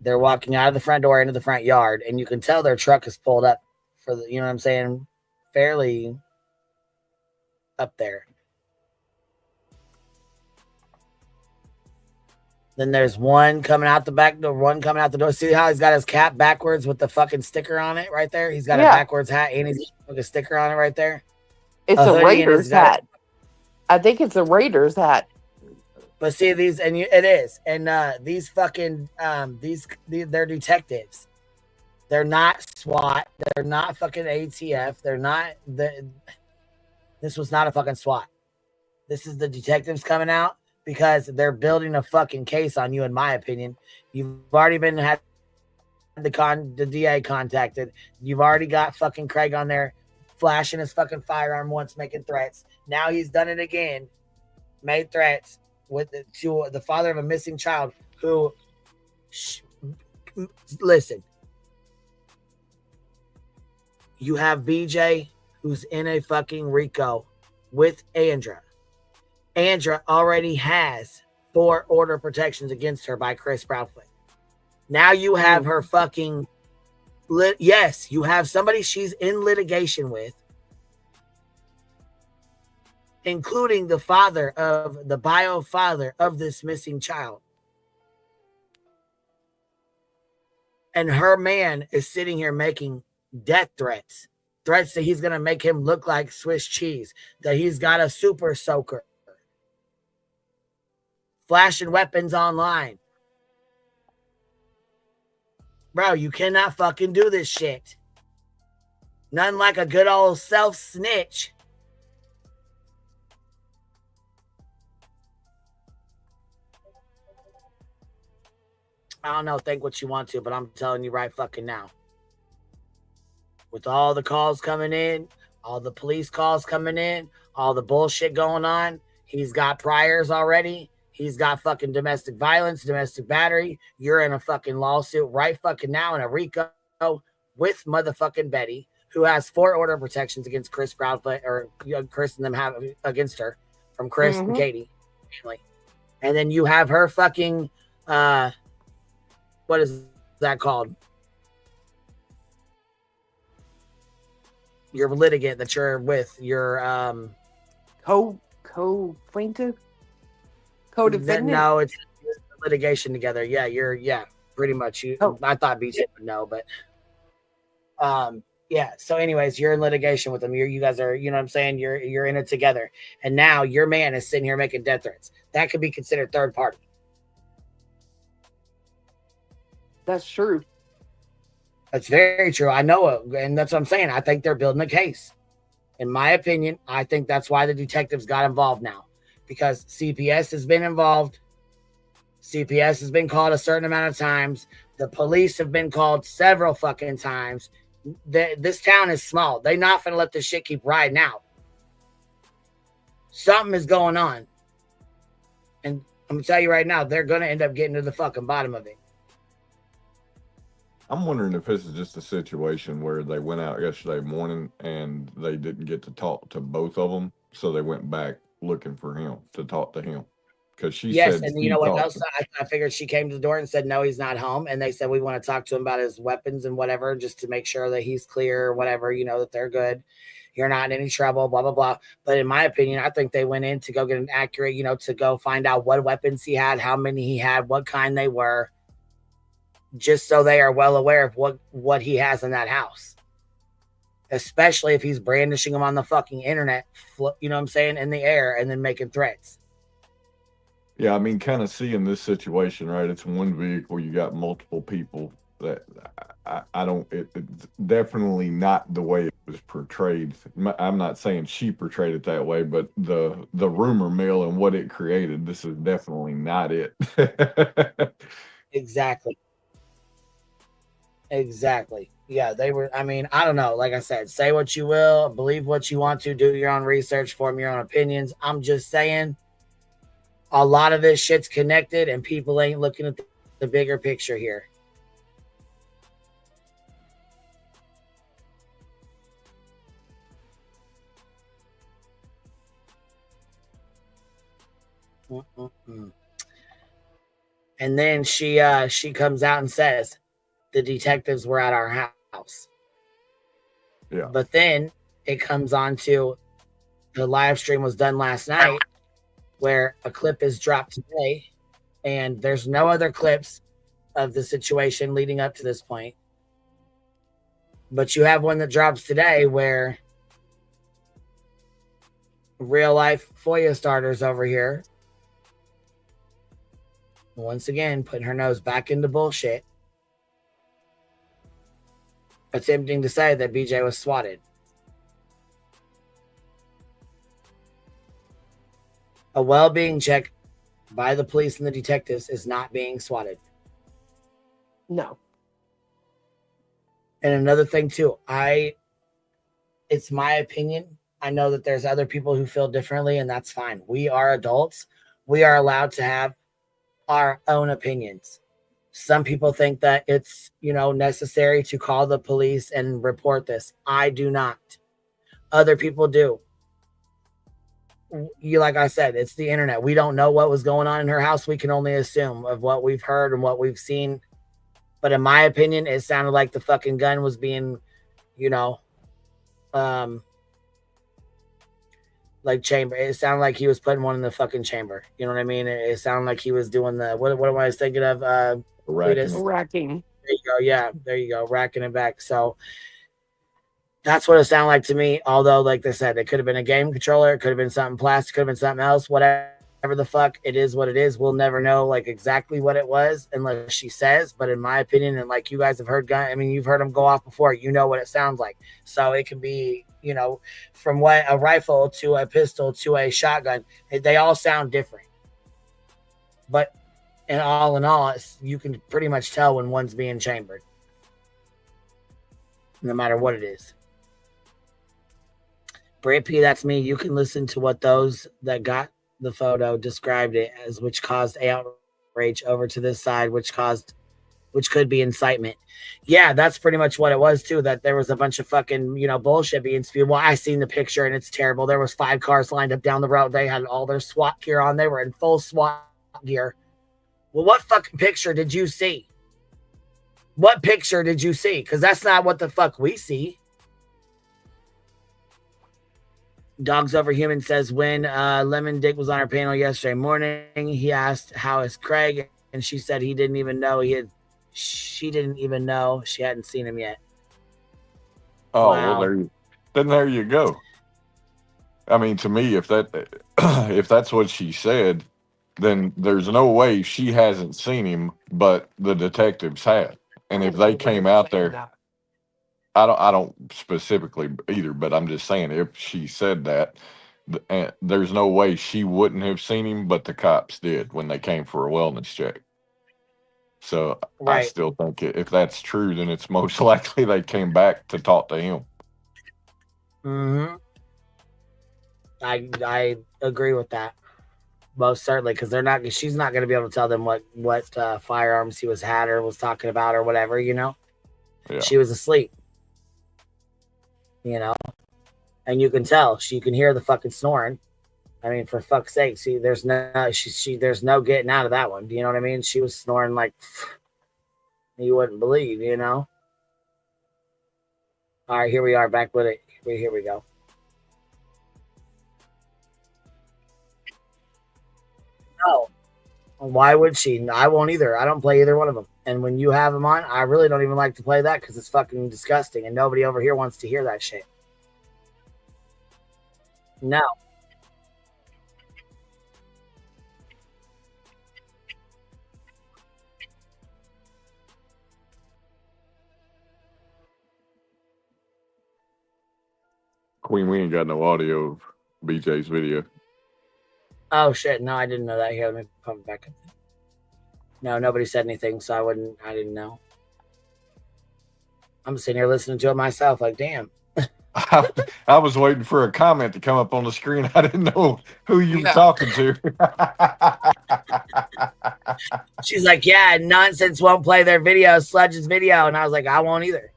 They're walking out of the front door into the front yard, and you can tell their truck is pulled up for the, you know what I'm saying, fairly up there. Then there's one coming out the back door, one coming out the door. See how he's got his cap backwards with the fucking sticker on it right there? He's got a backwards hat and he's got a sticker on it right there. It's a Raiders hat. I think it's a Raiders hat. But see these, and it is, and these fucking they're detectives. They're not SWAT. They're not fucking ATF. They're not This was not a fucking SWAT. This is the detectives coming out because they're building a fucking case on you. In my opinion, you've already had the DA contacted. You've already got fucking Craig on there, flashing his fucking firearm once, making threats. Now he's done it again, made threats to the father of a missing child who, listen, you have BJ who's in a fucking RICO with Andra. Andra already has 4 order protections against her by Chris Poudfoot. Now you have her fucking, yes, you have somebody she's in litigation with, including the father of the bio father of this missing child. And her man is sitting here making death threats that he's going to make him look like Swiss cheese, that he's got a super soaker, flashing weapons online. Bro, you cannot fucking do this shit. None like a good old self-snitch. I don't know, think what you want to, but I'm telling you right fucking now. With all the calls coming in, all the police calls coming in, all the bullshit going on, he's got priors already. He's got fucking domestic violence, domestic battery. You're in a fucking lawsuit right fucking now in a RICO with motherfucking Betty, who has 4 order protections against Chris Proudfoot, or Chris and them have against her from Chris and Katie. And then you have her fucking, what is that called? Your litigant that you're with, your co-plaintiff, co-defendant. No, it's litigation together. Yeah, pretty much. I thought BJ would know, but yeah. So, anyways, you're in litigation with them. You guys are, you know what I'm saying? You're in it together, and now your man is sitting here making death threats. That could be considered third party. That's true. That's very true. I know it. And that's what I'm saying. I think they're building a case. In my opinion, I think that's why the detectives got involved now. Because CPS has been involved. CPS has been called a certain amount of times. The police have been called several fucking times. This town is small. They're not going to let this shit keep riding out. Something is going on. And I'm going to tell you right now, they're going to end up getting to the fucking bottom of it. I'm wondering if this is just a situation where they went out yesterday morning and they didn't get to talk to both of them, so they went back looking for him to talk to him. Because she said, and you know what else? I figured she came to the door and said, no, he's not home. And they said, we want to talk to him about his weapons and whatever, just to make sure that he's clear or whatever, you know, that they're good. You're not in any trouble, blah, blah, blah. But in my opinion, I think they went in to go get an accurate, you know, to go find out what weapons he had, how many he had, what kind they were, just so they are well aware of what he has in that house. Especially if he's brandishing them on the fucking internet, you know what I'm saying, in the air, and then making threats. Yeah, I mean, kind of seeing this situation, right? It's one vehicle, you got multiple people. That it's definitely not the way it was portrayed. I'm not saying she portrayed it that way, but the rumor mill and what it created, this is definitely not it. Exactly. Yeah, they were, I mean, I don't know. Like I said, say what you will, believe what you want to, do your own research, form your own opinions. I'm just saying a lot of this shit's connected and people ain't looking at the bigger picture here. And then she comes out and says the detectives were at our house. Yeah. But then it comes on to the live stream was done last night where a clip is dropped today, and there's no other clips of the situation leading up to this point. But you have one that drops today where real life FOIA starters over here, once again, putting her nose back into bullshit, attempting to say that BJ was swatted. A well-being check by the police and the detectives is not being swatted. No. And another thing too, it's my opinion. I know that there's other people who feel differently, and that's fine. We are adults. We are allowed to have our own opinions. Some people think that it's, necessary to call the police and report this. I do not. Other people do. Like I said, it's the internet. We don't know what was going on in her house. We can only assume of what we've heard and what we've seen. But in my opinion, it sounded like the fucking gun was being, like chamber. It sounded like he was putting one in the fucking chamber. You know what I mean? It sounded like he was doing what am I thinking of? Racking. There you go. Yeah, there you go. Racking it back. So that's what it sounded like to me. Although, like they said, it could have been a game controller. It could have been something plastic. Could have been something else. Whatever the fuck it is, what it is. We'll never know like exactly what it was unless she says. But in my opinion, and like you guys have heard, you've heard them go off before. You know what it sounds like. So it can be, from what a rifle to a pistol to a shotgun. They all sound different. But in all, you can pretty much tell when one's being chambered, no matter what it is. Brit P, that's me. You can listen to what those that got the photo described it as, which caused outrage over to this side, which could be incitement. Yeah, that's pretty much what it was too. That there was a bunch of fucking, bullshit being spewed. Well, I seen the picture and it's terrible. There was 5 cars lined up down the road. They had all their SWAT gear on. They were in full SWAT gear. Well, what fucking picture did you see? What picture did you see? Because that's not what the fuck we see. Dogs Over Human says, when Lemon Dick was on our panel yesterday morning, he asked, how is Craig? And she said she didn't even know she hadn't seen him yet. Oh, Wow. well, there you go. I mean, to me, if that's what she said, then there's no way she hasn't seen him, but the detectives had. And if they came out there, I don't specifically either, but I'm just saying, if she said that, there's no way she wouldn't have seen him, but the cops did when they came for a wellness check. So Right. I still think if that's true, then it's most likely they came back to talk to him. Mm-hmm. I agree with that. Most certainly, because she's not going to be able to tell them what firearms he had or was talking about or whatever, Yeah. She was asleep. And you can tell, you can hear the fucking snoring. I mean, for fuck's sake, see, there's no getting out of that one. Do you know what I mean? She was snoring like you wouldn't believe, All right, here we are back with it. Here we go. No. Why would she? I won't either. I don't play either one of them. And when you have them on, I really don't even like to play that because it's fucking disgusting. And nobody over here wants to hear that shit. No. Queen, we ain't got no audio of BJ's video. Oh shit! No, I didn't know that. Here, let me pump it back up. No, nobody said anything, so I didn't know. I'm sitting here listening to it myself, like, damn. I was waiting for a comment to come up on the screen. I didn't know who you were talking to. She's like, yeah, Nonsense won't play their video, Sludge's video. And I was like, I won't either.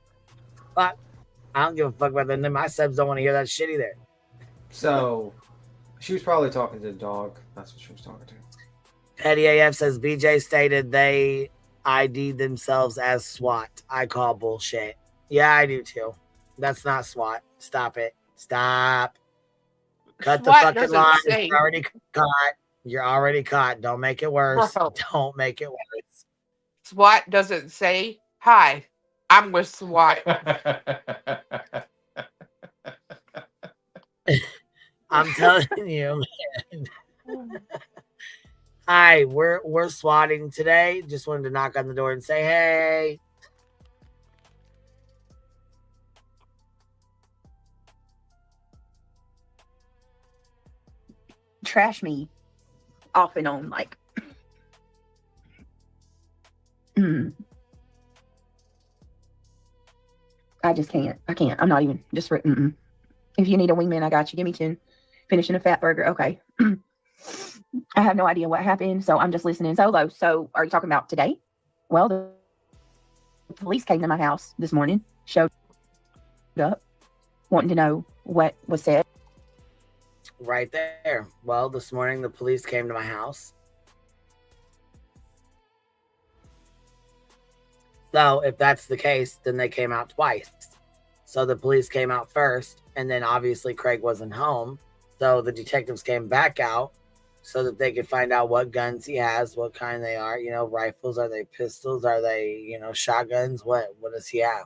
But I don't give a fuck about them. My subs don't want to hear that shit either. So she was probably talking to the dog. That's what she was talking to. Petty AF says BJ stated they ID'd themselves as SWAT. I call bullshit. Yeah, I do too. That's not SWAT. Stop it. Stop. Cut the SWAT fucking doesn't line. say- You're already caught. You're already caught. Don't make it worse. Bro. Don't make it worse. SWAT doesn't say, hi, I'm with SWAT. I'm telling you, man. Hi, we're swatting today. Just wanted to knock on the door and say, hey. Trash me off and on, like I just can't. I can't. I'm not even just for If you need a wingman, I got you. Give me 10. Finishing a fat burger. Okay. I have no idea what happened, so I'm just listening solo. So are you talking about today? Well, the police came to my house this morning, showed up, wanting to know what was said. Right there. Well, this morning the police came to my house. So if that's the case, then they came out twice. So the police came out first, and then obviously Craig wasn't home. So the detectives came back out so that they could find out what guns he has, what kind they are. You know, rifles, are they pistols? Are they, you know, shotguns? What does he have?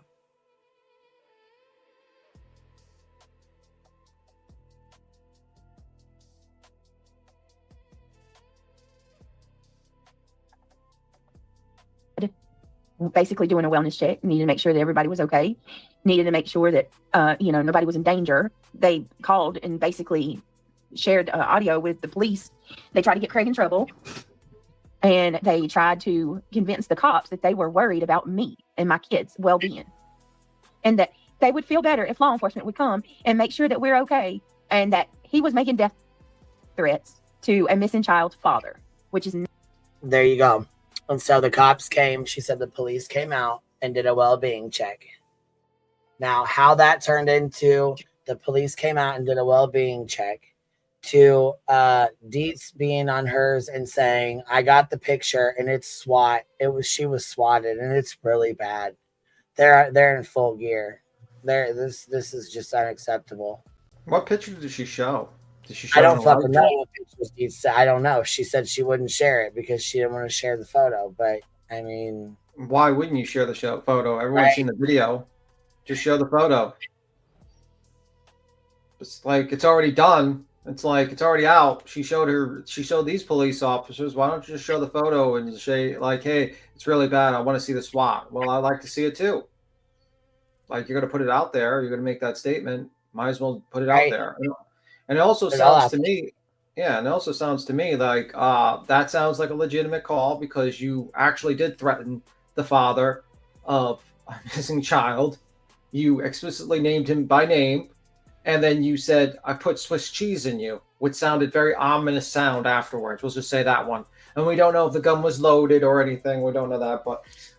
Basically doing a wellness check, needed to make sure that everybody was okay, needed to make sure that nobody was in danger. They called and basically shared audio with the police. They tried to get Craig in trouble, and they tried to convince the cops that they were worried about me and my kids' well-being, and that they would feel better if law enforcement would come and make sure that we're okay, and that he was making death threats to a missing child's father, which is There you go. And so the cops came. She said the police came out and did a well-being check. Now, how that turned into the police came out and did a well-being check to Dietz being on hers and saying, I got the picture and it's SWAT. She was swatted and it's really bad. They're in full gear. This is just unacceptable. What picture did she show? Did she show I don't in a live fucking know what pictures Dietz said. I don't know. She said she wouldn't share it because she didn't want to share the photo. But I mean, why wouldn't you share the photo? Everyone's seen the video. Just show the photo. It's like it's already done. It's like it's already out. She showed these police officers. Why don't you just show the photo and say, like, hey, it's really bad. I want to see the SWAT. Well, I'd like to see it too. Like, you're gonna put it out there, you're gonna make that statement. Might as well put it out there. And it also sounds to me, and it also sounds to me like that sounds like a legitimate call because you actually did threaten the father of a missing child. You explicitly named him by name, and then you said, I put Swiss cheese in you, which sounded very ominous sound afterwards. We'll just say that one. And we don't know if the gun was loaded or anything. We don't know that,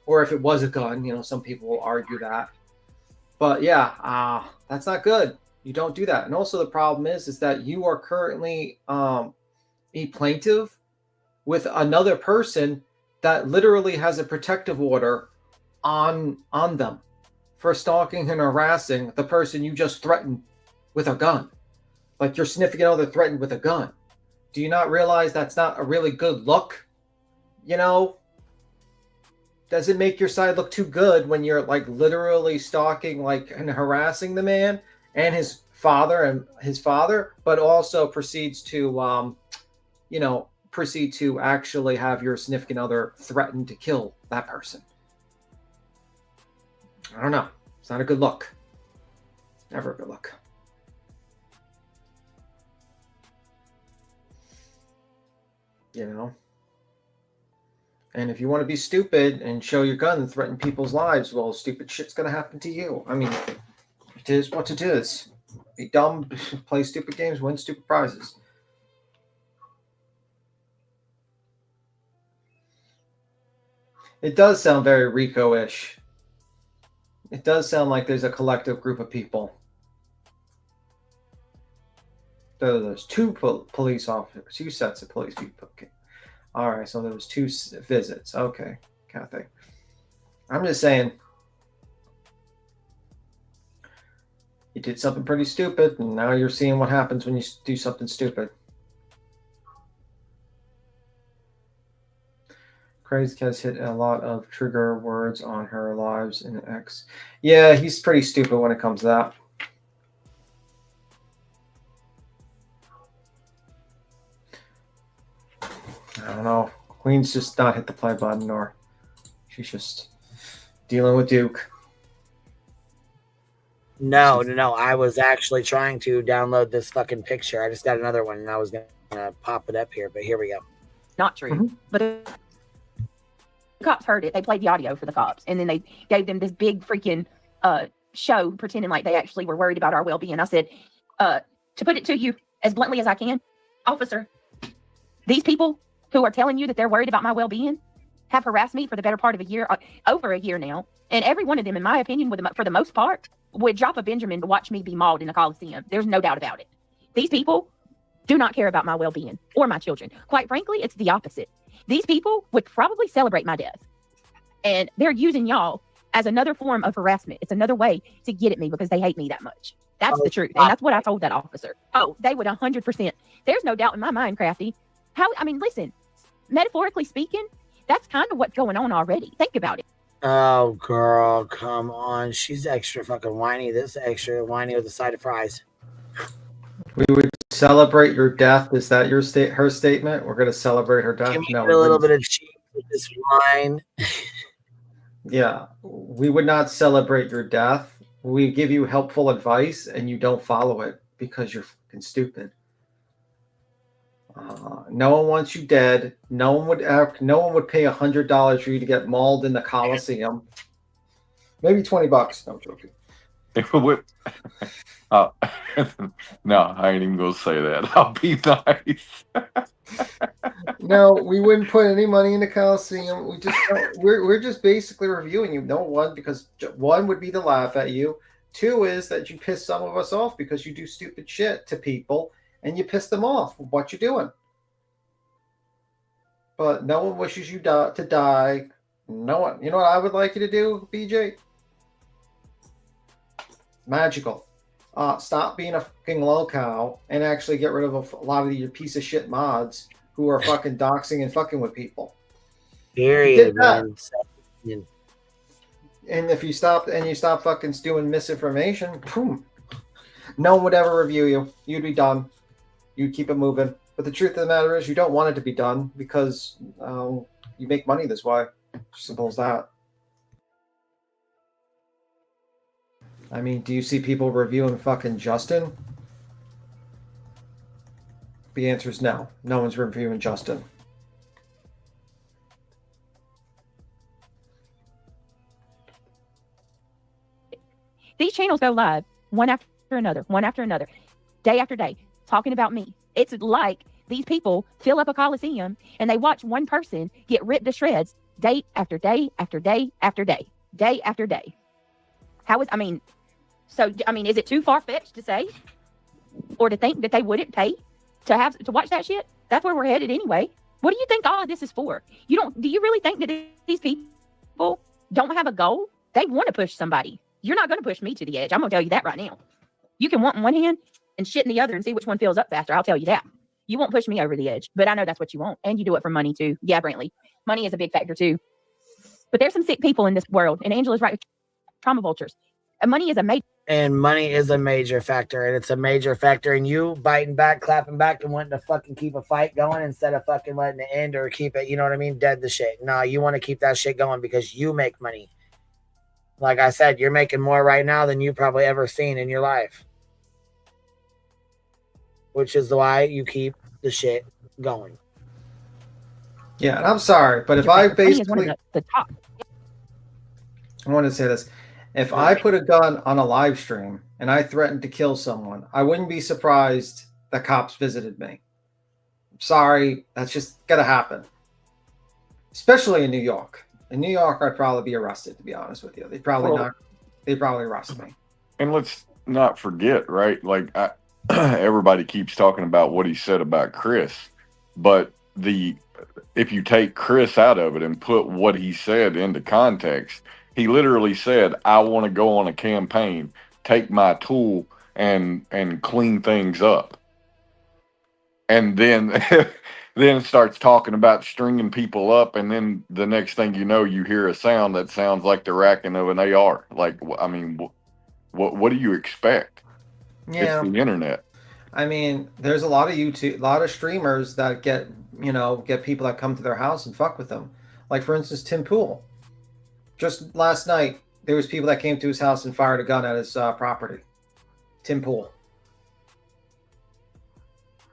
or if it was a gun. You know, some people will argue that. But yeah, that's not good. You don't do that. And also the problem is that you are currently a plaintiff with another person that literally has a protective order on them for stalking and harassing the person you just threatened with a gun. Like your significant other threatened with a gun. Do you not realize that's not a really good look? You know? Does it make your side look too good when you're like literally stalking like and harassing the man and his father, but also proceeds to actually have your significant other threaten to kill that person? I don't know. It's not a good look. Never a good look. You know? And if you want to be stupid and show your gun and threaten people's lives, well, stupid shit's going to happen to you. I mean, it is what it is. Be dumb, play stupid games, win stupid prizes. It does sound very Rico-ish. It does sound like there's a collective group of people. There's two police officers, 2 sets of police people. Okay. All right, so there was 2 visits. Okay, Kathy. I'm just saying, you did something pretty stupid, and now you're seeing what happens when you do something stupid. Craig has hit a lot of trigger words on her lives in X. Yeah, he's pretty stupid when it comes to that. I don't know. Queen's just not hit the play button, or she's just dealing with Duke. No. I was actually trying to download this fucking picture. I just got another one, and I was gonna pop it up here, but here we go. Not true. But the cops heard it. They played the audio for the cops, and then they gave them this big freaking show pretending like they actually were worried about our well-being. I said, to put it to you as bluntly as I can, officer, these people who are telling you that they're worried about my well-being have harassed me for the better part of a year, over a year now. And every one of them, in my opinion, for the most part, would drop a Benjamin to watch me be mauled in a Coliseum. There's no doubt about it. These people do not care about my well-being or my children. Quite frankly, it's the opposite. These people would probably celebrate my death. And they're using y'all as another form of harassment. It's another way to get at me because they hate me that much. That's the truth. And that's what I told that officer. Oh, they would 100%. There's no doubt in my mind, Crafty. Listen, metaphorically speaking, that's kind of what's going on already. Think about it. Oh, girl, come on. She's extra fucking whiny. This extra whiny with a side of fries. We would celebrate your death. Is that her statement? We're going to celebrate her death? Can we No, get a little bit of cheese with this wine? Yeah, we would not celebrate your death. We give you helpful advice, and you don't follow it because you're fucking stupid. No one wants you dead. No one would pay $100 for you to get mauled in the Coliseum. Maybe $20. No, I'm joking. No, I ain't even gonna say that. I'll be nice. No, we wouldn't put any money in the Coliseum. We're just basically reviewing you. No, because one would be to laugh at you. 2 is that you piss some of us off because you do stupid shit to people and you piss them off with what you're doing. But no one wishes you to die. No one. You know what I would like you to do, BJ? Magical. Stop being a fucking lolcow and actually get rid of a lot of your piece of shit mods who are fucking doxing and fucking with people. Period, man. And if you stop fucking doing misinformation, boom, no one would ever review you. You'd be done. You'd keep it moving. But the truth of the matter is you don't want it to be done because you make money this way. Simple as that. I mean, do you see people reviewing fucking Justin? The answer is no. No one's reviewing Justin. These channels go live one after another, day after day, talking about me. It's like these people fill up a Coliseum and they watch one person get ripped to shreds day after day after day after day, day after day. Is it too far-fetched to say or to think that they wouldn't pay to watch that shit? That's where we're headed anyway. What do you think all of this is for? Do you really think that these people don't have a goal? They want to push somebody. You're not going to push me to the edge. I'm going to tell you that right now. You can want in one hand and shit in the other and see which one fills up faster. I'll tell you that. You won't push me over the edge, but I know that's what you want. And you do it for money too. Yeah, Brantley. Money is a big factor too. But there's some sick people in this world. And Angela's right. Trauma vultures. And money is a major factor. And it's a major factor in you biting back, clapping back, and wanting to fucking keep a fight going instead of fucking letting it end or keep it, you know what I mean? Dead the shit. No, you want to keep that shit going because you make money. Like I said, you're making more right now than you've probably ever seen in your life. Which is why you keep the shit going. Yeah, and I'm sorry, but if I basically... the top. I want to say this. If I put a gun on a live stream and I threatened to kill someone, I wouldn't be surprised that cops visited me. I'm sorry, that's just got to happen. Especially in New York. In New York, I'd probably be arrested, to be honest with you. They'd probably arrest me. And let's not forget, right? Like everybody keeps talking about what he said about Chris, but if you take Chris out of it and put what he said into context, he literally said, "I want to go on a campaign, take my tool and clean things up," and then then starts talking about stringing people up, and then the next thing you know, you hear a sound that sounds like the racking of an AR. Like, I mean, what do you expect? Yeah. It's the internet. I mean, there's a lot of streamers that get people that come to their house and fuck with them. Like, for instance, Tim Pool. Just last night, there was people that came to his house and fired a gun at his property. Tim Pool.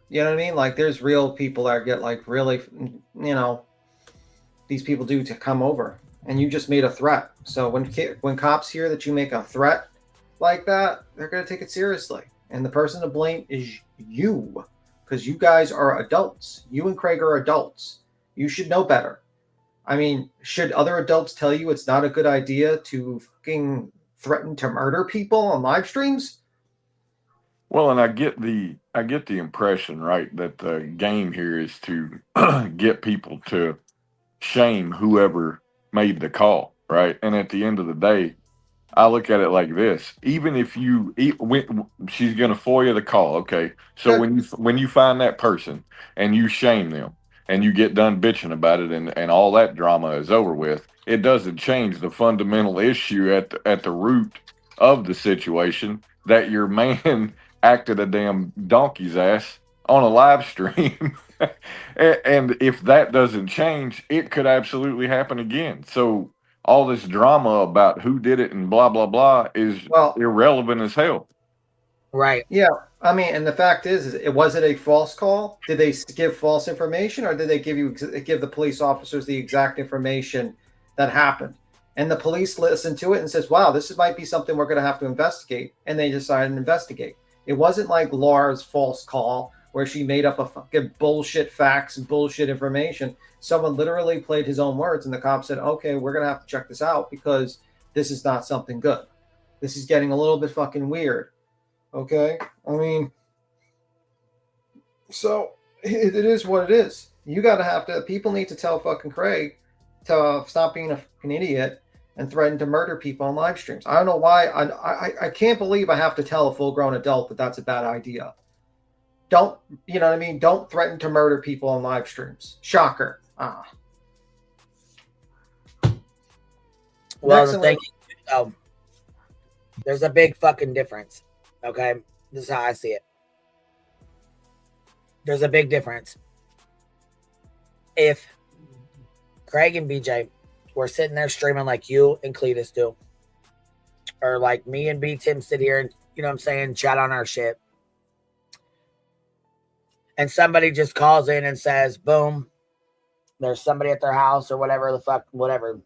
You know what I mean? Like, there's real people that get, like, really, these people do to come over. And you just made a threat. So when cops hear that you make a threat like that, they're going to take it seriously. And the person to blame is you. Because you guys are adults. You and Craig are adults. You should know better. I mean, should other adults tell you it's not a good idea to fucking threaten to murder people on live streams? Well, and I get the impression, right, that the game here is to get people to shame whoever made the call, right? And at the end of the day, I look at it like this: even if she's going to FOIA the call, okay? So when you find that person and you shame them and you get done bitching about it and all that drama is over with, it doesn't change the fundamental issue at the root of the situation, that your man acted a damn donkey's ass on a live stream. And if that doesn't change, it could absolutely happen again. So all this drama about who did it and blah, blah, blah is irrelevant as hell. Right. Yeah. I mean, and the fact is was it a false call? Did they give false information, or did they give the police officers the exact information that happened? And the police listened to it and says, wow, this might be something we're going to have to investigate. And they decided to investigate. It wasn't like Laura's false call where she made up a fucking bullshit facts and bullshit information. Someone literally played his own words, and the cop said, okay, we're going to have to check this out because this is not something good. This is getting a little bit fucking weird. Okay? I mean, so it is what it is. People need to tell fucking Craig to stop being a fucking idiot and threaten to murder people on live streams. I don't know why. I can't believe I have to tell a full-grown adult that that's a bad idea. Don't, you know what I mean? Don't threaten to murder people on live streams. Shocker. Well, the thing is, there's a big fucking difference. Okay? This is how I see it. There's a big difference. If Craig and BJ were sitting there streaming like you and Cletus do, or like me and B Tim sit here and, you know what I'm saying, chat on our shit, and somebody just calls in and says, boom, there's somebody at their house or whatever the fuck, whatever.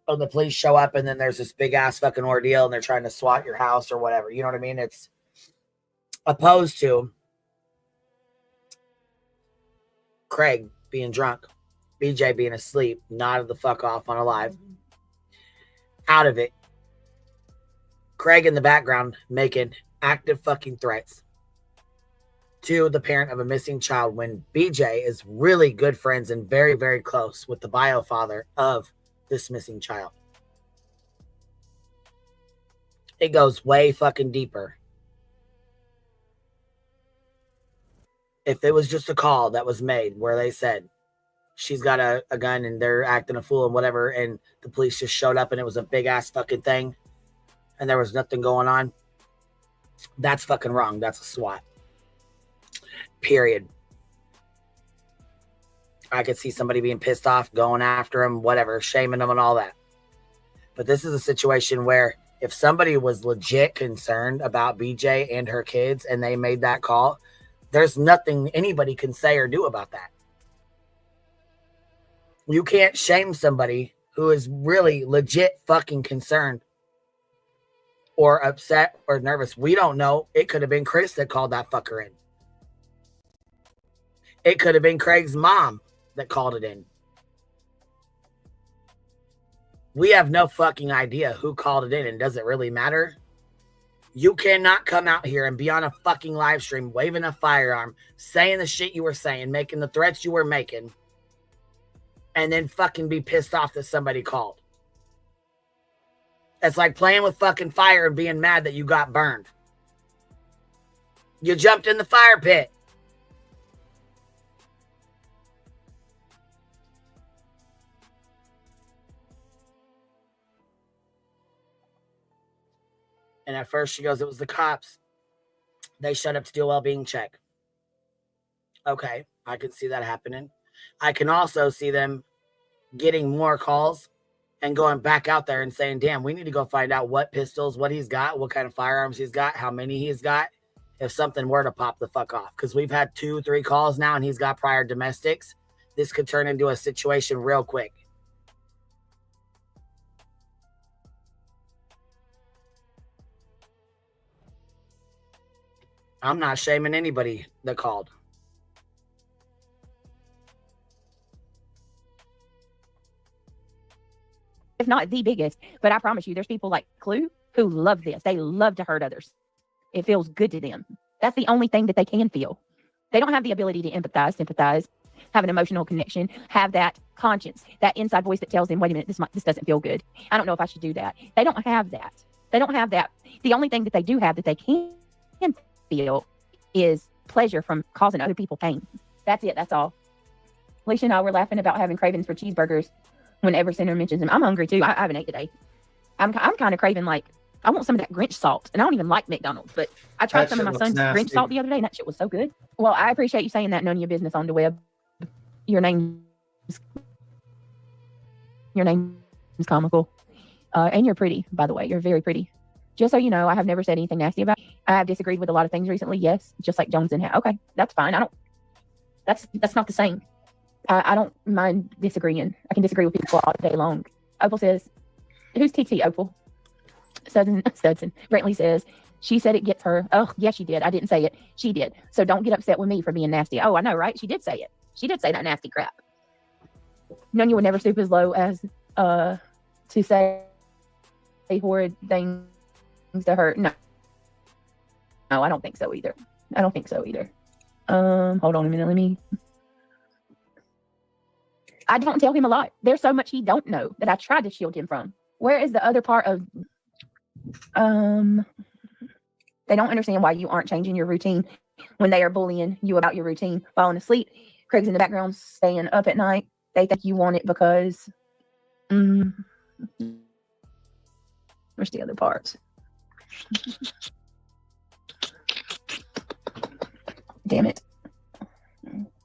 And the police show up and then there's this big ass fucking ordeal and they're trying to SWAT your house or whatever. You know what I mean? It's opposed to Craig being drunk, BJ being asleep, nodded the fuck off on a live. Out of it. Craig in the background making active fucking threats to the parent of a missing child when BJ is really good friends and very, very close with the bio father of this missing child. It goes way fucking deeper. If it was just a call that was made where they said she's got a gun and they're acting a fool and whatever, and the police just showed up and it was a big ass fucking thing and there was nothing going on, that's fucking wrong. That's a SWAT. Period. I could see somebody being pissed off, going after him, whatever, shaming them and all that. But this is a situation where if somebody was legit concerned about BJ and her kids and they made that call, there's nothing anybody can say or do about that. You can't shame somebody who is really legit fucking concerned or upset or nervous. We don't know. It could have been Chris that called that fucker in. It could have been Craig's mom that called it in. We have no fucking idea who called it in, and does it really matter? You cannot come out here and be on a fucking live stream, waving a firearm, saying the shit you were saying, making the threats you were making, and then fucking be pissed off that somebody called. It's like playing with fucking fire and being mad that you got burned. You jumped in the fire pit. And at first she goes, it was the cops. They showed up to do a well-being check. Okay, I can see that happening. I can also see them getting more calls and going back out there and saying, damn, we need to go find out what pistols, what he's got, what kind of firearms he's got, how many he's got, if something were to pop the fuck off. Because we've had 2-3 calls now and he's got prior domestics. This could turn into a situation real quick. I'm not shaming anybody that called. If not the biggest, but I promise you, there's people like Clue who love this. They love to hurt others. It feels good to them. That's the only thing that they can feel. They don't have the ability to empathize, sympathize, have an emotional connection, have that conscience, that inside voice that tells them, wait a minute, this doesn't feel good. I don't know if I should do that. They don't have that. They don't have that. The only thing that they do have that they can feel is pleasure from causing other people pain. That's it. That's all. Alicia and I were laughing about having cravings for cheeseburgers whenever Senator mentions them. I'm hungry too. I haven't ate today. I'm kind of craving, like, I want some of that Grinch salt. And I don't even like McDonald's, but I tried some of my son's Grinch salt the other day and that shit was so good. Well, I appreciate you saying that. None of your business on the web. Your name is comical. And you're pretty, by the way. You're very pretty. Just so you know, I have never said anything nasty about you. I have disagreed with a lot of things recently. Yes, just like Jones and Hat. Okay, that's fine. That's not the same. I don't mind disagreeing. I can disagree with people all day long. Opal says, who's TT, Opal? Studson. Brantley says, she said it gets her. Oh, yeah, she did. I didn't say it. She did. So don't get upset with me for being nasty. Oh, I know, right? She did say it. She did say that nasty crap. None you would never stoop as low as to say horrid things to her. No, I don't think so either. Hold on a minute. I don't tell him a lot. There's so much he don't know that I tried to shield him from. Where is the other part of they don't understand why you aren't changing your routine when they are bullying you about your routine, falling asleep. Craig's in the background staying up at night. They think you want it because where's the other part? Damn it.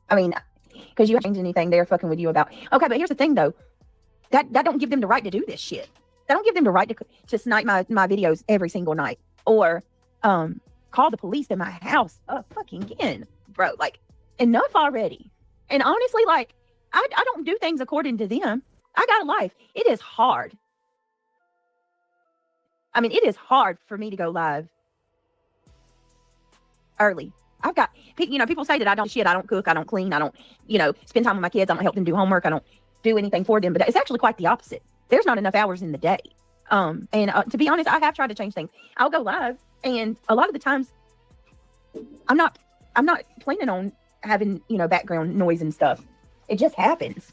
I mean, because you haven't changed anything, they're fucking with you about. Okay, but here's the thing though. That don't give them the right to do this shit. That don't give them the right to snipe my videos every single night. Or call the police at my house fucking again. Bro, like, enough already. And honestly, like, I don't do things according to them. I got a life. It is hard. I mean, it is hard for me to go live early. I've got, people say that I don't cook, I don't clean, I don't, spend time with my kids, I don't help them do homework, I don't do anything for them, but it's actually quite the opposite. There's not enough hours in the day. And to be honest, I have tried to change things. I'll go live, and a lot of the times, I'm not planning on having, background noise and stuff. It just happens.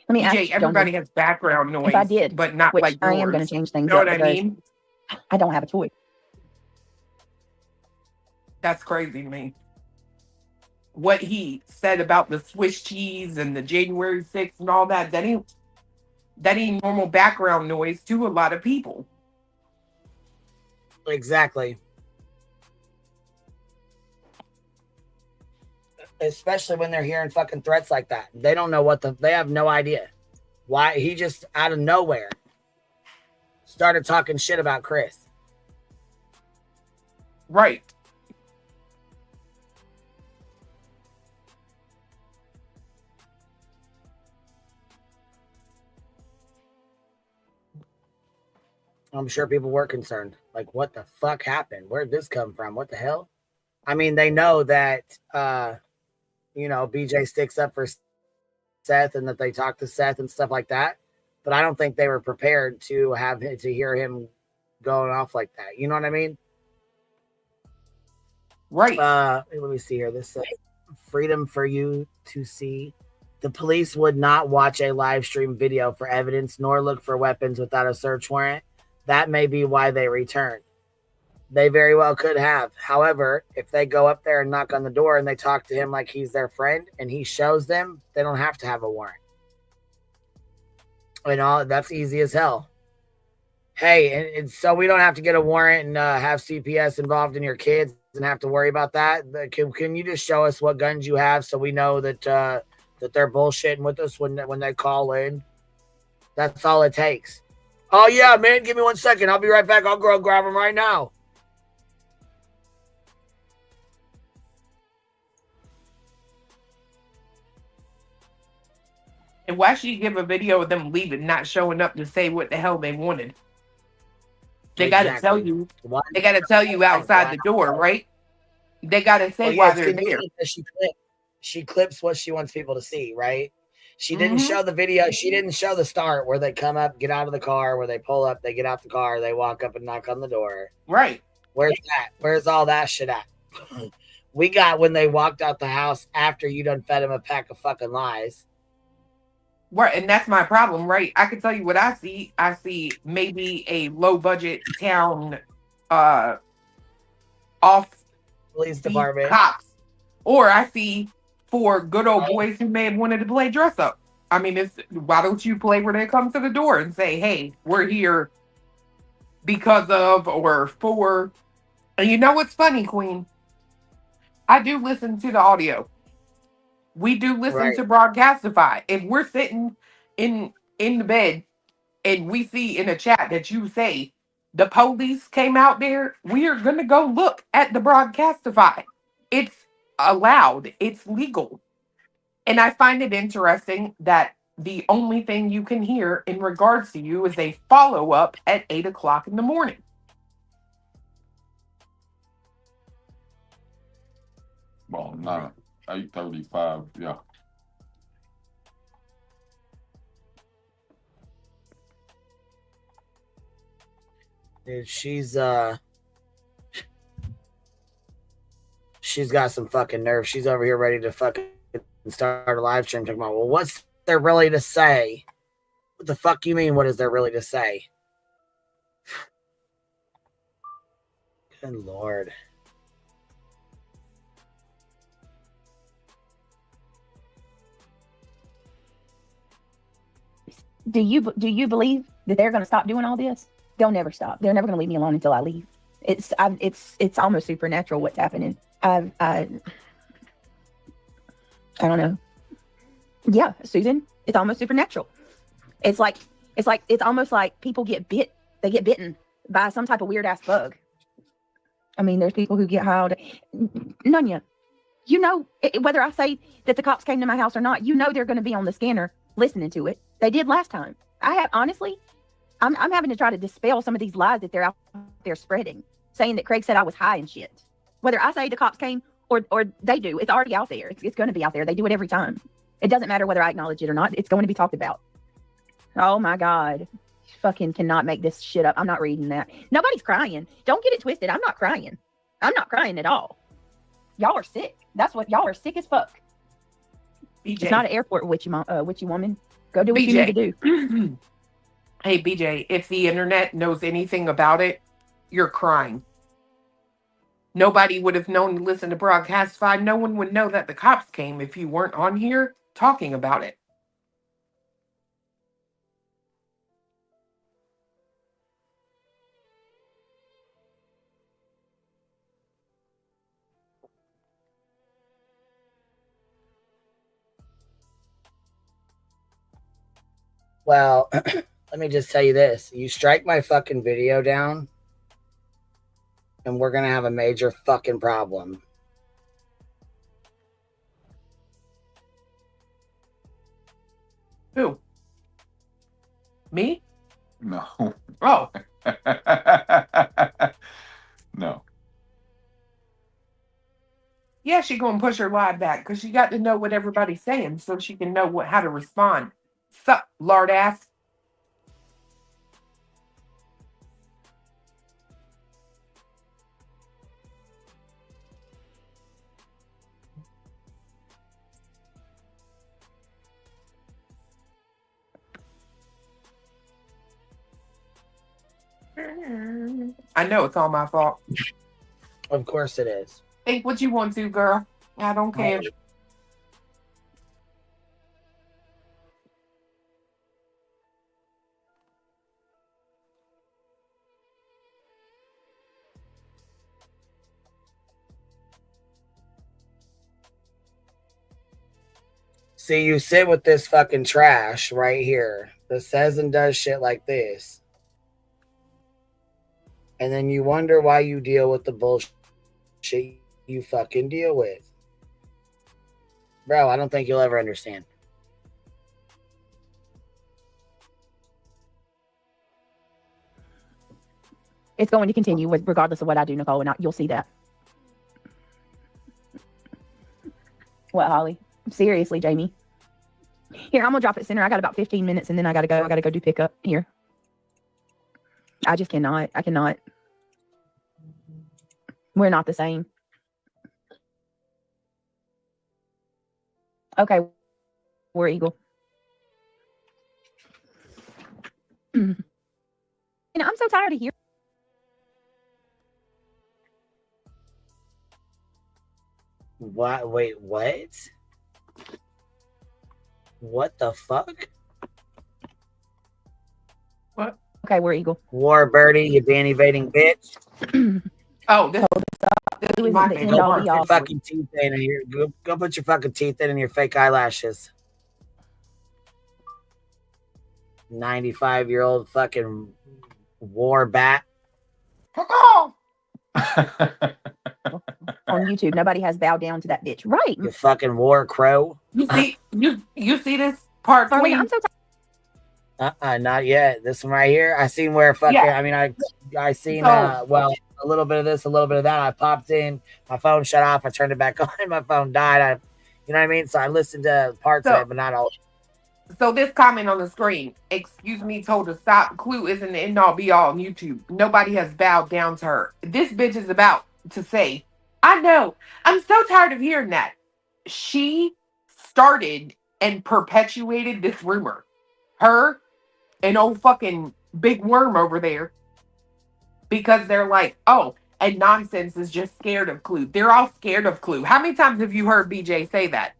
Let me ask everybody has background noise. If I did, but not which like yours. I am going to change things. You know what I mean? I don't have a choice. That's crazy to me. What he said about the Swiss cheese and the January 6th and all that ain't normal background noise to a lot of people. Exactly. Especially when they're hearing fucking threats like that. They don't know they have no idea. Why he just out of nowhere started talking shit about Chris. Right. I'm sure people were concerned. Like, what the fuck happened? Where'd this come from? What the hell? I mean, they know that BJ sticks up for Seth and that they talk to Seth and stuff like that. But I don't think they were prepared to hear him going off like that. You know what I mean? Right. Let me see here. This says freedom for you to see. The police would not watch a live stream video for evidence nor look for weapons without a search warrant. That may be why they returned. They very well could have. However, if they go up there and knock on the door and they talk to him like he's their friend and he shows them, they don't have to have a warrant. That's easy as hell. Hey, and so we don't have to get a warrant and have CPS involved in your kids and have to worry about that. Can you just show us what guns you have so we know that they're bullshitting with us when they call in? That's all it takes. Oh yeah, man, give me 1 second. I'll be right back. I'll go grab them right now. And why should you give a video of them leaving, not showing up to say what the hell they wanted? They got to tell you. They got to tell you outside the door, right? They got to say why they're there. She clips what she wants people to see, right? She didn't show the video. She didn't show the start where they come up, get out of the car, where they pull up, they get out the car, they walk up and knock on the door. Right. Where's that? Where's all that shit at? We got when they walked out the house after you done fed them a pack of fucking lies. Right, and that's my problem, right? I can tell you what I see. I see maybe a low budget town off police department cops. Or I see 4 good old boys who may have wanted to play dress up. I mean, why don't you play where they come to the door and say, hey, we're here because of or for. And you know what's funny, Queen? I do listen to the audio. We do listen to Broadcastify. If we're sitting in the bed and we see in a chat that you say the police came out there, we are going to go look at the Broadcastify. It's allowed. It's legal. And I find it interesting that the only thing you can hear in regards to you is a follow-up at 8 o'clock in the morning. Well, no. 8:35, yeah. Dude, she's got some fucking nerve. She's over here ready to fucking start a live stream talking about, well, what's there really to say? What the fuck you mean, what is there really to say? Good Lord. Do you believe that they're going to stop doing all this? They'll never stop. They're never going to leave me alone until I leave. It's almost supernatural what's happening. I don't know. Yeah, Susan, it's almost supernatural. It's almost like people get bit. They get bitten by some type of weird ass bug. I mean, there's people who get howled. Nunya, whether I say that the cops came to my house or not, they're going to be on the scanner listening to it. They did last time. I'm having to try to dispel some of these lies that they're out there spreading, saying that Craig said I was high and shit. Whether I say the cops came or they do, it's already out there. It's going to be out there. They do it every time. It doesn't matter whether I acknowledge it or not. It's going to be talked about. Oh my God. You fucking cannot make this shit up. I'm not reading that. Nobody's crying. Don't get it twisted. I'm not crying. I'm not crying at all. Y'all are sick. That's what y'all are, sick as fuck. BJ. It's not an airport, witchy woman. Go do what you need to do. Hey, BJ, if the internet knows anything about it, you're crying. Nobody would have known to listen to Broadcastify. No one would know that the cops came if you weren't on here talking about it. Well, let me just tell you this. You strike my fucking video down, and we're going to have a major fucking problem. Who? Me? No. Oh. No. Yeah, she gonna push her live back because she got to know what everybody's saying so she can know how to respond. Sup, lard ass. I know it's all my fault. Of course it is. Think what you want to, girl. I don't care. See, you sit with this fucking trash right here that says and does shit like this. And then you wonder why you deal with the bullshit you fucking deal with. Bro, I don't think you'll ever understand. It's going to continue with regardless of what I do, Nicole, and you'll see that. What, Holly? Seriously, Jamie. Here, I'm gonna drop it center. I got about 15 minutes and then I gotta go. I gotta go do pickup. Here. I just cannot. I cannot. We're not the same. Okay. We're Eagle. And I'm so tired of hearing. What? Wait, what? What the fuck? What? Okay, we're Eagle. War Birdie, you ban evading bitch. Oh, this is my Go put your fucking teeth in here. Go put your fucking teeth in your fake eyelashes. 95-year-old fucking war bat. On YouTube, nobody has bowed down to that bitch. Right. You fucking war crow. You see this part? Marlena, I'm so tired. Not yet. This one right here. I seen where fucking. Yeah. I mean, I seen well, a little bit of this, a little bit of that. I popped in. My phone shut off. I turned it back on. My phone died. You know what I mean? So I listened to parts of it, but not all. So this comment on the screen, excuse me, told to stop. Clue isn't the end all be all on YouTube. Nobody has bowed down to her. This bitch is about to say, I know. I'm so tired of hearing that. She started and perpetuated this rumor. Her and old fucking Big Worm over there. Because they're like, oh, and Nonsense is just scared of Clue. They're all scared of Clue. How many times have you heard BJ say that?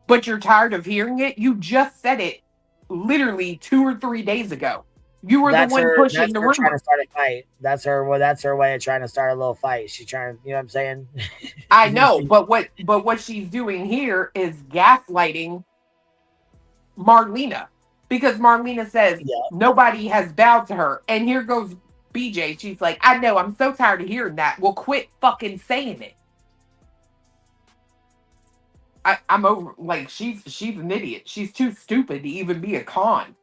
But you're tired of hearing it? You just said it literally 2 or 3 days ago. You were the one pushing the rumor. Trying to start a fight. That's her way of trying to start a little fight. She's trying, you know what I'm saying? I know, but what she's doing here is gaslighting Marlena. Because Marlena says nobody has bowed to her. And here goes BJ. She's like, I know, I'm so tired of hearing that. Well, quit fucking saying it. I'm over, like, she's an idiot. She's too stupid to even be a con.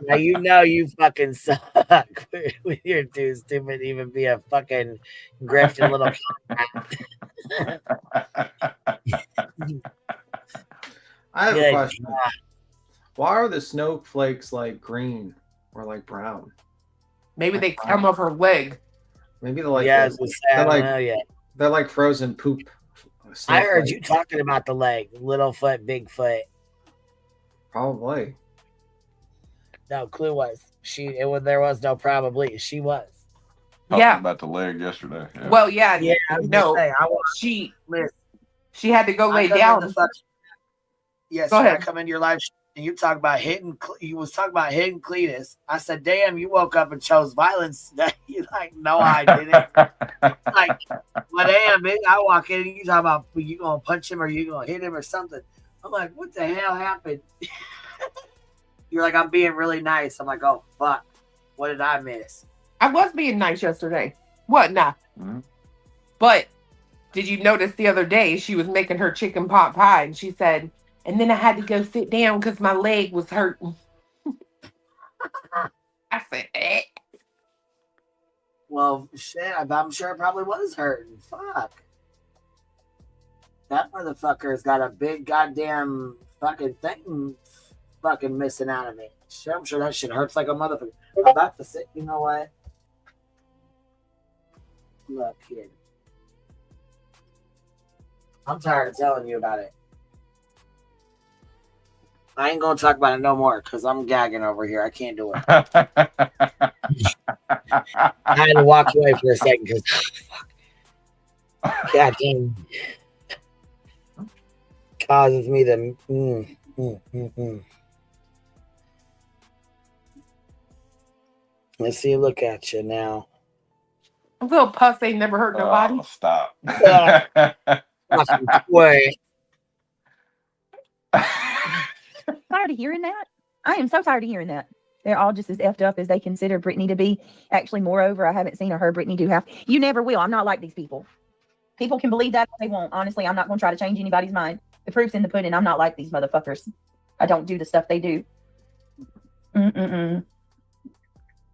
Now you know you fucking suck. You're too stupid to even be a fucking grifting little I have a question. Why are the snowflakes like green or like brown? Maybe they come off her leg. Maybe they're like they're like frozen poop. I heard you talking about the leg, little foot, big foot. Probably. No, Clue was there was no probably. She was. Talking about the leg yesterday. Yeah. Well, yeah, no. She had to go lay down. Yes, go ahead. I come into your live and you talk about you was talking about hitting Cletus. I said, damn, you woke up and chose violence today. You're like, no, I didn't. Like, well, damn, man, I walk in and you talk about you gonna punch him or you gonna hit him or something. I'm like, what the hell happened? You're like, I'm being really nice. I'm like, oh fuck, what did I miss? I was being nice yesterday. What? Nah. Mm-hmm. But did you notice the other day she was making her chicken pot pie and she said, and then I had to go sit down because my leg was hurting. I said, eh. Well, shit, I'm sure it probably was hurting. Fuck. That motherfucker's got a big goddamn fucking thing fucking missing out of me. Shit, I'm sure that shit hurts like a motherfucker. I'm about to sit, you know what? Look, kid. I'm tired of telling you about it. I ain't gonna talk about it no more because I'm gagging over here. I can't do it. I had to walk away for a second because God damn causes me to Let's see, look at you now. Little puss ain't never hurt nobody. Oh, stop. Wait. Tired of hearing that. I am so tired of hearing that. They're all just as effed up as they consider Brittany to be. Actually, moreover, I haven't seen or heard Brittany do half. You never will. I'm not like these people. People can believe that if they won't. Honestly, I'm not going to try to change anybody's mind. The proof's in the pudding. I'm not like these motherfuckers. I don't do the stuff they do.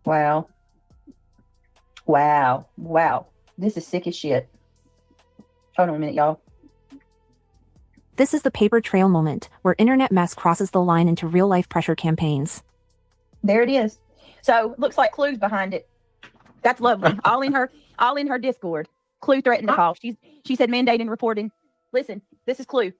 Wow. This is sick as shit. Hold on a minute, y'all. This is the paper trail moment, where internet mess crosses the line into real-life pressure campaigns. There it is. So looks like Clue's behind it. That's lovely. all in her Discord. Clue threatened to call. She said mandating reporting. Listen, this is Clue.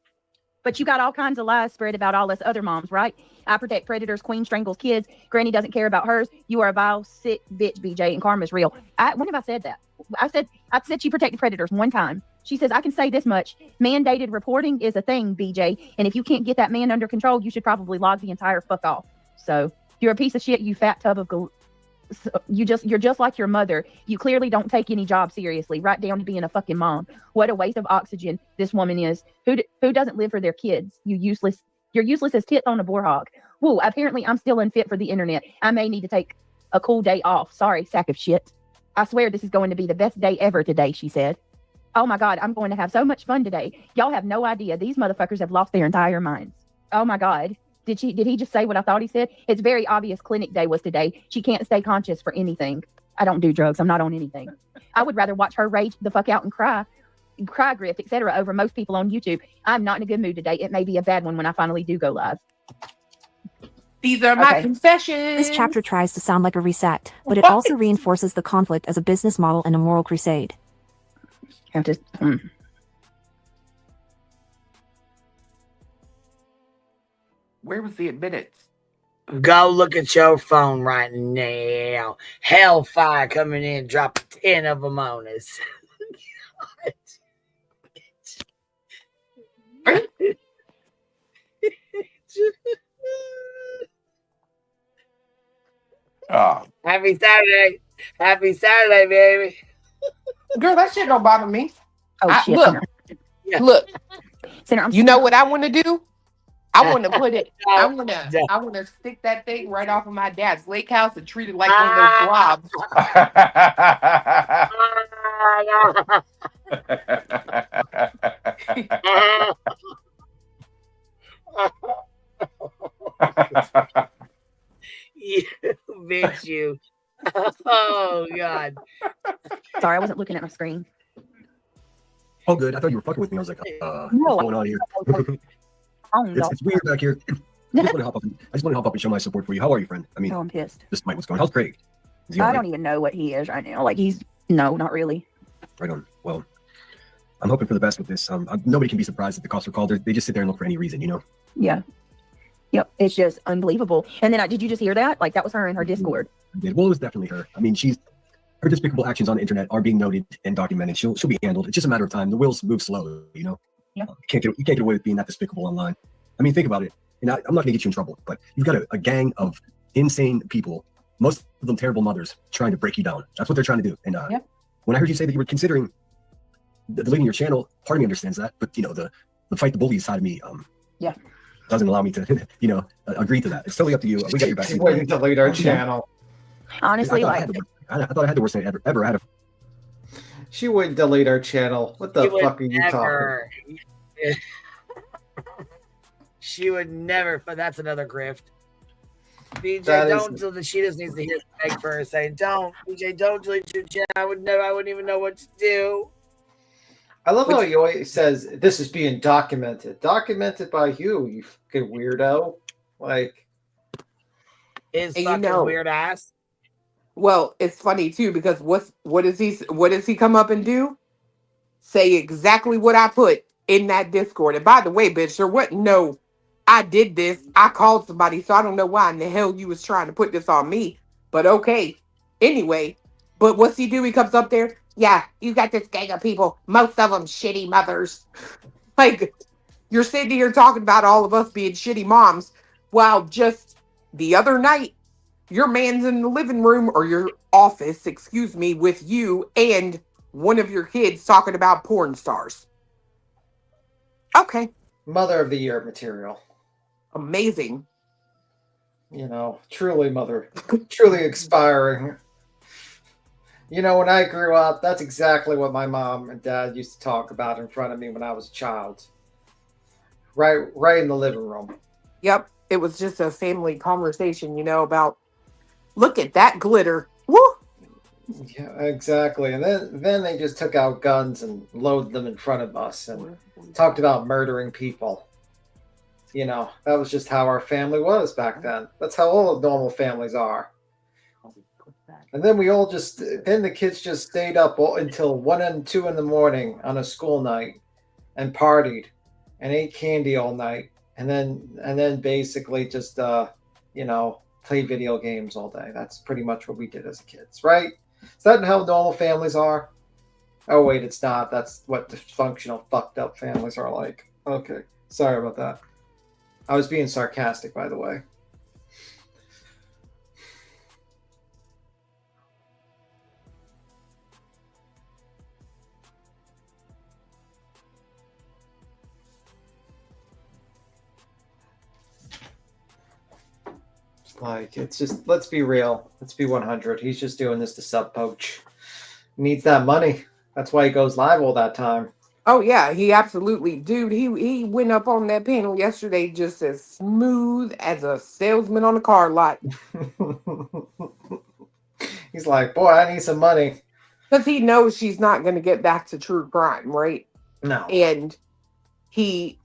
But you got all kinds of lies spread about all us other moms, right? I protect predators, Queen strangles kids, Granny doesn't care about hers. You are a vile, sick bitch, BJ, and karma's real. When have I said that? I said she protected predators one time. She says, I can say this much. Mandated reporting is a thing, BJ. And if you can't get that man under control, you should probably log the entire fuck off. So you're a piece of shit, you fat tub of you're just like your mother. You clearly don't take any job seriously, right down to being a fucking mom. What a waste of oxygen this woman is. Who doesn't live for their kids? You're useless as tits on a boar hog. Whoa, apparently I'm still unfit for the internet. I may need to take a cool day off. Sorry, sack of shit. I swear this is going to be the best day ever today, she said. Oh my God, I'm going to have so much fun today. Y'all have no idea. These motherfuckers have lost their entire minds. Oh my God. Did he just say what I thought he said? It's very obvious clinic day was today. She can't stay conscious for anything. I don't do drugs. I'm not on anything. I would rather watch her rage the fuck out and cry grift, etc. over most people on YouTube. I'm not in a good mood today. It may be a bad one when I finally do go live. These are my confessions. This chapter tries to sound like a reset, but it also reinforces the conflict as a business model and a moral crusade. Where was the admittance? Go look at your phone right now. Hellfire coming in, drop 10 of them on us. Happy Saturday. Happy Saturday, baby. Girl, that shit don't bother me. Oh, shit. Look. You know what I want to do? I want to put it. I want to stick that thing right off of my dad's lake house and treat it like one of those blobs. You bitch, you. Oh God. Sorry, I wasn't looking at my screen. Oh, good. I thought you were fucking with me. I was like, No, what's going on here? It's weird back here. I just want to hop up and show my support for you. How are you, friend? I mean, I'm pissed. Despite what's going on. How's Craig? I don't even know what he is right now. Like no, not really. Right on. Well, I'm hoping for the best with this. Nobody can be surprised that the cops were called. They just sit there and look for any reason, you know? Yeah. Yep. It's just unbelievable. And then did you just hear that? Like that was her in her Discord. Well, it was definitely her. I mean, her despicable actions on the internet are being noted and documented. She'll be handled. It's just a matter of time. The wheels move slowly, you know? Yeah. You can't get away with being that despicable online. I mean, think about it. And I'm not going to get you in trouble, but you've got a gang of insane people, most of them terrible mothers, trying to break you down. That's what they're trying to do. And when I heard you say that you were considering deleting your channel, part of me understands that. But, you know, the fight the bully side of me doesn't allow me to, you know, agree to that. It's totally up to you. We got your back. She wouldn't delete our channel. Honestly, I thought I had the worst thing I ever had. She wouldn't delete our channel. What the fuck are you talking? She would never, but that's another grift. BJ, don't till the Cheetahs needs to hear Meg first saying, "Don't, BJ, don't delete your chat. I wouldn't even know what to do." I love how he always says this is being documented. Documented by you fucking weirdo. Like, his fucking weird ass. Well, it's funny too because what does he come up and do? Say exactly what I put in that Discord. And by the way, bitch, there wasn't no I did this. I called somebody, so I don't know why in the hell you was trying to put this on me. But okay. Anyway, but what's he do? He comes up there. Yeah, you got this gang of people. Most of them shitty mothers. Like, you're sitting here talking about all of us being shitty moms, while just the other night, your man's in the living room or your office, excuse me, with you and one of your kids talking about porn stars. Okay. Mother of the Year material. Amazing. You know, truly truly inspiring. You know, when I grew up, that's exactly what my mom and dad used to talk about in front of me when I was a child. Right in the living room. Yep. It was just a family conversation, about, look at that glitter. Woo! Yeah, exactly. And then they just took out guns and loaded them in front of us and talked about murdering people. You know, that was just how our family was back then. That's how all normal families are. And then then the kids just stayed up until 1 and 2 in the morning on a school night and partied and ate candy all night. And then basically just, played video games all day. That's pretty much what we did as kids, right? Is that how normal families are? Oh, wait, it's not. That's what dysfunctional, fucked up families are like. Okay. Sorry about that. I was being sarcastic, by the way. Like, it's just, let's be real. Let's be 100. He's just doing this to sub poach. Needs that money. That's why he goes live all that time. Oh, yeah, he absolutely, dude, he went up on that panel yesterday just as smooth as a salesman on a car lot. He's like, boy, I need some money. Because he knows she's not going to get back to true crime, right? No. And he's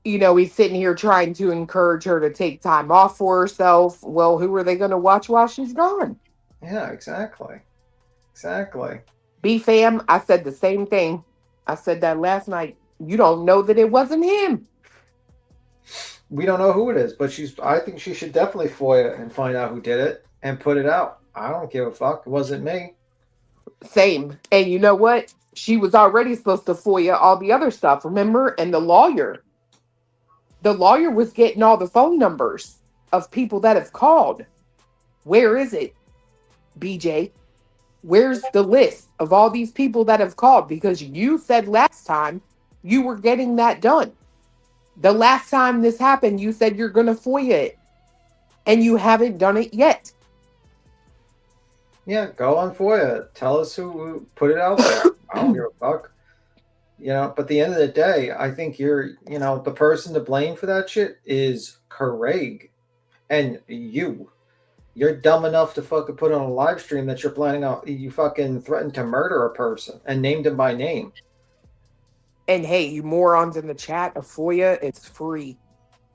sitting here trying to encourage her to take time off for herself. Well, who are they going to watch while she's gone? Yeah, exactly. Exactly. B-Fam, I said the same thing. I said that last night. You don't know that it wasn't him. We don't know who it is, but I think she should definitely FOIA and find out who did it and put it out. I don't give a fuck. It wasn't me. Same. And you know what? She was already supposed to FOIA all the other stuff, remember? And the lawyer was getting all the phone numbers of people that have called. Where is it, BJ? Where's the list of all these people that have called? Because you said last time you were getting that done. The last time this happened, you said you're going to FOIA it. And you haven't done it yet. Yeah, go on FOIA. Tell us who put it out there. I don't give a fuck. But at the end of the day, I think the person to blame for that shit is Kraig. And you're dumb enough to fucking put on a live stream that you're planning on, you fucking threatened to murder a person and named him by name. And hey, you morons in the chat, a FOIA, it's free.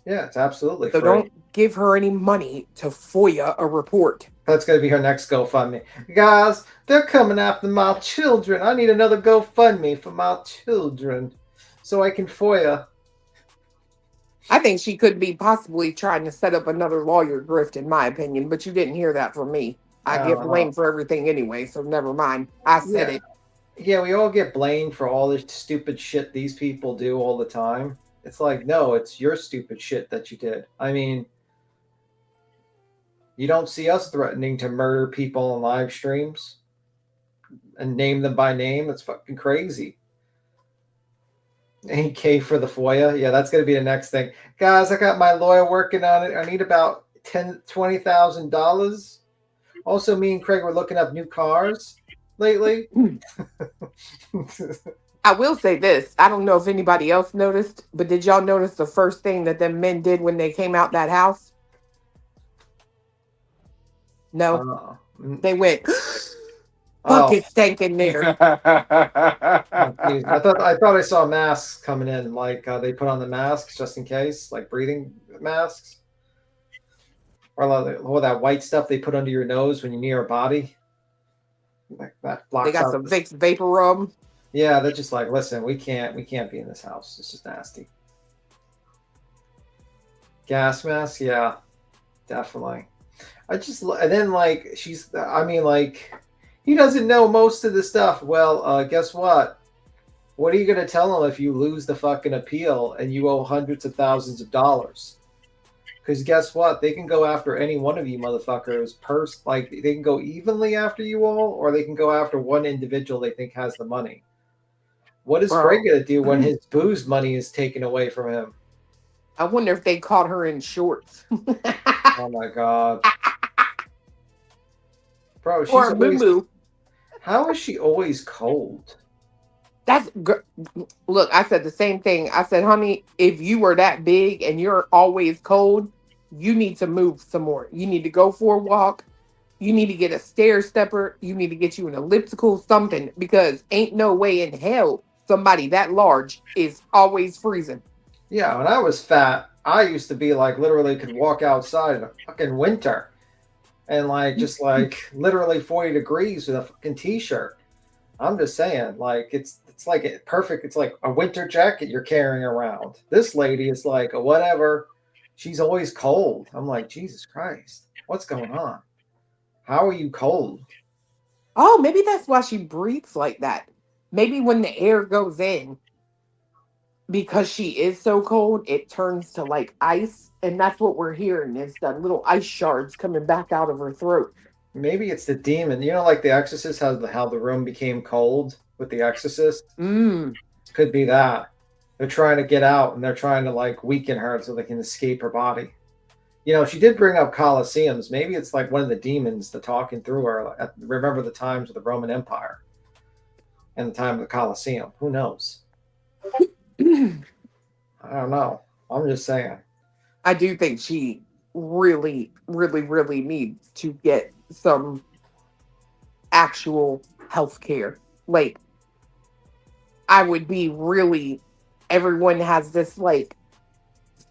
Yeah, it's absolutely free. So don't give her any money to FOIA a report. That's going to be her next GoFundMe. Guys, they're coming after my children. I need another GoFundMe for my children so I can FOIA. I think she could be possibly trying to set up another lawyer grift, in my opinion, but you didn't hear that from me. I get blamed for everything anyway, so never mind. I said it. Yeah, we all get blamed for all this stupid shit these people do all the time. It's like, no, it's your stupid shit that you did. I mean, you don't see us threatening to murder people on live streams and name them by name. That's fucking crazy. AK for the FOIA. Yeah, that's going to be the next thing. Guys, I got my lawyer working on it. I need about $20,000. Also, me and Craig were looking up new cars lately. I will say this. I don't know if anybody else noticed, but did y'all notice the first thing that them men did when they came out that house? No, they went. Fuck, it's stinking there. Oh, geez. I thought I saw masks coming in. Like they put on the masks just in case, like breathing masks, or all that white stuff they put under your nose when you're near a body. Like that blocks They got out some fake vapor rub. Yeah, they're just like, listen, we can't be in this house. It's just nasty. Gas mask, yeah, definitely. And then like he doesn't know most of the stuff. Well, guess what? What are you gonna tell him if you lose the fucking appeal and you owe hundreds of thousands of dollars? Because guess what? They can go after any one of you motherfuckers. Like they can go evenly after you all, or they can go after one individual they think has the money. What is Craig gonna do when his booze money is taken away from him? I wonder if they caught her in shorts. Oh my god, bro! How is she always cold? Look, I said the same thing. I said, honey, if you were that big and you're always cold, you need to move some more. You need to go for a walk. You need to get a stair stepper. You need to get you an elliptical, something, because ain't no way in hell somebody that large is always freezing. Yeah, when I was fat, I used to be like literally could walk outside in the fucking winter and like just like literally 40 degrees with a fucking t-shirt. I'm just saying, like it's like it's like a winter jacket you're carrying around. This lady is like a whatever. She's always cold. I'm like, Jesus Christ, what's going on? How are you cold? Oh, maybe that's why she breathes like that. Maybe when the air goes in, because she is so cold, it turns to like ice, and that's what we're hearing is that little ice shards coming back out of her throat. Maybe it's the demon. You know, like The Exorcist, how the room became cold with The Exorcist? Could be that. They're trying to get out, and they're trying to like weaken her so they can escape her body. You know, she did bring up Colosseums. Maybe it's like one of the demons that's talking through her. Remember the times of the Roman Empire and the time of the Colosseum. Who knows? I don't know. I'm just saying. I do think she really, really, really needs to get some actual health care. Like, I would be really, everyone has this like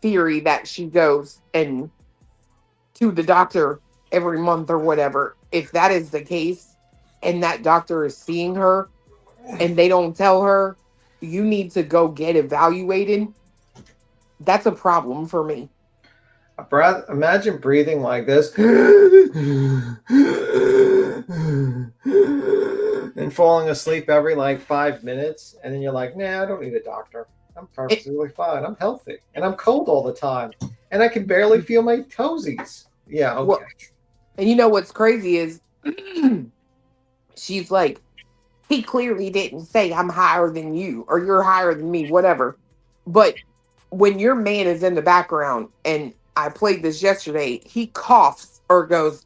theory that she goes and to the doctor every month or whatever. If that is the case and that doctor is seeing her and they don't tell her, you need to go get evaluated, that's a problem for me. Imagine breathing like this and falling asleep every like 5 minutes, and then you're like, nah, I don't need a doctor. I'm perfectly fine. I'm healthy, and I'm cold all the time, and I can barely feel my toesies. Yeah, okay. Well, and you know what's crazy is she's like, he clearly didn't say I'm higher than you or you're higher than me, whatever. But when your man is in the background, and I played this yesterday, he coughs or goes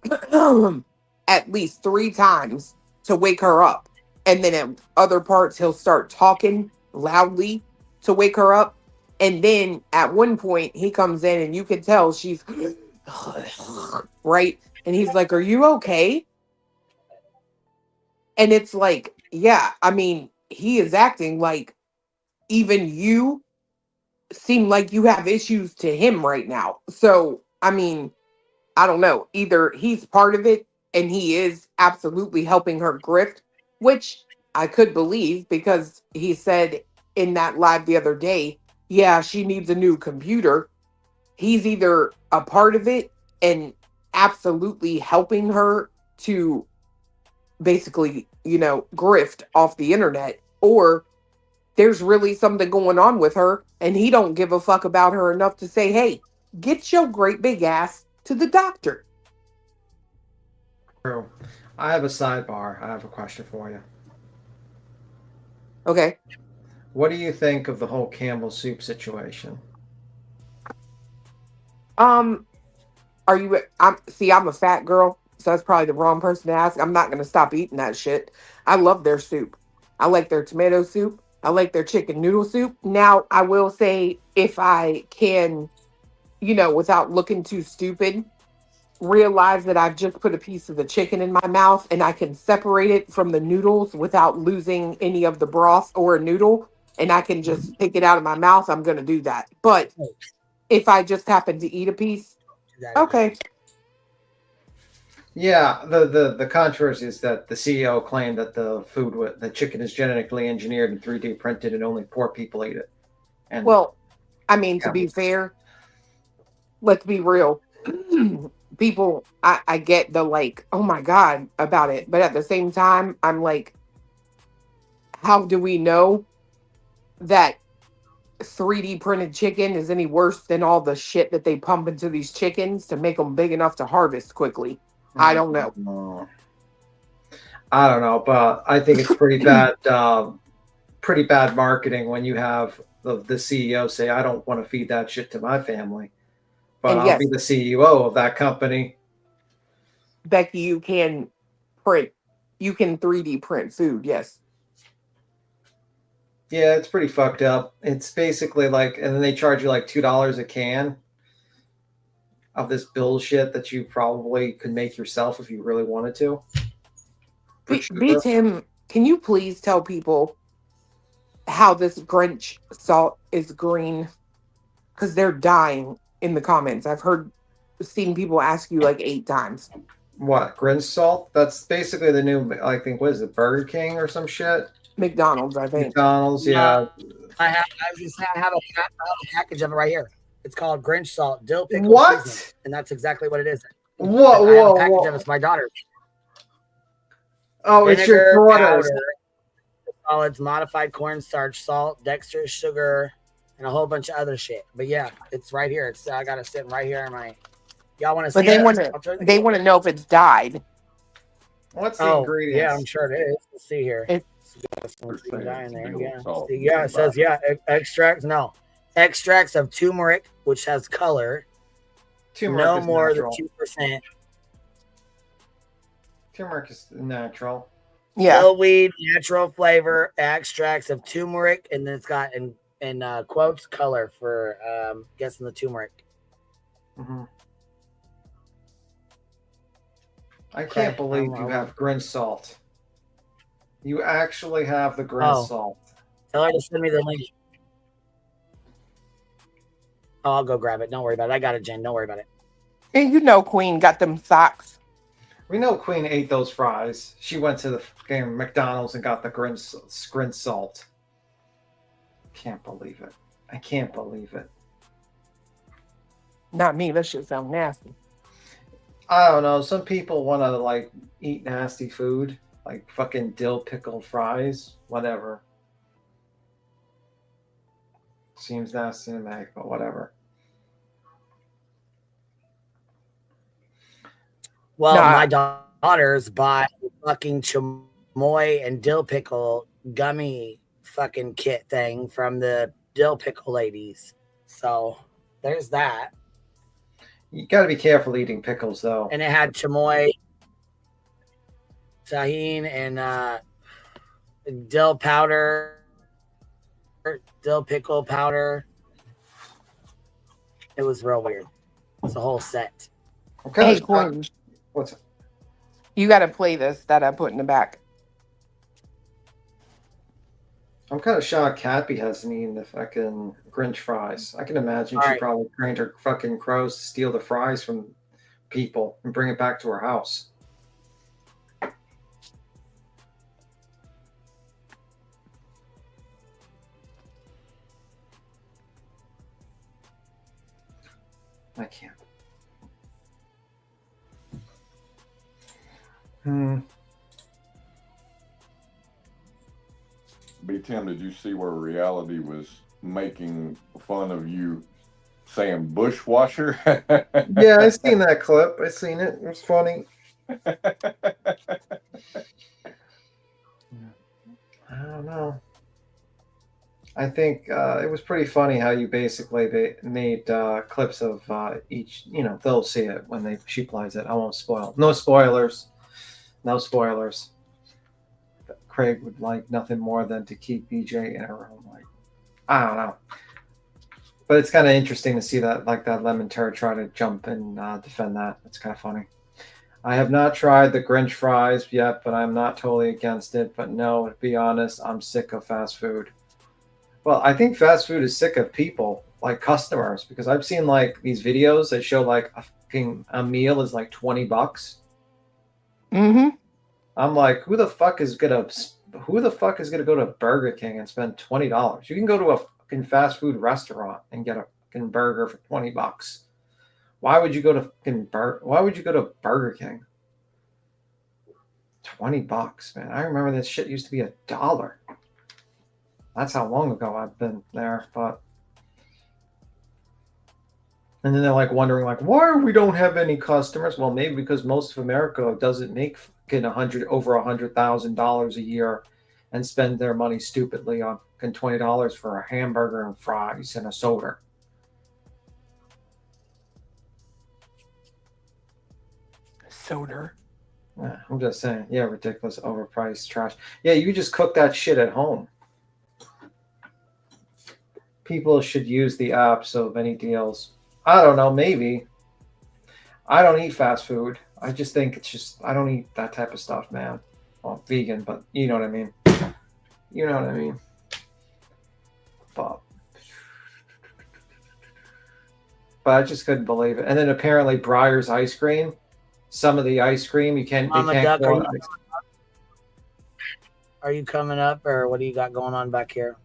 at least 3 times to wake her up. And then at other parts, he'll start talking loudly to wake her up. And then at one point, he comes in and you can tell she's right. And he's like, are you okay? And it's like, yeah, I mean, he is acting like even you seem like you have issues to him right now. So, I mean, I don't know. Either he's part of it and he is absolutely helping her grift, which I could believe because he said in that live the other day, yeah, she needs a new computer. He's either a part of it and absolutely helping her to basically, you know, grift off the internet, or there's really something going on with her and he don't give a fuck about her enough to say, hey, get your great big ass to the doctor. True. I have a sidebar. I have a question for you. Okay. What do you think of the whole Campbell soup situation? Are you, I'm a fat girl, so that's probably the wrong person to ask. I'm not going to stop eating that shit. I love their soup. I like their tomato soup. I like their chicken noodle soup. Now, I will say, if I can, you know, without looking too stupid, realize that I've just put a piece of the chicken in my mouth and I can separate it from the noodles without losing any of the broth or a noodle, and I can just take it out of my mouth, I'm going to do that. But if I just happen to eat a piece, okay. Yeah, the controversy is that the CEO claimed that the chicken is genetically engineered and 3D printed, and only poor people eat it. And well, I mean, to be fair, let's be real. People, I get the like, oh my God about it. But at the same time, I'm like, how do we know that 3D printed chicken is any worse than all the shit that they pump into these chickens to make them big enough to harvest quickly? I don't know. I don't know, but I think it's pretty bad, pretty bad marketing when you have the CEO say, "I don't want to feed that shit to my family, but And I'll be the CEO of that company." Becky, you can 3D print food, yes. Yeah, it's pretty fucked up. It's basically like, and then they charge you like $2 a can of this bullshit that you probably could make yourself if you really wanted to. Tim, can you please tell people how this Grinch salt is green? Because they're dying in the comments. I've seen people ask you like 8 times. What, Grinch salt? That's basically the new, I think, what is it, Burger King or some shit? McDonald's, I think. McDonald's, yeah. I have a package of it right here. It's called Grinch salt, dill pickle What? seasoning, and that's exactly what it is. Whoa, I have whoa, a package whoa. of it. It's my daughter's. Oh, it's your daughter's. Powder, solids, modified cornstarch, salt, dextrose, sugar, and a whole bunch of other shit. But yeah, it's right here. I got it sitting right here in my. Y'all want to see? But they want to know if it's dyed. What's the ingredients? Yeah, I'm sure it is. Let's see here. It says extracts of turmeric, which has color. Turmeric no is more natural. than 2%. Turmeric is natural. Yeah. Dillweed, natural flavor, extracts of turmeric, and then it's got in quotes color for guessing the turmeric. Mm-hmm. I can't believe you have Grinch salt. You actually have the Grinch salt. Tell her to send me the link. Oh, I'll go grab it. Don't worry about it. I got it, Jen. Don't worry about it. And you know Queen got them socks. We know Queen ate those fries. She went to the fucking McDonald's and got the Grinch salt. Can't believe it. I can't believe it. Not me. That shit sounds nasty. I don't know. Some people want to like eat nasty food, like fucking dill pickled fries, whatever. Seems nasty to me, but whatever. Well, my daughters bought fucking chamoy and dill pickle gummy fucking kit thing from the dill pickle ladies. So there's that. You got to be careful eating pickles, though. And it had chamoy, tahini, and dill powder, dill pickle powder. It was real weird. It's a whole set. Okay. Hey, Quinn. What's it? You got to play this that I put in the back. I'm kind of shocked Cappy hasn't eaten the fucking Grinch fries. I can imagine she probably trained her fucking crows to steal the fries from people and bring it back to her house. I can't. Tim, did you see where reality was making fun of you saying bushwasher? Yeah, I seen that clip. I seen it. It was funny. I don't know. I think it was pretty funny how you basically made clips of each. You know, they'll see it when she plays it. I won't spoil. No spoilers. No spoilers. Craig would like nothing more than to keep BJ in her own light. I don't know. But it's kind of interesting to see that, like that lemon turd try to jump and defend that. It's kind of funny. I have not tried the Grinch fries yet, but I'm not totally against it. But no, to be honest, I'm sick of fast food. Well, I think fast food is sick of people, like customers, because I've seen like these videos that show like a meal is like $20. Mm-hmm. I'm like, who the fuck is gonna go to Burger King and spend $20? You can go to a fucking fast food restaurant and get a fucking burger for $20. Why would you go to Burger King? $20, man. I remember this shit used to be $1. That's how long ago I've been there, but and then they're like wondering like why we don't have any customers. Well, maybe because most of America doesn't make fucking over $100,000 a year and spend their money stupidly on $20 for a hamburger and fries and a soda. Soda. Yeah, I'm just saying, yeah, ridiculous, overpriced trash. Yeah, you just cook that shit at home. People should use the app so many deals. I don't know, maybe. I don't eat fast food. I just think I don't eat that type of stuff, man. Well, vegan, but you know what I mean. You know what I mean. But I just couldn't believe it. And then apparently Breyer's ice cream, some of the ice cream you can't. Mama Duck, are you coming up, or what do you got going on back here?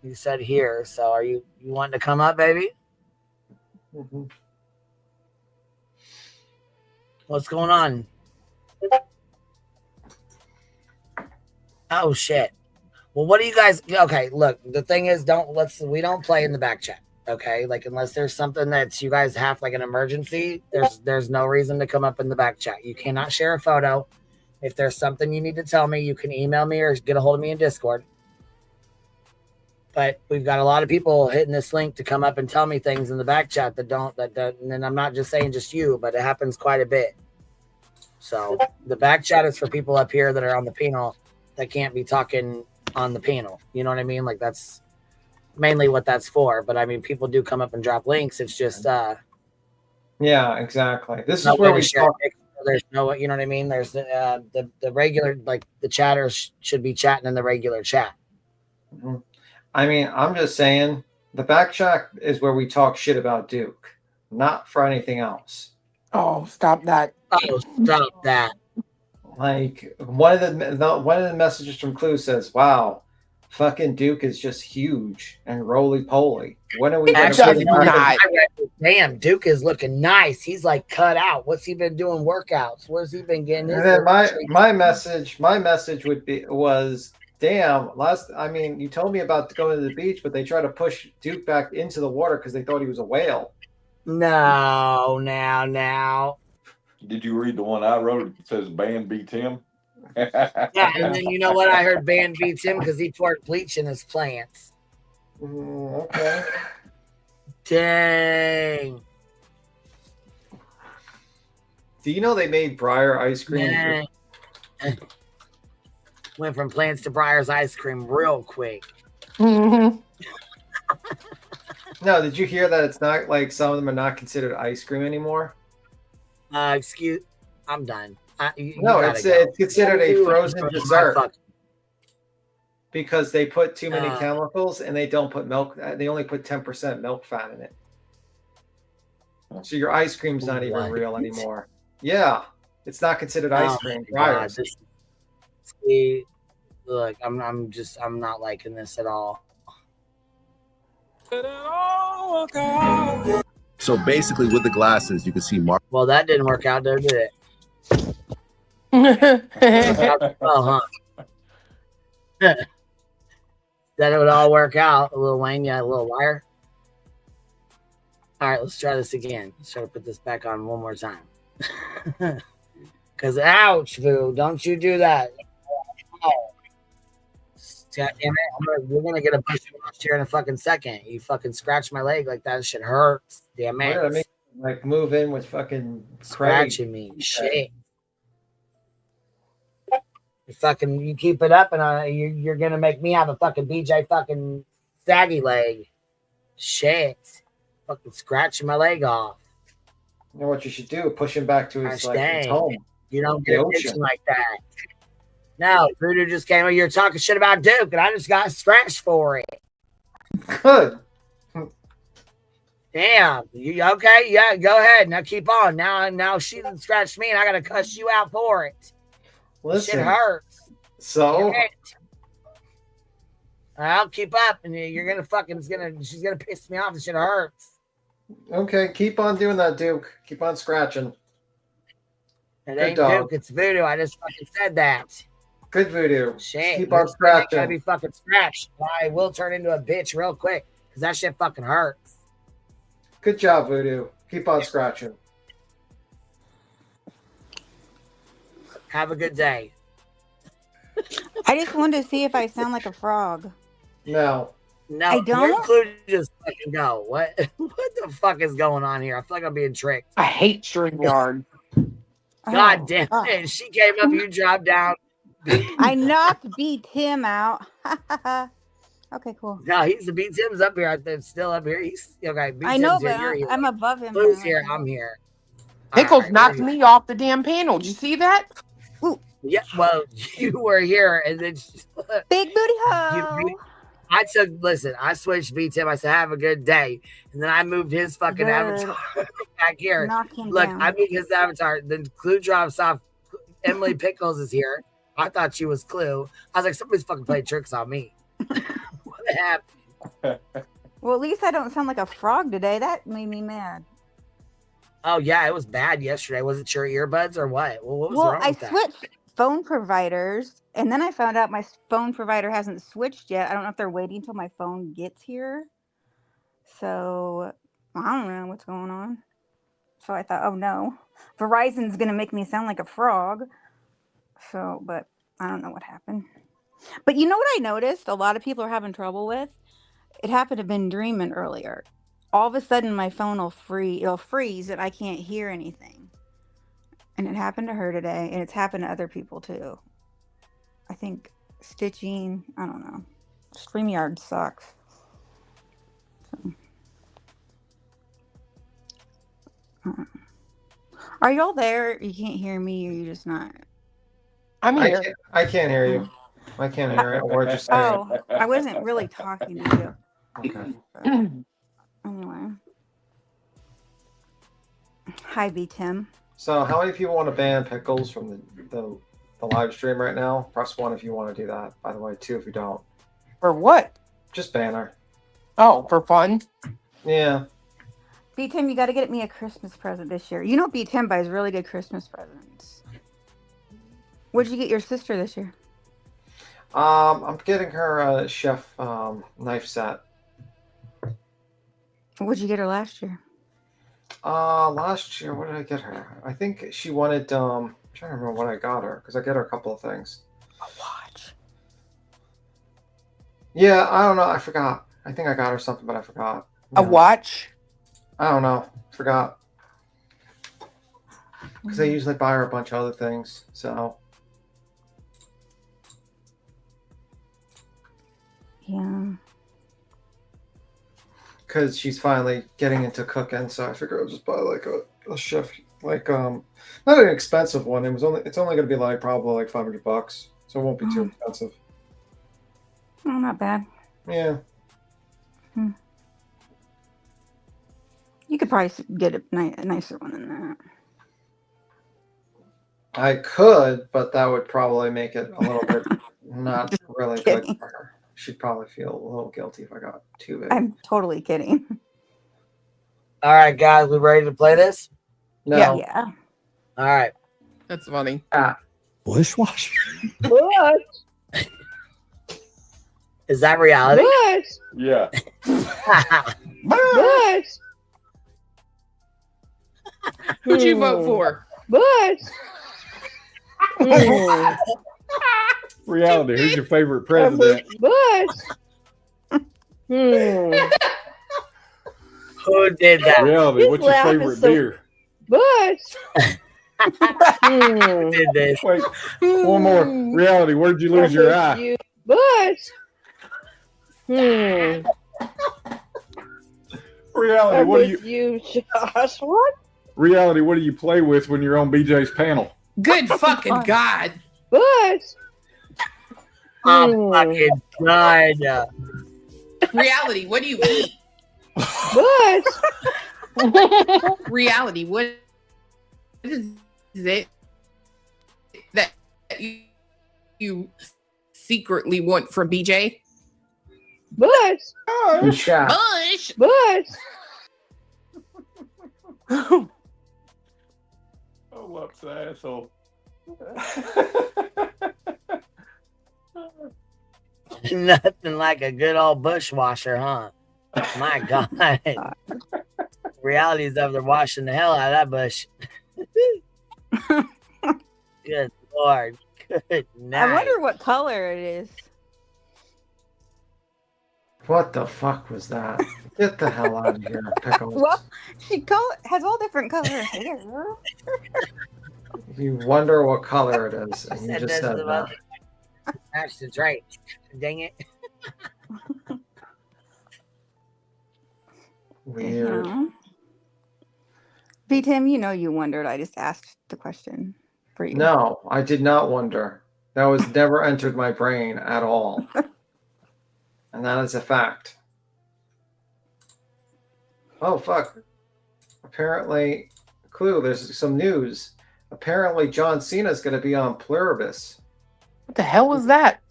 You said here, so are you wanting to come up, baby? Mm-hmm. What's going on? Oh shit. Well, what do you guys? Okay, look. The thing is, we don't play in the back chat. Okay, like unless there's something that you guys have like an emergency, there's no reason to come up in the back chat. You cannot share a photo. If there's something you need to tell me, you can email me or get a hold of me in Discord. But we've got a lot of people hitting this link to come up and tell me things in the back chat that and I'm not just saying just you, but it happens quite a bit. So the back chat is for people up here that are on the panel that can't be talking on the panel. You know what I mean? Like that's mainly what that's for. But I mean, people do come up and drop links. It's just yeah, exactly. This is where we talk. There's no, you know what I mean? There's the regular, like the chatters should be chatting in the regular chat. Mm-hmm. I mean, I'm just saying the back chat is where we talk shit about Duke, not for anything else. Oh, stop that. Oh, stop that. Like one of the messages from Clue says, wow, fucking Duke is just huge and roly-poly. When are we actually not? Damn, Duke is looking nice. He's like cut out. What's he been doing workouts? What's he been getting? And then my message was damn, you told me about going to the beach, but they try to push Duke back into the water because they thought he was a whale. No, now. Did you read the one I wrote that says Band beats him? Yeah, and then you know what? I heard Band beats him because he poured bleach in his plants. Okay. Dang. Do you know they made Breyer ice cream? Yeah. Went from plants to Breyer's ice cream real quick. Mm-hmm. No, did you hear that it's not like some of them are not considered ice cream anymore? I'm done. It's considered a frozen dessert because they put too many chemicals and they don't put milk. They only put 10% milk fat in it. So your ice cream's not even real anymore. Yeah, it's not considered ice cream. See, look, I'm not liking this at all. So basically, with the glasses, you can see Mark. Well, that didn't work out, though, did it? Well, huh? That it would all work out. A little Wayne, yeah, a little liar. All right, let's try this again. Let's try to put this back on one more time. Because, ouch, boo, don't you do that. Oh. God damn it. You're going to get a push here in a fucking second. You fucking scratch my leg like that shit hurts. Damn it. I mean, like, move in with fucking scratching me. Shit. You keep it up and you're going to make me have a fucking BJ fucking saggy leg. Shit. fucking scratching my leg off. You know what you should do? Push him back to his, his home. You don't The get ocean. attention like that. No, Voodoo just came in. You're talking shit about Duke, and I just got scratched for it. Good. Damn. You okay? Yeah, go ahead. Now keep on. Now she done scratched me, and I gotta cuss you out for it. Listen. Shit hurts. So I'll keep up, and you're gonna fucking she's gonna piss me off. The shit hurts. Okay, keep on doing that, Duke. Keep on scratching. It Good ain't dog. Duke, it's Voodoo. I just fucking said that. Good Voodoo. Shit. Keep on Gotta scratching. be fucking scratched. I will turn into a bitch real quick because that shit fucking hurts. Good job, Voodoo. Keep on scratching. Have a good day. I just wanted to see if I sound like a frog. No. No, I don't? You're included. Just fucking go. What? What the fuck is going on here? I feel like I'm being tricked. I hate StreamYard. God damn it! She came up, you dropped down. I knocked B Tim out. Okay, cool. No, he's the B Tim's up here. It's still up here. He's okay. B I know, Tim's but here. You're here. I'm above him. Blue's now. here. I'm here. Pickles All knocked right, me off the damn panel. Did you see that? Yeah, well, you were here, and then big booty hoe. I switched B Tim. I said, have a good day. And then I moved his fucking Good. avatar back here. Knock him Look, down. I moved his avatar. Then Clue drops off. Emily Pickles is here. I thought she was Clue. I was like, somebody's fucking playing tricks on me. What happened? Well, at least I don't sound like a frog today. That made me mad. Oh, yeah, it was bad yesterday. Was it your earbuds or what? Well, what was Well, wrong I with that? switched phone providers, and then I found out my phone provider hasn't switched yet. I don't know if they're waiting until my phone gets here. So I don't know what's going on. So I thought, oh no, Verizon's gonna make me sound like a frog. So, but I don't know what happened. But you know what I noticed? A lot of people are having trouble with. It happened to Ben Dreamin earlier. All of a sudden, my phone will freeze, and I can't hear anything. And it happened to her today, and it's happened to other people too. I think stitching, I don't know. StreamYard sucks. So. Are y'all there? You can't hear me, or you just not? I'm here. I can't hear you. I can't hear it. Or just Oh, I wasn't really talking to you. Okay. Anyway. Hi, B Tim. So, how many people want to ban Pickles from the live stream right now? Press 1 if you want to do that. By the way, 2 if you don't. For what? Just ban her. Oh, for fun? Yeah. B Tim, you got to get me a Christmas present this year. You know, B Tim buys really good Christmas presents. What'd you get your sister this year? I'm getting her a chef knife set. What'd you get her last year? Last year, what did I get her? I think she wanted. I'm trying to remember what I got her because I get her a couple of things. A watch. Yeah, I don't know. I forgot. I think I got her something, but I forgot. A watch? I don't know. Forgot. Because I usually buy her a bunch of other things. So. Yeah. Because she's finally getting into cooking, so I figure I'll just buy like a chef, like not an expensive one. It's only gonna be like probably like $500, so it won't be too expensive. Oh, not bad. Yeah. You could probably get a nicer one than that. I could, but that would probably make it a little bit not really good for her. She'd probably feel a little guilty if I got too big. I'm totally kidding. All right, guys, we ready to play this? No. Yeah. All right. That's funny. Bushwasher. What? Is that reality? What? Yeah. What? Who'd you vote for? What? Reality. Who's your favorite president? What? Who did that? Reality. What's your laugh is favorite so- beer? What? Who did this? Wait, one more. Reality. Where'd you lose your eye? What? Reality, I'm what do with you you, Josh? What? Reality, what do you play with when you're on BJ's panel? Good fucking God. Bush. Oh, fucking God. Reality, what do you eat? Bush. Reality, what is it that you secretly want from BJ? Bush. Yeah. Bush. Bush. Oh, what's the asshole? Nothing like a good old bushwasher, huh? My God. Reality's over there washing the hell out of that bush. Good Lord. Good night. I wonder what color it is. What the fuck was that? Get the hell out of here, Pickles. Well, she has all different color hair. You wonder what color it is, and you Said just this said the that. other- That's the Drake. Dang it. Weird. B Tim, you know you wondered. I just asked the question for you. No, I did not wonder. That was never entered my brain at all. And that is a fact. Oh, fuck. Apparently, Clue, there's some news. Apparently, John Cena is going to be on Pluribus. What the hell was that?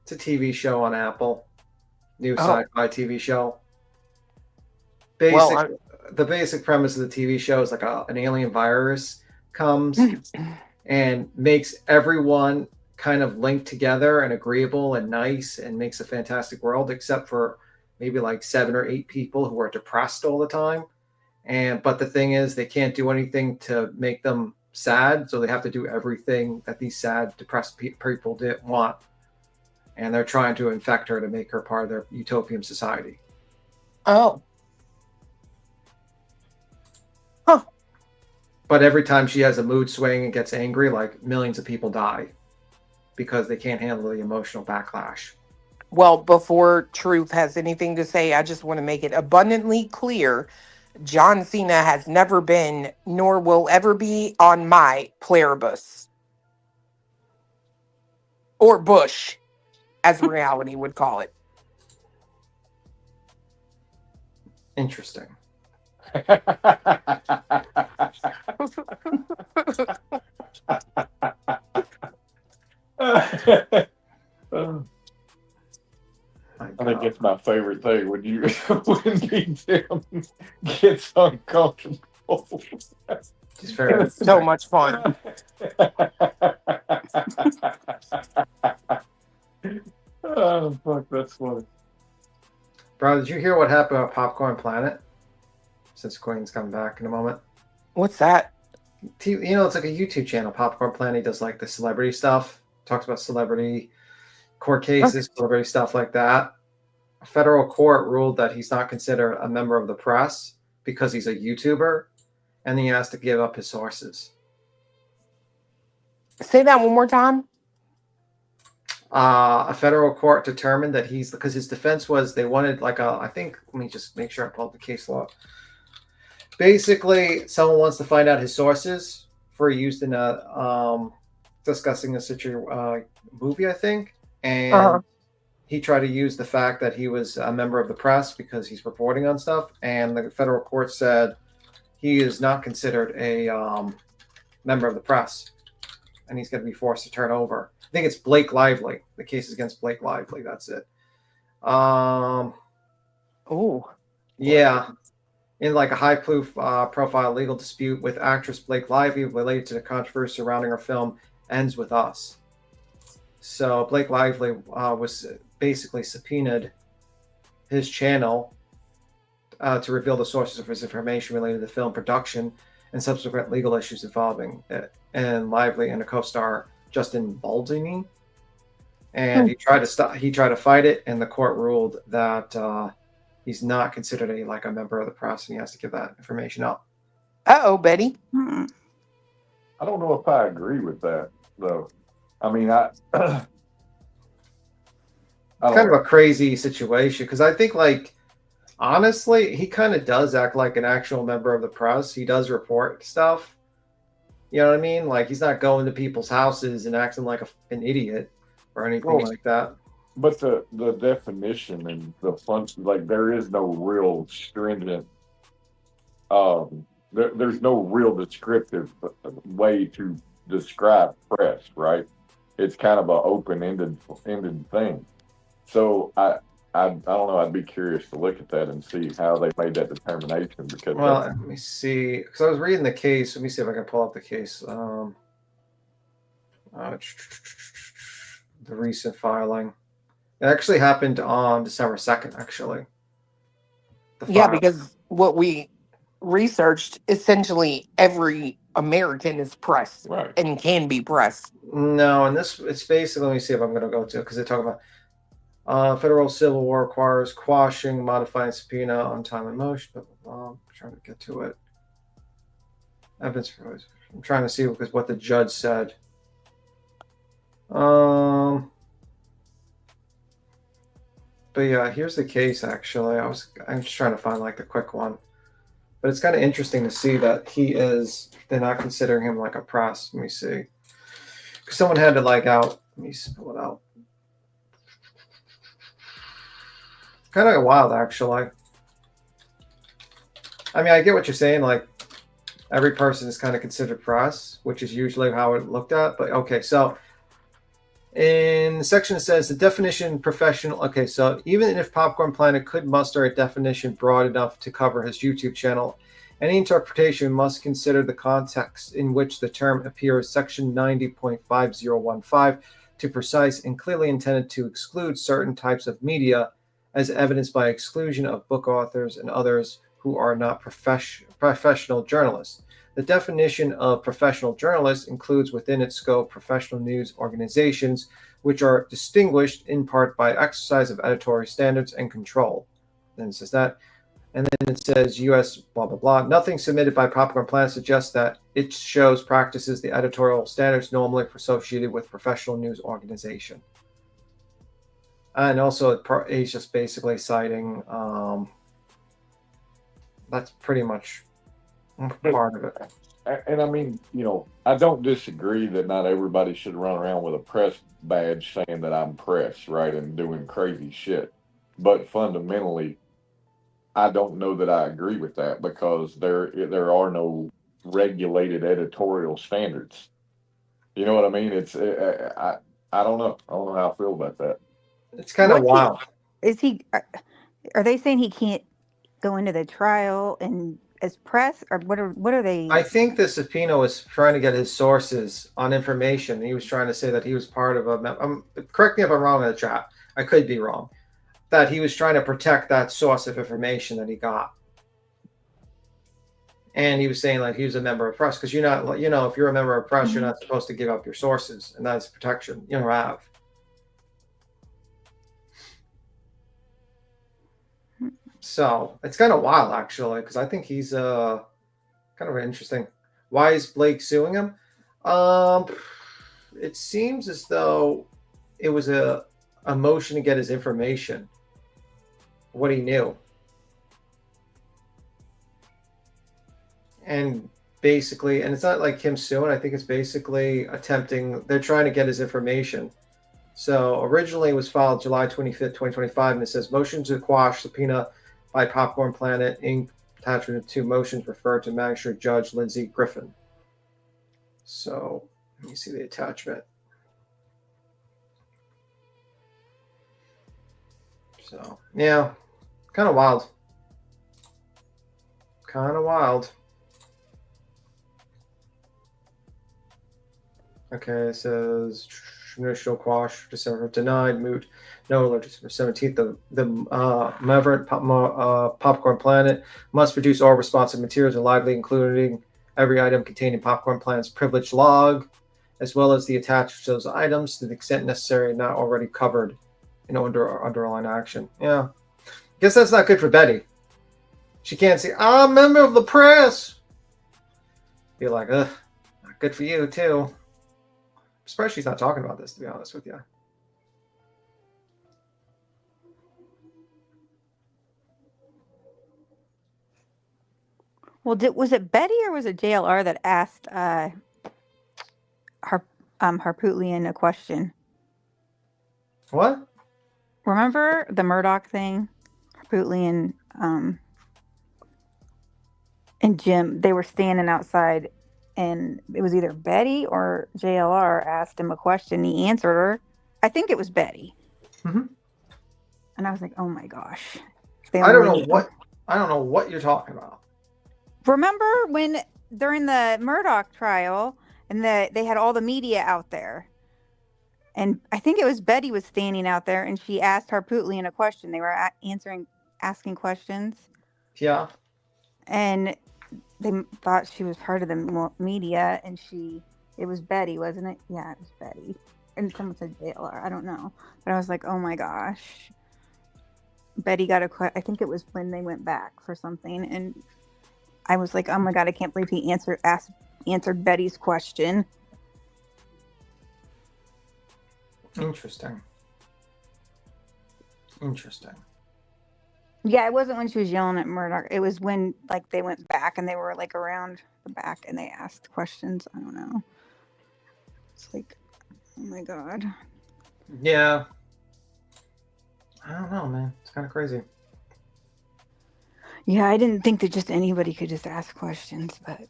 It's a TV show on Apple. New Oh. sci-fi TV show. Well, The basic premise of the TV show is like an alien virus comes and makes everyone kind of linked together and agreeable and nice and makes a fantastic world, except for maybe like 7 or 8 people who are depressed all the time. But the thing is, they can't do anything to make them sad, so they have to do everything that these sad, depressed people want. And they're trying to infect her to make her part of their utopian society. Oh. But every time she has a mood swing and gets angry, like millions of people die because they can't handle the emotional backlash. Well, before Truth has anything to say, I just want to make it abundantly clear. John Cena has never been, nor will ever be, on my Pluribus. Or Bush, as Reality would call it. Interesting. I think it's my favorite thing when you when Tim gets uncomfortable. It's so much fun. Oh fuck, that's funny. Bro, did you hear what happened at Popcorn Planet? Since Queen's coming back in a moment. What's that? You know, it's like a YouTube channel. Popcorn Planet. He does like the celebrity stuff. Talks about celebrity court cases, celebrity stuff like that. A federal court ruled that he's not considered a member of the press because he's a YouTuber, and he has to give up his sources. Say that one more time. A federal court determined that because his defense was they wanted like I think, let me just make sure I pulled the case law. Basically, someone wants to find out his sources for use in discussing a movie, I think. And he tried to use the fact that he was a member of the press because he's reporting on stuff. And the federal court said he is not considered a member of the press. And he's going to be forced to turn over. I think it's Blake Lively. The case is against Blake Lively. That's it. Oh. Yeah. In like a high-profile legal dispute with actress Blake Lively related to the controversy surrounding her film Ends With Us. So Blake Lively was basically subpoenaed his channel to reveal the sources of his information related to the film production and subsequent legal issues involving it, and Lively and a co-star Justin Baldini. And he tried to fight it, and the court ruled that he's not considered a member of the press, and he has to give that information up. Uh-oh, Betty. I don't know if I agree with that, though. I mean, It's kind of a crazy situation because I think Honestly, he kind of does act like an actual member of the press. He does report stuff. You know what I mean? Like, he's not going to people's houses and acting like an idiot or anything like that. But the definition and the function, like, there is no real stringent. There's no real descriptive way to describe press, right? It's kind of an open-ended thing. So I don't know. I'd be curious to look at that and see how they made that determination. Because let me see. Because I was reading the case. Let me see if I can pull up the case. The recent filing. It actually happened on December 2nd. Actually. Yeah, because what we researched, essentially every American is press and can be press. No, and it's basically, let me see if I'm going to go to, because they talk about federal civil law requires quashing, modifying subpoena on time and motion. I'm trying to get to it. I'm trying to see because what the judge said. But yeah, here's the case. Actually, I'm just trying to find like the quick one. But it's kind of interesting to see that they're not considering him like a press. Let me see. Because someone had to let me pull it out. Kind of wild, actually. I mean, I get what you're saying. Like, every person is kind of considered press, which is usually how it looked at. But okay, so in the section it says the definition professional. Okay, so even if Popcorn Planet could muster a definition broad enough to cover his YouTube channel, any interpretation must consider the context in which the term appears. Section 90.5015 to precise and clearly intended to exclude certain types of media, as evidenced by exclusion of book authors and others who are not professional journalists. The definition of professional journalist includes within its scope professional news organizations, which are distinguished in part by exercise of editorial standards and control. Then it says that. And then it says U.S. blah, blah, blah. Nothing submitted by Popcorn Planet suggests that it shows practices the editorial standards normally associated with professional news organization. And also, he's just basically citing, that's pretty much part of it. And I mean, I don't disagree that not everybody should run around with a press badge saying that I'm press, right, and doing crazy shit. But fundamentally, I don't know that I agree with that because there are no regulated editorial standards. You know what I mean? I don't know. I don't know how I feel about that. It's kind of wild. Are they saying he can't go into the trial and as press, or what are they? I think the subpoena was trying to get his sources on information. He was trying to say that he was part of correct me if I'm wrong in the chat. I could be wrong. That he was trying to protect that source of information that he got. And he was saying like he was a member of press because you're not, if you're a member of press, you're not supposed to give up your sources, and that's protection you have. So it's kind of wild, actually, because I think he's kind of interesting. Why is Blake suing him? It seems as though it was a motion to get his information, what he knew. And basically, and it's not like him suing, I think it's basically they're trying to get his information. So originally it was filed July 25th, 2025, and it says motion to quash subpoena by Popcorn Planet Inc. Attachment to motions referred to Magistrate Judge Lindsey Griffin. So let me see the attachment. So yeah, kind of wild. Kind of wild. Okay, it says initial quash December denied, moot, no alert December 17th. The Maverick Popcorn Planet must produce all responsive materials and lively, including every item contained in Popcorn Planet's privilege log, as well as the attached to those items to the extent necessary, not already covered in underlying action. Yeah, guess that's not good for Betty. She can't say, I'm a member of the press. Be like, ugh, not good for you too. I'm surprised she's not talking about this, to be honest with you. Well, was it Betty or was it JLR that asked Harpootlian a question? What? Remember the Murdoch thing? Harpootlian and Jim, they were standing outside, and it was either Betty or JLR asked him a question. He answered her. I think it was Betty. Mhm. And I was like, oh my gosh. I don't know what you're talking about. Remember when during the Murdoch trial and they had all the media out there, and I think it was Betty was standing out there, and she asked Harpootlian a question. They were asking questions, Yeah. and they thought she was part of the media, and it was Betty, wasn't it? Yeah, it was Betty. And someone said JLR. I don't know, but I was like, oh my gosh. Betty got I think it was when they went back for something, and I was like, oh my god, I can't believe he answered Betty's question. Interesting. Yeah, it wasn't when she was yelling at Murdoch. It was when like they went back and they were like around the back and they asked questions. I don't know. It's like, oh my god. Yeah. I don't know, man. It's kind of crazy. Yeah, I didn't think that just anybody could just ask questions, but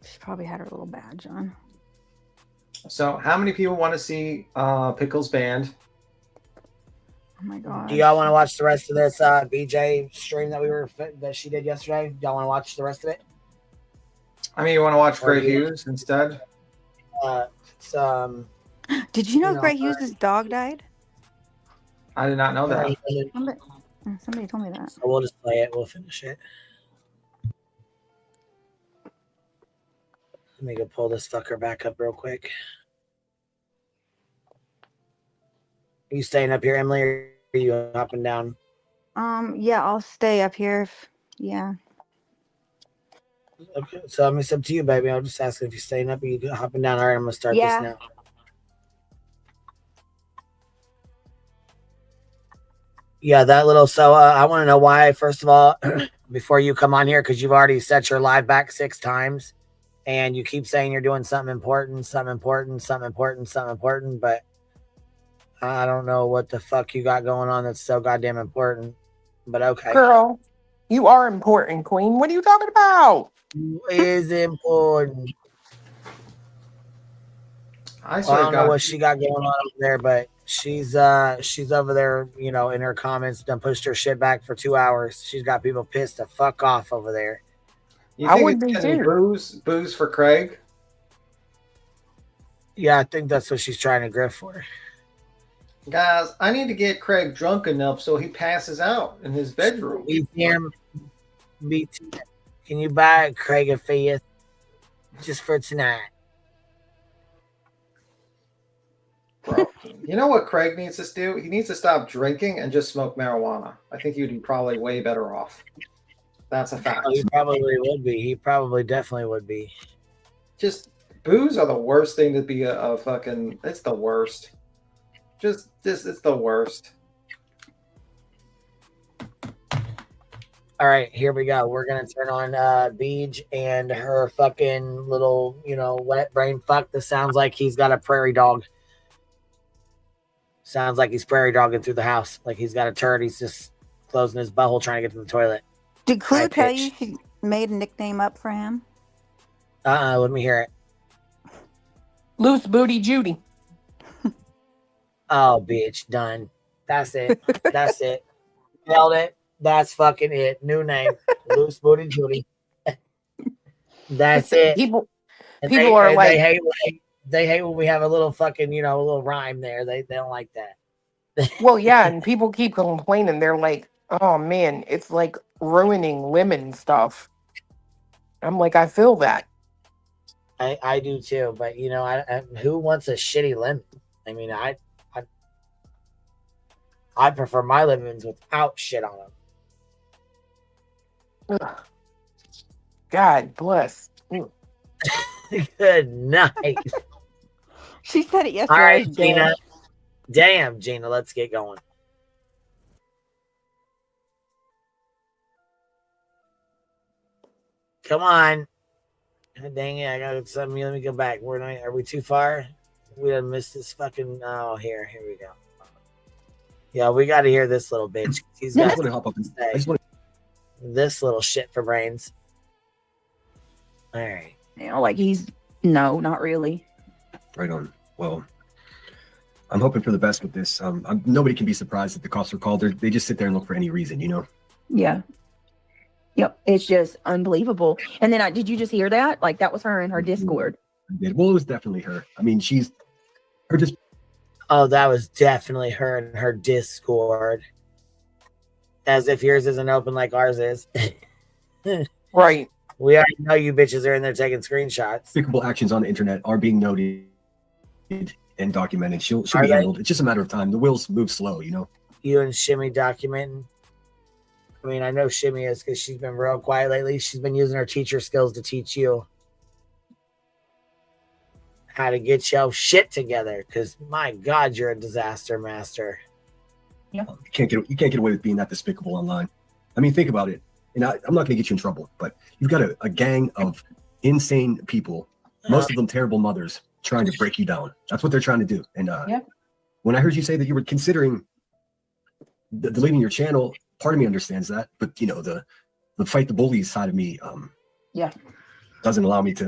she probably had her little badge on. So, how many people want to see Pickles Band? Oh my god. Do y'all want to watch the rest of this BJ stream that she did yesterday? Do y'all want to watch the rest of it? I mean, you want to watch Grey Hughes instead? Did you know Grey Hughes' dog died? I did not know that. Somebody told me that. So we'll just play it. We'll finish it. Let me go pull this fucker back up real quick. Are you staying up here, Emily, or are you hopping down? Yeah, I'll stay up here. Yeah. Okay, so I'm it's up to you, baby. I'll just ask if you're staying up or you hopping down. All right, I'm gonna start this now. Yeah, that little. So I want to know why, first of all, before you come on here, because you've already set your live back 6 times, and you keep saying you're doing something important, but I don't know what the fuck you got going on that's so goddamn important. But okay. Girl, you are important, Queen. What are you talking about? Is important. I don't know what she got going on over there, but she's over there, you know, in her comments, done pushed her shit back for 2 hours. She's got people pissed the fuck off over there. You think it's getting booze for Craig? Yeah, I think that's what she's trying to grift for. Guys, I need to get Craig drunk enough so he passes out in his bedroom. Can you buy Craig a fifth just for tonight? Bro, you know what Craig needs to do? He needs to stop drinking and just smoke marijuana. I think you'd be probably way better off. That's a fact. He probably would be. He probably definitely would be. Just booze are the worst thing to be a fucking. It's the worst. Just it's the worst. All right, here we go. We're gonna turn on Beej and her fucking little, you know, wet brain fuck. This sounds like he's got a prairie dog. Sounds like he's prairie dogging through the house. Like he's got a turd. He's just closing his butthole trying to get to the toilet. Did Clue tell you she made a nickname up for him? Let me hear it. Loose Booty Judy. Oh, bitch, done. That's it. That's it. Nailed it. That's fucking it. New name. Loose Booty Judy. That's it. People they, are like, they hate when we have a little fucking, you know, a little rhyme there. They don't like that. Well, yeah, and people keep complaining. They're like, oh man, it's like ruining lemon stuff. I'm like, I feel that. I do too, but you know, I who wants a shitty lemon? I mean, I prefer my lemons without shit on them. Ugh. God bless. Good night. She said it yesterday. All right, Gina. Damn, Gina, let's get going. Come on. God dang it, I got something. Let me go back. Are we too far? We done missed this fucking. Oh, here we go. Yeah, we got to hear this little bitch. He's I got just want to hop up and I just want this little shit for brains. All right. You know, like no, not really. Right on. Well, I'm hoping for the best with this. Nobody can be surprised that the cops are called. They just sit there and look for any reason, you know? Yeah. Yep. It's just unbelievable. And then did you just hear that? Like that was her in her Discord. Well, it was definitely her. I mean, Oh, that was definitely her in her Discord. As if yours isn't open like ours is. Right. We already know you bitches are in there taking screenshots. despicable actions on the internet are being noted and documented. She'll Are be they? handled. It's just a matter of time. The wheels move slow, you know? You and Shimmy documenting. I mean, I know Shimmy is because she's been real quiet lately. She's been using her teacher skills to teach you how to get your shit together. Because my God, you're a disaster master. Yeah. You can't get away with being that despicable online. I mean, think about it. And I'm not going to get you in trouble, but you've got a gang of insane people, most of them terrible mothers, trying to break you down. That's what they're trying to do. And when I heard you say that you were considering deleting your channel, part of me understands that, but you know, the fight the bullies side of me doesn't allow me to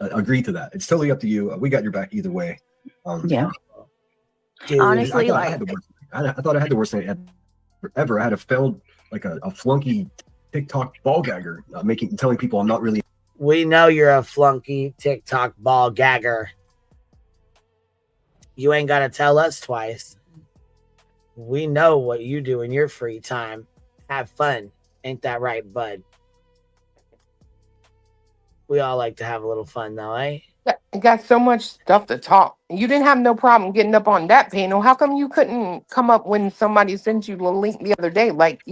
agree to that. It's totally up to you. We got your back either way. Dude, honestly, I thought I had the worst night ever. I had a failed a flunky TikTok ball gagger telling people I'm not really. We know you're a flunky TikTok ball gagger. You ain't got to tell us twice. We know what you do in your free time. Have fun. Ain't that right, bud? We all like to have a little fun, though, eh? I got so much stuff to talk. You didn't have no problem getting up on that panel. How come you couldn't come up when somebody sent you the link the other day? Like,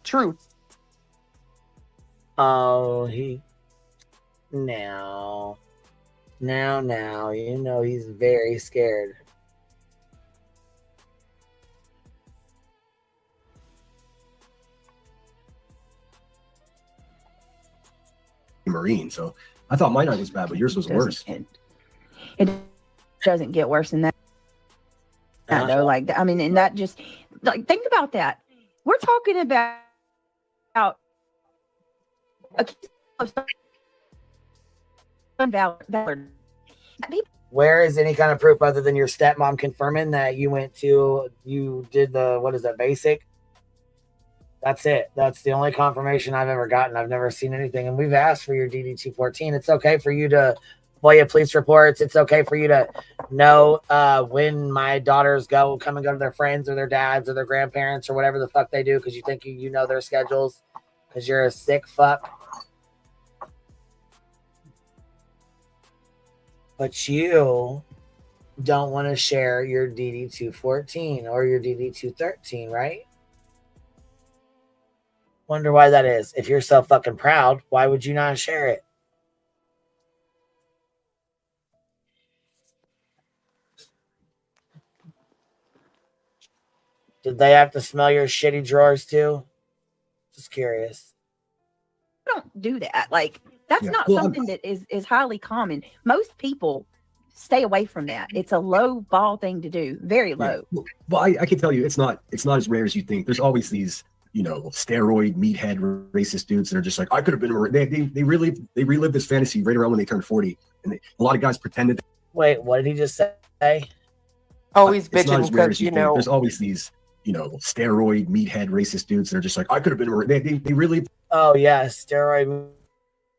truth. Oh, now, he's very scared. Marine, so I thought my night was bad, but yours was worse. It doesn't get worse than that. Though, like, I mean, and that just think about that. We're talking about a case of valor. Where is any kind of proof other than your stepmom confirming that you did the basic? That's it. That's the only confirmation I've ever gotten. I've never seen anything. And we've asked for your DD-214. It's okay for you to FOIA police reports. It's okay for you to know when my daughters come and go to their friends or their dads or their grandparents or whatever the fuck they do because you think you know their schedules because you're a sick fuck. But you don't want to share your DD-214 or your DD-213, right? Wonder why that is. If you're so fucking proud, why would you not share it? Did they have to smell your shitty drawers too? Just curious. Don't do that. Like, that's not something that is highly common. Most people stay away from that. It's a low ball thing to do. Very low. Yeah. Well, I can tell you it's not as rare as you think. There's always these steroid meathead racist dudes that are just like, I could have been. They relive this fantasy right around when they turn 40, and a lot of guys pretended. Wait, what did he just say? Oh, he's It's not bitching as rare because as you think. There's always these steroid meathead racist dudes that are just like, I could have been. They really. Oh yeah, steroid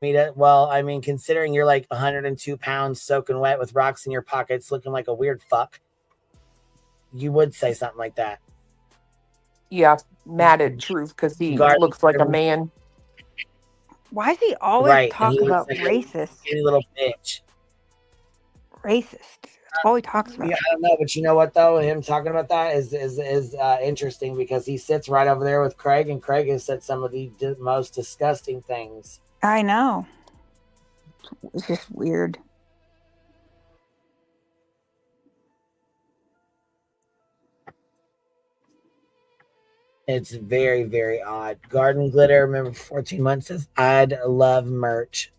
meat. Well, I mean, considering you're like 102 pounds soaking wet with rocks in your pockets, looking like a weird fuck, you would say something like that. Yeah, mad at Truth because he looks like a man. Why does he always talk about like racist? A little bitch. Racist. That's all he talks about. Yeah, I don't know, but you know what though? Him talking about that is interesting because he sits right over there with Craig, and Craig has said some of the most disgusting things. I know. It's just weird. It's very, very odd. Garden Glitter, remember 14 months says, I'd love merch.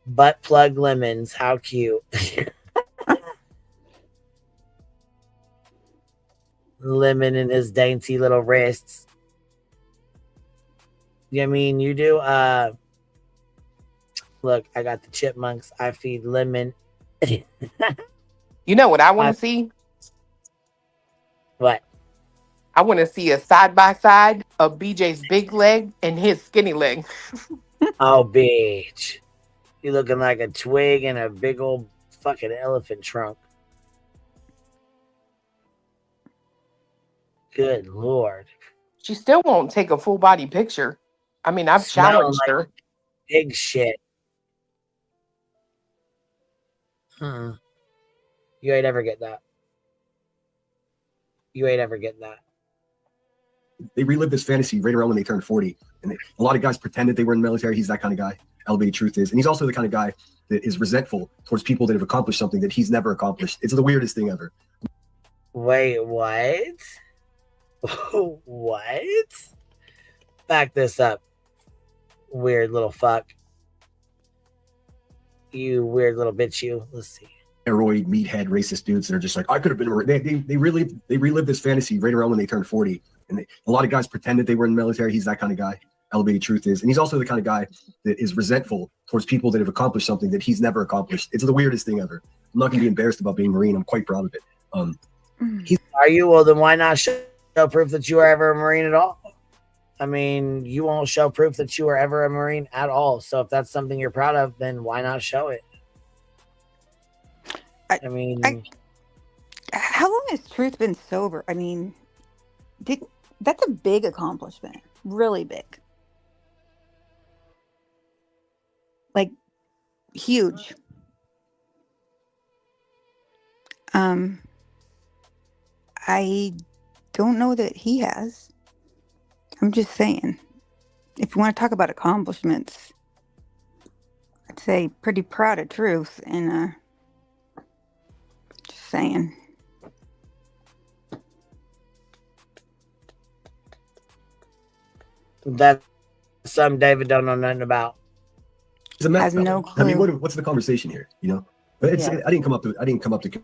Butt plug lemons, how cute. Lemon in his dainty little wrists. I mean, you do, look, I got the chipmunks. I feed lemon. You know what I want to see? What? I want to see a side by side of BJ's big leg and his skinny leg. Oh, bitch. You looking like a twig in a big old fucking elephant trunk. Good Lord. She still won't take a full body picture. I mean, I've Smelling challenged like her. Big shit. You ain't ever get that. You ain't ever get that. They relive this fantasy right around when they turn 40. And a lot of guys pretended they were in the military. He's that kind of guy. Elevated Truth is. And he's also the kind of guy that is resentful towards people that have accomplished something that he's never accomplished. It's the weirdest thing ever. Wait, what? What? Back this up. Weird little fuck. You weird little bitch, you. Let's see. Steroid, meathead, racist dudes that are just like, I could have been. They relive this fantasy right around when they turn 40. And a lot of guys pretended they were in the military. He's that kind of guy. Elevated Truth is. And he's also the kind of guy that is resentful towards people that have accomplished something that he's never accomplished. It's the weirdest thing ever. I'm not going to be embarrassed about being Marine. I'm quite proud of it. Are you? Well, then why not show proof that you were ever a Marine at all? I mean, you won't show proof that you were ever a Marine at all. So if that's something you're proud of, then why not show it? I mean, how long has Truth been sober? I mean, that's a big accomplishment. Really big. Like, huge. I don't know that he has. I'm just saying. If you want to talk about accomplishments, I'd say pretty proud of Truth. And just saying. That's something David don't know nothing about. Has no clue. I mean, what's the conversation here? You know, but it's. Yeah. I didn't come up to.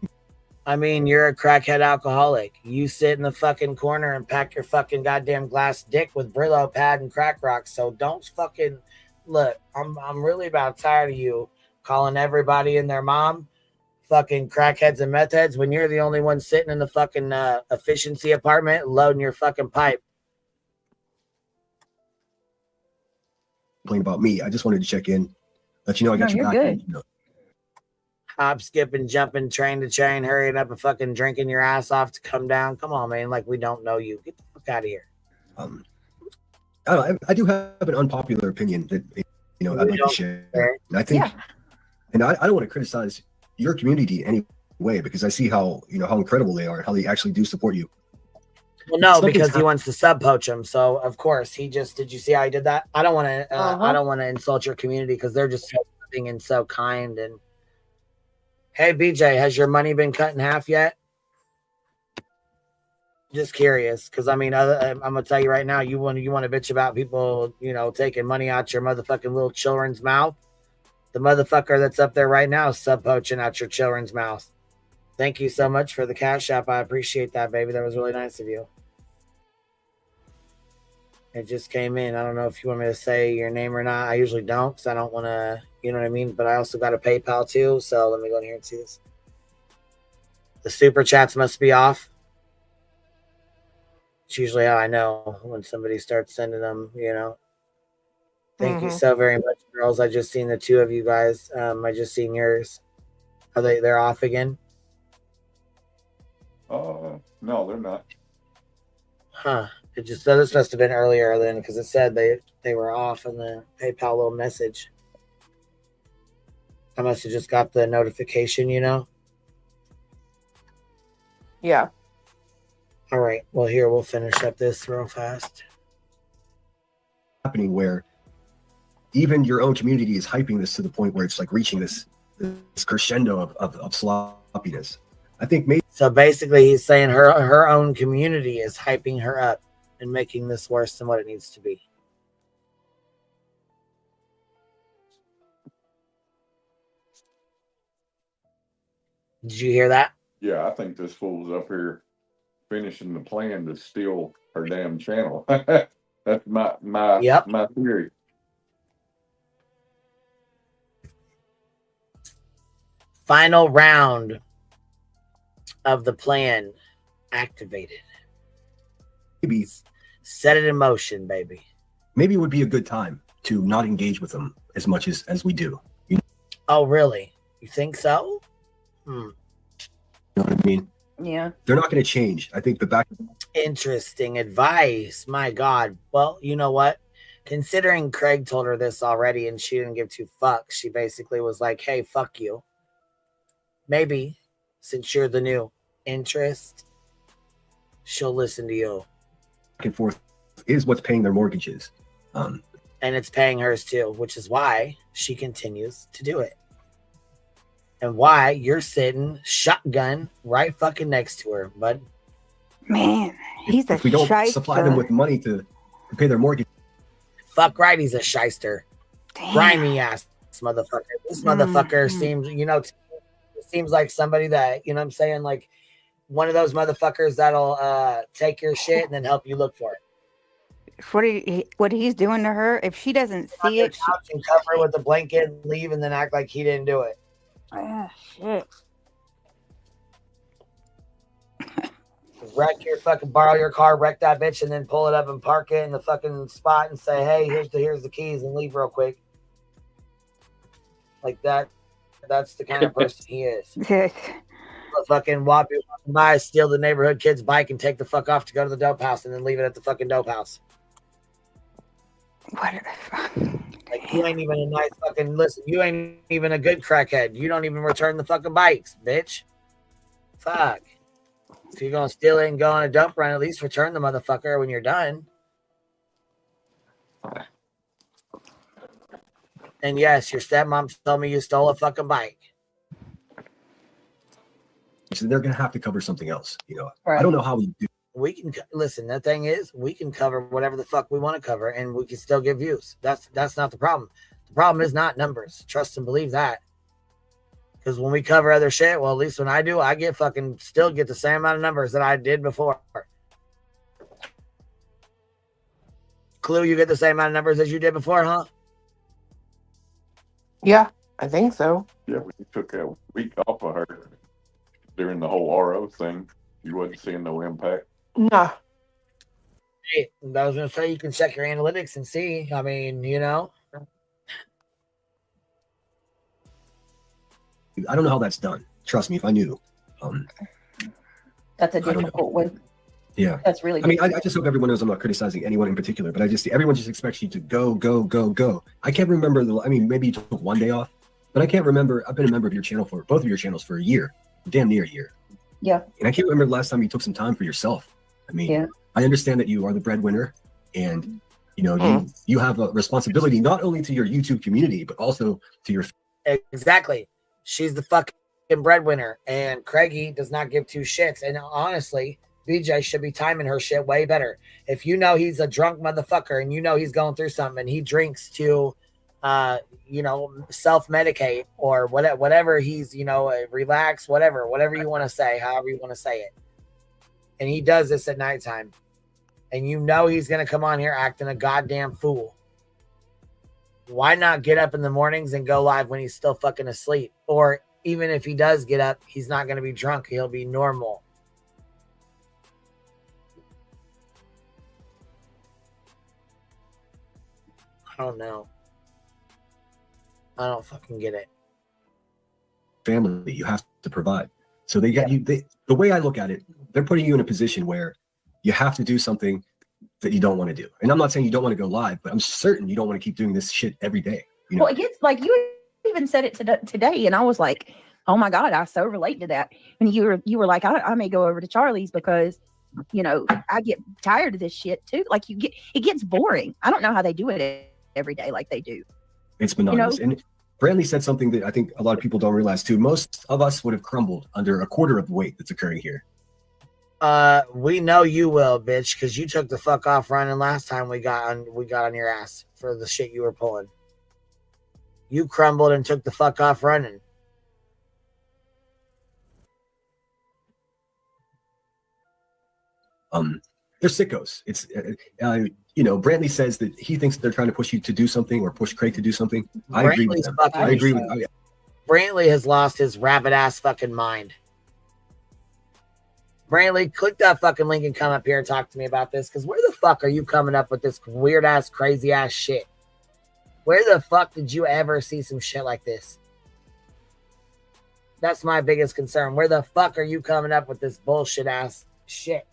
I mean, you're a crackhead alcoholic. You sit in the fucking corner and pack your fucking goddamn glass dick with Brillo pad and crack rocks. So don't fucking look. I'm really about tired of you calling everybody and their mom fucking crackheads and meth heads when you're the only one sitting in the fucking efficiency apartment loading your fucking pipe. Complain about me. I just wanted to check in, let you know I got your back. Good. You know. Hop, skipping, jumping, train to train, hurrying up and fucking drinking your ass off to come down. Come on, man. Like, we don't know you. Get the fuck out of here. I don't know. I do have an unpopular opinion that, you know, I'd like to share. And I think, and I don't want to criticize your community in any way because I see how, you know, how incredible they are, how they actually do support you. Well, no, because he wants to sub poach him. So of course he just, did you see how he did that? I don't want to, I don't want to insult your community because they're just so loving and so kind. And hey, BJ, has your money been cut in half yet? Just curious, because I mean, I'm gonna tell you right now, you want to bitch about people, you know, taking money out your motherfucking little children's mouth. The motherfucker that's up there right now is sub poaching out your children's mouth. Thank you so much for the cash app. I appreciate that, baby. That was really nice of you. It just came in. I don't know if you want me to say your name or not. I usually don't because I don't want to, you know what I mean? But I also got a PayPal too. So let me go in here and see this. The super chats must be off. It's usually how I know when somebody starts sending them, you know. Thank you so very much, girls. I just seen the two of you guys. I just seen yours. Are they're off again? No, they're not. Huh. It just, so this must have been earlier then because it said they were off in the PayPal little message. I must have just got the notification, you know? Yeah. All right. Well, here, we'll finish up this real fast. Happening where even your own community is hyping this to the point where it's like reaching this crescendo of sloppiness. I think maybe. So basically he's saying her own community is hyping her up. and making this worse than what it needs to be. Did you hear that? Yeah, I think this fool's up here finishing the plan to steal her damn channel. That's my theory. Final round of the plan activated. Maybe set it in motion, baby. Maybe it would be a good time to not engage with them as much as we do. You Oh, really? You think so? know what I mean? Yeah. They're not going to change. I think the back. Interesting advice. My God. Well, you know what? Considering Craig told her this already and she didn't give two fucks, she basically was like, hey, fuck you. Maybe since you're the new interest, she'll listen to you. Back and forth is what's paying their mortgages. And it's paying hers too, which is why she continues to do it. And why you're sitting shotgun right fucking next to her, bud. Man, he's If we don't supply them with money to pay their mortgage. Fuck right, he's a shyster. Grimy ass motherfucker. This motherfucker seems, seems like somebody that, you know what I'm saying? Like one of those motherfuckers that'll take your shit and then help you look for it. What he's doing to her, if she doesn't see it, she can cover it with a blanket and leave and then act like he didn't do it. Ah, shit. Wreck your fucking, borrow your car, wreck that bitch, and then pull it up and park it in the fucking spot and say, hey, here's the keys and leave real quick. Like that. That's the kind of person he is. Fucking walk by, steal the neighborhood kid's bike and take the fuck off to go to the dope house and then leave it at the fucking dope house. What? Like you ain't even a nice fucking, listen, you ain't even a good crackhead. You don't even return the fucking bikes, bitch. Fuck. If you're gonna steal it and go on a dump run, at least return the motherfucker when you're done. And yes, your stepmom told me you stole a fucking bike. So they're going to have to cover something else. Right. I don't know how we do. We can listen. The thing is, we can cover whatever the fuck we want to cover, and we can still get views. That's not the problem. The problem is not numbers. Trust and believe that. Because when we cover other shit, well, at least when I do, I still get the same amount of numbers that I did before. Clue, you get the same amount of numbers as you did before, huh? Yeah, I think so. Yeah, we took a week off of her during the whole RO thing. You wasn't seeing no impact. Nah. Hey, I was going to say you can check your analytics and see. I mean, I don't know how that's done. Trust me, if I knew. That's a difficult one. Yeah. That's really I mean, I just hope everyone knows I'm not criticizing anyone in particular, but everyone just expects you to go, go, go, go. I can't remember maybe you took one day off, but I can't remember. I've been a member of your channel for both of your channels for a year, damn near a year. Yeah. And I can't remember the last time you took some time for yourself. I mean, I understand that you are the breadwinner and, you have a responsibility not only to your YouTube community, but also to your. Exactly. She's the fucking breadwinner, and Craigie does not give two shits. And honestly, BJ should be timing her shit way better. If you know he's a drunk motherfucker and you know he's going through something and he drinks to, self-medicate or whatever he's, relax, whatever you want to say, however you want to say it. And he does this at nighttime. And you know he's going to come on here acting a goddamn fool. Why not get up in the mornings and go live when he's still fucking asleep? Or even if he does get up, he's not going to be drunk. He'll be normal. I don't know. I don't fucking get it. Family, you have to provide. So they got you. The way I look at it, they're putting you in a position where you have to do something that you don't want to do. And I'm not saying you don't want to go live, but I'm certain you don't want to keep doing this shit every day. Well, it gets like you even said it today, and I was like, "Oh my God, I so relate to that." And you were like, "I may go over to Charlie's because, I get tired of this shit too." Like it gets boring. I don't know how they do it every day like they do. It's monotonous. And Brantley said something that I think a lot of people don't realize too. Most of us would have crumbled under a quarter of the weight that's occurring here. We know you will, bitch, because you took the fuck off running last time we got on your ass for the shit you were pulling. You crumbled and took the fuck off running. They're sickos. It's Brantley says that he thinks they're trying to push you to do something or push Craig to do something. I agree with them. I agree with. Brantley has lost his rabbit ass fucking mind. Brantley, click that fucking link and come up here and talk to me about this. Because where the fuck are you coming up with this weird ass, crazy ass shit? Where the fuck did you ever see some shit like this? That's my biggest concern. Where the fuck are you coming up with this bullshit ass shit?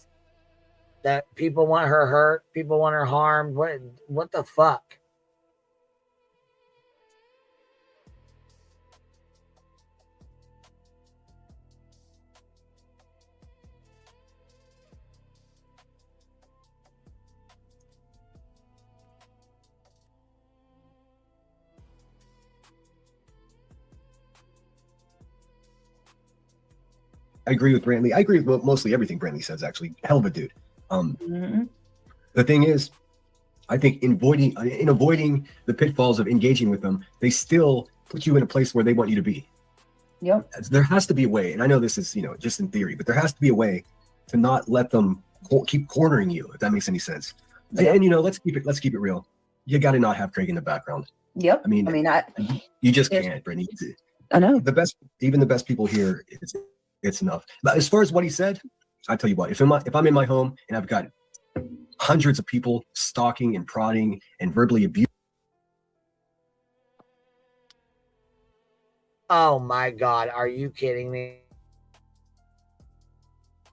That people want her hurt, people want her harmed. What the fuck? I agree with Brantley. I agree with mostly everything Brantley says, actually. Hell of a dude. The thing is, I think in avoiding the pitfalls of engaging with them, they still put you in a place where they want you to be. Yep. There has to be a way, and I know this is, just in theory, but there has to be a way to not let them keep cornering you, if that makes any sense. Yep. And let's keep it real. You got to not have Craig in the background. Yep. I mean, you just can't, Brittany. I know. Even the best people here, it's enough. But as far as what he said, I tell you what, if I'm in my home and I've got hundreds of people stalking and prodding and verbally abusing. Oh my God, are you kidding me?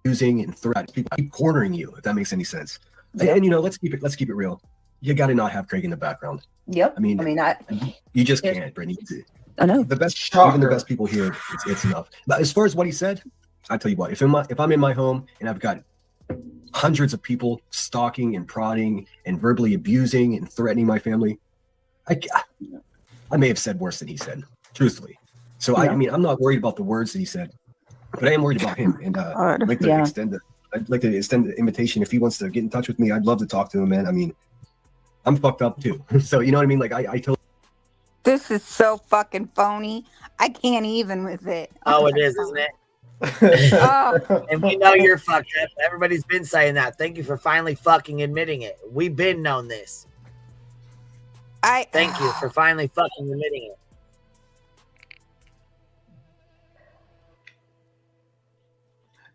Using and threat, people keep cornering you, if that makes any sense. And let's keep it real. You got to not have Craig in the background. Yep. You just can't, Brittany. I know. Even the best people here, it's enough. But as far as what he said, I tell you what, if I'm in my home and I've got hundreds of people stalking and prodding and verbally abusing and threatening my family, I may have said worse than he said, truthfully. So yeah. I'm not worried about the words that he said, but I am worried about him. And I'd like to extend the invitation. If he wants to get in touch with me, I'd love to talk to him, man. I mean, I'm fucked up too. So you know what I mean? Like I totally. This is so fucking phony. I can't even with it. Oh, it is, isn't it? And we know you're fucked up. Everybody's been saying that. Thank you for finally fucking admitting it. We've been known this. Thank you for finally fucking admitting it.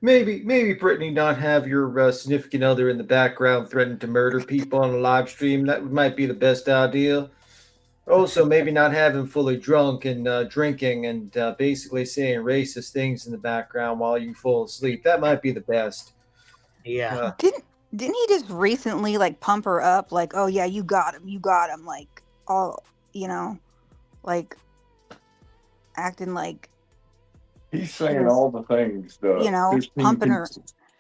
Maybe Brittany not have your significant other in the background threatening to murder people on a live stream. That might be the best idea. Also, maybe not have him fully drunk and drinking and basically saying racist things in the background while you fall asleep. That might be the best. Yeah. Didn't he just recently pump her up? Like, oh yeah, you got him. Like, all like acting like he's saying all the things. Pumping her.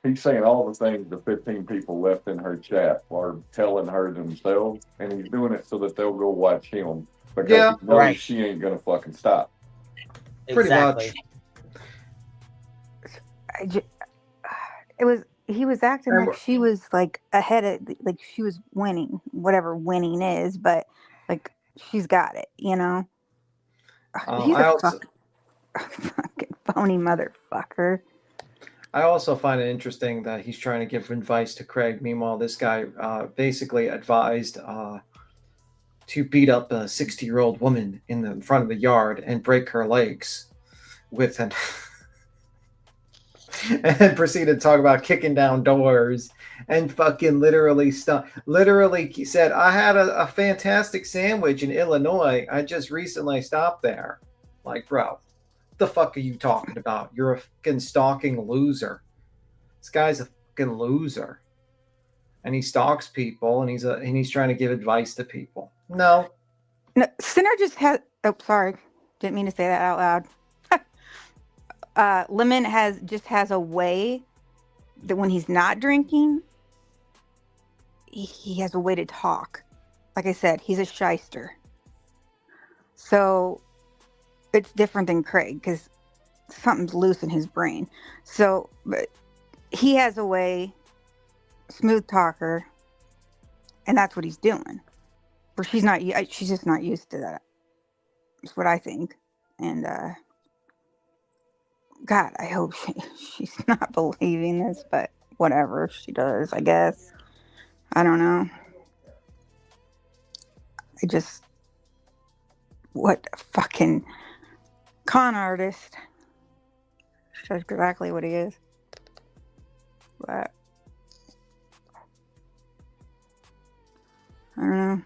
He's saying all the things the 15 people left in her chat are telling her themselves, and he's doing it so that they'll go watch him because he knows she ain't gonna fucking stop. Exactly. He was acting like she was ahead of, she was winning, whatever winning is, but she's got it, He's a fucking phony motherfucker. I also find it interesting that he's trying to give advice to Craig. Meanwhile, this guy basically advised to beat up a 60-year-old woman in the front of the yard and break her legs with an and proceeded to talk about kicking down doors and fucking literally said, I had a fantastic sandwich in Illinois. I just recently stopped there. Like, bro, the fuck are you talking about? You're a fucking stalking loser. This guy's a fucking loser, and he stalks people, and he's trying to give advice to people. No, Sinner just has. Oh, sorry, didn't mean to say that out loud. Lemon has a way that when he's not drinking, he has a way to talk. Like I said, he's a shyster. So it's different than Craig because something's loose in his brain. So, but he has a way, smooth talker, and that's what he's doing. But she's not. She's just not used to that. That's what I think. And God, I hope she's not believing this, but whatever she does, I guess. I don't know. What a fucking con artist. That's exactly what he is. But I don't know.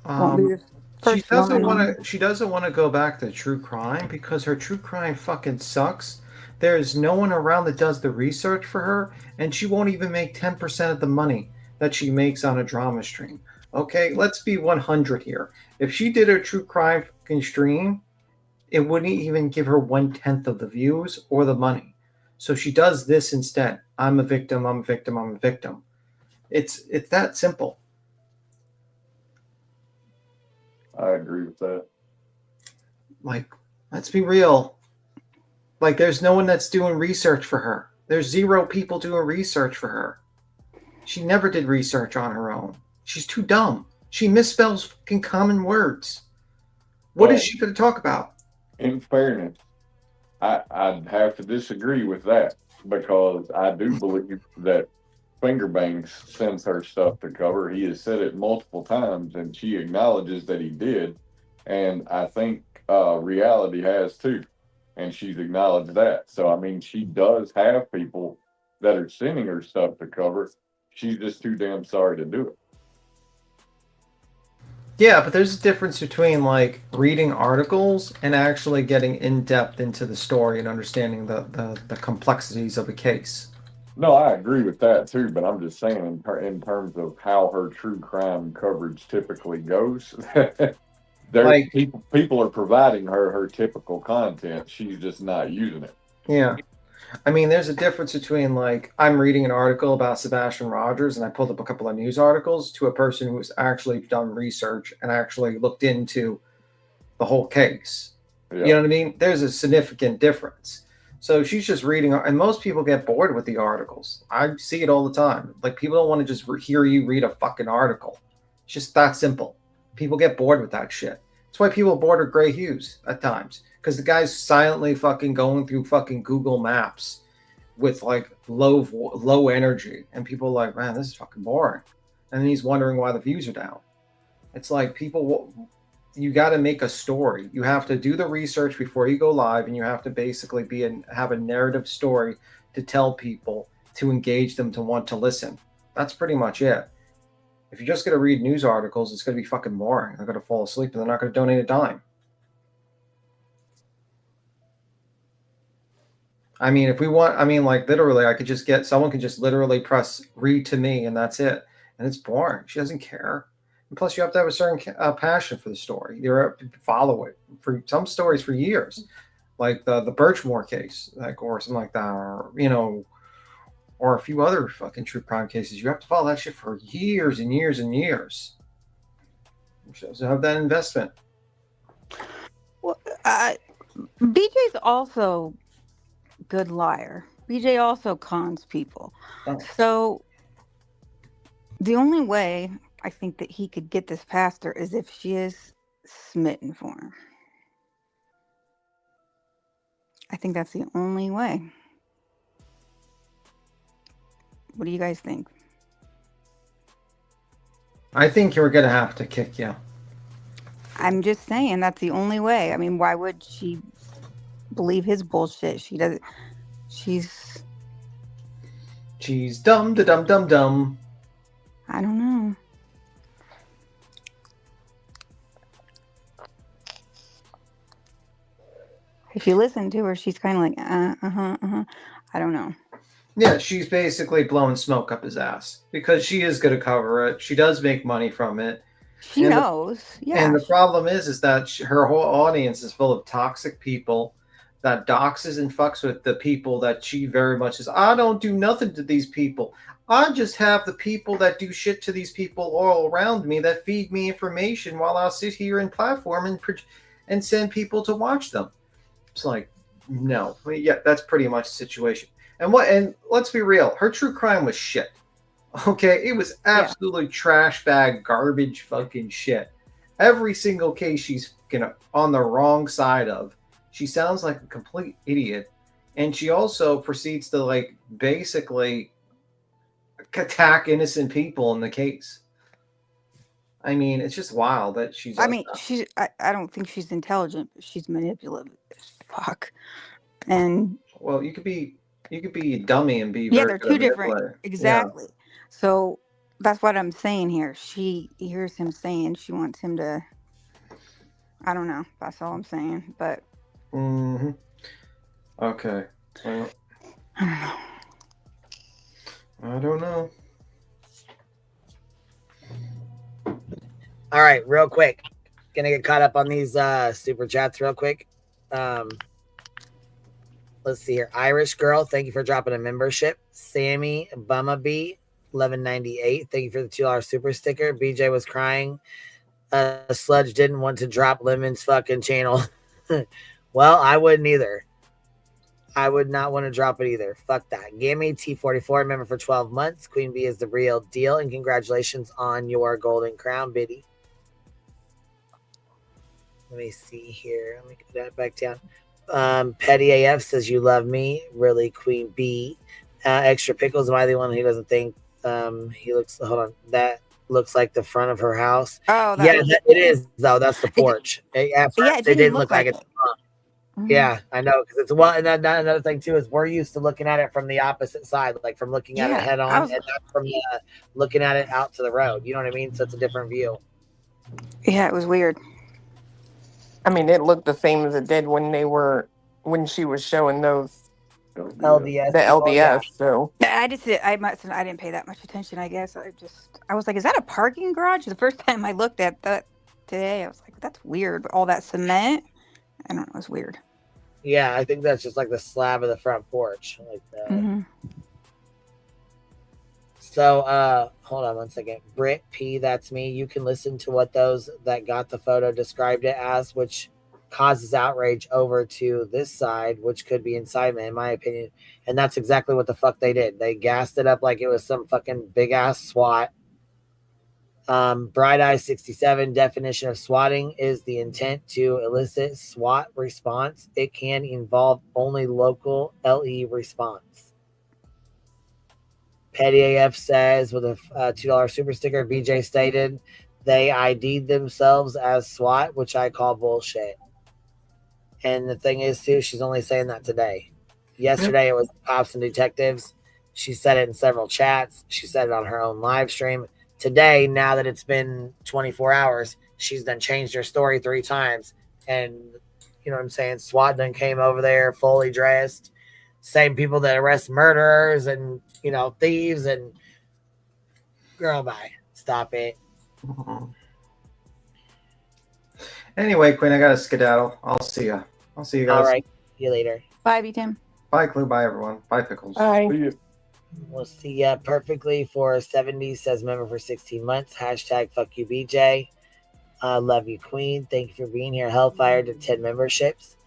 Won't be the She first doesn't woman. want to. She doesn't want to go back to true crime because her true crime fucking sucks. There is no one around that does the research for her, and she won't even make 10% of the money that she makes on a drama stream. Okay, let's be 100 here. If she did a true crime fucking stream, it wouldn't even give her 1/10 of the views or the money. So she does this instead. I'm a victim. I'm a victim. I'm a victim. It's that simple. I agree with that. Like, let's be real. Like, there's no one that's doing research for her. There's 0 people doing research for her. She never did research on her own. She's too dumb. She misspells fucking common words. What is she going to talk about? In fairness, I'd have to disagree with that because I do believe that Fingerbangs sends her stuff to cover. He has said it multiple times, and she acknowledges that he did. And I think reality has too, and she's acknowledged that. So I mean, she does have people that are sending her stuff to cover. She's just too damn sorry to do it. Yeah, but there's a difference between like reading articles and actually getting in depth into the story and understanding the complexities of a case. No, I agree with that too, but I'm just saying in terms of how her true crime coverage typically goes, people are providing her typical content. She's just not using it. Yeah. I mean, there's a difference between like I'm reading an article about Sebastian Rogers and I pulled up a couple of news articles to a person who's actually done research and actually looked into the whole case. Yeah. You know what I mean? There's a significant difference. So she's just reading, and most people get bored with the articles. I see it all the time. Like, people don't want to just hear you read a fucking article. It's just that simple. People get bored with that shit. That's why people are bored of Gray Hughes at times, because the guy's silently fucking going through fucking Google Maps with like low energy, and people are like, man, this is fucking boring. And then he's wondering why the views are down. It's like you got to make a story. You have to do the research before you go live, and you have to basically have a narrative story to tell people, to engage them, to want to listen. That's pretty much it. If you're just going to read news articles, it's going to be fucking boring. They're going to fall asleep, and they're not going to donate a dime. I mean, like literally, someone can just literally press read to me, and that's it. And it's boring. She doesn't care. And plus, you have to have a certain passion for the story. You have to follow it for some stories for years, like the Birchmore case, like, or something like that, or or a few other fucking true crime cases. You have to follow that shit for years and years and years. You should also have that investment. Well, BJ's also a good liar. BJ also cons people. Oh. So the only way I think that he could get this past her is if she is smitten for him. I think that's the only way. What do you guys think? I think you're going to have to kick you. I'm just saying that's the only way. I mean, why would she believe his bullshit? She doesn't. She's dumb to dumb dumb dumb. I don't know. If you listen to her, she's kind of like, I don't know. Yeah, she's basically blowing smoke up his ass because she is going to cover it. She does make money from it. She knows. Yeah. And the problem is that her whole audience is full of toxic people that doxes and fucks with the people that she very much is. I don't do nothing to these people. I just have the people that do shit to these people all around me that feed me information while I'll sit here and platform and send people to watch them. It's like, no. Yeah, that's pretty much the situation. And let's be real, her true crime was shit. Okay, it was absolutely trash bag, garbage fucking shit. Every single case she's on the wrong side of. She sounds like a complete idiot. And she also proceeds to like basically attack innocent people in the case. I mean, it's just wild that she's. I mean, I don't think she's intelligent, but she's manipulative as fuck. And well, you could be a dummy and be yeah, very they're good two at different. manipulating. Exactly. So that's what I'm saying here. She hears him saying she wants him to. I don't know. That's all I'm saying. But. Mm-hmm. Okay. Well, I don't know. All right, real quick. Gonna get caught up on these super chats real quick. Let's see here. Irish Girl, thank you for dropping a membership. Sammy Bumabee, 1198. Thank you for the $2 super sticker. BJ was crying. Sludge didn't want to drop Lemon's fucking channel. Well, I wouldn't either. I would not want to drop it either. Fuck that. Gammy T44, member for 12 months. Queen Bee is the real deal. And congratulations on your golden crown, Biddy. Let me see here. Let me get that back down. Petty AF says you love me. Really, Queen Bee. Extra Pickles. Am I the one who doesn't think he looks? Hold on. That looks like the front of her house. Oh, yeah, it is though. That's the porch. At first, it didn't look like it. Yeah, I know, because it's well, and then another thing too is we're used to looking at it from the opposite side, like from looking at it head on, and not from looking at it out to the road. You know what I mean? So it's a different view. Yeah, it was weird. I mean, it looked the same as it did when she was showing those LDS. The LDS. Yeah. So I didn't pay that much attention. I guess I was like, is that a parking garage? The first time I looked at that today, I was like, that's weird. All that cement. I don't know. It was weird. Yeah, I think that's just like the slab of the front porch, like that. Mm-hmm. So, hold on one second. Britt P, that's me. You can listen to what those that got the photo described it as, which causes outrage over to this side, which could be incitement, in my opinion. And that's exactly what the fuck they did. They gassed it up like it was some fucking big ass SWAT. Bright Eye 67 definition of swatting is the intent to elicit SWAT response. It can involve only local LE response. Petty AF says with a $2 super sticker, BJ stated they ID'd themselves as SWAT, which I call bullshit. And the thing is, too, she's only saying that today. Yesterday, it was cops and detectives. She said it in several chats. She said it on her own live stream. Today, now that it's been 24 hours, she's done changed her story 3 times. And, you know what I'm saying? SWAT done came over there fully dressed. Same people that arrest murderers and, you know, thieves and... Girl, bye. Stop it. Anyway, Quinn, I got to skedaddle. I'll see ya. I'll see you guys. All right. See you later. Bye, B-Tim. Bye, Clue. Bye, everyone. Bye, Pickles. Bye. We'll see ya. Perfectly for 70 says member for 16 months. Hashtag fuck you, BJ. Love you, Queen. Thank you for being here. Hellfire to 10 memberships.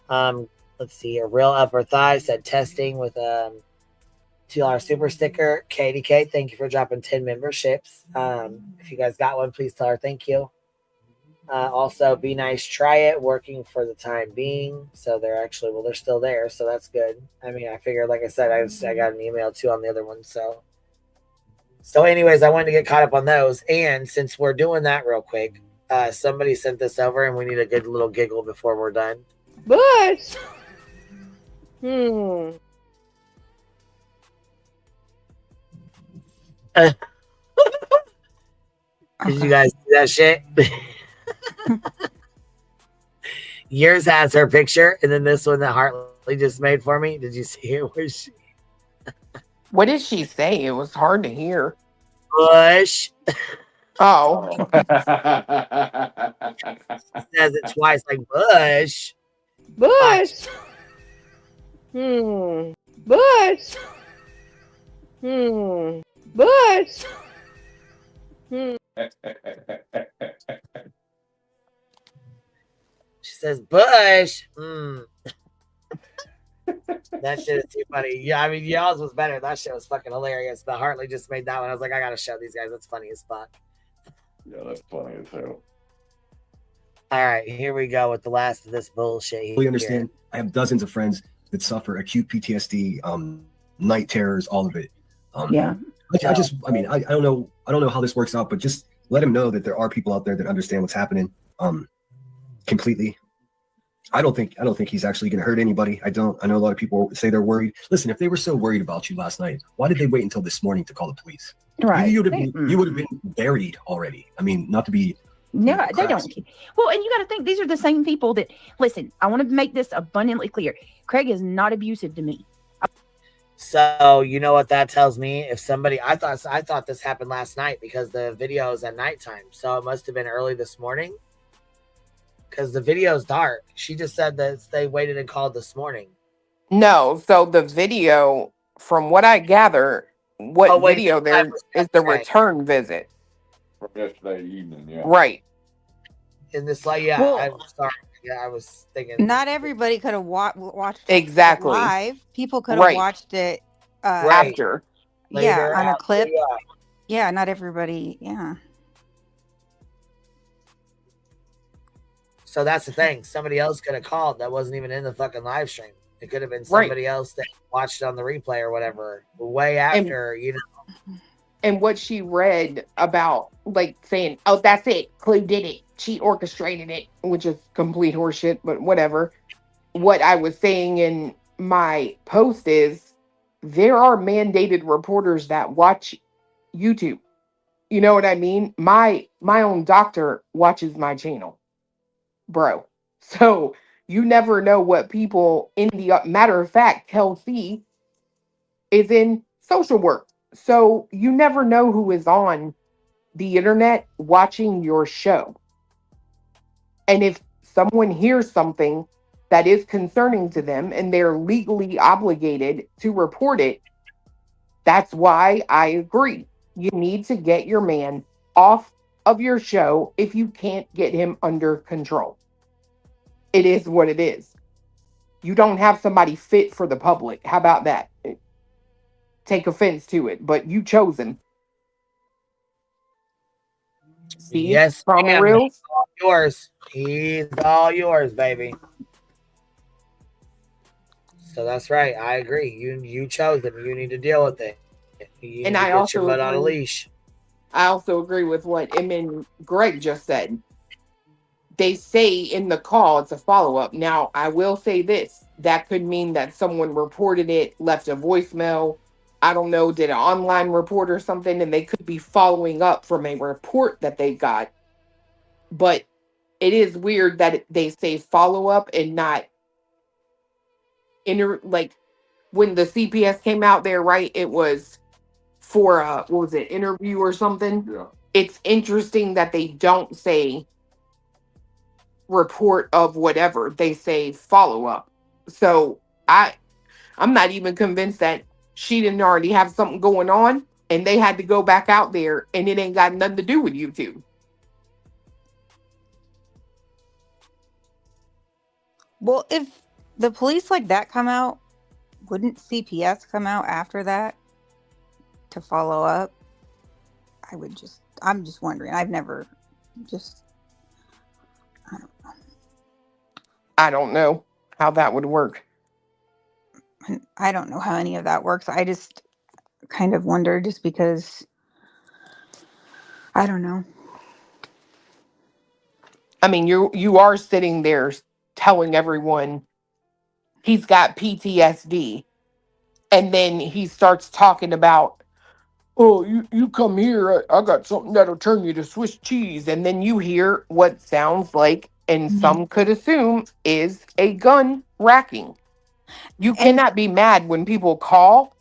Let's see here. Real upper thigh said testing with $2 super sticker. KDK, thank you for dropping 10 memberships. If you guys got one, please tell her thank you. Also, Be Nice, Try It, working for the time being. So they're still there. So that's good. I mean, I figured, like I said, I got an email too on the other one. So anyways, I wanted to get caught up on those. And since we're doing that real quick, somebody sent this over and we need a good little giggle before we're done. Bush. Did you guys see that shit? Yours has her picture, and then this one that Hartley just made for me. Did you see it? Where's she? What did she say? It was hard to hear. Bush. Oh. She says it twice, like Bush. Bush. Bush. Bush. She says Bush. That shit is too funny. Yeah, I mean, y'all's was better. That shit was fucking hilarious. But Hartley just made that one. I was like, I gotta show these guys. That's funny as fuck. Yeah, that's funny as hell. All right, here we go with the last of this bullshit. We understand. I have dozens of friends that suffer acute PTSD, night terrors, all of it. Yeah. I mean, I don't know how this works out, but just let him know that there are people out there that understand what's happening completely. I don't think he's actually going to hurt anybody. I know a lot of people say they're worried. Listen, if they were so worried about you last night, why did they wait until this morning to call the police? Right. You would have been buried already. I mean, not to be. No, they don't. Well, and you got to think these are the same people that listen. I want to make this abundantly clear. Craig is not abusive to me. So you know what that tells me? If somebody, I thought this happened last night because the video is at nighttime. So it must have been early this morning because the video is dark. She just said that they waited and called this morning. No, so the video, from what I gather, video there is the return visit. From yesterday evening, yeah. Right. In this, yeah, Well, I'm sorry. Yeah, I was thinking. Not everybody could have watched Exactly. it live. People could have watched it after. Yeah, on a clip. Yeah. Yeah, not everybody. Yeah. So that's the thing. Somebody else could have called that wasn't even in the fucking live stream. It could have been somebody else that watched it on the replay or whatever. Way after, you know. And what she read about, like, saying, oh, that's it. Clue did it. She orchestrated it, which is complete horseshit, but whatever. What I was saying in my post is there are mandated reporters that watch YouTube. You know what I mean? My own doctor watches my channel, bro. So you never know what people in the matter of fact, Kelsey is in social work. So you never know who is on the internet watching your show. And if someone hears something that is concerning to them and they're legally obligated to report it, that's why I agree. You need to get your man off of your show if you can't get him under control. It is what it is. You don't have somebody fit for the public. How about that? Take offense to it, but you chose him. See? Yes, from ma'am. real. He's all yours. He's all yours, baby. So that's right. I agree. You chose him. You need to deal with it. You And need to I get also your butt on a agree. leash. I also agree with what Greg just said. They say in the call it's a follow-up. Now, I will say this. That could mean that someone reported it, left a voicemail, I don't know, did an online report or something, and they could be following up from a report that they got. But it is weird that they say follow-up and not like when the CPS came out there, right? It was for what was it, interview or something? Yeah. It's interesting that they don't say report of whatever. They say follow-up. So I'm not even convinced that she didn't already have something going on and they had to go back out there and it ain't got nothing to do with YouTube. Well, if the police like that come out, wouldn't CPS come out after that to follow up? I'm just wondering. I've never I don't know how that would work. I don't know how any of that works. I just kind of wonder just because I don't know. I mean, you are sitting there telling everyone he's got PTSD. And then he starts talking about, oh, you come here, I got something that'll turn you to Swiss cheese. And then you hear what sounds like, and some could assume, is a gun racking. You cannot be mad when people call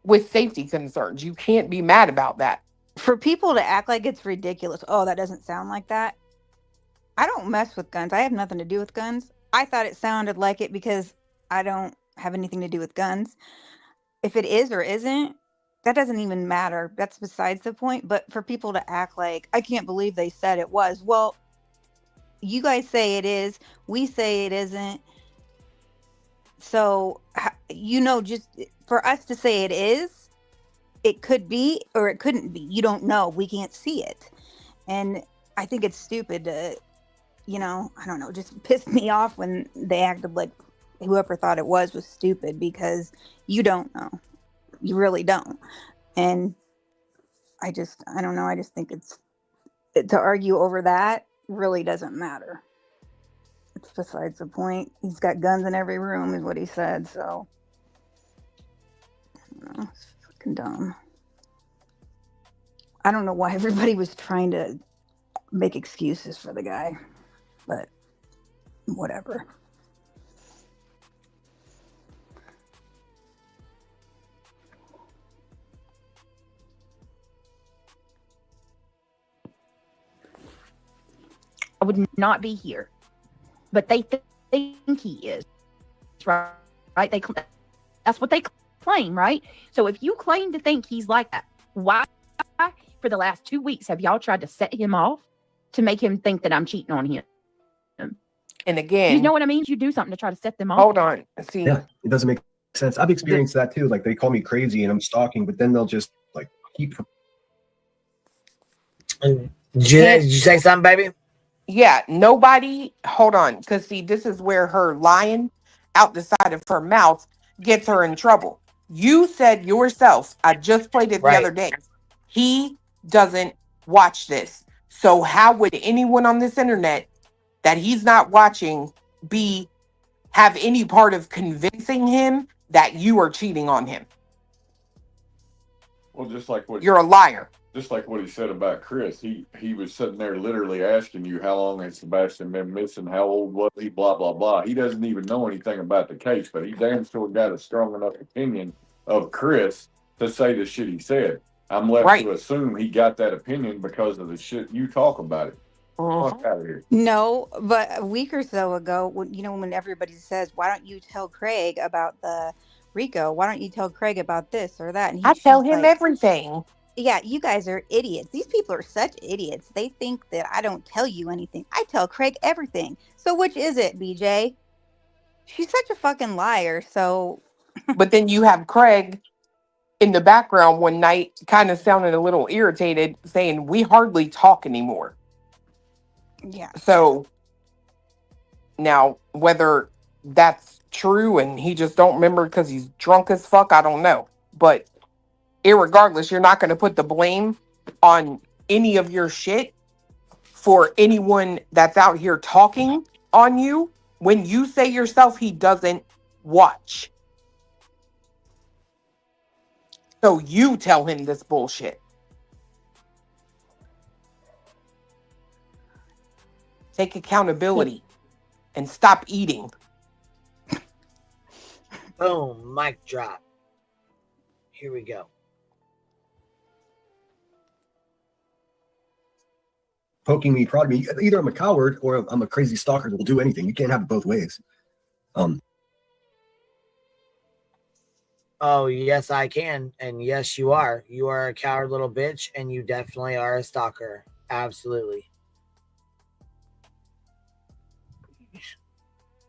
with safety concerns. You can't be mad about that. For people to act like it's ridiculous, oh, that doesn't sound like that. I don't mess with guns. I have nothing to do with guns. I thought it sounded like it because I don't have anything to do with guns. If it is or isn't, that doesn't even matter. That's besides the point. But for people to act like, I can't believe they said it was. Well, you guys say it is. We say it isn't. So, just for us to say it is, it could be or it couldn't be. You don't know. We can't see it. And I think it's stupid to, I don't know, just pissed me off when they acted like whoever thought it was stupid, because you don't know. You really don't. And I don't know. I just think to argue over that really doesn't matter. It's besides the point. He's got guns in every room is what he said. So, I don't know. It's fucking dumb. I don't know why everybody was trying to make excuses for the guy, but whatever. I would not be here, but they think he is, right? That's what they claim, right? So if you claim to think he's like that, why for the last 2 weeks have y'all tried to set him off to make him think that I'm cheating on him? And again, you know what I mean? You do something to try to set them off. Hold on. See, Yeah, it doesn't make sense. I've experienced that too. Like they call me crazy and I'm stalking, but then they'll just like keep. Did you say something, baby? Yeah, nobody. Hold on, because see, this is where her lying out the side of her mouth gets her in trouble. You said yourself, I just played it the other day. He doesn't watch this. So how would anyone on this internet that he's not watching have any part of convincing him that you are cheating on him? Well, just like what you're a liar. Just like what he said about Chris, he was sitting there literally asking you how long has Sebastian been missing, how old was he, blah blah blah. He doesn't even know anything about the case, but he damn sure got a strong enough opinion of Chris to say the shit he said. I'm left to assume he got that opinion because of the shit you talk about it. Fuck out of here. No, but a week or so ago, when everybody says, "Why don't you tell Craig about the Rico? Why don't you tell Craig about this or that?" And I tell him everything. Yeah, you guys are idiots. These people are such idiots. They think that I don't tell you anything. I tell Craig everything. So which is it, BJ? She's such a fucking liar. So, but then you have Craig in the background one night, kind of sounding a little irritated, saying, "We hardly talk anymore." Yeah. So now, whether that's true and he just don't remember because he's drunk as fuck, I don't know. But irregardless, you're not going to put the blame on any of your shit for anyone that's out here talking on you when you say yourself he doesn't watch. So you tell him this bullshit. Take accountability and stop eating. Boom, mic drop. Here we go. Poking me, prodding me. Either I'm a coward or I'm a crazy stalker that will do anything. You can't have it both ways. Oh, yes, I can. And yes, you are. You are a coward little bitch, and you definitely are a stalker. Absolutely.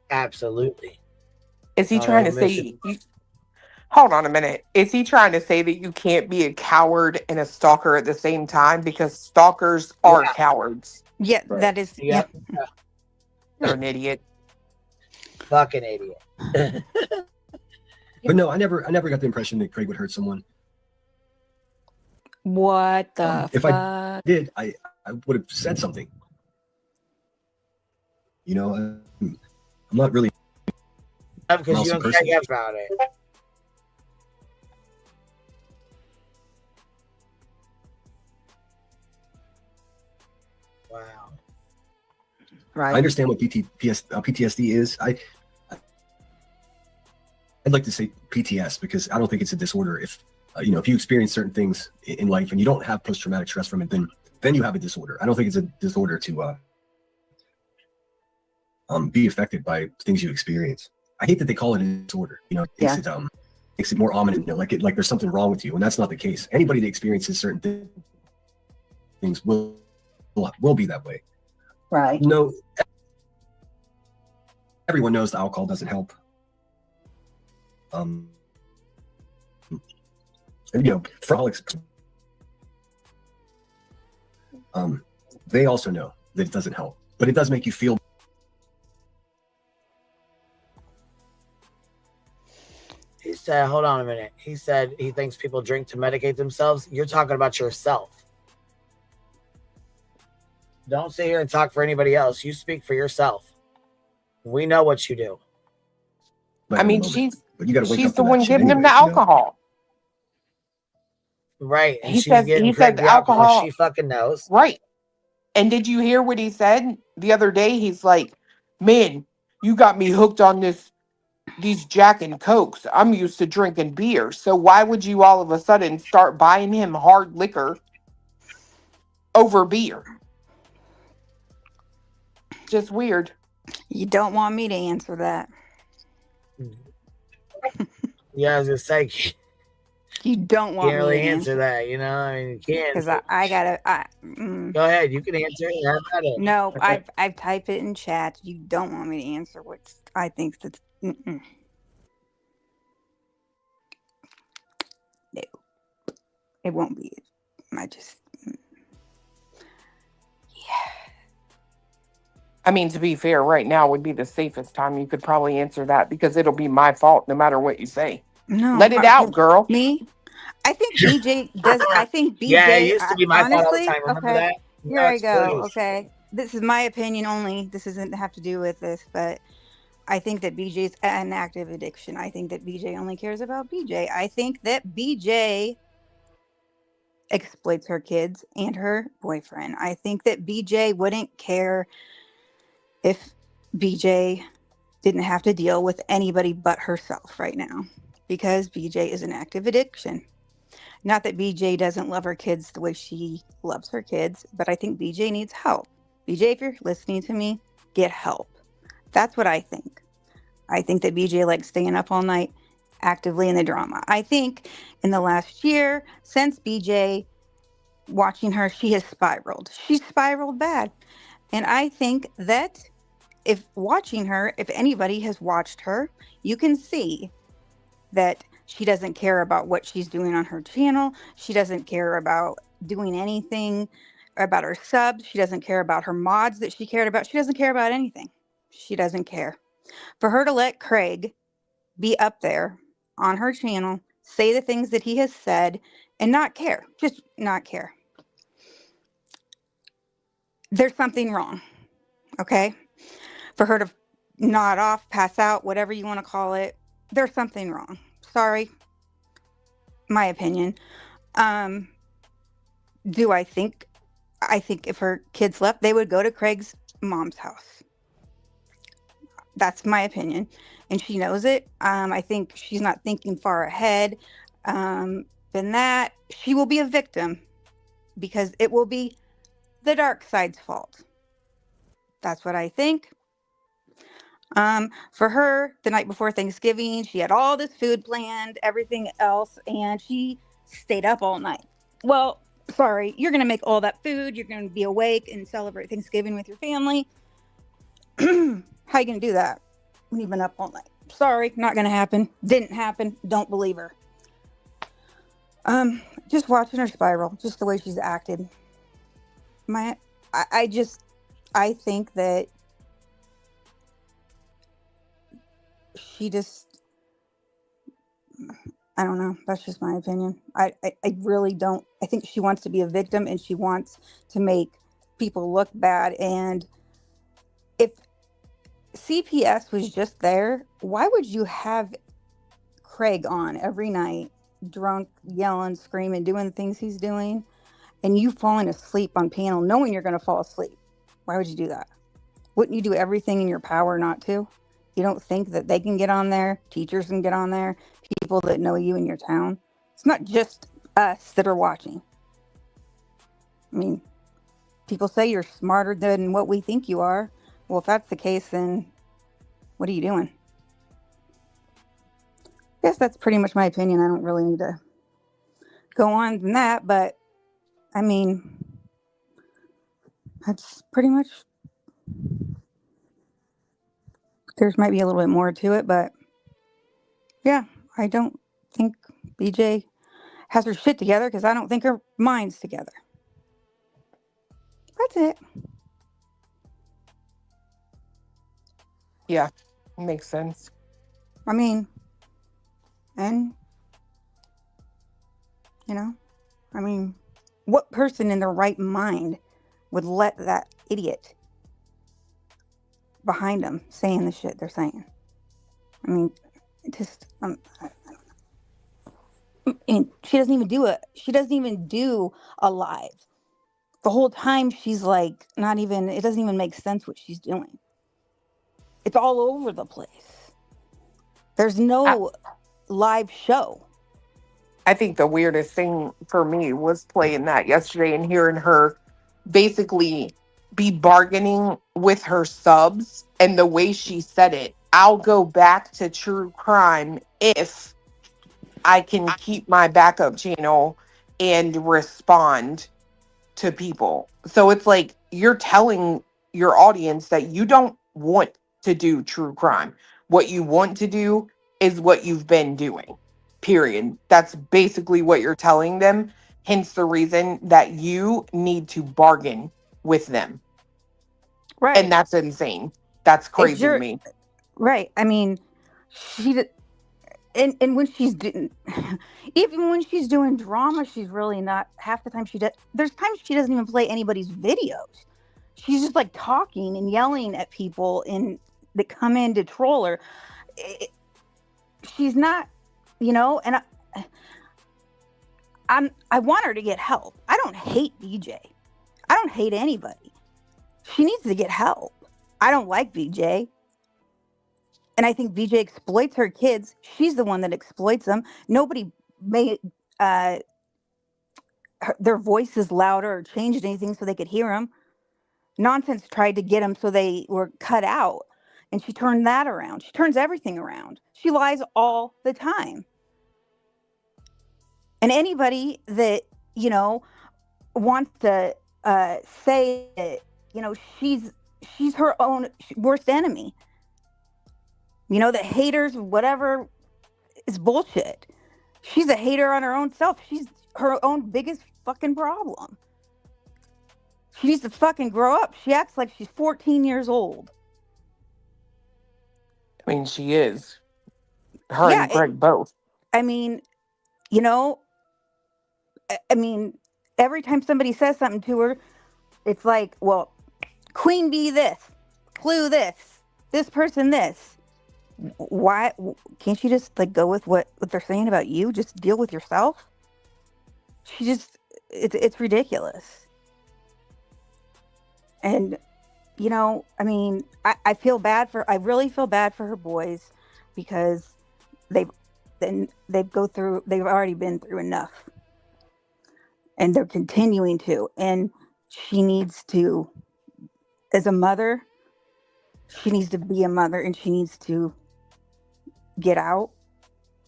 Absolutely. Is he trying to say... Hold on a minute. Is he trying to say that you can't be a coward and a stalker at the same time? Because stalkers are cowards. Yeah, that is... Yep. You're an idiot. Fucking idiot. But no, I never got the impression that Craig would hurt someone. What the if fuck? I did, I would have said something. You know, I'm not really... Because you don't care about it. Wow. Right. I understand what PTSD is. I'd like to say PTS because I don't think it's a disorder. If if you experience certain things in life and you don't have post-traumatic stress from it, then you have a disorder. I don't think it's a disorder to be affected by things you experience. I hate that they call it a disorder. Makes it more ominous. Like there's something wrong with you, and that's not the case. Anybody that experiences certain things will be that way. Right. No, everyone knows the alcohol doesn't help. And, you know, frolics. They also know that it doesn't help, but it does make you feel. He said, hold on a minute. He said he thinks people drink to medicate themselves. You're talking about yourself. Don't sit here and talk for anybody else. You speak for yourself. We know what you do. I mean, she's the one giving him the alcohol. Right. And He she's says getting he said the alcohol. alcohol. She fucking knows. Right. And did you hear what he said the other day? He's like, man, you got me hooked on these Jack and Cokes. I'm used to drinking beer. So why would you all of a sudden start buying him hard liquor over beer? Just weird. You don't want me to answer that. Yeah, I was gonna say, you don't want can't me really to answer that. You know, I mean, you can't. because I gotta. Go ahead, you can answer it. Have at it. No, I've typed it in chat. You don't want me to answer what I think that's. No, it won't be. I just. I mean, to be fair, right now would be the safest time you could probably answer that because it'll be my fault no matter what you say. No, let it out, girl. Me, I think BJ does. I think BJ. Yeah, it used to be my fault all the honestly, time. Remember okay. that? Here Now I it's go. Cody's. Okay, this is my opinion only. This doesn't have to do with this, but I think that BJ's an active addiction. I think that BJ only cares about BJ. I think that BJ exploits her kids and her boyfriend. I think that BJ wouldn't care if BJ didn't have to deal with anybody but herself right now because BJ is an active addiction. Not that BJ doesn't love her kids the way she loves her kids, but I think BJ needs help. BJ, if you're listening to me, get help. That's what I think. I think that BJ likes staying up all night actively in the drama. I think in the last year, since BJ watching her, she has spiraled. She's spiraled bad. And I think that if watching her, if anybody has watched her, you can see that she doesn't care about what she's doing on her channel. She doesn't care about doing anything about her subs. She doesn't care about her mods that she cared about. She doesn't care about anything. She doesn't care. For her to let Craig be up there on her channel, say the things that he has said, and not care, just not care. There's something wrong, okay? For her to nod off, pass out, whatever you want to call it, there's something wrong. Sorry, my opinion. Do I think if her kids left, they would go to Craig's mom's house. That's my opinion. And she knows it. I think she's not thinking far ahead. Than that, she will be a victim because it will be the dark side's fault. That's what I think. For her, the night before Thanksgiving, she had all this food planned, everything else, and she stayed up all night. Well, sorry, you're going to make all that food. You're going to be awake and celebrate Thanksgiving with your family. How are you going to do that when you've been up all night? Sorry, not going to happen. Didn't happen. Don't believe her. Just watching her spiral, just the way she's acted. I think that she just, I don't know. That's just my opinion. I really don't. I think she wants to be a victim and she wants to make people look bad. And if CPS was just there, why would you have Craig on every night, drunk, yelling, screaming, doing the things he's doing, and you falling asleep on panel knowing you're going to fall asleep? Why would you do that? Wouldn't you do everything in your power not to? You don't think that they can get on there, teachers can get on there, people that know you in your town? It's not just us that are watching. I mean, people say you're smarter than what we think you are. Well, if that's the case, then what are you doing? I guess that's pretty much my opinion. I don't really need to go on than that, but I mean, that's pretty much. There's might be a little bit more to it, but yeah, I don't think BJ has her shit together because I don't think her mind's together. That's it. Yeah, makes sense. I mean, and, you know, I mean, what person in their right mind would let that idiot behind them saying the shit they're saying? I mean, it just, and she doesn't even do it. She doesn't even do a live. The whole time she's like, not even, it doesn't even make sense what she's doing. It's all over the place. There's no live show. I think the weirdest thing for me was playing that yesterday and hearing her basically be bargaining with her subs, and the way she said it, I'll go back to true crime if I can keep my backup channel and respond to people. So it's like you're telling your audience that you don't want to do true crime. What you want to do is what you've been doing. Period. That's basically what you're telling them. Hence the reason that you need to bargain with them. Right. And that's insane. That's crazy to me. Right. I mean, and when she's doing, even when she's doing drama, she's really not, half the time she does, there's times she doesn't even play anybody's videos. She's just like talking and yelling at people that come in to troll her. She's not, and I want her to get help. I don't hate BJ. I don't hate anybody. She needs to get help. I don't like BJ. And I think BJ exploits her kids. She's the one that exploits them. Nobody made their voices louder or changed anything so they could hear them. Nonsense tried to get them so they were cut out. And she turned that around. She turns everything around. She lies all the time. And anybody that, wants to say that, she's her own worst enemy. The haters, whatever, is bullshit. She's a hater on her own self. She's her own biggest fucking problem. She needs to fucking grow up. She acts like she's 14 years old. I mean, she is. Her and Greg both. I mean, every time somebody says something to her, it's like, well, Queen Bee this, Clue this person this. Why can't you just go with what they're saying about you? Just deal with yourself. It's ridiculous. And I really feel bad for her boys because they've already been through enough, and they're continuing to. And she needs to, as a mother, she needs to be a mother, and she needs to get out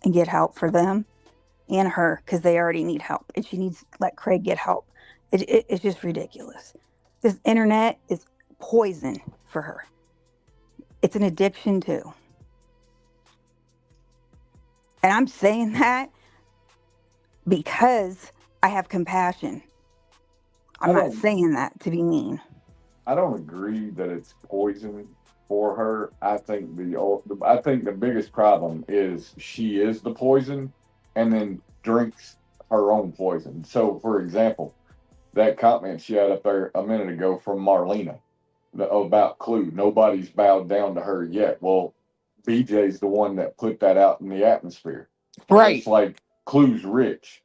and get help for them and her, because they already need help, and she needs to let Craig get help. It's just ridiculous. This internet is poison for her. It's an addiction too. And I'm saying that because I have compassion. I'm not saying that to be mean. I don't agree that it's poison for her. I think the biggest problem is she is the poison and then drinks her own poison. So, for example, that comment she had up there a minute ago from Marlena about Clue, nobody's bowed down to her yet. Well, BJ's the one that put that out in the atmosphere. Right. It's like Clue's rich.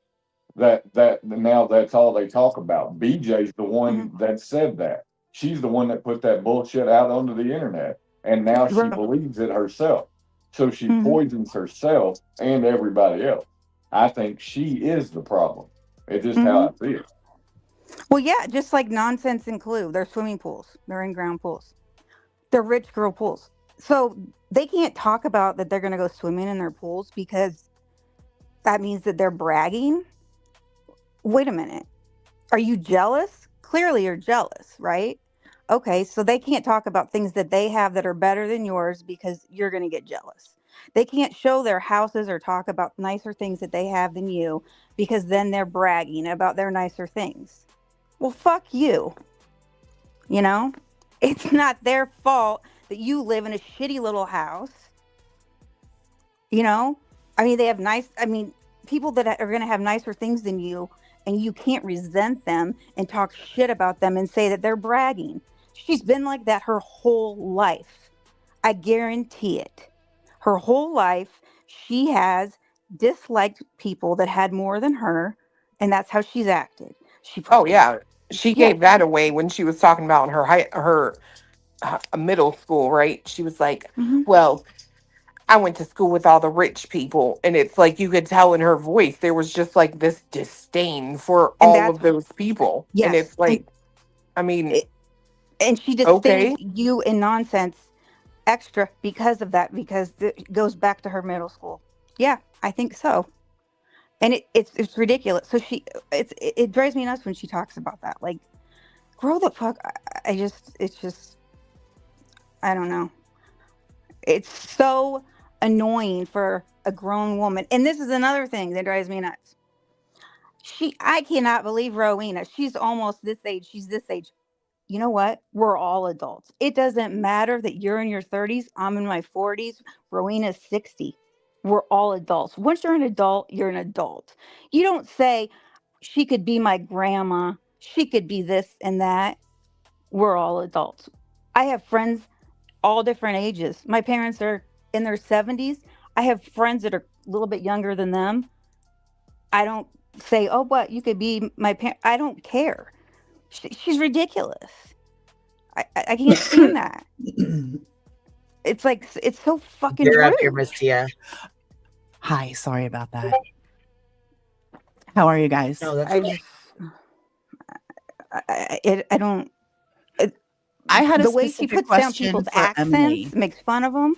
That now that's all they talk about. BJ's the one that said that. She's the one that put that bullshit out onto the internet, and now she believes it herself. So she poisons herself and everybody else. I think she is the problem. It's just how I see it. Well, yeah, just like Nonsense and Clue. They're swimming pools. They're in-ground pools. They're rich girl pools. So they can't talk about that they're going to go swimming in their pools because that means that they're bragging. Wait a minute. Are you jealous? Clearly you're jealous, right? Okay, so they can't talk about things that they have that are better than yours because you're going to get jealous. They can't show their houses or talk about nicer things that they have than you because then they're bragging about their nicer things. Well, fuck you. You know? It's not their fault that you live in a shitty little house. You know? I mean, they have people that are going to have nicer things than you, and you can't resent them and talk shit about them and say that they're bragging. She's been like that her whole life. I guarantee it. Her whole life, she has disliked people that had more than her, and that's how she's acted. Oh yeah, she gave that away when she was talking about in her middle school, right? She was like, "Well, I went to school with all the rich people," and it's like you could tell in her voice there was just like this disdain for all of those people, and it's like, I mean, and she disdains you in nonsense extra because of that, because it goes back to her middle school. Yeah, I think so. And it's ridiculous. So it drives me nuts when she talks about that. Like, grow the fuck. It's just, I don't know. It's so annoying for a grown woman. And this is another thing that drives me nuts. I cannot believe Rowena. She's almost this age. She's this age. You know what? We're all adults. It doesn't matter that you're in your 30s. I'm in my 40s. Rowena's 60. We're all adults. Once you're an adult, you're an adult. You don't say, she could be my grandma. She could be this and that. We're all adults. I have friends all different ages. My parents are in their 70s. I have friends that are a little bit younger than them. I don't say, oh, what? You could be my parent. I don't care. She's ridiculous. I can't stand that. It's like, it's so fucking You're rude. up here, Miss Tia. Hi, sorry about that. How are you guys? No, that's I don't. I had the way she puts down people's accents, Emily. makes fun of them.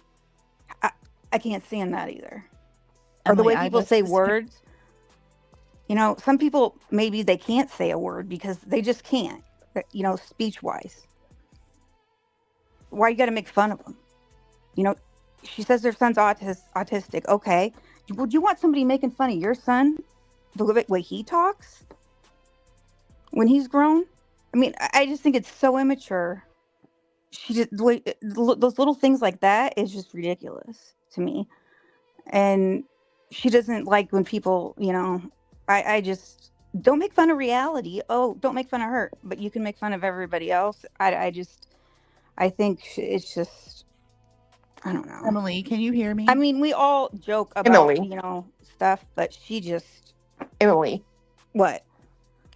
I can't stand that either. Or the Emily, way I people have a say specific- words. You know, some people, maybe they can't say a word because they just can't, you know, speech wise. Why you got to make fun of them? You know, she says their son's autistic. Okay. Would you want somebody making fun of your son? The way he talks? When he's grown? I mean, I just think it's so immature. She just, those little things like that is just ridiculous to me. And she doesn't like when people, you know, I just don't make fun of reality. Oh, don't make fun of her, but you can make fun of everybody else. I think it's just, I don't know. Emily, can you hear me? I mean, we all joke about, you know, stuff, but she just. Emily. What?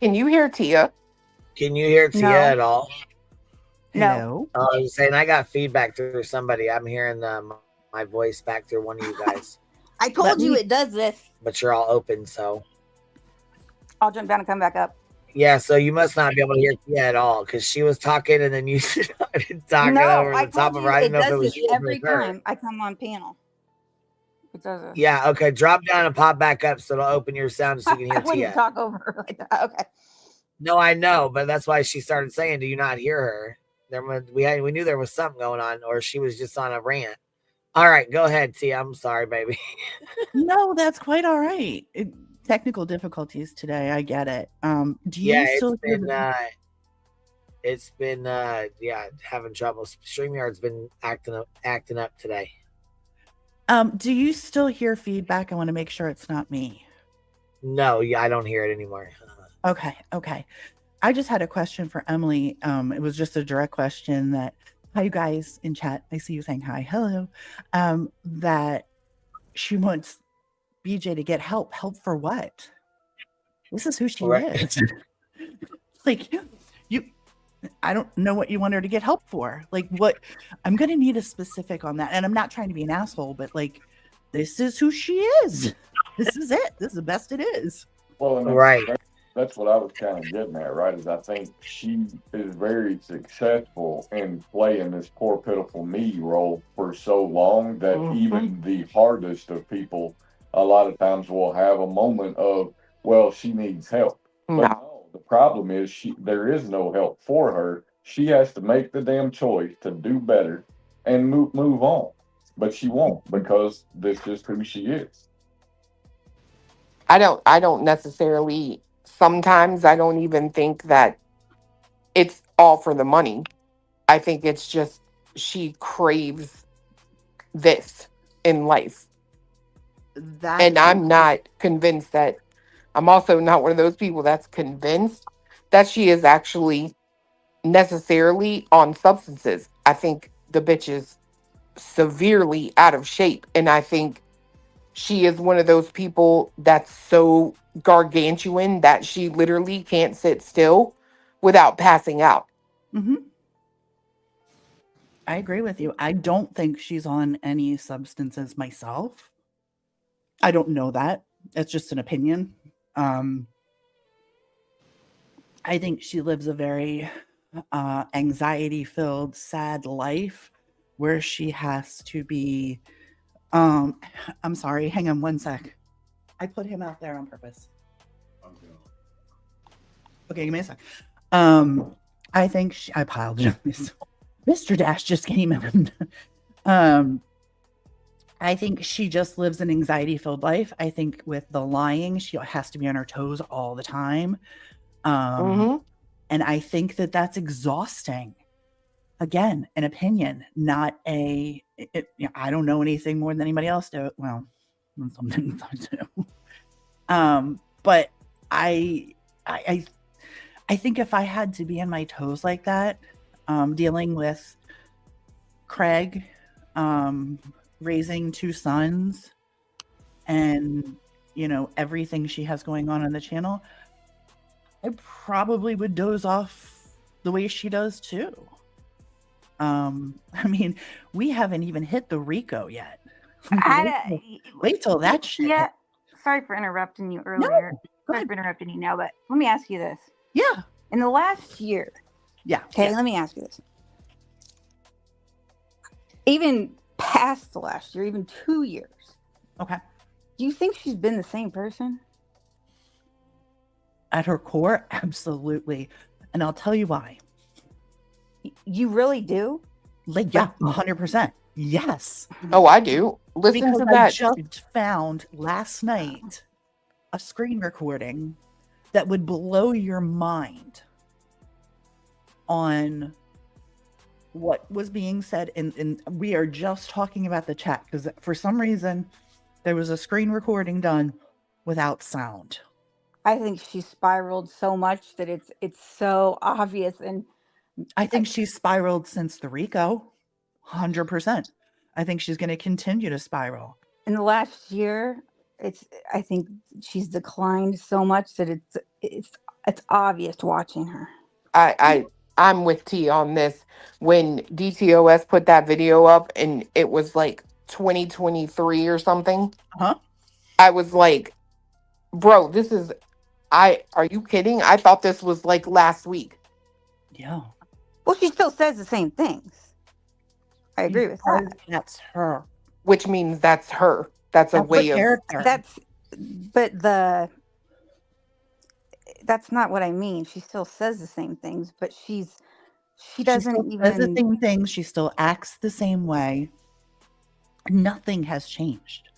Can you hear Tia? Can you hear Tia at all? No. Oh, I was saying I got feedback through somebody. I'm hearing my voice back through one of you guys. I told you it does this. But you're all open, so. I'll jump down and come back up. Yeah, so you must not be able to hear Tia at all because she was talking and then you started talking over the top of her. I didn't know if it was you or every her. time I come on panel. It does it. Yeah, okay. Drop down and pop back up so it'll open your sound so you can hear I wouldn't Tia. talk over her like that. Okay. No, I know, but that's why she started saying, "Do you not hear her?" We knew there was something going on, or she was just on a rant. All right, go ahead, Tia. I'm sorry, baby. No, that's quite all right. Technical difficulties today. I get it. Do you still hear it's been having trouble. StreamYard's been acting up today. Do you still hear feedback? I want to make sure it's not me. No, yeah, I don't hear it anymore. Okay. I just had a question for Emily. It was just a direct question that, hi, you guys in chat. I see you saying hi. Hello. That she wants BJ to get help. Help for what? This is who she is. Like, I don't know what you want her to get help for. Like, what? I'm going to need a specific on that. And I'm not trying to be an asshole, but like, this is who she is. This is it. This is the best it is. Well, and that's what I was kind of getting at, right? Is I think she is very successful in playing this poor, pitiful me role for so long that even the hardest of people a lot of times will have a moment of, well, she needs help. But no, the problem is there is no help for her. She has to make the damn choice to do better and move on. but she won't because this is who she is. I don't necessarily, sometimes I don't even think that it's all for the money. I think it's just she craves this in life. And I'm not convinced that, I'm also not one of those people that's convinced that she is actually necessarily on substances. I think the bitch is severely out of shape. And I think she is one of those people that's so gargantuan that she literally can't sit still without passing out. Mm-hmm. I agree with you. I don't think she's on any substances myself. I don't know that. It's just an opinion. I think she lives a very anxiety-filled, sad life where she has to be. I'm sorry. Hang on one sec. I put him out there on purpose. Okay, give me a sec. I think I apologize. Mr. Dash just came in. I think she just lives an anxiety-filled life. I think with the lying, she has to be on her toes all the time. And I think that that's exhausting. Again, an opinion, not a. I don't know anything more than anybody else do. Well, something I do. But I think if I had to be on my toes like that, dealing with Craig, raising 2 sons, and everything she has going on the channel, I probably would doze off the way she does too. I mean, we haven't even hit the Rico yet. Wait till that shit. Yeah. Sorry for interrupting you earlier. Sorry for interrupting you now, but let me ask you this. Yeah. In the last year. Yeah. Okay, let me ask you this. Even past the last year, even 2 years. Okay. Do you think she's been the same person? At her core, absolutely. And I'll tell you why. You really do? Like, yeah, 100%. Yes. Oh, I do. Listen because to that. I just found last night a screen recording that would blow your mind on what was being said. And we are just talking about the chat because for some reason there was a screen recording done without sound. I think she spiraled so much that it's so obvious. And I think she's spiraled since the Rico. 100%. I think she's going to continue to spiral. In the last year, I think she's declined so much that it's obvious watching her. I'm with T on this. When DTOS put that video up and it was like 2023 or something, I was like, bro, this is, are you kidding? I thought this was like last week. Yeah. Well, she still says the same things. I agree with that. That's her. Which means that's her. That's a way of character. That's not what I mean. She still says the same things, but she doesn't even says the same things. She still acts the same way. Nothing has changed.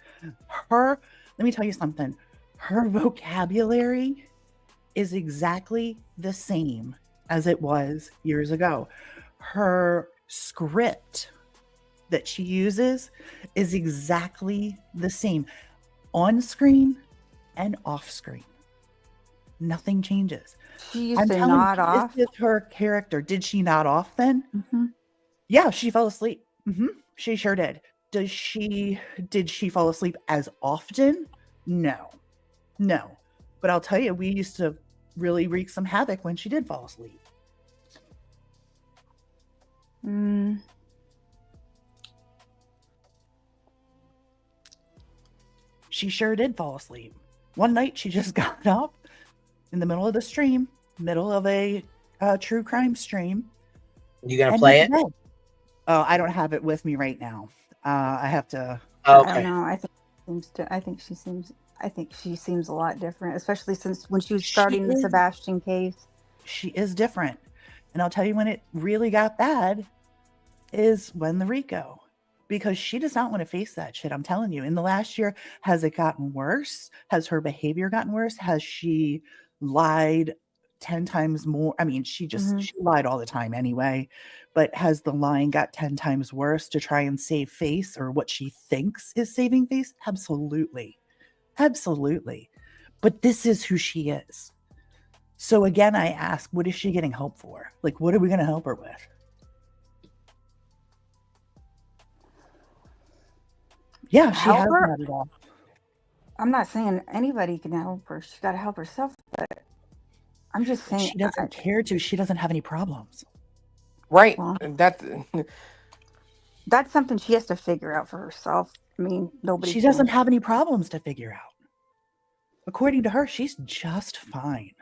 Let me tell you something. Her vocabulary is exactly the same as it was years ago. Her script that she uses is exactly the same on screen and off screen. Nothing changes. She used to nod off. This is her character. Did she nod off then? Mm-hmm. Yeah, she fell asleep. Mm-hmm. She sure did. Did she fall asleep as often? No. But I'll tell you, we used to really wreak some havoc when she did fall asleep. She sure did fall asleep. One night she just got up in the middle of the stream, middle of a true crime stream. You gonna play it? Oh, I don't have it with me right now. I have to. Okay. I don't know. I think she seems a lot different, especially since when she was starting the Sebastian case. She is different. And I'll tell you when it really got bad is when the Rico. because she does not want to face that shit. I'm telling you. In the last year, has it gotten worse? Has her behavior gotten worse? Has she lied 10 times more? I mean, she lied all the time anyway, but has the lying got 10 times worse to try and save face, or what she thinks is saving face? Absolutely. Absolutely. But this is who she is. So again, I ask, what is she getting help for? Like, what are we going to help her with? Yeah, she Help has her? not at all. I'm not saying anybody can help her. She's got to help herself, but I'm just saying She doesn't care to. She doesn't have any problems. Right. Well, That's something she has to figure out for herself. I mean, nobody. She doesn't have any problems to figure out. According to her, she's just fine.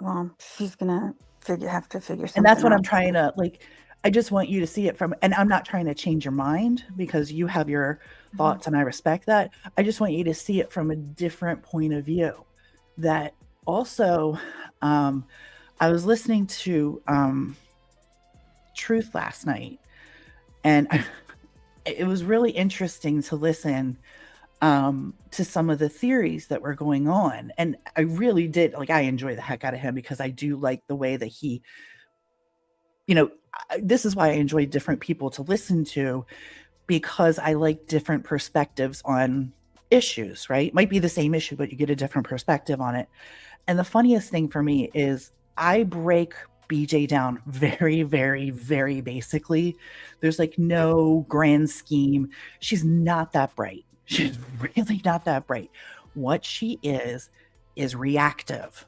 Well, she's gonna have to figure something out. And that's what I'm trying to, like, I just want you to see it from, and I'm not trying to change your mind because you have your thoughts and I respect that. I just want you to see it from a different point of view. That also, I was listening to Truth last night, and it was really interesting to listen to some of the theories that were going on. And I really did, like, I enjoy the heck out of him because I do like the way that he, this is why I enjoy different people to listen to, because I like different perspectives on issues, right? Might be the same issue, but you get a different perspective on it. And the funniest thing for me is I break BJ down very, very, very basically. There's like no grand scheme. She's not that bright. She's really not that bright. What she is reactive.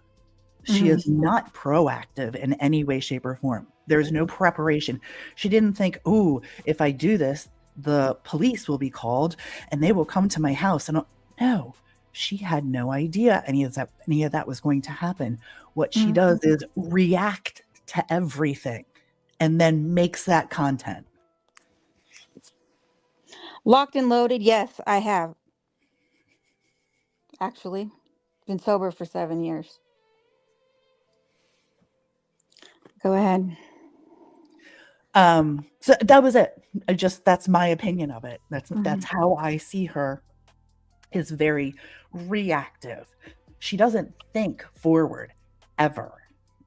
She is not proactive in any way, shape, or form. There's no preparation. She didn't think, oh, if I do this, the police will be called and they will come to my house. And no, she had no idea any of that was going to happen. What she does is react to everything and then makes that content. Locked and loaded. Yes, I have. Actually, been sober for 7 years. Go ahead. So that was it. That's my opinion of it. That's how I see her, is very reactive. She doesn't think forward ever.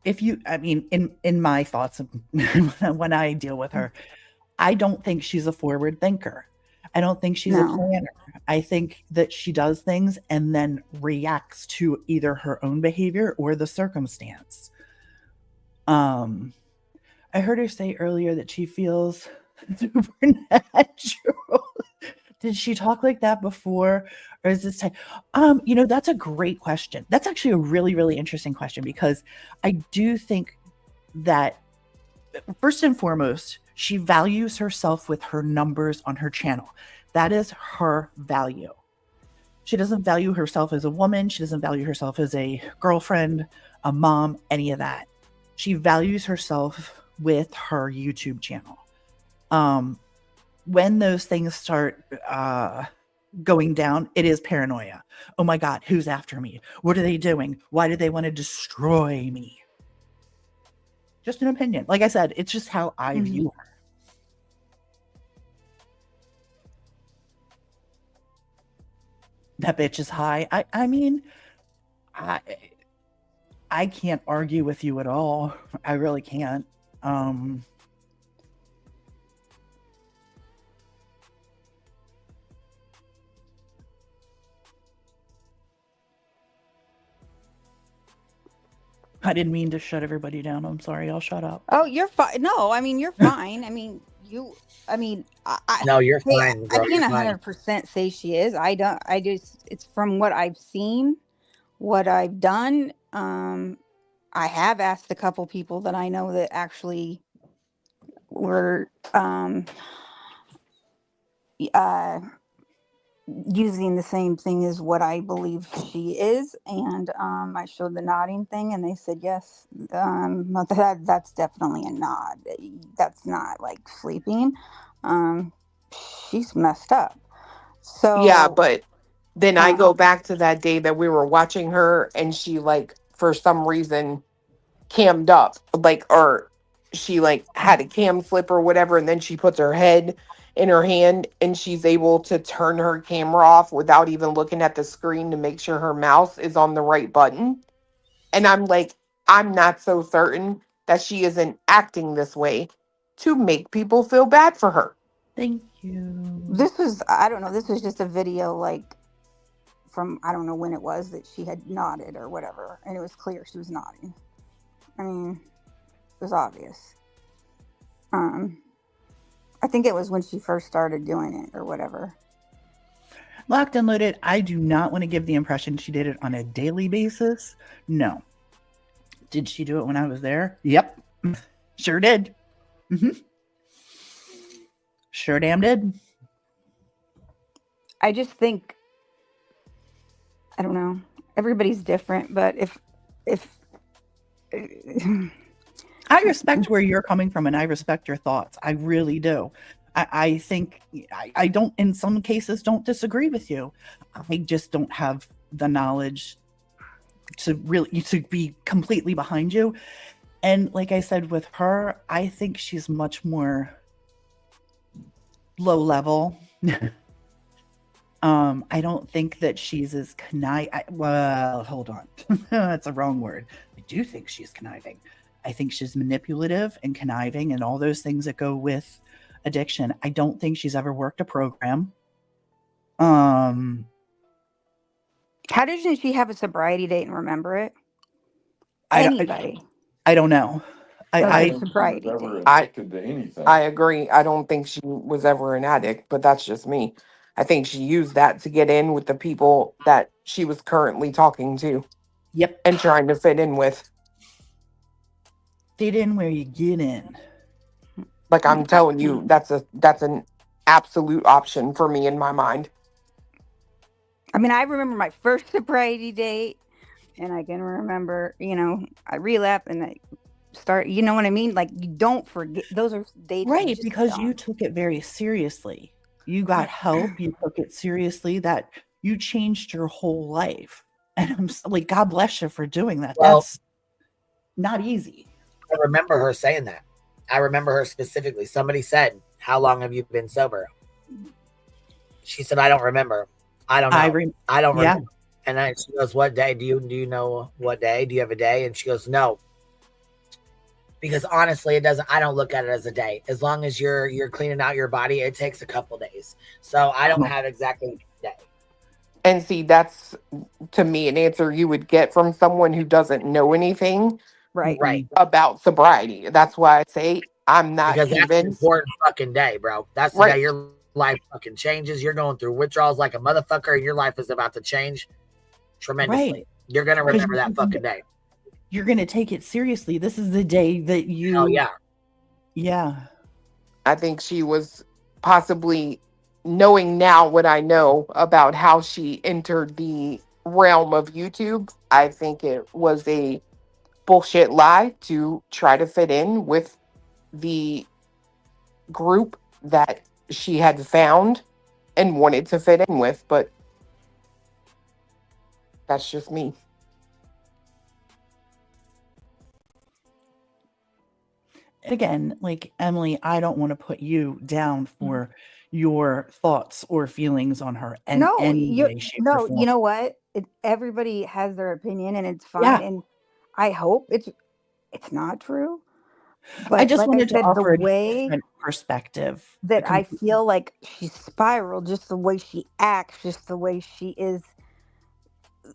In my thoughts when I deal with her, I don't think she's a forward thinker. I don't think she's a planner. I think that she does things and then reacts to either her own behavior or the circumstance. I heard her say earlier that she feels supernatural. Did she talk like that before? Or is this time? That's a great question. That's actually a really, really interesting question, because I do think that first and foremost, she values herself with her numbers on her channel. That is her value. She doesn't value herself as a woman. She doesn't value herself as a girlfriend, a mom, any of that. She values herself with her YouTube channel. When those things start going down, it is paranoia. Oh my God, who's after me? What are they doing? Why do they want to destroy me? Just an opinion. Like I said, it's just how I view her. That bitch is high. I can't argue with you at all. I really can't. I didn't mean to shut everybody down. I'm sorry. I'll shut up. Oh, you're fine. No, you're fine. No, you're fine, girl. I can't 100% say she is. It's from what I've seen, what I've done. I have asked a couple people that I know that actually were using the same thing as what I believe she is, and I showed the nodding thing, and they said yes. That's definitely a nod. That's not like sleeping. She's messed up. So yeah, but then I go back to that day that we were watching her, and she, like, for some reason cammed up, like, or she like had a cam flip or whatever, and then she puts her head in her hand and she's able to turn her camera off without even looking at the screen to make sure her mouse is on the right button. And I'm like, I'm not so certain that she isn't acting this way to make people feel bad for her. Thank you. This was, I don't know, this was just a video like from, I don't know when it was that she had nodded or whatever. And it was clear she was nodding. I mean, it was obvious. I think it was when she first started doing it or whatever. Locked and Loaded, I do not want to give the impression she did it on a daily basis. No. Did she do it when I was there? Yep. Sure did. Sure damn did. I just think, I don't know, everybody's different, but if I respect where you're coming from and I respect your thoughts. I really do. I think I don't, in some cases, don't disagree with you. I just don't have the knowledge to be completely behind you. And like I said with her, I think she's much more low level. I don't think that she's as well, hold on. That's a wrong word. I do think she's conniving. I think she's manipulative and conniving and all those things that go with addiction. I don't think she's ever worked a program. How doesn't she have a sobriety date and remember it? Anybody? I don't know. Sobriety date. I agree. I don't think she was ever an addict, but that's just me. I think she used that to get in with the people that she was currently talking to. Yep. And trying to fit in with. Fit in where you get in. Like I'm telling you, that's an absolute option for me in my mind. I mean, I remember my first sobriety date, and I can remember, I relapse and I start, you know what I mean? Like, you don't forget. Those are dates. Right, because you took it very seriously. You got help. You took it seriously. That you changed your whole life. And I'm like, God bless you for doing that. Well, That's not easy. I remember her saying that. I remember her specifically. Somebody said, "How long have you been sober?" She said, "I don't remember. I don't know. I don't remember." And then she goes, "What day? Do you know what day? Do you have a day?" And she goes, "No." Because honestly, it doesn't. I don't look at it as a day. As long as you're cleaning out your body, it takes a couple days. So I don't have exactly a day. And see, that's to me an answer you would get from someone who doesn't know anything about sobriety. That's why I say I'm not because convinced. that's an important fucking day, bro. That's the day your life fucking changes. You're going through withdrawals like a motherfucker, and your life is about to change tremendously. Right. You're gonna remember that fucking day. You're gonna take it seriously. This is the day that you. Oh yeah. Yeah. I think she was possibly knowing now what I know about how she entered the realm of YouTube. I think it was a bullshit lie to try to fit in with the group that she had found and wanted to fit in with, but that's just me. Again, like Emily, I don't want to put you down for your thoughts or feelings on her in any way, shape, or form. You know what? Everybody has their opinion, and it's fine. Yeah. And I hope it's not true. But I just like wanted I said, to offer the way a different perspective. that I feel like she spiraled, just the way she acts, just the way she is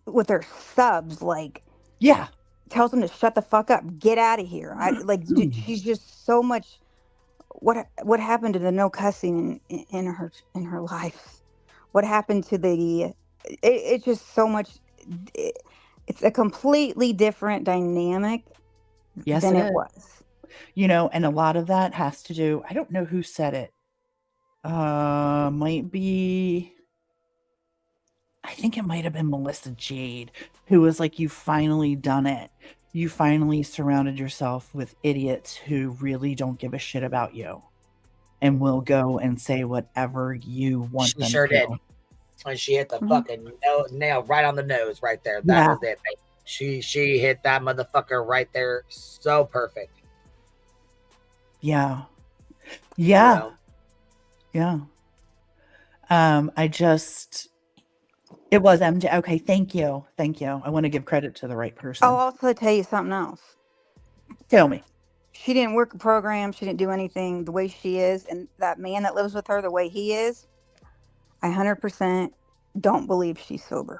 with her subs, like tells them to shut the fuck up, get out of here. She's just so much. What happened to the no cussing in her life? What happened to the? It's just so much. It's a completely different dynamic than it was. And a lot of that has to do. I don't know who said it. Might be. I think it might have been Melissa Jade, who was like, "You finally done it. You finally surrounded yourself with idiots who really don't give a shit about you and will go and say whatever you want She them sure to." did. And she hit the fucking nail right on the nose right there. That was it, babe. She hit that motherfucker right there. So perfect. Yeah. Yeah. Yeah. It was MJ. Okay, thank you. Thank you. I want to give credit to the right person. I'll also tell you something else. Tell me. She didn't work a program. She didn't do anything. The way she is, and that man that lives with her, the way he is, I 100% don't believe she's sober.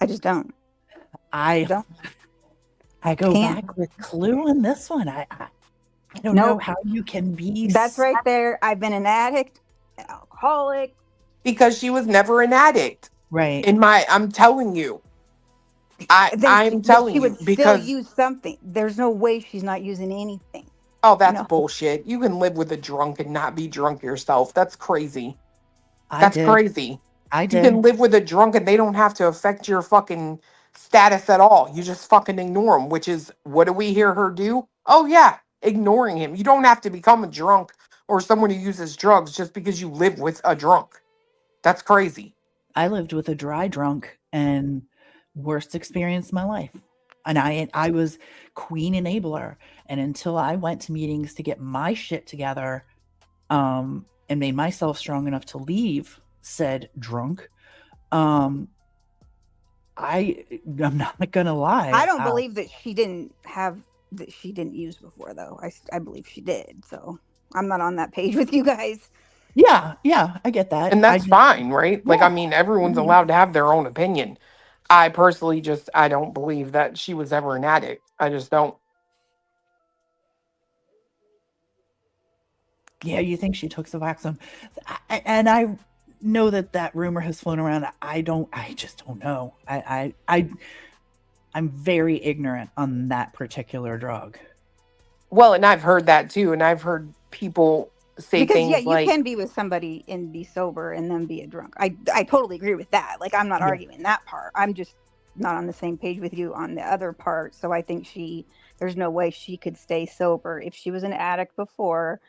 I just don't. I go Can't. back with Clue in this one. I don't know how you can be. That's right there. I've been an addict, an alcoholic. Because she was never an addict. Right. I'm telling you. I'm telling she you would because still use something. There's no way she's not using anything. oh, that's No. bullshit. You can live with a drunk and not be drunk yourself. That's crazy. I That's did. crazy. I You did. can live with a drunk and they don't have to affect your fucking status at all. You just fucking ignore them, which is what do we hear her do? Oh yeah, ignoring him. You don't have to become a drunk or someone who uses drugs just because you live with a drunk. That's crazy. I lived with a dry drunk and worst experience of my life. And I was queen enabler. And until I went to meetings to get my shit together, and made myself strong enough to leave said drunk, I'm not gonna lie. I don't believe that she didn't use before, though. I believe she did. So I'm not on that page with you guys. Yeah, I get that. And that's fine, right? Like, I mean, everyone's allowed to have their own opinion. I personally I don't believe that she was ever an addict. I just don't. Yeah, you think she took Suboxone. And I know that rumor has flown around. I just don't know. I'm very ignorant on that particular drug. Well, and I've heard that too. And I've heard people say things you like, can be with somebody and be sober and then be a drunk. I totally agree with that. Like, I'm not arguing that part. I'm just not on the same page with you on the other part. So I think there's no way she could stay sober if she was an addict before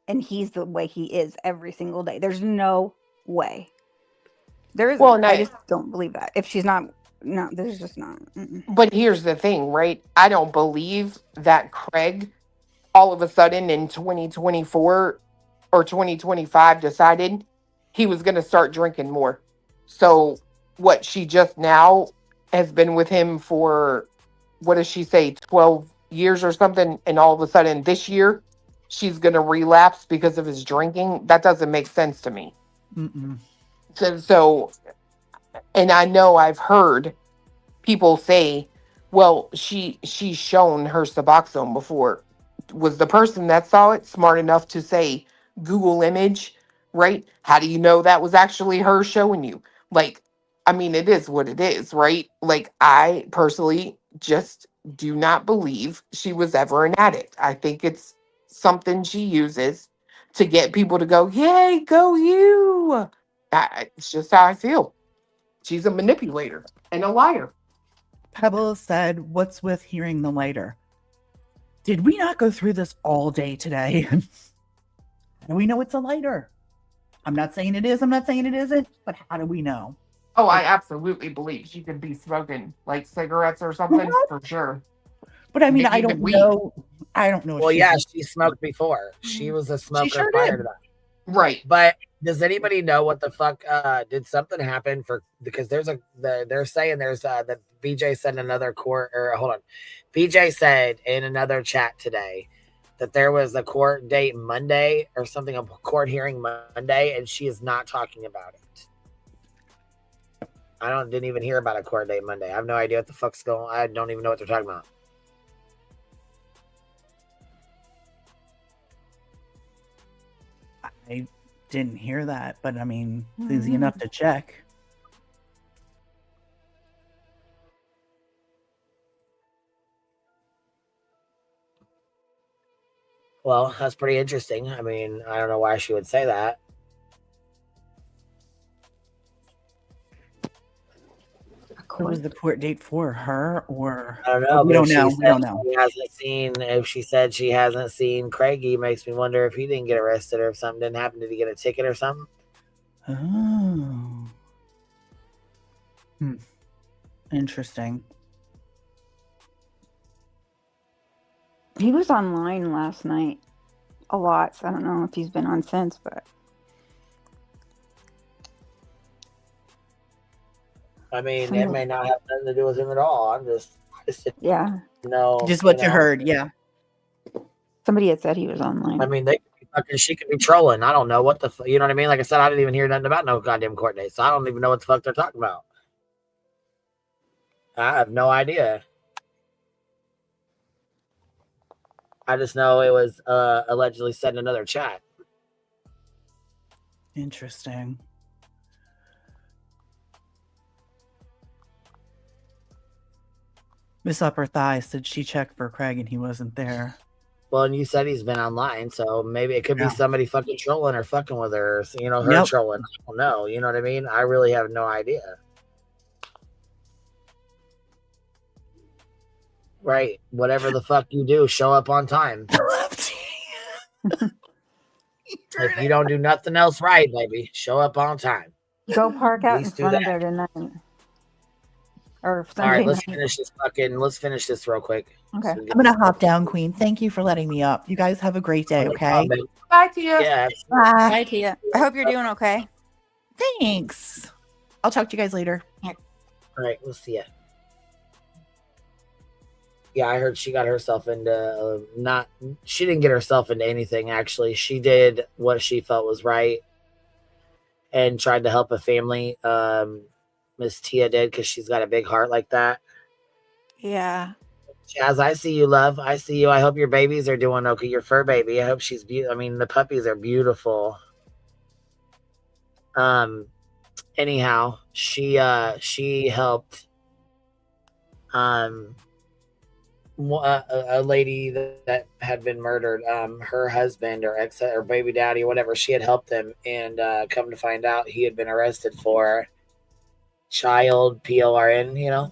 and he's the way he is every single day. There's no way. There isn't. Well, I just don't believe that. If she's not, no, there's just not. But here's the thing, right? I don't believe that Craig all of a sudden in 2024 or 2025 decided he was going to start drinking more. So what, she just now has been with him for, what does she say, 12 years or something, and all of a sudden this year she's going to relapse because of his drinking? That doesn't make sense to me. Mm-mm. So and I know I've heard people say, well, she's shown her Suboxone before. Was the person that saw it smart enough to say Google image, right? How do you know that was actually her showing you? Like, I mean, it is what it is, right? Like, I personally just do not believe she was ever an addict. I think it's something she uses to get people to go, yay, go you. It's just how I feel. She's a manipulator and a liar. Pebble said, what's with hearing the lighter? Did we not go through this all day today? How do we know it's a lighter? I'm not saying it is. I'm not saying it isn't. But how do we know? Oh, I absolutely believe she could be smoking like cigarettes or something for sure. But I mean, Maybe I don't even weed. know. I don't know. Well, yeah, she smoked before. She was a smoker sure prior did. to that. Right. But does anybody know what the fuck did something happen because they're saying there's that BJ said in another court, or hold on. BJ said in another chat today that there was a court date Monday or something, a court hearing Monday, and she is not talking about it. I didn't even hear about a court date Monday. I have no idea what the fuck's going on. I don't even know what they're talking about. I didn't hear that, but I mean, it's easy enough to check. Well, that's pretty interesting. I mean, I don't know why she would say that. What was the court date for her, or I don't know. we don't know. We don't know. If she said she hasn't seen Craigie, makes me wonder if he didn't get arrested or if something didn't happen. Did he get a ticket or something? Oh. Interesting. He was online last night. a lot, so I don't know if he's been on since, but I mean, it may not have nothing to do with him at all. I just yeah. no. Just what you heard, yeah. Somebody had said he was online. I mean, she could be trolling. I don't know what the you know what I mean. Like I said, I didn't even hear nothing about no goddamn court date, so I don't even know what the fuck they're talking about. I have no idea. I just know it was allegedly said in another chat. Interesting. Miss Upper Thigh said she checked for Craig and he wasn't there. Well, and you said he's been online, so maybe it could be somebody fucking trolling or fucking with her, or, her trolling. I don't know. You know what I mean? I really have no idea. Right. Whatever the fuck you do, show up on time. If you don't do nothing else right, baby, show up on time. Go park out in front of there tonight. Or all right, let's night. finish this real quick. Okay. I'm gonna hop down, Queen. Thank you for letting me up. You guys have a great day, okay? Bye, Tia. Yeah. Bye. Bye, Tia. I hope you're doing okay. Thanks. I'll talk to you guys later. All right, we'll see ya. Yeah, I heard she got herself into she didn't get herself into anything, actually. She did what she felt was right and tried to help a family. Miss Tia did, because she's got a big heart like that. Yeah. Jazz, I see you, love. I see you. I hope your babies are doing okay. Your fur baby. I hope she's beautiful. I mean, the puppies are beautiful. Anyhow, she helped a lady that had been murdered. Her husband or ex or baby daddy or whatever, she had helped them, and come to find out he had been arrested for child PORN,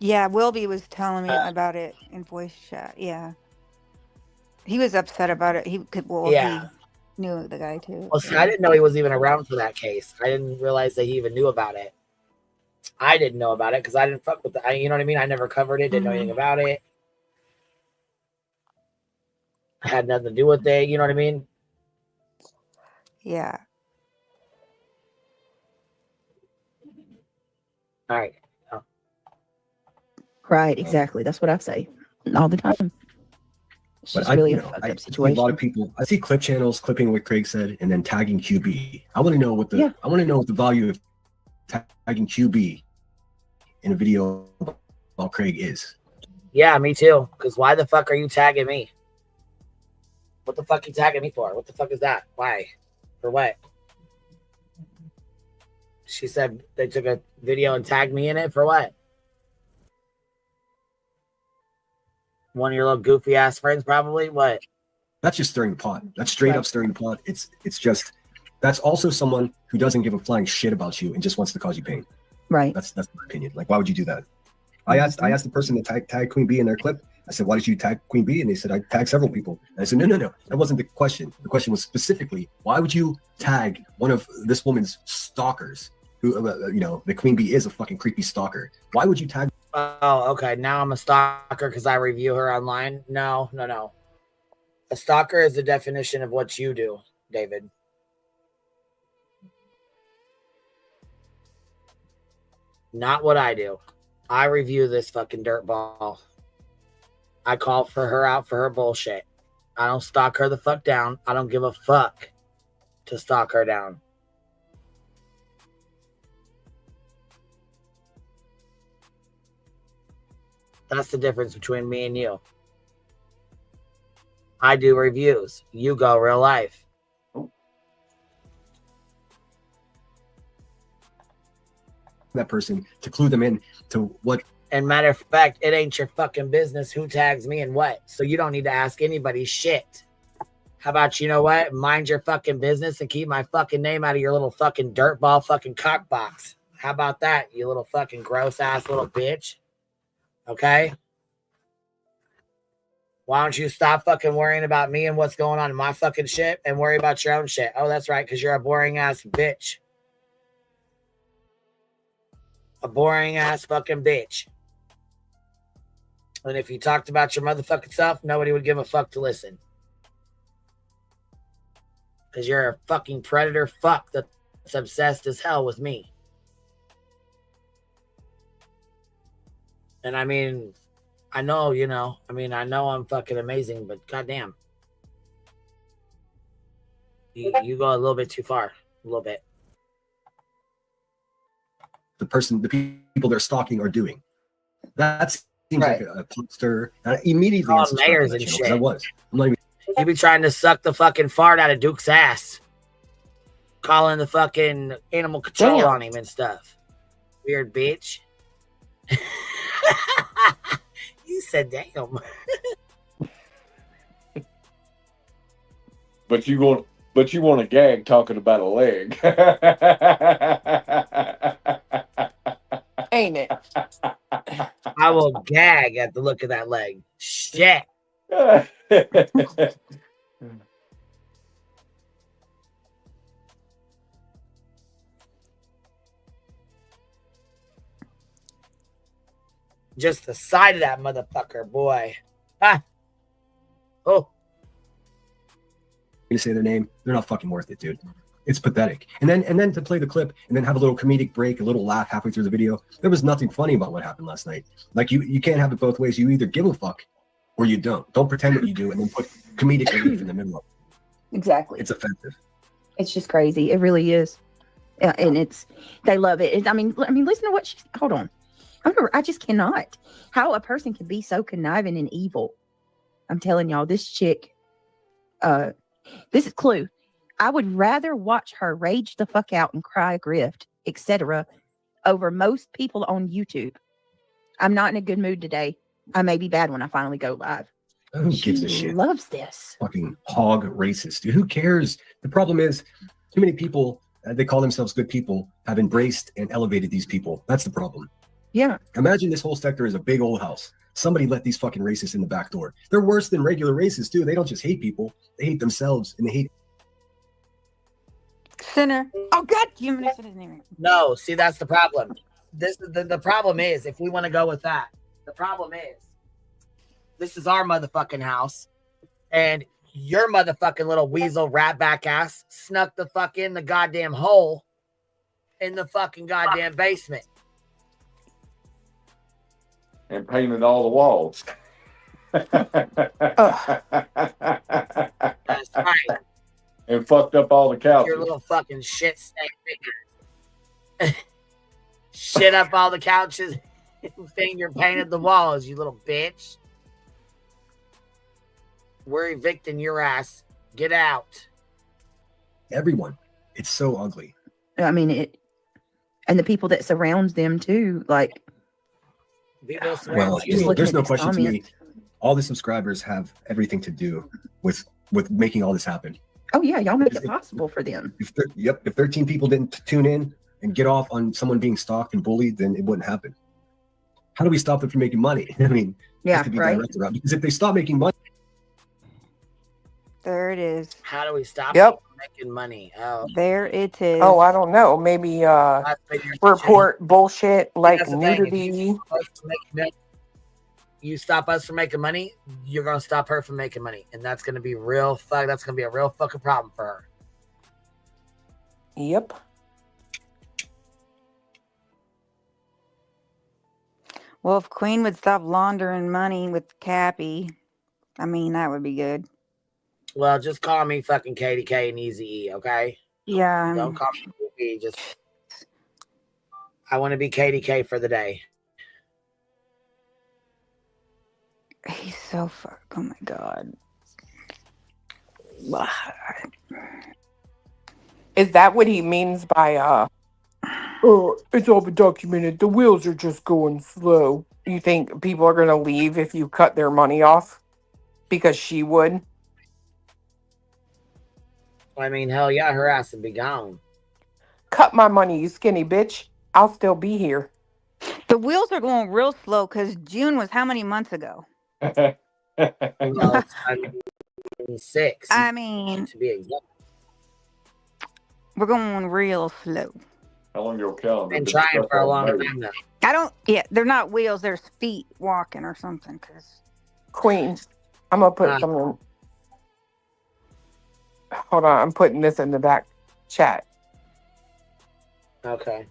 Yeah, Wilby was telling me about it in voice chat. Yeah. He was upset about it. He knew the guy too. Well, see, I didn't know he was even around for that case. I didn't realize that he even knew about it. I didn't know about it because I didn't fuck with it. You know what I mean? I never covered it, didn't know anything about it. I had nothing to do with it. You know what I mean? Yeah. All right. Right, exactly. That's what I say all the time. It's But just I, really you a know, fucked I up see a situation. lot of people. I see clip channels clipping what Craig said and then tagging QB. I want to know what the I want to know what the value of tagging QB in a video about Craig is. Yeah, me too. Because why the fuck are you tagging me? What the fuck are you tagging me for? What the fuck is that? Why? For what? She said they took a video and tagged me in it for what? One of your little goofy ass friends, probably. What? That's just stirring the pot. That's straight up stirring the pot. It's just that's also someone who doesn't give a flying shit about you and just wants to cause you pain. Right. That's my opinion. Like, why would you do that? I asked the person that tagged Queen Bee in their clip. I said, why did you tag Queen Bee? And they said, I tagged several people. And I said, no. That wasn't the question. The question was specifically, why would you tag one of this woman's stalkers? Who, the Queen Bee is a fucking creepy stalker. Why would you tag? Oh, okay. Now I'm a stalker because I review her online. No. A stalker is the definition of what you do, David. Not what I do. I review this fucking dirtball. I call for her out for her bullshit. I don't stalk her the fuck down. I don't give a fuck to stalk her down. That's the difference between me and you. I do reviews. You go real life. That person to clue them in to what. And matter of fact, it ain't your fucking business who tags me and what. So you don't need to ask anybody shit. How about, you know what? Mind your fucking business and keep my fucking name out of your little fucking dirtball fucking cock box. How about that, you little fucking gross ass little bitch? Okay? Why don't you stop fucking worrying about me and what's going on in my fucking shit and worry about your own shit? Oh, that's right, because you're a boring ass bitch. A boring ass fucking bitch. And if you talked about your motherfucking self, nobody would give a fuck to listen. Because you're a fucking predator fuck that's obsessed as hell with me. And I mean, I know, you know, I know I'm fucking amazing, but goddamn. You go a little bit too far. A little bit. The people they're stalking are doing. That seems like a poster. Immediately, Oh, mayors and shit. I was. I'm not even. You be trying to suck the fucking fart out of Duke's ass. Calling the fucking animal control on him and stuff. Weird bitch. You said damn. But you want to gag talking about a leg. Ain't it? I will gag at the look of that leg. Shit. Just the side of that motherfucker, boy. Ah. Oh. You say their name, they're not fucking worth it, dude. It's pathetic. And then to play the clip and then have a little comedic break, a little laugh halfway through the video. There was nothing funny about what happened last night. Like you can't have it both ways. You either give a fuck or you don't. Don't pretend that you do and then put comedic relief in the middle of it. Exactly. It's offensive. It's just crazy. It really is. And they love it. I mean, listen to what she's, hold on. I just cannot. How a person can be so conniving and evil. I'm telling y'all, this chick, this is Clue. I would rather watch her rage the fuck out and cry, grift, etc., over most people on YouTube. I'm not in a good mood today. I may be bad when I finally go live. Who gives a shit? Loves this. Fucking hog racist, dude. Who cares? The problem is too many people, they call themselves good people, have embraced and elevated these people. That's the problem. Yeah. Imagine this whole sector is a big old house. Somebody let these fucking racists in the back door. They're worse than regular racists, too. They don't just hate people. They hate themselves and they hate. Sinner. Oh, God damn it. I said his name. No, see, that's the problem. The problem is, if we want to go with that, the problem is, this is our motherfucking house, and your motherfucking little weasel ratback ass snuck the fuck in the goddamn hole in the fucking goddamn basement. And painted all the walls. That's right. And fucked up all the couches. Your little fucking shit snake fingers. Shit up all the couches. Finger painted the walls, you little bitch. We're evicting your ass. Get out. Everyone. It's so ugly. I mean, and the people that surrounds them too, like. Well, there's no question to me. All the subscribers have everything to do with making all this happen. Oh yeah, y'all make it possible for them. If 13 people didn't tune in and get off on someone being stalked and bullied, then it wouldn't happen. How do we stop them from making money? I mean, yeah, right. Because if they stop making money, there it is. How do we stop Yep. making money? Oh, there it is. Oh, I don't know. Maybe report bullshit like nudity. You stop us from making money, you're gonna stop her from making money, and that's gonna be that's gonna be a real fucking problem for her. Yep. Well, if Queen would stop laundering money with Cappy, I mean, that would be good. Well, just call me fucking KDK and Easy E, okay? Yeah. Don't call me just. I want to be KDK for the day. He's so oh my God. Is that what he means by it's all been documented, the wheels are just going slow? You think people are gonna leave if you cut their money off? Because she would? I mean, hell yeah, her ass would be gone. Cut my money, you skinny bitch. I'll still be here. The wheels are going real slow because June was how many months ago? Well, 6. I mean, to be exact. We're going real slow. How long your calendar? Been trying for a long time now. They're not wheels, there's feet walking or something. Cause Queen, I'm gonna put something. Hold on, I'm putting this in the back chat. Okay.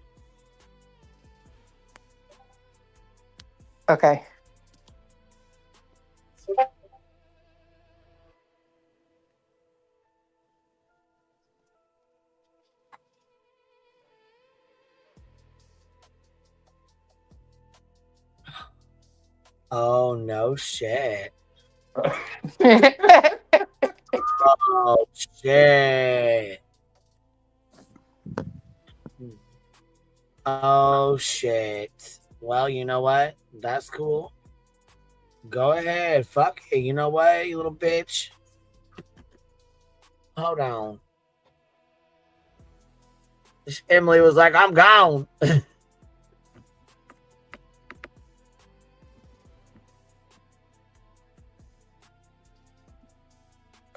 Okay. Oh, no shit. Oh, shit. Oh, shit. Well, you know what? That's cool. Go ahead. Fuck it. You know what, you little bitch? Hold on. Emily was like, I'm gone.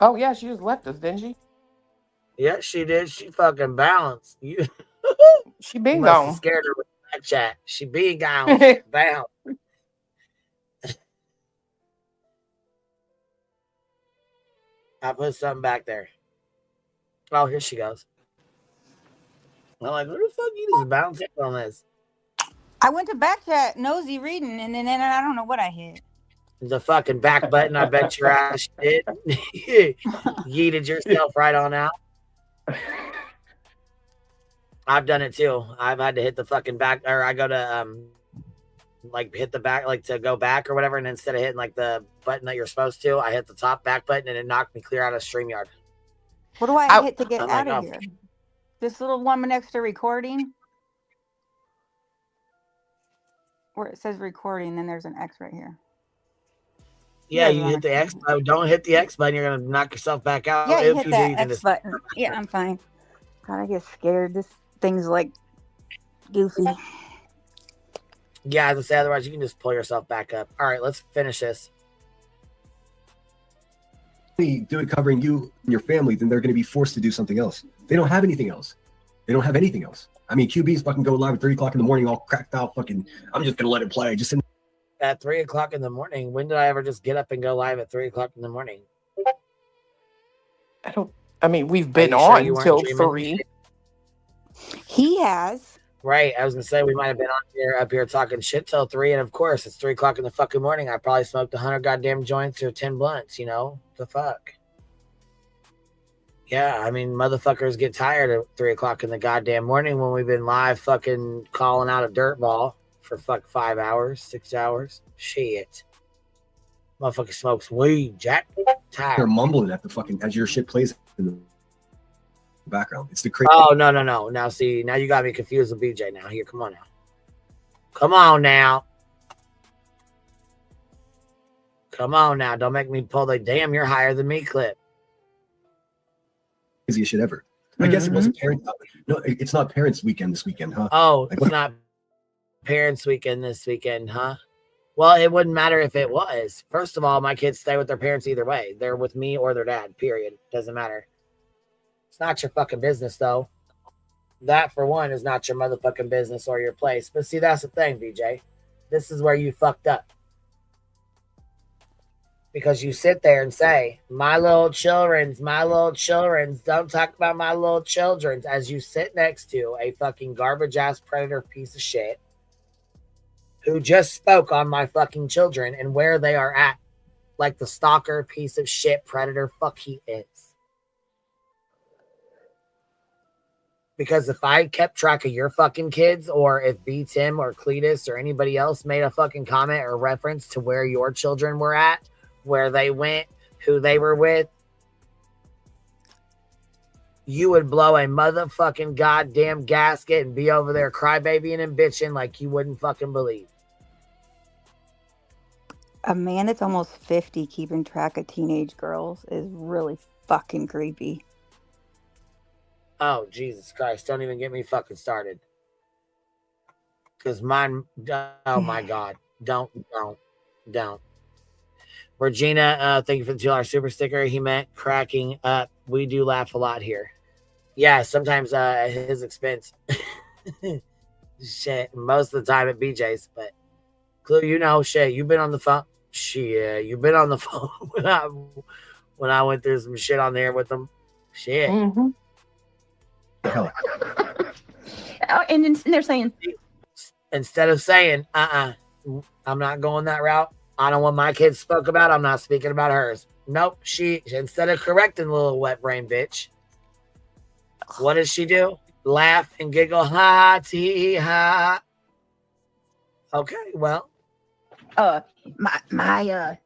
Oh yeah, she just left us, didn't she? Yeah, she did. She fucking bounced. You She been must have gone. scared her with that chat. She being gone. Bounce. I put something back there. Oh, here she goes. I'm like, who the fuck you just bouncing on this? I went to back chat, nosy reading, and then I don't know what I hit. The fucking back button, I bet your ass did. Yeeted yourself right on out. I've done it too. I've had to hit the fucking back, or I go to like hit the back, like to go back or whatever, and instead of hitting like the button that you're supposed to, I hit the top back button and it knocked me clear out of StreamYard. What do I hit to get I'm out like, of here? This little one next to recording? Where it says recording, then there's an X right here. Yeah, you hit the X button. Don't hit the X button. You're gonna knock yourself back out. Yeah, you If hit you that do, you can X just button. Yeah, I'm fine. God, I get scared. This thing's like goofy. Yeah, I would say otherwise you can just pull yourself back up. All right, let's finish this. Do it covering you and your family, then they're going to be forced to do something else. They don't have anything else. They don't have anything else. I mean, QB's fucking go live at 3 o'clock in the morning, all cracked out. Fucking, I'm just going to let it play. Just At 3 o'clock in the morning. When did I ever just get up and go live at 3 o'clock in the morning? I mean, we've been Are you sure on you weren't till dreaming? 3. He has. Right. I was gonna say we might have been up here talking shit till 3, and of course it's 3 o'clock in the fucking morning. I probably smoked 100 goddamn joints or 10 blunts. You know the fuck. Yeah, I mean motherfuckers get tired at 3 o'clock in the goddamn morning when we've been live fucking calling out a dirt ball for 5 hours, 6 hours. Shit. Motherfucker smokes weed, Jack. Tired. They're mumbling at the fucking as your shit plays in the background. It's the crazy. Oh no. Now see, now you got me confused with BJ. Now here, come on now. Come on now. Come on now. Don't make me pull the damn you're higher than me clip. Craziest shit ever. I guess it wasn't parent. No, it's not parents' weekend this weekend, huh? Oh, it's not parents' weekend this weekend, huh? Well, it wouldn't matter if it was. First of all, my kids stay with their parents either way. They're with me or their dad, period. Doesn't matter. It's not your fucking business, though. That, for one, is not your motherfucking business or your place. But see, that's the thing, BJ. This is where you fucked up. Because you sit there and say, my little children's, don't talk about my little children's, as you sit next to a fucking garbage-ass predator piece of shit who just spoke on my fucking children and where they are at, like the stalker piece of shit predator fuck he is. Because if I kept track of your fucking kids, or if B. Tim or Cletus or anybody else made a fucking comment or reference to where your children were at, where they went, who they were with, you would blow a motherfucking goddamn gasket and be over there crybabying and bitching like you wouldn't fucking believe. A man that's almost 50 keeping track of teenage girls is really fucking creepy. Oh, Jesus Christ. Don't even get me fucking started. Because mine, oh my God. Don't. Regina, thank you for the $2 super sticker. He meant cracking up. We do laugh a lot here. Yeah, sometimes at his expense. Shit, most of the time at BJ's. But Clue, you know, shit, you've been on the phone. Shit, you've been on the phone when I went through some shit on there with them. Shit. Mm-hmm. The hell? And then they're saying, instead of saying, I'm not going that route. I don't want my kids spoke about. I'm not speaking about hers. Nope. She, instead of correcting the little wet brain bitch, what does she do? Laugh and giggle. Ha, tee, ha. Okay, well. my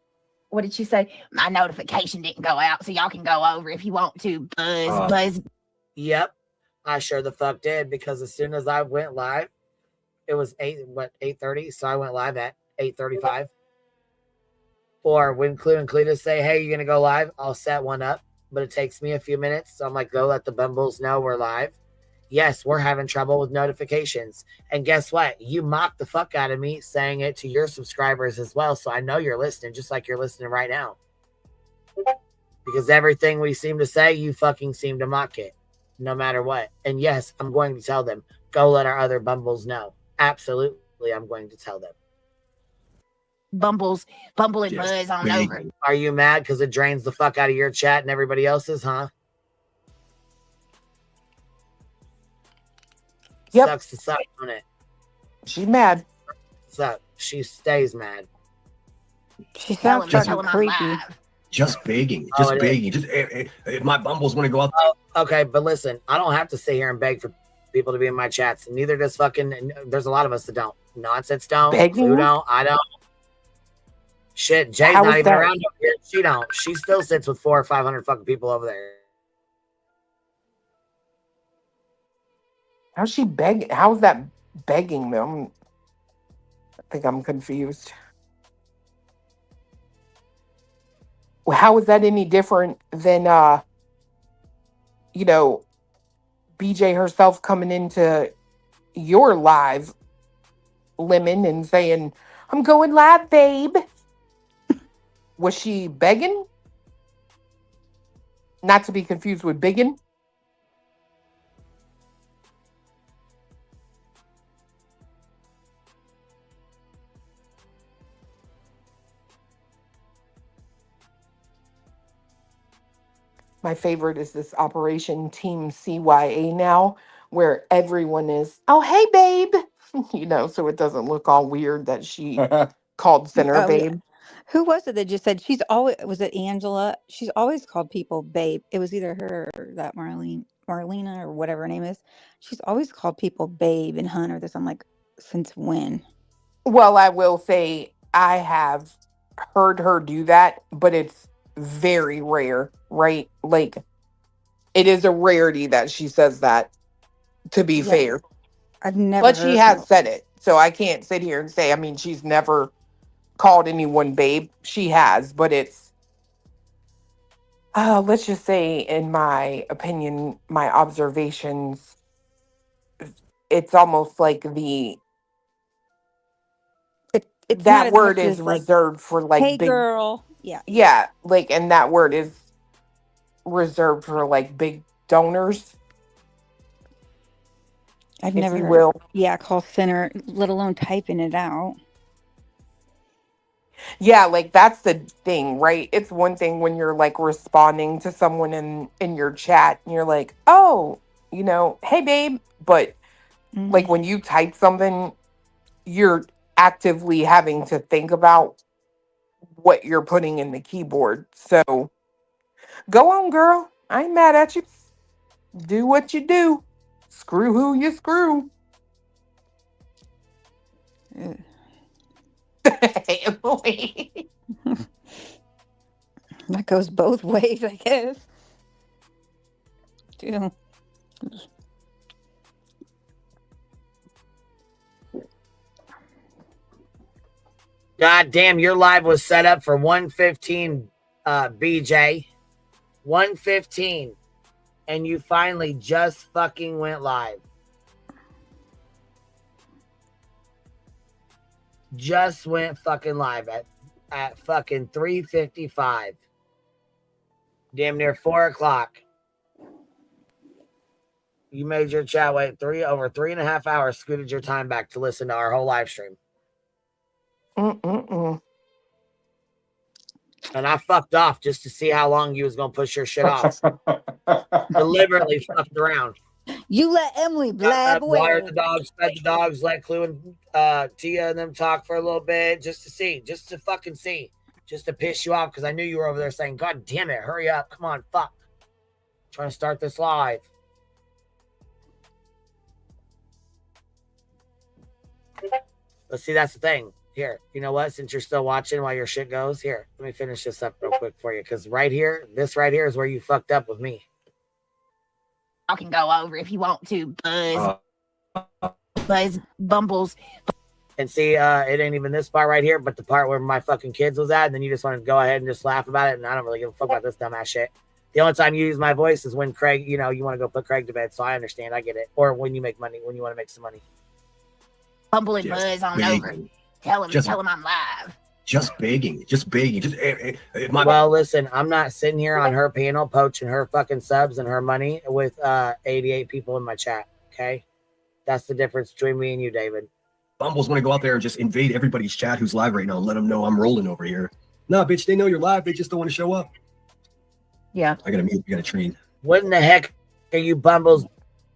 what did she say? My notification didn't go out, so y'all can go over if you want to. Buzz. Yep. I sure the fuck did, because as soon as I went live, it was 8:30, so I went live at 8:35. Or when Clue and Cletus say, hey, you're gonna go live, I'll set one up, but it takes me a few minutes. So I'm like, go let the Bumbles know we're live. Yes, we're having trouble with notifications. And guess what? You mocked the fuck out of me saying it to your subscribers as well. So I know you're listening, just like you're listening right now. Because everything we seem to say, you fucking seem to mock it, no matter what. And yes, I'm going to tell them, go let our other Bumbles know. Absolutely, I'm going to tell them. Bumble and Buzz on over. Are you mad because it drains the fuck out of your chat and everybody else's, huh? Yep. Sucks to suck on it. She's mad. So she stays mad. She sounds fucking creepy. Just begging. Just begging. Just if my Bumbles want to go out. Oh, okay, but listen, I don't have to sit here and beg for people to be in my chats. Neither does fucking. There's a lot of us that don't. Nonsense don't. Begging? Who don't? I don't. Shit, Jay's How not is even that? around up here. She don't. She still sits with 400 or 500 fucking people over there. How's she begging? How's that begging them? I think I'm confused. Well, how is that any different than BJ herself coming into your live, Lemon, and saying, I'm going live, babe? Was she begging? Not to be confused with biggin? My favorite is this Operation Team CYA now, where everyone is, oh, hey, babe. So it doesn't look all weird that she called Center Oh, yeah. babe. Who was it that just said she's always, was it Angela? She's always called people babe. It was either her or that Marlena or whatever her name is. She's always called people babe and hun or this. I'm like, since when? Well, I will say I have heard her do that, but it's very rare, right? Like, it is a rarity that she says that, to be Yeah. fair. I've never But she heard has her. said it. So I can't sit here and say, I mean, she's never called anyone babe. She has, but it's, let's just say, in my opinion, my observations, it's almost like It's not that as word much is as like, reserved for like hey big, girl. Yeah. yeah, like, and that word is reserved for like big donors, I've if never you heard. will. Yeah, call center, let alone typing it out. Yeah, like that's the thing, right? It's one thing when you're like responding to someone in your chat and you're like, oh, hey babe. But like when you type something, you're actively having to think about what you're putting in the keyboard. So go on, girl. I ain't mad at you. Do what you do. Screw who you screw. Emily. That goes both ways, I guess. Too. God damn, your live was set up for 1:15, BJ. 1:15. And you finally just fucking went live. Just went fucking live at fucking 3:55. Damn near 4 o'clock. You made your chat wait over 3.5 hours, scooted your time back to listen to our whole live stream. And I fucked off just to see how long you was gonna push your shit off. Deliberately fucked around. You let Emily blab Watered away. the dogs, fed the dogs, let Clue and Tia and them talk for a little bit just to see, just to fucking see, just to piss you off because I knew you were over there saying, God damn it, hurry up, come on, fuck. Trying to start this live. Let's see, that's the thing. Here, you know what? Since you're still watching while your shit goes, here, let me finish this up real quick for you. Because right here, this right here is where you fucked up with me. I can go over if you want to, Buzz Bumbles. And see, it ain't even this part right here, but the part where my fucking kids was at, and then you just want to go ahead and just laugh about it, and I don't really give a fuck about this dumbass shit. The only time you use my voice is when Craig, you know, you want to go put Craig to bed, so I understand, I get it. Or when you make money, when you want to make some money. Bumble and Buzz on over. Tell him I'm live. Just begging. Well, listen, I'm not sitting here on her panel poaching her fucking subs and her money with 88 people in my chat, okay? That's the difference between me and you, David. Bumbles want to go out there and just invade everybody's chat who's live right now and let them know I'm rolling over here. Nah, bitch, they know you're live. They just don't want to show up. Yeah. I gotta mute. You gotta train. What in the heck are you Bumbles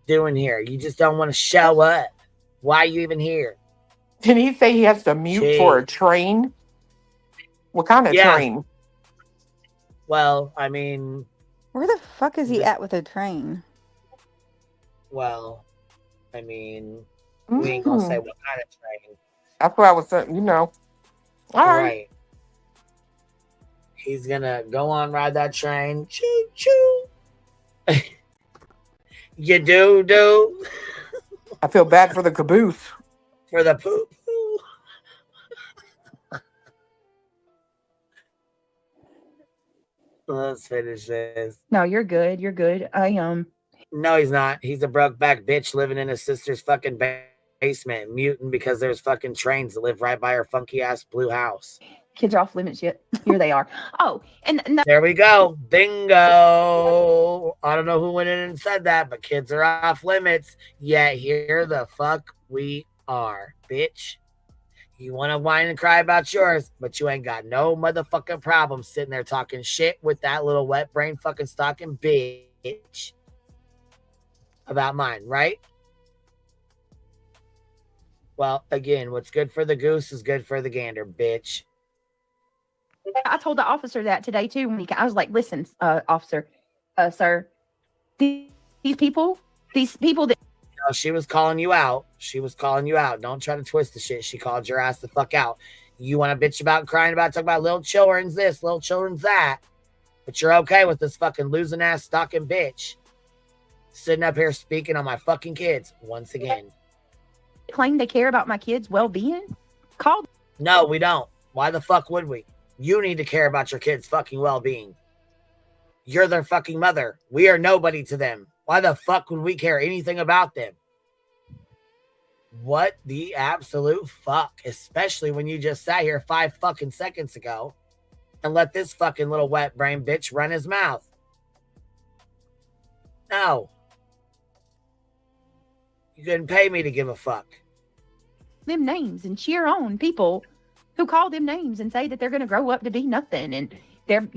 doing here? You just don't want to show up. Why are you even here? Did he say he has to mute for a train? What kind of train? Well, I mean... Where the fuck is he at with a train? Well, I mean... We ain't gonna say what kind of train. That's what I was saying, you know. All right. He's gonna go on, ride that train. Choo choo. You do. I feel bad for the caboose. For the poop. Let's finish this. No, you're good. You're good. No, he's not. He's a broke back bitch living in his sister's fucking basement, muting because there's fucking trains that live right by her funky ass blue house. Kids are off limits yet. Here they are. Oh, and there we go. Bingo. I don't know who went in and said that, but kids are off limits. Yeah, here the fuck we are, bitch. You want to whine and cry about yours, but you ain't got no motherfucking problem sitting there talking shit with that little wet brain fucking stalking bitch about mine, right? Well, again, what's good for the goose is good for the gander, bitch. I told the officer that today too. When I was like, "Listen, officer, sir, these people that." No, she was calling you out. She was calling you out. Don't try to twist the shit. She called your ass the fuck out. You want to bitch about, crying about, talk about little children's this, little children's that, but you're okay with this fucking losing ass stalking bitch sitting up here speaking on my fucking kids once again. Claim they care about my kids' well-being? Call. No, we don't. Why the fuck would we? You need to care about your kids' fucking well-being. You're their fucking mother. We are nobody to them. Why the fuck would we care anything about them? What the absolute fuck? Especially when you just sat here 5 fucking seconds ago and let this fucking little wet brain bitch run his mouth. No. You couldn't pay me to give a fuck. Them names and cheer on people who call them names and say that they're going to grow up to be nothing and they're,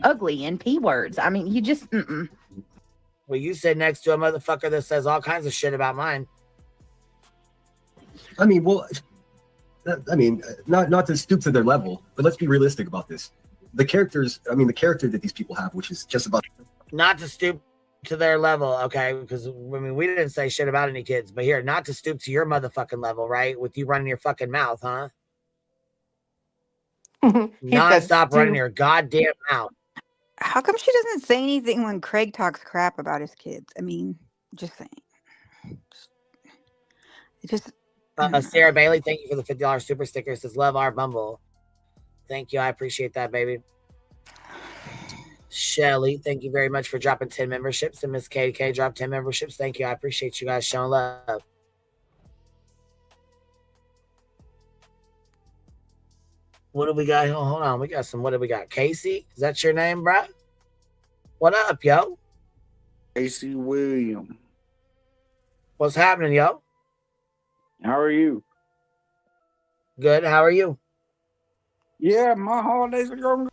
ugly and P words. I mean, you just, Well, you sit next to a motherfucker that says all kinds of shit about mine. I mean, well, not to stoop to their level, but let's be realistic about this. The character that these people have, which is just about... Not to stoop to their level, okay? Because, I mean, we didn't say shit about any kids, but here, not to stoop to your motherfucking level, right? With you running your fucking mouth, huh? Non-stop running your goddamn mouth. How come she doesn't say anything when Craig talks crap about his kids? I mean, just saying. Sarah Bailey, thank you for the $50 super sticker. Says, love our Bumble. Thank you. I appreciate that, baby. Shelly, thank you very much for dropping 10 memberships. And Miss KK dropped 10 memberships. Thank you. I appreciate you guys showing love. What do we got? Oh, hold on. We got some. What do we got? Casey? Is that your name, bro? What up, yo? Casey William. What's happening, yo? How are you? Good. How are you? Yeah, my holidays are going.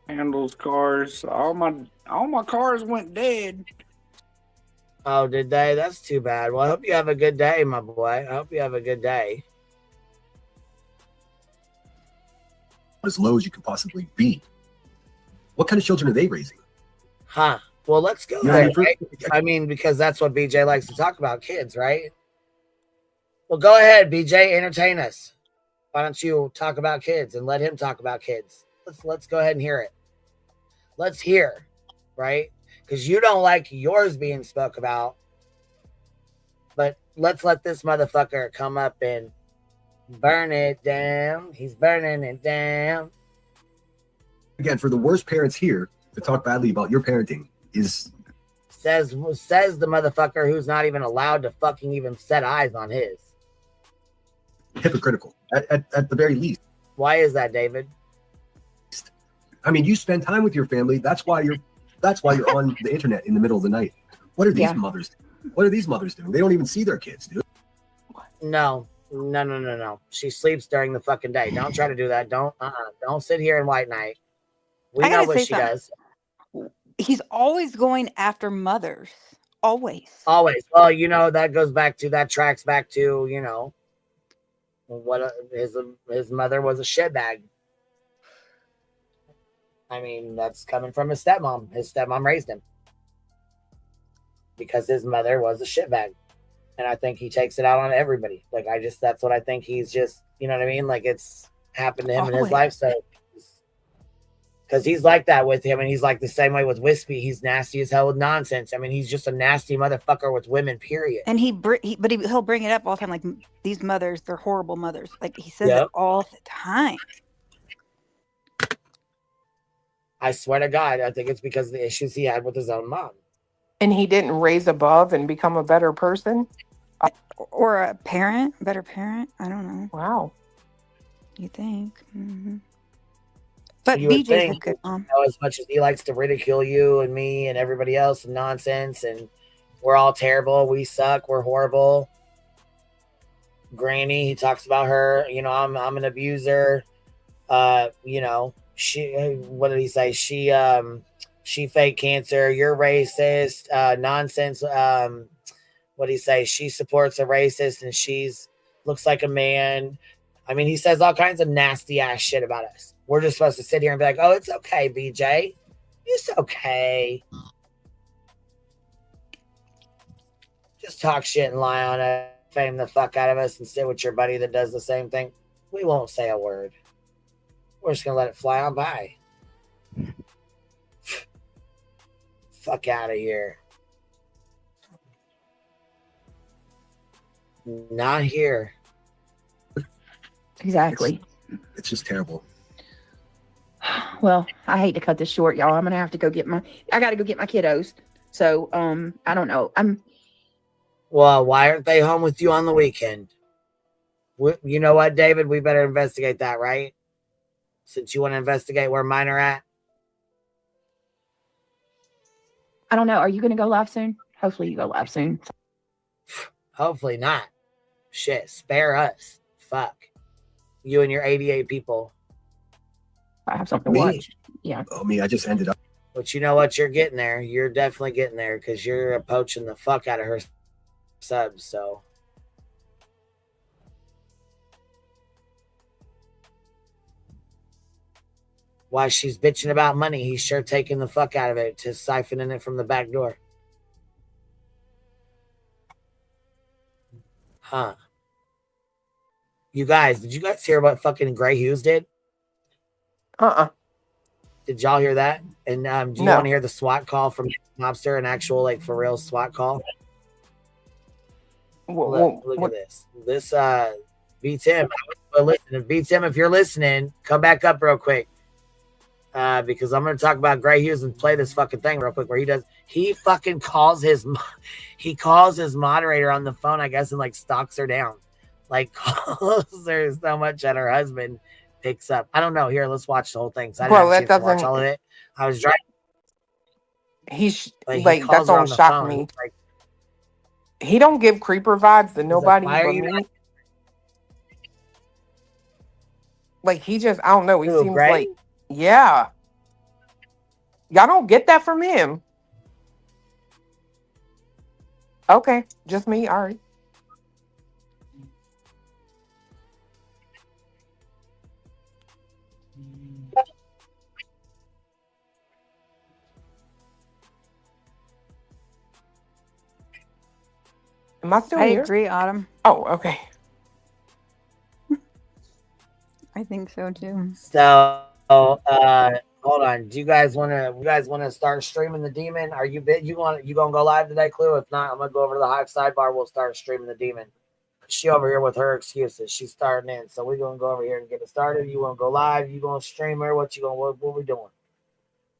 Handles cars. All my cars went dead. Oh, did they? That's too bad. Well, I hope you have a good day, my boy. I hope you have a good day. As low as you can possibly be. What kind of children are they raising? Huh. Well, let's go there, right? I mean, because that's what BJ likes to talk about, kids, right? Well, go ahead, BJ, entertain us. Why don't you talk about kids and let him talk about kids? Let's go ahead and hear it. Let's hear, right? Because you don't like yours being spoke about. But let's let this motherfucker come up and burn it down. He's burning it down. Again, for the worst parents here to talk badly about your parenting is says the motherfucker who's not even allowed to fucking even set eyes on his. Hypocritical at the very least. Why is that, David? I mean, you spend time with your family. That's why you're on the internet in the middle of the night. What are these mothers? What are these mothers doing? They don't even see their kids, dude. No. She sleeps during the fucking day. Don't try to do that. Don't sit here in white night. We know what she does. He's always going after mothers. Always. Well, that tracks back to, what his mother was a shitbag. I mean, that's coming from his stepmom. His stepmom raised him because his mother was a shitbag. And I think he takes it out on everybody. That's what I think he's just, you know what I mean? Like, it's happened to him in his life. So, because he's like that with him, and he's like the same way with Wispy. He's nasty as hell with nonsense. I mean, he's just a nasty motherfucker with women, period. And he'll bring it up all the time, like, these mothers, they're horrible mothers. Like, he says it all the time. I swear to God, I think it's because of the issues he had with his own mom. And he didn't raise above and become a better person? Or a better parent. I don't know. Wow. You think? Mm-hmm. But you would BJ's think, a good mom. As much as he likes to ridicule you and me and everybody else and nonsense, and we're all terrible, we suck, we're horrible. Granny, he talks about her. I'm an abuser. She. What did he say? She fake cancer. You're racist. Nonsense. What did he say? She supports a racist and she's looks like a man. I mean, he says all kinds of nasty ass shit about us. We're just supposed to sit here and be like, oh, it's okay, BJ. It's okay. Just talk shit and lie on it, fame the fuck out of us and sit with your buddy that does the same thing. We won't say a word. We're just going to let it fly on by. Fuck out of here. Not here. Exactly. It's just terrible. Well, I hate to cut this short, y'all. I'm gonna have to go get my kiddos. So I don't know. Well, why aren't they home with you on the weekend? You know what, David? We better investigate that, right? Since you want to investigate where mine are at. I don't know. Are you gonna go live soon? Hopefully you go live soon. Hopefully not. Shit, spare us. Fuck. You and your 88 people. I have something to watch. Yeah. Oh, me, I just ended up. But you know what? You're getting there. You're definitely getting there because you're poaching the fuck out of her subs. So. While she's bitching about money, he's sure taking the fuck out of it to siphoning it from the back door. Huh. You guys, did you guys hear what fucking Gray Hughes did? Did y'all hear that? And do you want to hear the SWAT call from Mobster, an actual, like, for real SWAT call? Look at this. This beats him. Listen, beats him. If you're listening, come back up real quick. Because I'm going to talk about Gray Hughes and play this fucking thing real quick where he fucking calls his moderator on the phone, I guess, and like stalks her down. Like, calls her so much that her husband picks up. I don't know. Here, let's watch the whole thing. So I didn't have a chance to watch all of it. I was driving. He's like that don't shock me. Like, he don't give creeper vibes to nobody but me. Like he just, I don't know. He Who, seems Gray? like, yeah. Y'all don't get that from him. Okay, just me. All right. Am I still I here? agree, Autumn. Oh, okay. I think so too. So, hold on. Do you guys want to start streaming the demon? Are you gonna go live today, Clue? If not, I'm gonna go over to the Hive sidebar. We'll start streaming the demon. She over here with her excuses. She's starting in, so we're gonna go over here and get it started. You want to go live? You gonna stream her? What we doing?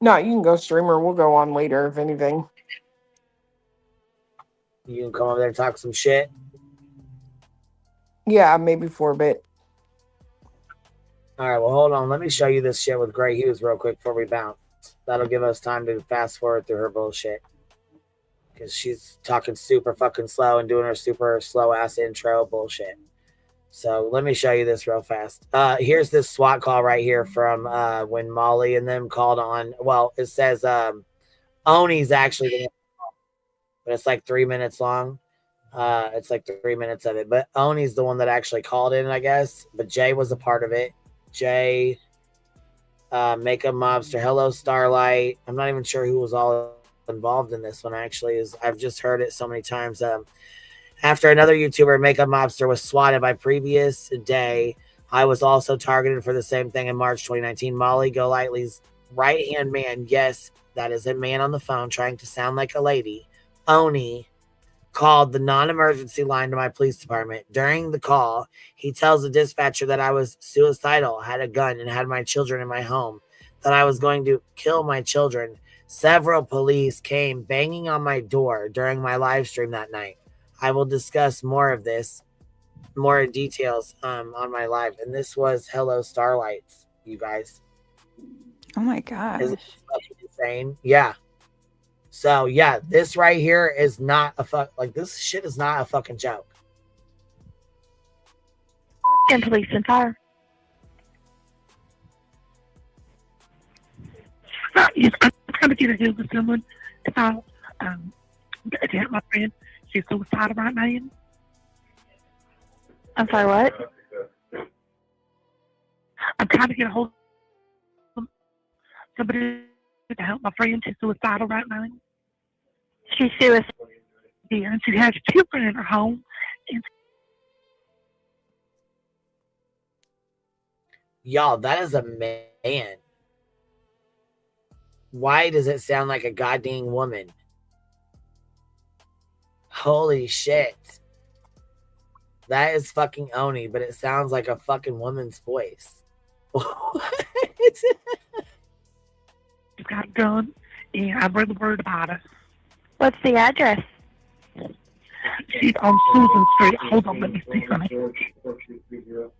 No, you can go streamer. We'll go on later if anything. You can come over there and talk some shit. Yeah, maybe for a bit. All right, well, hold on. Let me show you this shit with Gray Hughes real quick before we bounce. That'll give us time to fast forward through her bullshit. Because she's talking super fucking slow and doing her super slow ass intro bullshit. So let me show you this real fast. Here's this SWAT call right here from when Molly and them called on. Well, it says Oni's actually the one, but it's like 3 minutes long. It's like 3 minutes of it. But Oni's the one that actually called in, I guess. But Jay was a part of it. Jay, Makeup Mobster, Hello Starlight. I'm not even sure who was all involved in this one, actually. I've just heard it so many times. After another YouTuber, Makeup Mobster, was swatted by previous day, I was also targeted for the same thing in March 2019. Molly Golightly's right-hand man, yes, that is a man on the phone trying to sound like a lady, Oni, called the non-emergency line to my police department. During the call, he tells the dispatcher that I was suicidal, had a gun, and had my children in my home, that I was going to kill my children. Several police came banging on my door during my live stream that night. I will discuss more of this, more details on my live. And this was Hello Starlights, you guys. Oh my gosh. Is it fucking insane? Yeah. So yeah, this right here is not this shit is not a fucking joke. And police and fire. Yes, I'm trying to get a hold of someone about to help my friend. She's suicidal right now. I'm sorry, what? I'm trying to get a hold of somebody to help my friend. She's suicidal right now. She's suicidal. Yeah, and she has children in her home. And Y'all, that is a man. Why does it sound like a goddamn woman? Holy shit. That is fucking Oni, but it sounds like a fucking woman's voice. she's got a gun, and I'm really worried about her. What's the address? She's on Susan Street. Hold on, let me see, honey. Susan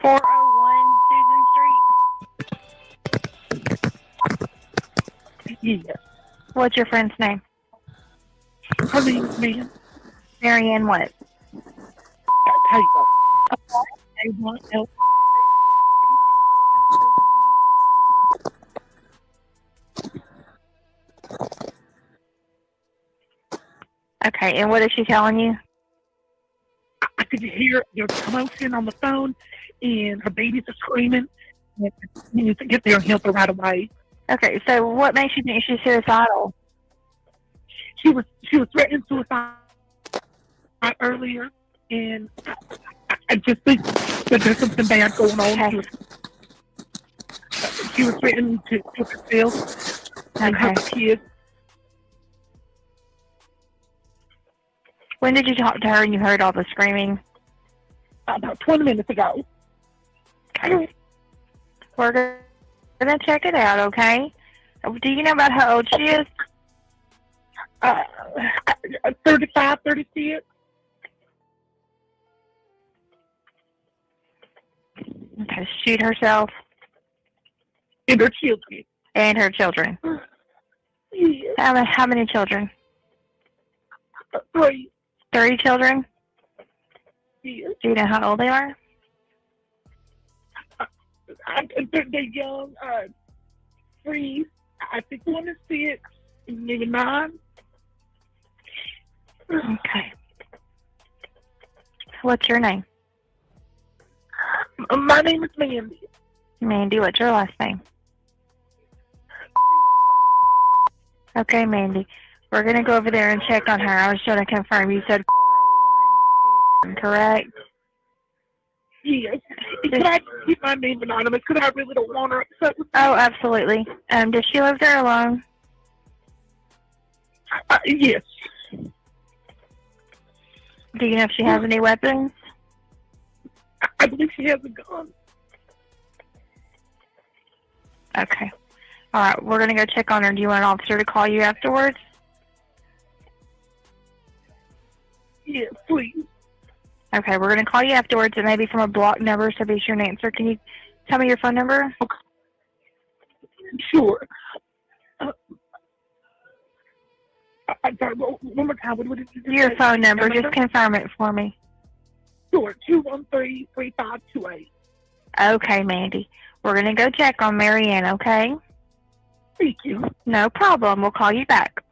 401 Susan Street. Yeah. What's your friend's name? Her name's Marianne. Marianne what? Tell you what. They want help. Okay, and what is she telling you? I could hear their commotion on the phone, and her babies are screaming. And you need to get there and help her right away. Okay, so what makes you think she's suicidal? She was threatening suicide earlier, and I just think that there's something bad going on. Okay. She was threatening to kill herself and her kids. When did you talk to her and you heard all the screaming? About 20 minutes ago. Okay. We're going to check it out, okay? Do you know about how old she is? 35, 36. Okay. shoot herself And her children. and her children. Yeah. How many children? 3. 3 children? Yeah. Do you know how old they are? They're young. 3. I think one is 6, maybe 9. Okay. What's your name? My name is Mandy. Mandy, what's your last name? Okay, Mandy. We're going to go over there and check on her. I was trying to confirm. You said correct? Yes. Can I keep my name anonymous? Because I really don't want her upset with me. Oh, absolutely. Does she live there alone? Yes. Do you know if she has any weapons? I believe she has a gun. Okay. All right, we're going to go check on her. Do you want an officer to call you afterwards? Yes, please. Okay, we're going to call you afterwards. It may be from a block number, so be sure to answer. Can you tell me your phone number? Okay. Sure. I'm sorry, one more time. What did you say? Your phone number. Just confirm it for me. Sure, 213-3528. Okay, Mandy. We're going to go check on Marianne, okay? Thank you. No problem. We'll call you back.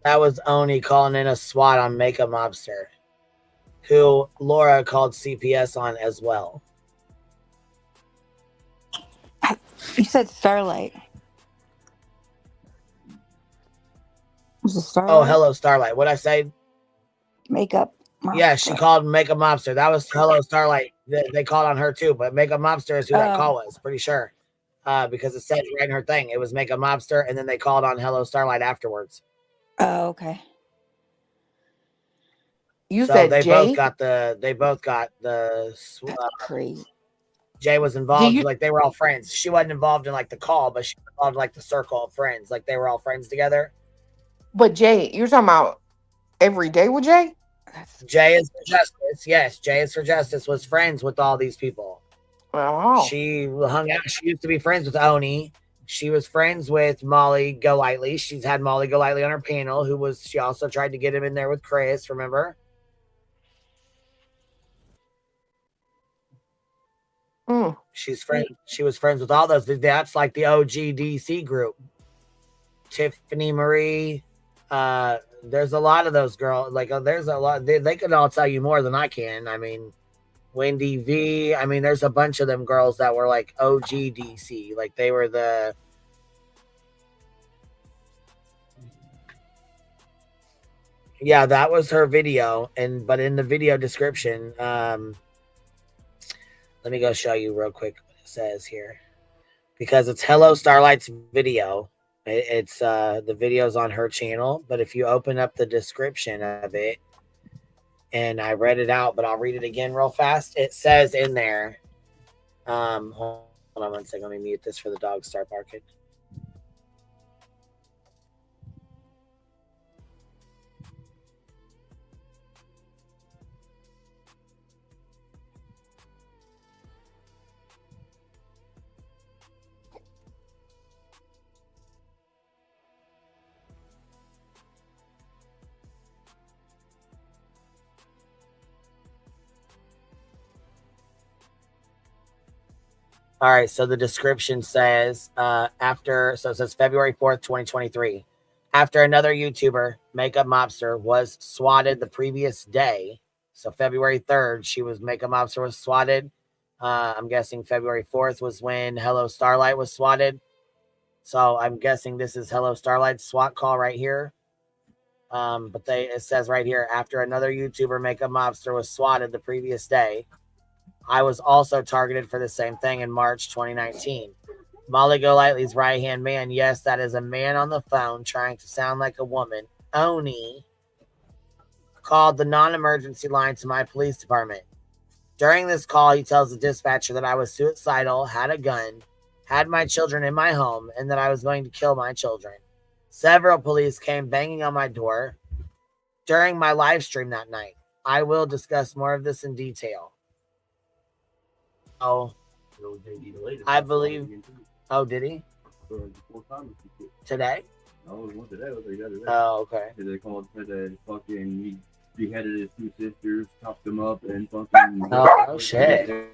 That was Oni calling in a SWAT on Makeup Mobster, who Laura called CPS on as well. You said Starlight. Was it Starlight? Oh, hello, Starlight. What'd I say? Makeup Mobster. Yeah, she called Makeup Mobster. That was hello, Starlight. They called on her too, but Makeup Mobster is who that call was, pretty sure. Because it said right in her thing. It was Makeup Mobster, and then they called on Hello Starlight afterwards. Oh, okay. You So said they Jay? both got the crazy. Jay was involved, like they were all friends. She wasn't involved in like the call, but she was involved in like the circle of friends. Like they were all friends together. But Jay, you're talking about every day with Jay? Jay is for Justice. Yes, Jay is for Justice was friends with all these people. Oh. She hung out. She used to be friends with Oni. She was friends with Molly Golightly. She's had Molly Golightly on her panel, she also tried to get him in there with Chris, remember? She was friends with all those. That's like the OGDC group. Tiffany Marie. There's a lot of those girls. Like there's a lot. They could all tell you more than I can. I mean, Wendy V. I mean, there's a bunch of them girls that were like OGDC. Like they were the. Yeah, that was her video, but in the video description, let me go show you real quick what it says here, because it's Hello Starlight's video. It's the video's on her channel, but if you open up the description of it, and I read it out, but I'll read it again real fast. It says in there, hold on one second, let me mute this for the dogs start barking. All right, so the description says, so it says February 4th, 2023. After another YouTuber, Makeup Mobster, was swatted the previous day, so February 3rd, Makeup Mobster was swatted. I'm guessing February 4th was when Hello Starlight was swatted. So I'm guessing this is Hello Starlight's SWAT call right here. But it says right here, after another YouTuber, Makeup Mobster, was swatted the previous day, I was also targeted for the same thing in March 2019. Molly Golightly's right-hand man, yes, that is a man on the phone trying to sound like a woman, Oni, called the non-emergency line to my police department. During this call, he tells the dispatcher that I was suicidal, had a gun, had my children in my home, and that I was going to kill my children. Several police came banging on my door during my live stream that night. I will discuss more of this in detail. Oh, I believe. Oh, did he? Today? No, it wasn't today. It was the other day. Oh, okay. They called for the fucking he beheaded his two sisters, chopped them up, and fucking. Oh shit.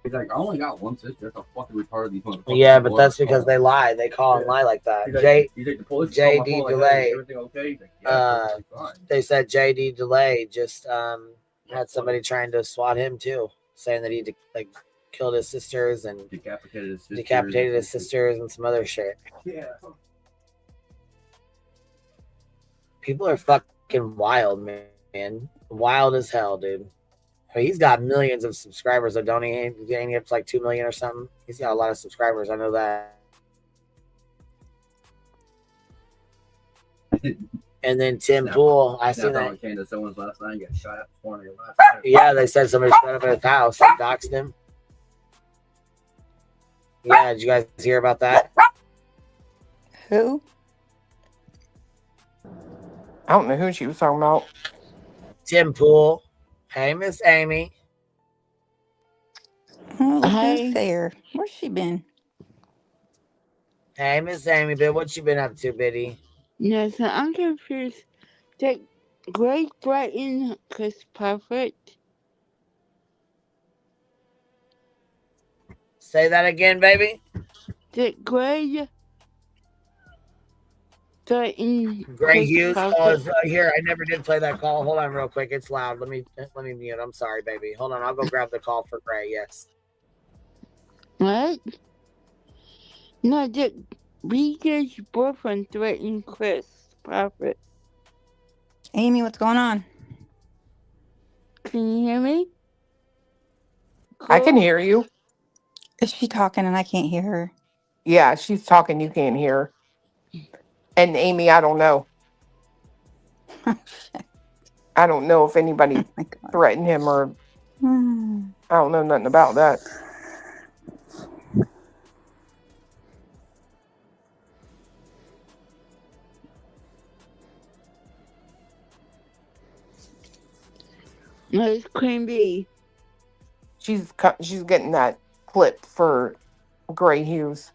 He's like, I only got one sister. That's how fucking retarded these motherfuckers. Yeah, but that's because they lie. They call and lie like that. He's like, the police called my phone, JD like, Delay. "Hey, everything okay?" He's like, yeah, everything's fine. They said JD Delay just had somebody trying to SWAT him too, saying that he like killed his sisters and decapitated his sisters and some other shit. Yeah. People are fucking wild, man. Wild as hell, dude. I mean, he's got millions of subscribers, though, don't he? He's getting up to like 2 million or something. He's got a lot of subscribers. I know that. And then Tim Pool, I seen that. Came to someone's last night and got shot up this morning. Yeah, they said somebody shot up at his house and doxed him. Yeah, did you guys hear about that? Who? I don't know who she was talking about. Tim Pool. Hey, Miss Amy. Oh, who's there? Where's she been? Hey, Miss Amy, what you been up to, Biddy? Yes, I'm confused. Did Greg threaten Chris Poudfoot? Say that again, baby. Did Greg threaten Greg Chris Hughes Poudfoot? call is right here. I never did play that call. Hold on real quick. It's loud. Let me mute. I'm sorry, baby. Hold on. I'll go grab the call for Gray. Yes. What? No, did BJ's boyfriend threaten Chris Poudfoot? Amy, what's going on? Can you hear me? I can hear you. Is she talking and I can't hear her? Yeah, she's talking. You can't hear. And Amy, I don't know. I don't know if anybody threatened him or I don't know nothing about that. No, it's Queen Bee. She's getting that clip for Gray Hughes.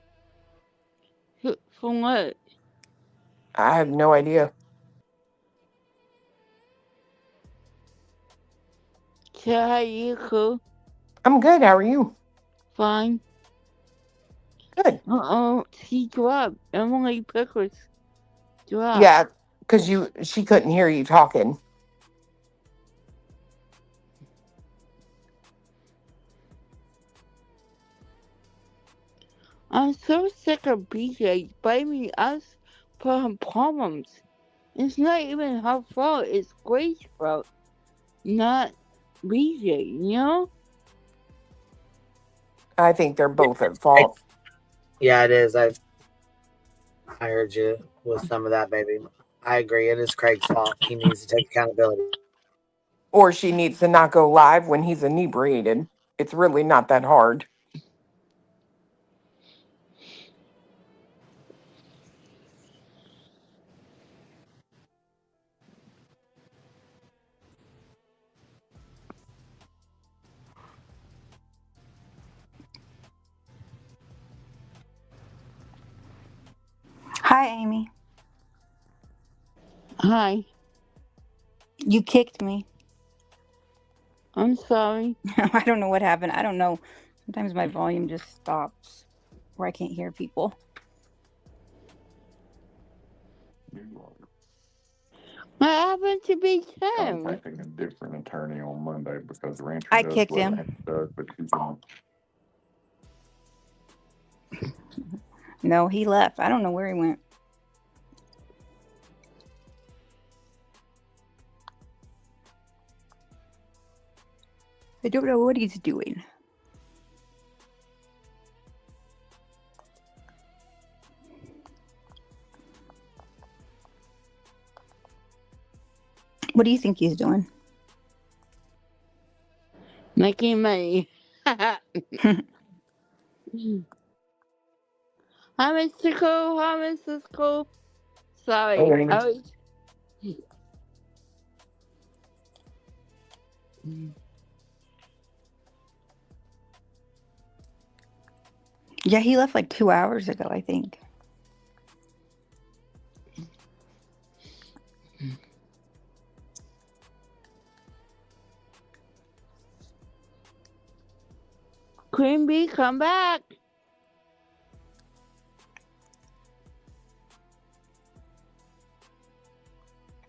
For what? I have no idea. So how you cool? I'm good. How are you? Fine. Good. She dropped. Emily Pickers dropped. Yeah, because she couldn't hear you talking. I'm so sick of BJ blaming us for her problems. It's not even her fault. It's Grace's fault, not BJ, you know? I think they're both at fault. Yeah, it is. I heard you with some of that, baby. I agree. It is Craig's fault. He needs to take accountability. Or she needs to not go live when he's inebriated. It's really not that hard. Hi, Amy. Hi. You kicked me. I'm sorry. I don't know what happened. I don't know. Sometimes my volume just stops where I can't hear people. What happened to be Tim? Contacting a different attorney on Monday because Rancher I does kicked what him. Rancher does, but she's on. No, he left. I don't know where he went. I don't know what he's doing. What do you think he's doing? Making money. Hi, Mr. Cole. Hi, Mrs. Cole. Sorry. Hey, Amy. Yeah, he left like 2 hours ago, I think. Queen Bee, come back.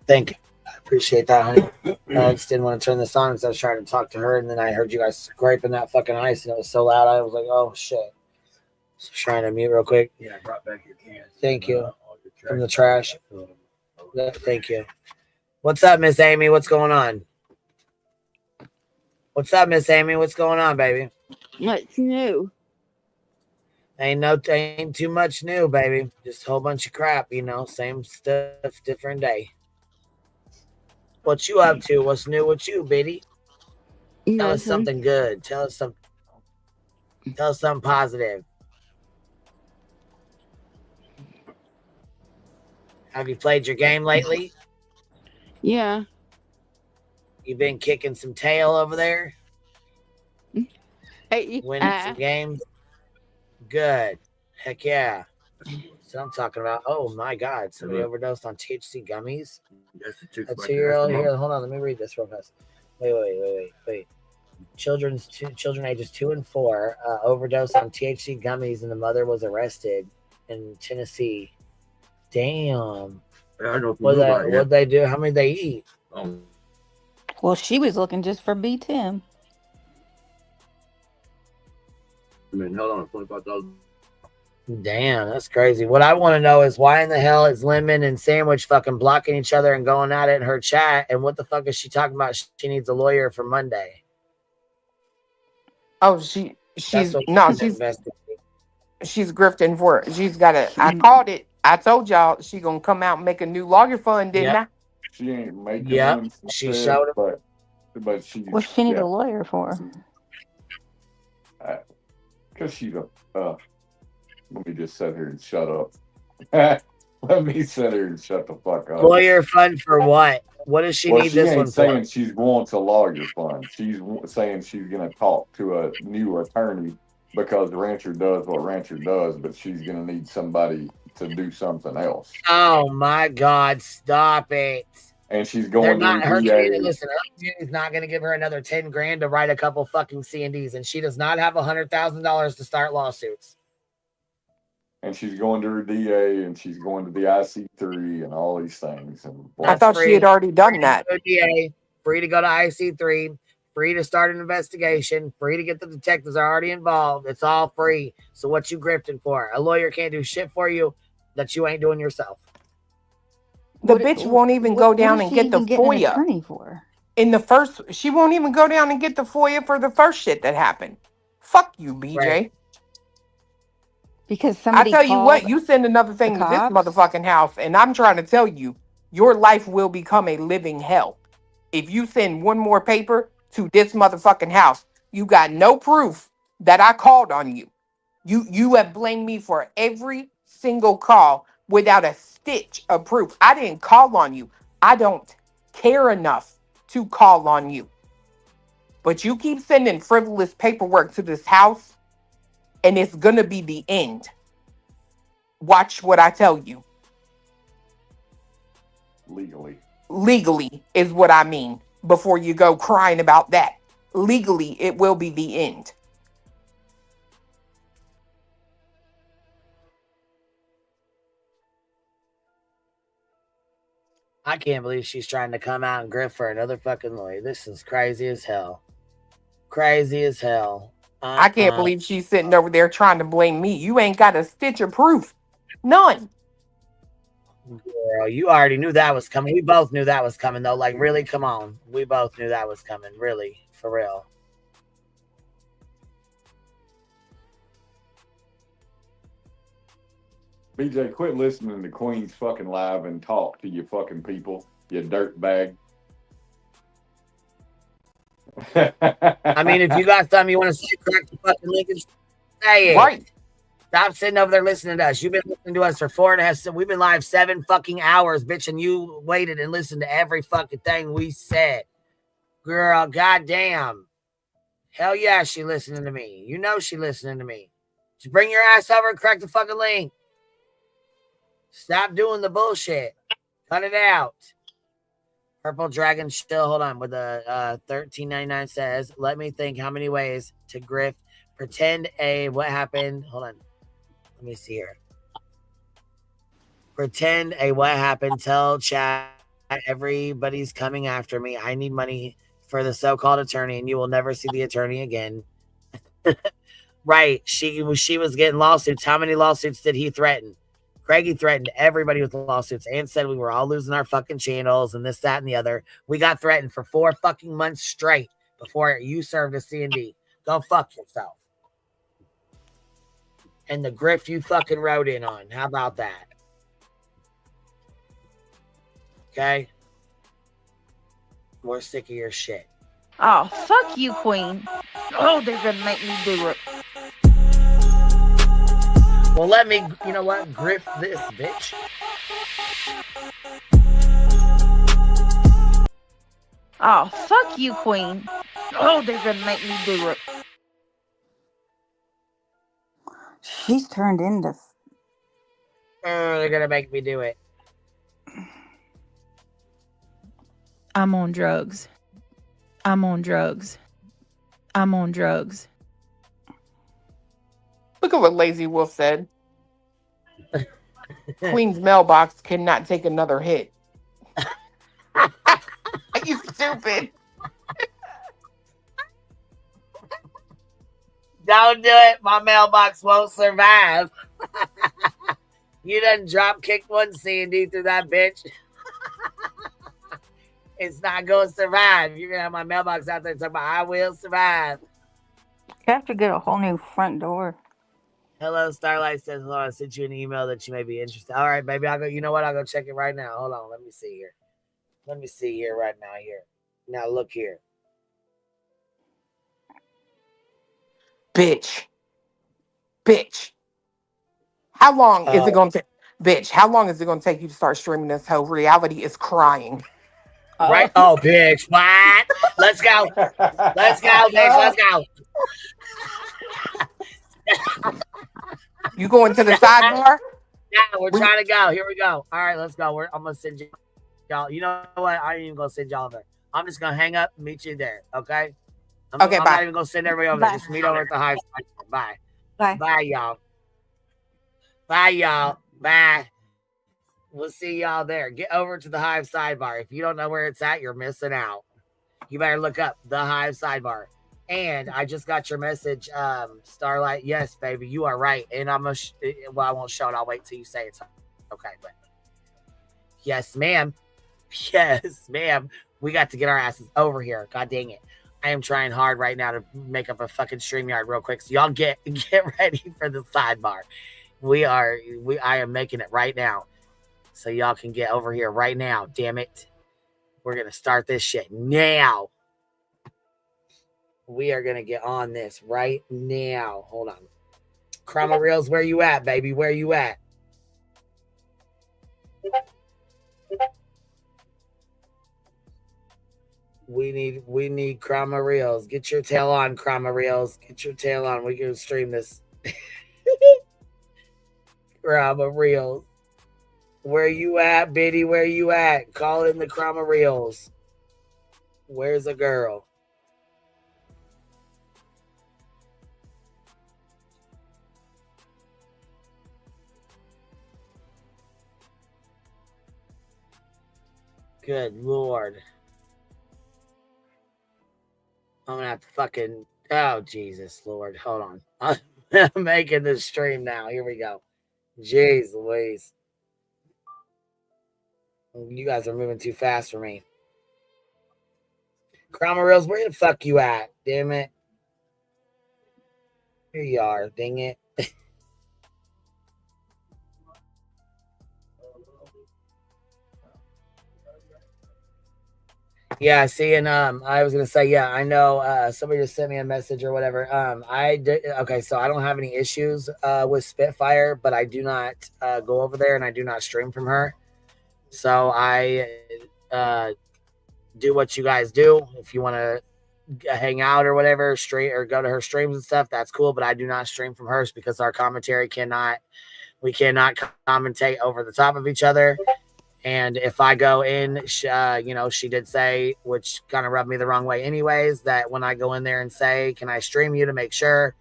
Thank you. I appreciate that, honey. I just didn't want to turn this on because I was trying to talk to her, and then I heard you guys scraping that fucking ice, and it was so loud. I was like, oh shit. So trying to mute real quick. Yeah, I brought back your cans. Thank you. From the trash. Thank you. What's up, Miss Amy? What's going on? What's up, Miss Amy? What's going on, baby? What's new? Ain't too much new, baby. Just a whole bunch of crap, you know. Same stuff, different day. What you up to? What's new with you, Biddy? Tell us something good. Tell us something positive. Have you played your game lately? Yeah. You been kicking some tail over there? Hey, winning some games? Good. Heck yeah. That's what I'm talking about. Oh my God. Somebody overdosed on THC gummies. Let's hear here. Hold on. Let me read this real fast. Wait. Children ages 2 and 4 overdosed on THC gummies, and the mother was arrested in Tennessee. Damn. What'd they do? How many did they eat? Well, she was looking just for B10. I mean, hold on, 25,000. Damn, that's crazy. What I want to know is why in the hell is Lemon and Sandwich fucking blocking each other and going at it in her chat? And what the fuck is she talking about? She needs a lawyer for Monday. Oh, she's grifting for it. She's got a. I called it. I told y'all she gonna come out and make a new lawyer fund, didn't I? She ain't making one. She showed it. But she. What's she need a lawyer for? Because she's a. Let me just sit here and shut up. Let me sit here and shut the fuck up. Lawyer fund for what? What does she need this one for? Saying she's going to lawyer fund. She's saying she's going to talk to a new attorney because Rancher does what Rancher does, but she's going to need somebody to do something else. Oh my God! Stop it. And she's going to her community. Listen, her community's not going to give her another 10 grand to write a couple fucking C&Ds, and she does not have $100,000 to start lawsuits. And she's going to her DA, and she's going to the IC3 and all these things. And I thought she had already done that. DA, free to go to IC3, free to start an investigation, free to get the detectives already involved. It's all free. So what you grifting for? A lawyer can't do shit for you that you ain't doing yourself. The bitch won't even go down and get the FOIA. Attorney for? She won't even go down and get the FOIA for the first shit that happened. Fuck you, BJ. Right. Because somebody I tell you what, you send another thing to this motherfucking house, and I'm trying to tell you, your life will become a living hell. If you send one more paper to this motherfucking house, you got no proof that I called on you. You have blamed me for every single call without a stitch of proof. I didn't call on you. I don't care enough to call on you. But you keep sending frivolous paperwork to this house, and it's going to be the end. Watch what I tell you. Legally is what I mean. Before you go crying about that. Legally, it will be the end. I can't believe she's trying to come out and grift for another fucking lawyer. This is crazy as hell. Crazy as hell. I can't believe she's sitting over there trying to blame me. You ain't got a stitch of proof. None. Girl, you already knew that was coming. We both knew that was coming, though. Like, really, come on. We both knew that was coming. Really, for real. BJ, quit listening to Queen's fucking live and talk to you fucking people, you dirt bag. I mean, if you got something you want to say, crack the fucking link and say it. Right. Stop sitting over there listening to us. You've been listening to us for 4.5. We've been live 7 fucking hours, bitch, and you waited and listened to every fucking thing we said. Girl, goddamn. Hell yeah, she listening to me. You know she listening to me. Just bring your ass over and crack the fucking link. Stop doing the bullshit. Cut it out. Purple Dragon Chill, hold on, with the $13.99 says, let me think how many ways to grift. Pretend what happened. Hold on. Let me see here. Pretend what happened. Tell chat everybody's coming after me. I need money for the so-called attorney, and you will never see the attorney again. Right. She was getting lawsuits. How many lawsuits did he threaten? Craigie threatened everybody with lawsuits and said we were all losing our fucking channels and this, that, and the other. We got threatened for 4 fucking months straight before you served a C&D. Go fuck yourself. And the grift you fucking rode in on. How about that? Okay? We're sick of your shit. Oh, fuck you, Queen. Oh, they're gonna make me do it. Well, let me, you know what? Grift this, bitch. Oh, fuck you, Queen. Oh, they're gonna make me do it. She's turned into. Oh, they're gonna make me do it. I'm on drugs. I'm on drugs. I'm on drugs. Look at what Lazy Wolf said. Queen's mailbox cannot take another hit. You stupid. Don't do it. My mailbox won't survive. You done drop kicked one C&D through that bitch. It's not going to survive. You're going to have my mailbox out there talking about I will survive. You have to get a whole new front door. Hello, Starlight says, hold on, I sent you an email that you may be interested. All right, baby, I'll go. You know what? I'll go check it right now. Hold on. Let me see here. Let me see here right now here. Now look here. Bitch. How long is it going to take? Bitch, how long is it going to take you to start streaming this whole reality is crying? Right? Oh, bitch. What? Let's go. Let's go, bitch. Let's go. You going to the sidebar? Yeah, we're trying to go. Here we go. All right, let's go. I'm going to send y'all. You know what? I ain't even going to send y'all there. I'm just going to hang up and meet you there. Okay? I'm bye. not even going to send everybody over there. Just meet over at the hive. Bye. Bye. Bye, y'all. Bye, y'all. Bye. We'll see y'all there. Get over to the hive sidebar. If you don't know where it's at, you're missing out. You better look up the hive sidebar. And I just got your message, Starlight. Yes, baby, you are right. And I won't show it. I'll wait till you say it's okay. But yes, ma'am. Yes, ma'am. We got to get our asses over here. God dang it. I am trying hard right now to make up a fucking StreamYard real quick. So y'all get ready for the sidebar. I am making it right now. So y'all can get over here right now. Damn it. We're going to start this shit now. We are going to get on this right now. Hold on. Chroma Reels, where you at, baby? Where you at? We need Chroma Reels. Get your tail on, Chroma Reels. Get your tail on. We can stream this. Chroma Reels. Where you at, Biddy? Where you at? Call in the Chroma Reels. Where's the girl? Good Lord. I'm gonna have to fucking. Oh, Jesus, Lord. Hold on. I'm making this stream now. Here we go. Jeez Louise. You guys are moving too fast for me. Chroma Reels, where the fuck you at? Damn it. Here you are. Dang it. Yeah, see, and I was gonna say, yeah, I know somebody just sent me a message or whatever. I did okay, so I don't have any issues with Spitfire, but I do not go over there and I do not stream from her. So I do what you guys do. If you want to hang out or whatever, stream or go to her streams and stuff, that's cool. But I do not stream from hers because our commentary we cannot commentate over the top of each other. And if I go in, she did say, which kind of rubbed me the wrong way anyways, that when I go in there and say, can I stream you, to make sure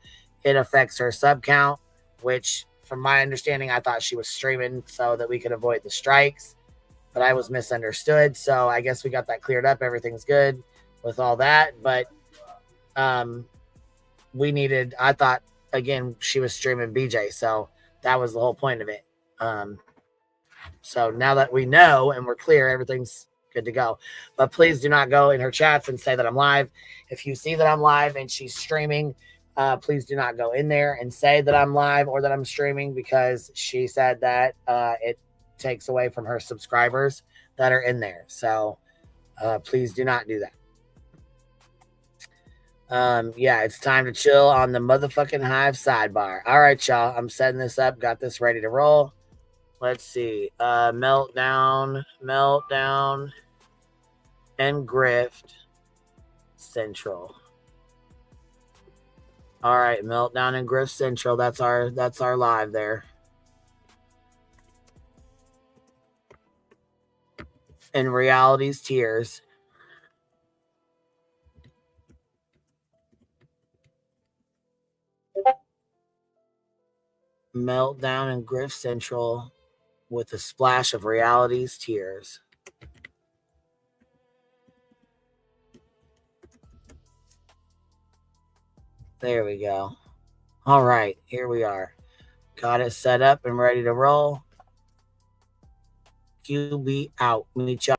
it affects her sub count, which from my understanding, I thought she was streaming so that we could avoid the strikes, but I was misunderstood. So I guess we got that cleared up. Everything's good with all that. But I thought, again, she was streaming BJ. So that was the whole point of it. So now that we know and we're clear, everything's good to go. But please do not go in her chats and say that I'm live. If you see that I'm live and she's streaming, please do not go in there and say that I'm live or that I'm streaming, because she said that it takes away from her subscribers that are in there. So please do not do that. Yeah, it's time to chill on the motherfucking Hive sidebar. All right, y'all. I'm setting this up. Got this ready to roll. Let's see. Meltdown, and Grift Central. All right, Meltdown and Grift Central. That's our live there. And Reality's Tears. Meltdown and Grift Central with a splash of Reality's Tears. There we go. All right, here we are. Got it set up and ready to roll. QB out. Meet y'all.